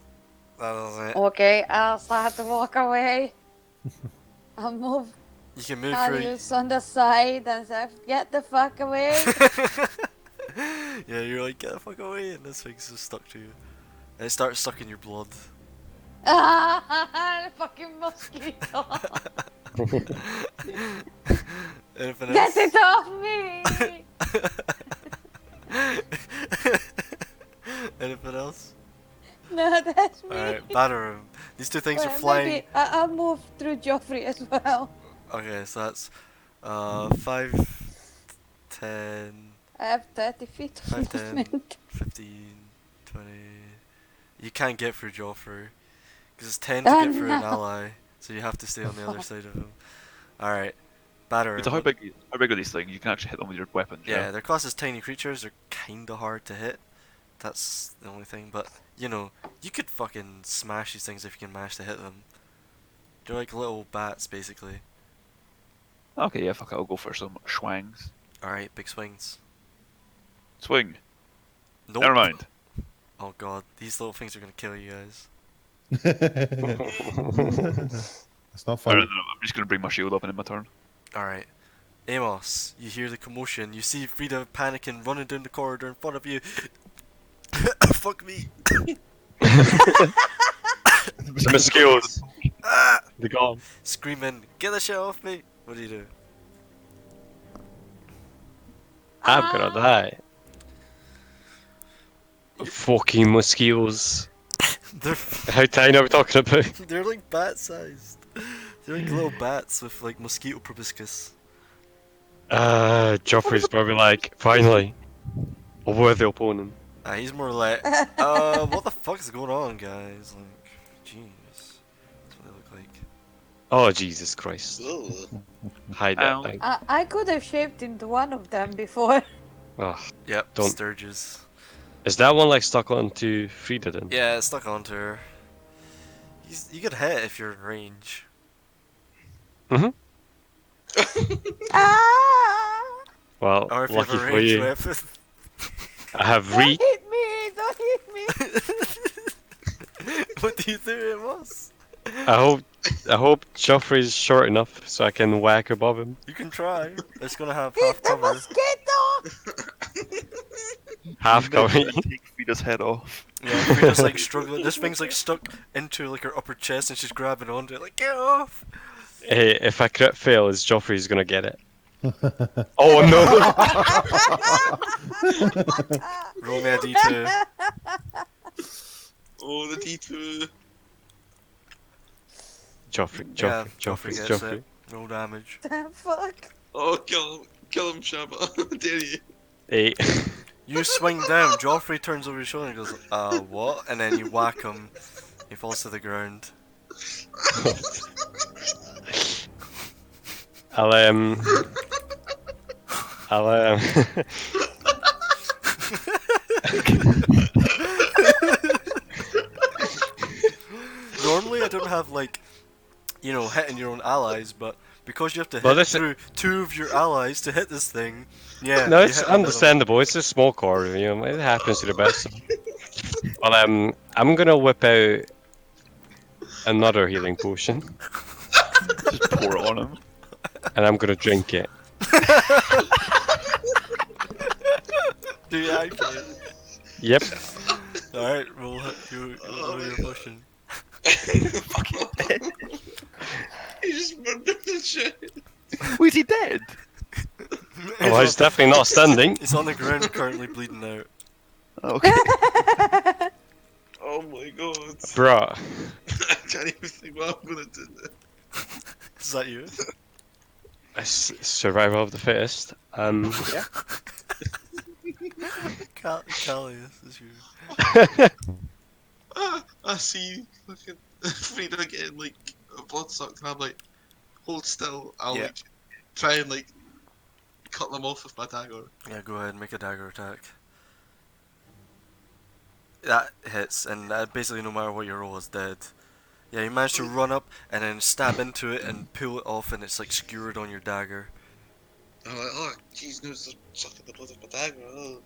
Speaker 1: That doesn't hit.
Speaker 8: Okay, I'll start to walk away. I'll move
Speaker 1: You can move through.
Speaker 8: Darius on the side and say, get the fuck away.
Speaker 1: Yeah, you're like, get the fuck away, and this thing's just stuck to you. And it starts sucking your blood.
Speaker 8: Fucking mosquito.
Speaker 1: Anything
Speaker 8: Get
Speaker 1: else?
Speaker 8: it off me.
Speaker 1: Anything else?
Speaker 8: No, that's me.
Speaker 1: Alright, batter him. These 2 things are
Speaker 8: Well,
Speaker 1: flying.
Speaker 8: maybe I'll move through Joffrey as well.
Speaker 1: Okay, so that's 5, 10,
Speaker 8: I have 30 feet of
Speaker 1: 5, 10,
Speaker 8: movement.
Speaker 1: 15, 20. You can't get through Joffrey. Because it's 10 to get through an
Speaker 8: no.
Speaker 1: ally. So you have to stay on the other side of him. Alright. Batter him.
Speaker 5: So how big are these things? You can actually hit them with your weapons.
Speaker 1: Yeah, they're classed as tiny creatures. They're kinda hard to hit. That's the only thing. But, you know, you could fucking smash these things if you can manage to hit them. They're like little bats, basically.
Speaker 5: Okay, yeah, fuck it, I'll go for some schwangs.
Speaker 1: Alright, big swings.
Speaker 5: Swing.
Speaker 1: Nope.
Speaker 5: Never mind.
Speaker 1: Oh god, these little things are gonna kill you guys.
Speaker 3: It's not
Speaker 5: No,
Speaker 3: fun.
Speaker 5: I'm just gonna bring my shield up and in my turn.
Speaker 1: Alright. Amos, you hear the commotion. You see Frida panicking, running down the corridor in front of you. Fuck me.
Speaker 4: The mosquitoes.
Speaker 1: Ah!
Speaker 4: They're gone.
Speaker 1: Screaming, get the shit off me. What do you do?
Speaker 4: I'm gonna die. Fucking mosquitoes.
Speaker 1: They're
Speaker 4: How tiny are we talking about?
Speaker 1: they're like bat sized. They're like little bats with like mosquito proboscis.
Speaker 4: Joffrey's probably like, finally, a worthy opponent.
Speaker 1: He's more like, what the fuck is going on, guys? Like, jeez. That's what they look like.
Speaker 4: Oh, Jesus Christ.
Speaker 2: Ugh.
Speaker 4: Hide
Speaker 5: Ow.
Speaker 4: that thing.
Speaker 7: I could have shaped into one of them before.
Speaker 4: Oh,
Speaker 1: Yep,
Speaker 4: Don't-
Speaker 1: Sturges.
Speaker 4: is that one like stuck onto Frida then?
Speaker 1: Yeah, it's stuck onto her. You get hit if you're in range.
Speaker 7: Ah!
Speaker 4: Well,
Speaker 1: Or if you have
Speaker 4: lucky
Speaker 1: a
Speaker 4: for
Speaker 1: range
Speaker 4: you,
Speaker 1: weapon.
Speaker 4: I have
Speaker 7: Don't
Speaker 4: reach.
Speaker 7: hit me! Don't hit me!
Speaker 1: What do you do, Amos?
Speaker 4: I hope Joffrey's short enough so I can whack above him.
Speaker 1: You can try. It's gonna have half
Speaker 7: Hit the
Speaker 1: cover.
Speaker 7: mosquito!
Speaker 4: Half cover.
Speaker 5: Take Frida's head off.
Speaker 1: Yeah, Frida's like struggling. This thing's like stuck into like her upper chest and she's grabbing onto it like, get off!
Speaker 4: Hey, if I crit fail, is Joffrey's gonna get it? Oh no!
Speaker 1: Roll me a d2.
Speaker 2: Oh, the D2.
Speaker 4: Joffrey,
Speaker 1: Yeah,
Speaker 4: Joffrey,
Speaker 1: gets
Speaker 4: Joffrey.
Speaker 1: it. Roll damage.
Speaker 7: Fuck.
Speaker 2: Oh, kill him, Shabba. Dare you?
Speaker 4: 8.
Speaker 1: You swing down, Joffrey turns over his shoulder and goes, what? And then you whack him. He falls to the ground.
Speaker 4: I'll
Speaker 1: Normally I don't have like, you know, hitting your own allies, but because you have to
Speaker 4: Well,
Speaker 1: hit
Speaker 4: this-
Speaker 1: through 2 of your allies to hit this thing, yeah.
Speaker 4: No,
Speaker 1: you
Speaker 4: it's
Speaker 1: hit one of them.
Speaker 4: understandable. It's a small core, you know. It happens to the best. Well, I'm gonna whip out another healing potion,
Speaker 5: Just pour it on him.
Speaker 4: and I'm gonna drink it.
Speaker 1: Do you actually?
Speaker 4: Yep.
Speaker 1: Alright, roll your potion.
Speaker 5: Fucking dead.
Speaker 2: He just murdered the shit.
Speaker 5: Was he dead?
Speaker 4: Oh, he's definitely not standing.
Speaker 1: He's on the ground currently bleeding out.
Speaker 5: Okay.
Speaker 2: Oh my god.
Speaker 4: Bruh.
Speaker 2: I can't even think what I'm gonna do now.
Speaker 1: Is that you?
Speaker 4: It's survival of the fittest. Yeah.
Speaker 1: Callie, this is you.
Speaker 2: I see fucking Frida getting like blood sucked, and I'm like, hold still. I'll
Speaker 1: Yeah.
Speaker 2: like try and like cut them off with my dagger.
Speaker 1: Yeah, go ahead and make a dagger attack. That hits, and basically no matter what your roll is dead. Yeah, you manage to run up and then stab into it and pull it off, and it's like skewered on your dagger.
Speaker 2: I'm like, oh jeez, no, it's sucking the blood of my dagger. Oh.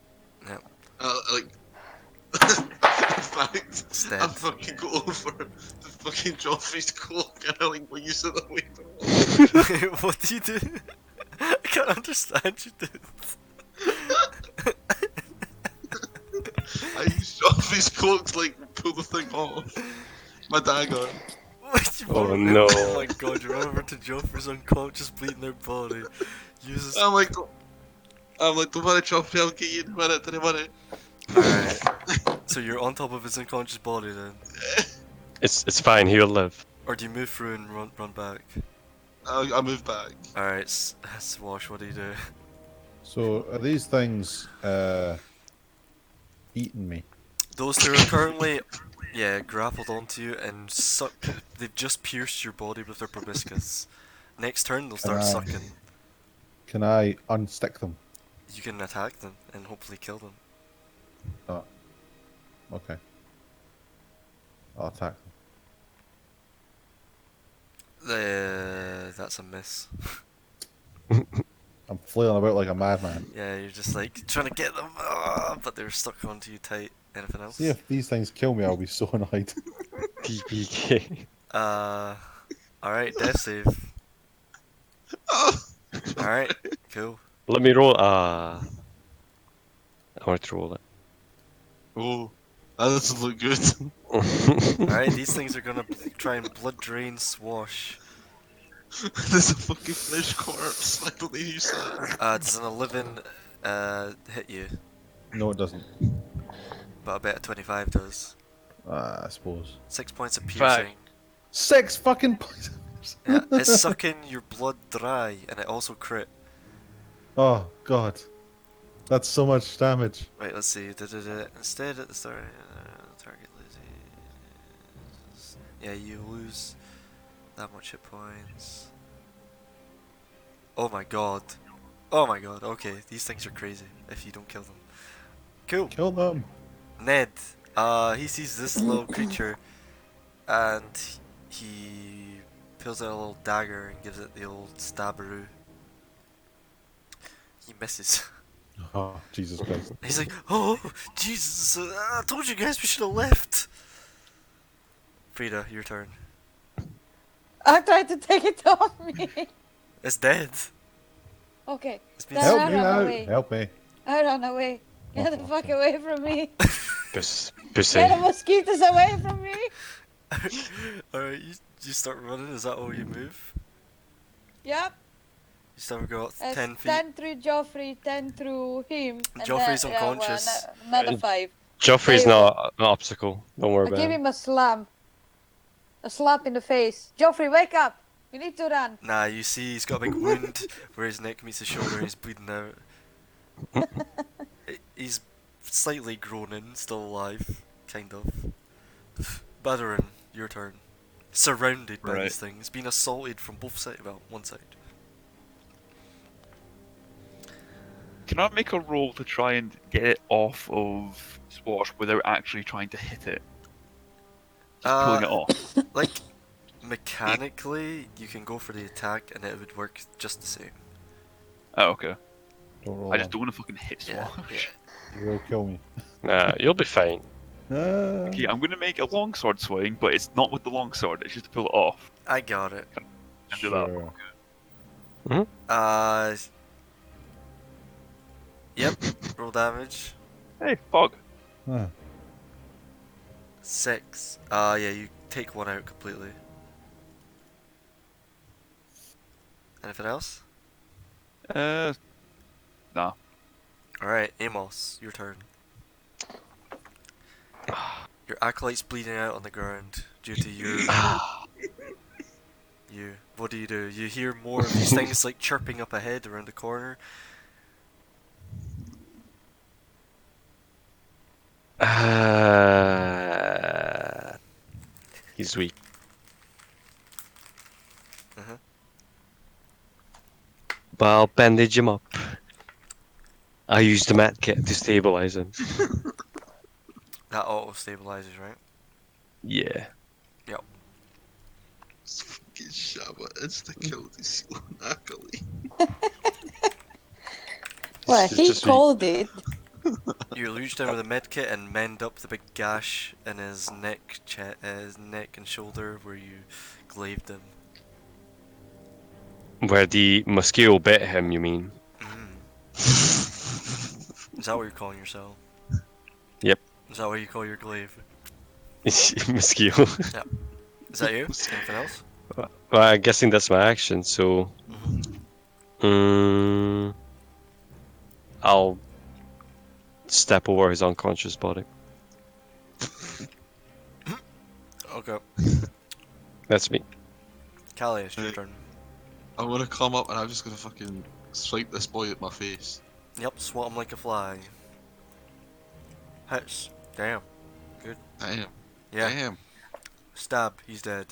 Speaker 1: Yeah.
Speaker 2: Like. In fact,
Speaker 1: It's
Speaker 2: I
Speaker 1: dead.
Speaker 2: fucking go over the fucking Joffrey's cloak and I like use it away from him.
Speaker 1: What do you do? I can't understand you, dude.
Speaker 2: I use Joffrey's cloak to like pull the thing off. My dagger.
Speaker 4: Oh, no.
Speaker 1: Oh my god, you run over to Joffrey's unconscious, bleeding their body. Uses.
Speaker 2: I'm like, don't worry, Joffrey, I'll get you in a minute, don't worry.
Speaker 1: Alright. So you're on top of his unconscious body then?
Speaker 4: It's fine. He'll live.
Speaker 1: Or do you move through and run back?
Speaker 2: I move back.
Speaker 1: Alright, Swash, what do you do?
Speaker 3: So are these things eating me?
Speaker 1: Those two are currently, grappled onto you and they've just pierced your body with their proboscis. Next turn, they'll start sucking.
Speaker 3: Can I unstick them?
Speaker 1: You can attack them and hopefully kill them.
Speaker 3: Oh. Okay. I'll attack them.
Speaker 1: That's a miss.
Speaker 3: I'm flailing about like a madman.
Speaker 1: Yeah, you're just like trying to get them, but they're stuck onto you tight. Anything else?
Speaker 3: See if these things kill me, I'll be so annoyed.
Speaker 4: TPK.
Speaker 1: Alright, death save. Alright, cool.
Speaker 4: Let me roll. I want to roll it.
Speaker 2: Oh, that doesn't look good.
Speaker 1: Alright, these things are gonna try and blood drain Swash.
Speaker 2: There's a fucking flesh corpse. I don't know who said.
Speaker 1: Does an 11 hit you?
Speaker 3: No, it doesn't.
Speaker 1: But I bet a 25 does.
Speaker 3: I suppose.
Speaker 1: 6 points of
Speaker 5: Fuck.
Speaker 1: piercing.
Speaker 3: 6 fucking points.
Speaker 1: Yeah, it's sucking your blood dry, and it also crit.
Speaker 3: Oh god, that's so much damage.
Speaker 1: Right, let's see. Instead, at the start, target loses. Yeah, you lose that much hit points. Oh my god. Oh my god. Okay, these things are crazy if you don't kill them. Cool.
Speaker 3: Kill them.
Speaker 1: Ned, he sees this little creature, and he pulls out a little dagger and gives it the old stabberoo. He misses.
Speaker 3: Oh, Jesus Christ.
Speaker 1: He's like, oh, Jesus, I told you guys we should have left. Frida, your turn.
Speaker 7: I tried to take it off me.
Speaker 1: It's dead.
Speaker 7: Okay.
Speaker 1: It's been
Speaker 7: Then
Speaker 3: Help
Speaker 7: I
Speaker 3: me
Speaker 7: run
Speaker 3: out.
Speaker 7: away.
Speaker 3: Help me.
Speaker 7: I run away. Get the fuck away from me.
Speaker 4: Pussy.
Speaker 7: Get the mosquitoes away from me.
Speaker 1: Alright, you start running, is that all you move?
Speaker 7: Yep.
Speaker 1: You still got
Speaker 7: It's
Speaker 1: 10 feet.
Speaker 7: 10 through Joffrey, 10 through him. and
Speaker 1: Joffrey's
Speaker 7: then-
Speaker 1: unconscious.
Speaker 7: Another 5.
Speaker 4: Joffrey's
Speaker 7: Hey,
Speaker 4: not an obstacle. Don't worry
Speaker 7: I
Speaker 4: about
Speaker 7: give
Speaker 4: it.
Speaker 7: him a slam. A slap in the face. Joffrey, wake up! You need to run.
Speaker 1: Nah, you see he's got a big wound where his neck meets his shoulder and he's bleeding out. He's slightly groaning, still alive. Kind of. Badarin, your turn. Surrounded by
Speaker 5: Right.
Speaker 1: these things, being assaulted from both sides. Well, one side.
Speaker 5: Can I make a roll to try and get it off of Swash without actually trying to hit it? Just pulling it off.
Speaker 1: Like, mechanically, you can go for the attack and it would work just the same.
Speaker 5: Oh, okay.
Speaker 3: Don't roll
Speaker 5: I just
Speaker 3: that.
Speaker 5: don't want to fucking hit
Speaker 1: Yeah,
Speaker 5: Swash.
Speaker 3: You will kill me.
Speaker 4: Nah, you'll be fine.
Speaker 5: Okay, I'm gonna make a longsword swing, but it's not with the longsword, it's just to pull it off.
Speaker 1: I got it.
Speaker 5: And do that.
Speaker 3: Sure.
Speaker 1: Yep, roll damage.
Speaker 5: Hey, fog.
Speaker 3: Ah.
Speaker 1: 6. Yeah, you take one out completely. Anything else?
Speaker 5: Nah.
Speaker 1: Alright, Amos, your turn. Your acolyte's bleeding out on the ground due to your... you. What do? You hear more of these things like chirping up ahead around the corner.
Speaker 4: He's weak.
Speaker 1: Uh-huh.
Speaker 4: But I'll bandage him up. I used the mat kit to stabilize him.
Speaker 1: That auto stabilizes, right?
Speaker 4: Yeah.
Speaker 1: Yep.
Speaker 2: Fucking Shabba insta-killed his own acolyte.
Speaker 7: Well,
Speaker 4: It's
Speaker 7: he
Speaker 4: just
Speaker 7: called it.
Speaker 1: You reach down with a med kit and mend up the big gash in his neck, his neck and shoulder where you glaved him.
Speaker 4: Where the mosquito bit him, you mean?
Speaker 1: Is that what you're calling yourself?
Speaker 4: Yep.
Speaker 1: Is that what you call your glaive?
Speaker 4: Mosquito.
Speaker 1: Is that you? Anything else?
Speaker 4: Well, I'm guessing that's my action, so... I'll step over his unconscious body.
Speaker 1: Okay.
Speaker 4: That's me.
Speaker 1: Callie, it's your turn.
Speaker 2: I'm gonna come up and I'm just gonna fucking swipe this boy at my face.
Speaker 1: Yep, swat him like a fly. Hits. Damn.
Speaker 2: Damn.
Speaker 1: Yeah.
Speaker 2: Damn.
Speaker 1: Stab. He's dead.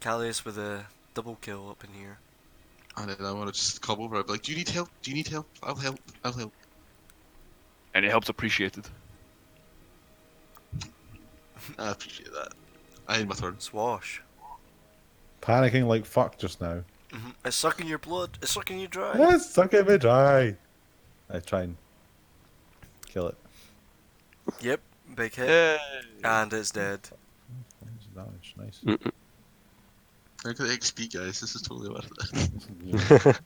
Speaker 1: Callius with a double kill up in here.
Speaker 2: And then I wanna just come over and be like, do you need help? Do you need help? I'll help. I'll help.
Speaker 5: And it helps appreciated.
Speaker 2: I appreciate that. I end my turn.
Speaker 1: Swash.
Speaker 3: Panicking like fuck just now.
Speaker 1: It's sucking your blood. It's sucking you dry.
Speaker 3: It's sucking me dry. I try and kill it.
Speaker 1: Yep, big hit.
Speaker 5: Yay!
Speaker 1: And it's dead.
Speaker 3: Points of damage, nice.
Speaker 2: Look at the XP, guys. This is totally worth it.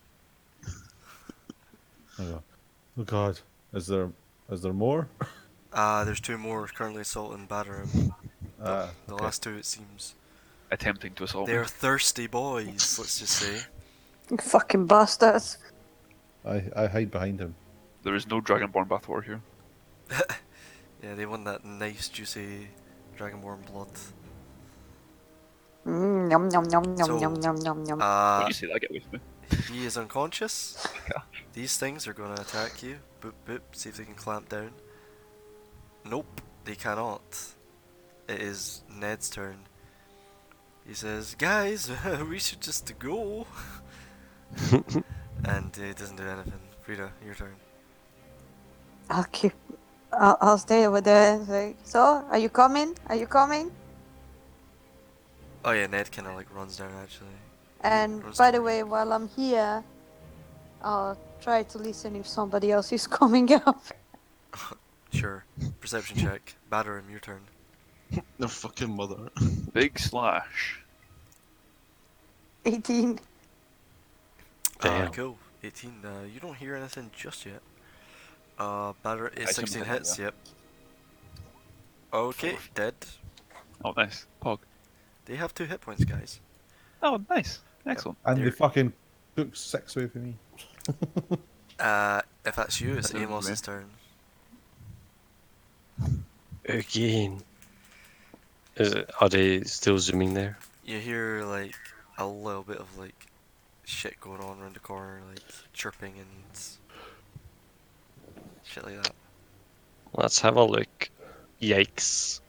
Speaker 3: Oh god, is there more?
Speaker 1: There's 2 more currently assaulting Badarim. The
Speaker 3: Okay.
Speaker 1: last 2, it seems.
Speaker 5: Attempting to assault me.
Speaker 1: They're thirsty boys, let's just say.
Speaker 8: Fucking bastards.
Speaker 3: I hide behind him.
Speaker 5: There is no Dragonborn bathwater here.
Speaker 1: Yeah, they want that nice, juicy Dragonborn blood.
Speaker 8: Yum yum yum yum
Speaker 1: So,
Speaker 8: yum yum yum yum.
Speaker 5: When you say that, get away from me.
Speaker 1: He is unconscious. These things are going to attack you. Boop boop, see if they can clamp down. Nope, they cannot. It is Ned's turn. He says, guys, we should just go. And he doesn't do anything. Frida, your turn.
Speaker 8: I'll stay over there. Like, so, are you coming? Are you coming?
Speaker 1: Oh yeah, Ned kind of like runs down actually.
Speaker 8: And
Speaker 1: Runs
Speaker 8: by
Speaker 1: down.
Speaker 8: the way, while I'm here, I'll try to listen if somebody else is coming up.
Speaker 1: Sure. Perception check. Batter him, your turn.
Speaker 2: Their fucking mother.
Speaker 5: Big slash.
Speaker 8: 18.
Speaker 4: Damn.
Speaker 1: Cool. 18. You don't hear anything just yet. Batter is
Speaker 5: I assume
Speaker 1: 16
Speaker 5: that,
Speaker 1: hits.
Speaker 5: yeah.
Speaker 1: Yep. Okay, dead.
Speaker 5: Oh, nice. Pog.
Speaker 1: They have 2 hit points, guys.
Speaker 5: Oh, nice. Excellent.
Speaker 3: And they
Speaker 1: They're-
Speaker 3: fucking took 6 away from me.
Speaker 1: If that's you, it's
Speaker 5: That doesn't
Speaker 1: Amos's turn.
Speaker 4: Again. Are they still zooming there?
Speaker 1: You hear like a little bit of like shit going on around the corner, like chirping and shit like that.
Speaker 4: Let's have a look. Yikes.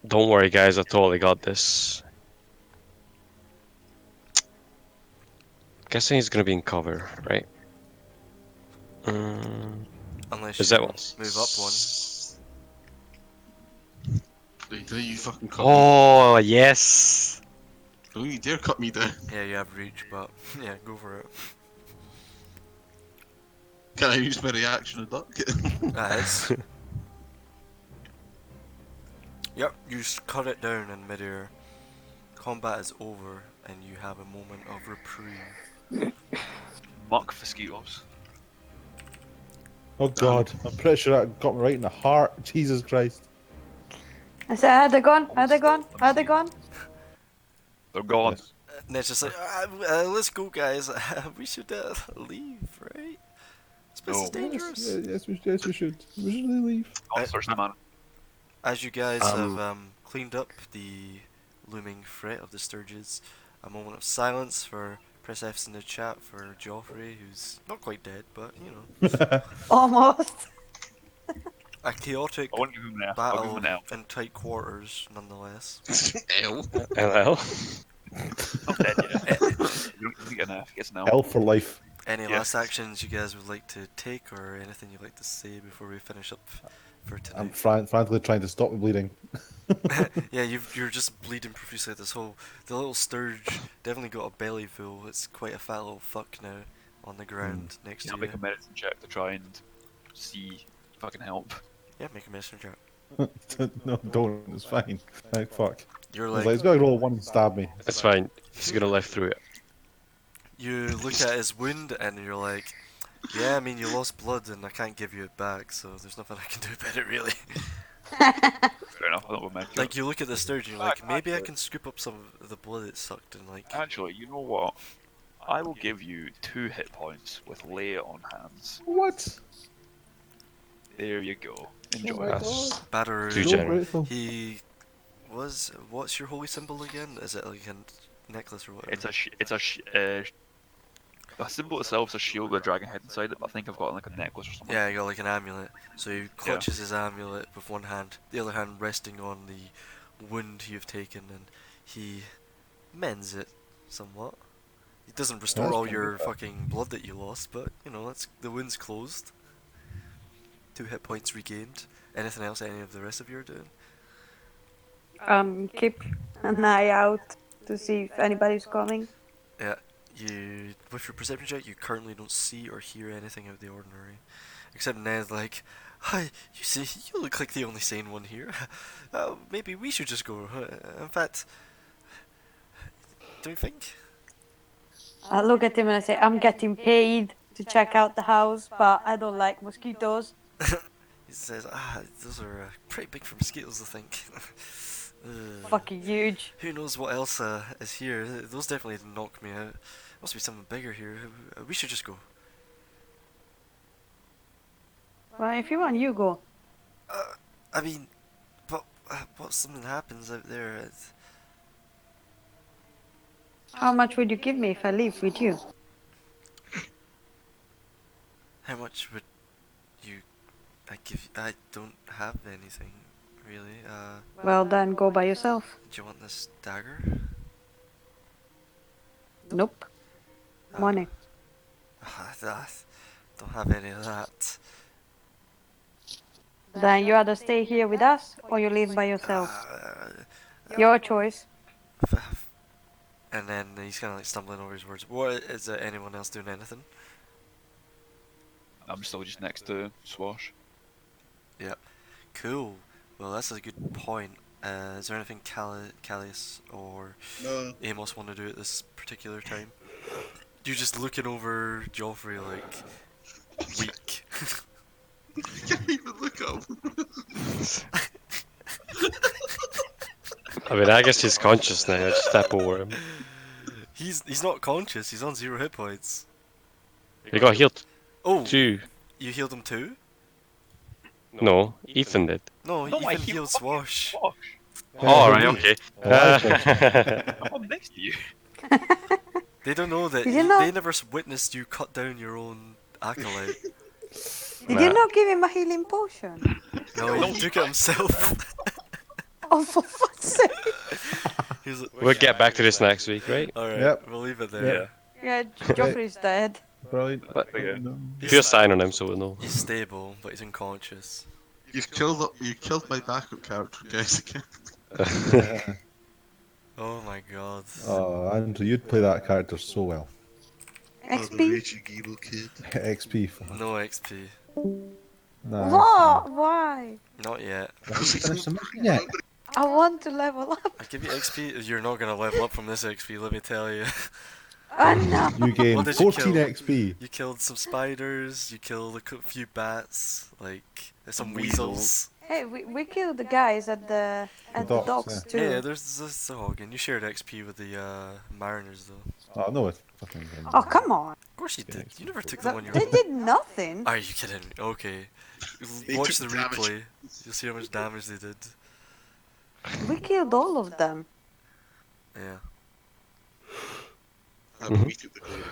Speaker 4: Don't worry, guys. I totally got this. Guessing he's gonna be in cover, right?
Speaker 1: Unless
Speaker 4: Is
Speaker 1: you
Speaker 4: that one?
Speaker 1: move up one.
Speaker 2: Don't you fucking cut me.
Speaker 4: Oh yes.
Speaker 2: Don't you dare cut me down.
Speaker 1: Yeah, you have reach, but yeah, go for it.
Speaker 2: Can I use my reaction and duck?
Speaker 1: That is. Yep, you cut it down in midair. Combat is over, and you have a moment of reprieve.
Speaker 5: Muck mosquitoes.
Speaker 3: Oh god, I'm pretty sure that got me right in the heart. Jesus Christ.
Speaker 8: I said, are they gone? Are they gone? Are they gone?
Speaker 5: They're gone.
Speaker 3: Yes.
Speaker 1: Ned's just like, let's go, guys. We should leave, right? This place is
Speaker 5: No.
Speaker 1: dangerous.
Speaker 3: Yes, we should. We should really leave.
Speaker 5: Monsters, man.
Speaker 1: As you guys have cleaned up the looming threat of the Sturges, a moment of silence for press F's in the chat for Joffrey, who's not quite dead, but you know,
Speaker 8: Almost.
Speaker 1: a chaotic
Speaker 5: I won't give him an F. I'll give
Speaker 1: battle
Speaker 5: him an L.
Speaker 1: in tight quarters, nonetheless.
Speaker 2: L.
Speaker 4: LL.
Speaker 5: Not dead yet. You don't get an F. He gets an L.
Speaker 3: Hell for life.
Speaker 1: Any
Speaker 5: Yes.
Speaker 1: last actions you guys would like to take, or anything you'd like to say before we finish up for
Speaker 3: I'm
Speaker 1: tonight?
Speaker 3: frankly trying to stop the bleeding.
Speaker 1: Yeah, you're just bleeding profusely. The little Sturge definitely got a belly full. It's quite a fat little fuck now on the ground next
Speaker 5: Yeah,
Speaker 1: to
Speaker 5: I'll make a
Speaker 1: you.
Speaker 5: medicine check to try and see if I can help.
Speaker 1: Yeah, make a medicine check.
Speaker 3: No, don't. It's fine. Like, fuck.
Speaker 1: You're
Speaker 3: I was
Speaker 1: like,
Speaker 3: like, he's got to roll one and stab me.
Speaker 4: It's fine. He's gonna live through it.
Speaker 1: you look at his wound and you're like, yeah, I mean you lost blood and I can't give you it back, so there's nothing I can do about it really.
Speaker 5: Fair enough. I don't know what
Speaker 1: Like you look at the Sturge and you're like, maybe I can scoop up some of the blood it sucked and like,
Speaker 5: Actually, you know what? I will give you 2 hit points with lay on hands.
Speaker 3: What?
Speaker 5: There you go. Enjoy.
Speaker 3: my
Speaker 4: That's
Speaker 1: Batter.
Speaker 4: Too
Speaker 3: So
Speaker 4: generous.
Speaker 3: grateful.
Speaker 1: He was. What's your holy symbol again? Is it like a necklace or whatever?
Speaker 5: The symbol itself is a shield with a dragon head inside it, but I think I've got like a necklace or something.
Speaker 1: Yeah, you got like an amulet. So he clutches his amulet with one hand, the other hand resting on the wound you've taken, and he mends it somewhat. He doesn't restore
Speaker 3: That's
Speaker 1: all
Speaker 3: pretty
Speaker 1: your
Speaker 3: good, that.
Speaker 1: fucking blood that you lost, but you know, the wound's closed. 2 hit points regained. Anything else any of the rest of you are doing?
Speaker 8: Keep an eye out to see if anybody's coming.
Speaker 1: Yeah, with your perception check, you currently don't see or hear anything out of the ordinary. Except Ned's like, hi, you see, you look like the only sane one here. Maybe we should just go. In fact, do you think?
Speaker 8: I look at him and I say, I'm getting paid to check out the house, but I don't like mosquitoes.
Speaker 1: He says, those are pretty big for mosquitoes, I think.
Speaker 8: Fucking huge.
Speaker 1: Who knows what else is here? Those definitely knock me out. Must be something bigger here. We should just go.
Speaker 8: Well, if you want, you go.
Speaker 1: I mean, but what if something happens out there?
Speaker 8: How much would you give me if I leave with you?
Speaker 1: How much would I give you? I don't have anything, really.
Speaker 8: Well, then go by yourself.
Speaker 1: Do you want this dagger?
Speaker 8: Nope. Money.
Speaker 1: Don't have any of that.
Speaker 8: Then you either stay here with us or you leave by yourself. Your choice.
Speaker 1: And then he's kind of like stumbling over his words. What is there? Anyone else doing anything?
Speaker 5: I'm still just next to Swash.
Speaker 1: Yep. Cool. Well, that's a good point. Is there anything Callius or Amos want to do at this particular time? You're just looking over Joffrey like weak.
Speaker 2: You can't even look up.
Speaker 4: I mean, I guess he's conscious now. I just step over him.
Speaker 1: He's not conscious. He's on 0 hit points.
Speaker 4: He got healed.
Speaker 1: Oh,
Speaker 4: 2.
Speaker 1: you healed him too?
Speaker 4: No, Ethan did.
Speaker 1: No,
Speaker 5: No, I
Speaker 1: Ethan healed Swash.
Speaker 5: Swash.
Speaker 4: Oh, right, okay.
Speaker 5: I'm next to you.
Speaker 1: They don't know that
Speaker 8: Did you not-
Speaker 1: they never witnessed you cut down your own acolyte.
Speaker 8: Did you not give him a healing potion?
Speaker 1: No, he took it himself.
Speaker 8: Oh, for fuck's sake.
Speaker 1: He's like,
Speaker 4: We'll get back to this next week, right?
Speaker 1: alright,
Speaker 3: Yep.
Speaker 1: we'll leave it there.
Speaker 8: Yeah, Joffrey's dead.
Speaker 3: Brilliant.
Speaker 4: But-
Speaker 5: Okay.
Speaker 3: No.
Speaker 4: Pure sign on him so we'll know.
Speaker 1: He's stable, but he's unconscious.
Speaker 2: You killed my backup character, guys. Again.
Speaker 1: Oh my god.
Speaker 3: Oh, Andrew, you'd play that character so well.
Speaker 8: XP?
Speaker 2: raging evil kid.
Speaker 3: XP. Fuck.
Speaker 1: No XP.
Speaker 3: Nah.
Speaker 8: What? Why?
Speaker 1: Not yet.
Speaker 3: Finish the mission yet?
Speaker 8: I want to level up.
Speaker 1: I give you XP. You're not gonna level up from this XP, let me tell you.
Speaker 8: Oh no.
Speaker 3: You gain
Speaker 1: What did you
Speaker 3: 14
Speaker 1: kill?
Speaker 3: XP.
Speaker 1: You killed some spiders, you killed a few bats, like some weasels.
Speaker 8: Hey, we killed the guys at the
Speaker 3: docks,
Speaker 8: docks too.
Speaker 1: Yeah, there's this dog, and you shared XP with the mariners though.
Speaker 3: Oh, no, it's fucking.
Speaker 8: Oh, come on.
Speaker 1: Of course you did. You never took them on your
Speaker 8: They
Speaker 1: own.
Speaker 8: did nothing.
Speaker 1: Are you kidding? Okay.
Speaker 2: They
Speaker 1: Watch the
Speaker 2: took damage.
Speaker 1: replay. You'll see how much damage they did.
Speaker 8: We killed all of them.
Speaker 1: Yeah.
Speaker 2: We took the glory.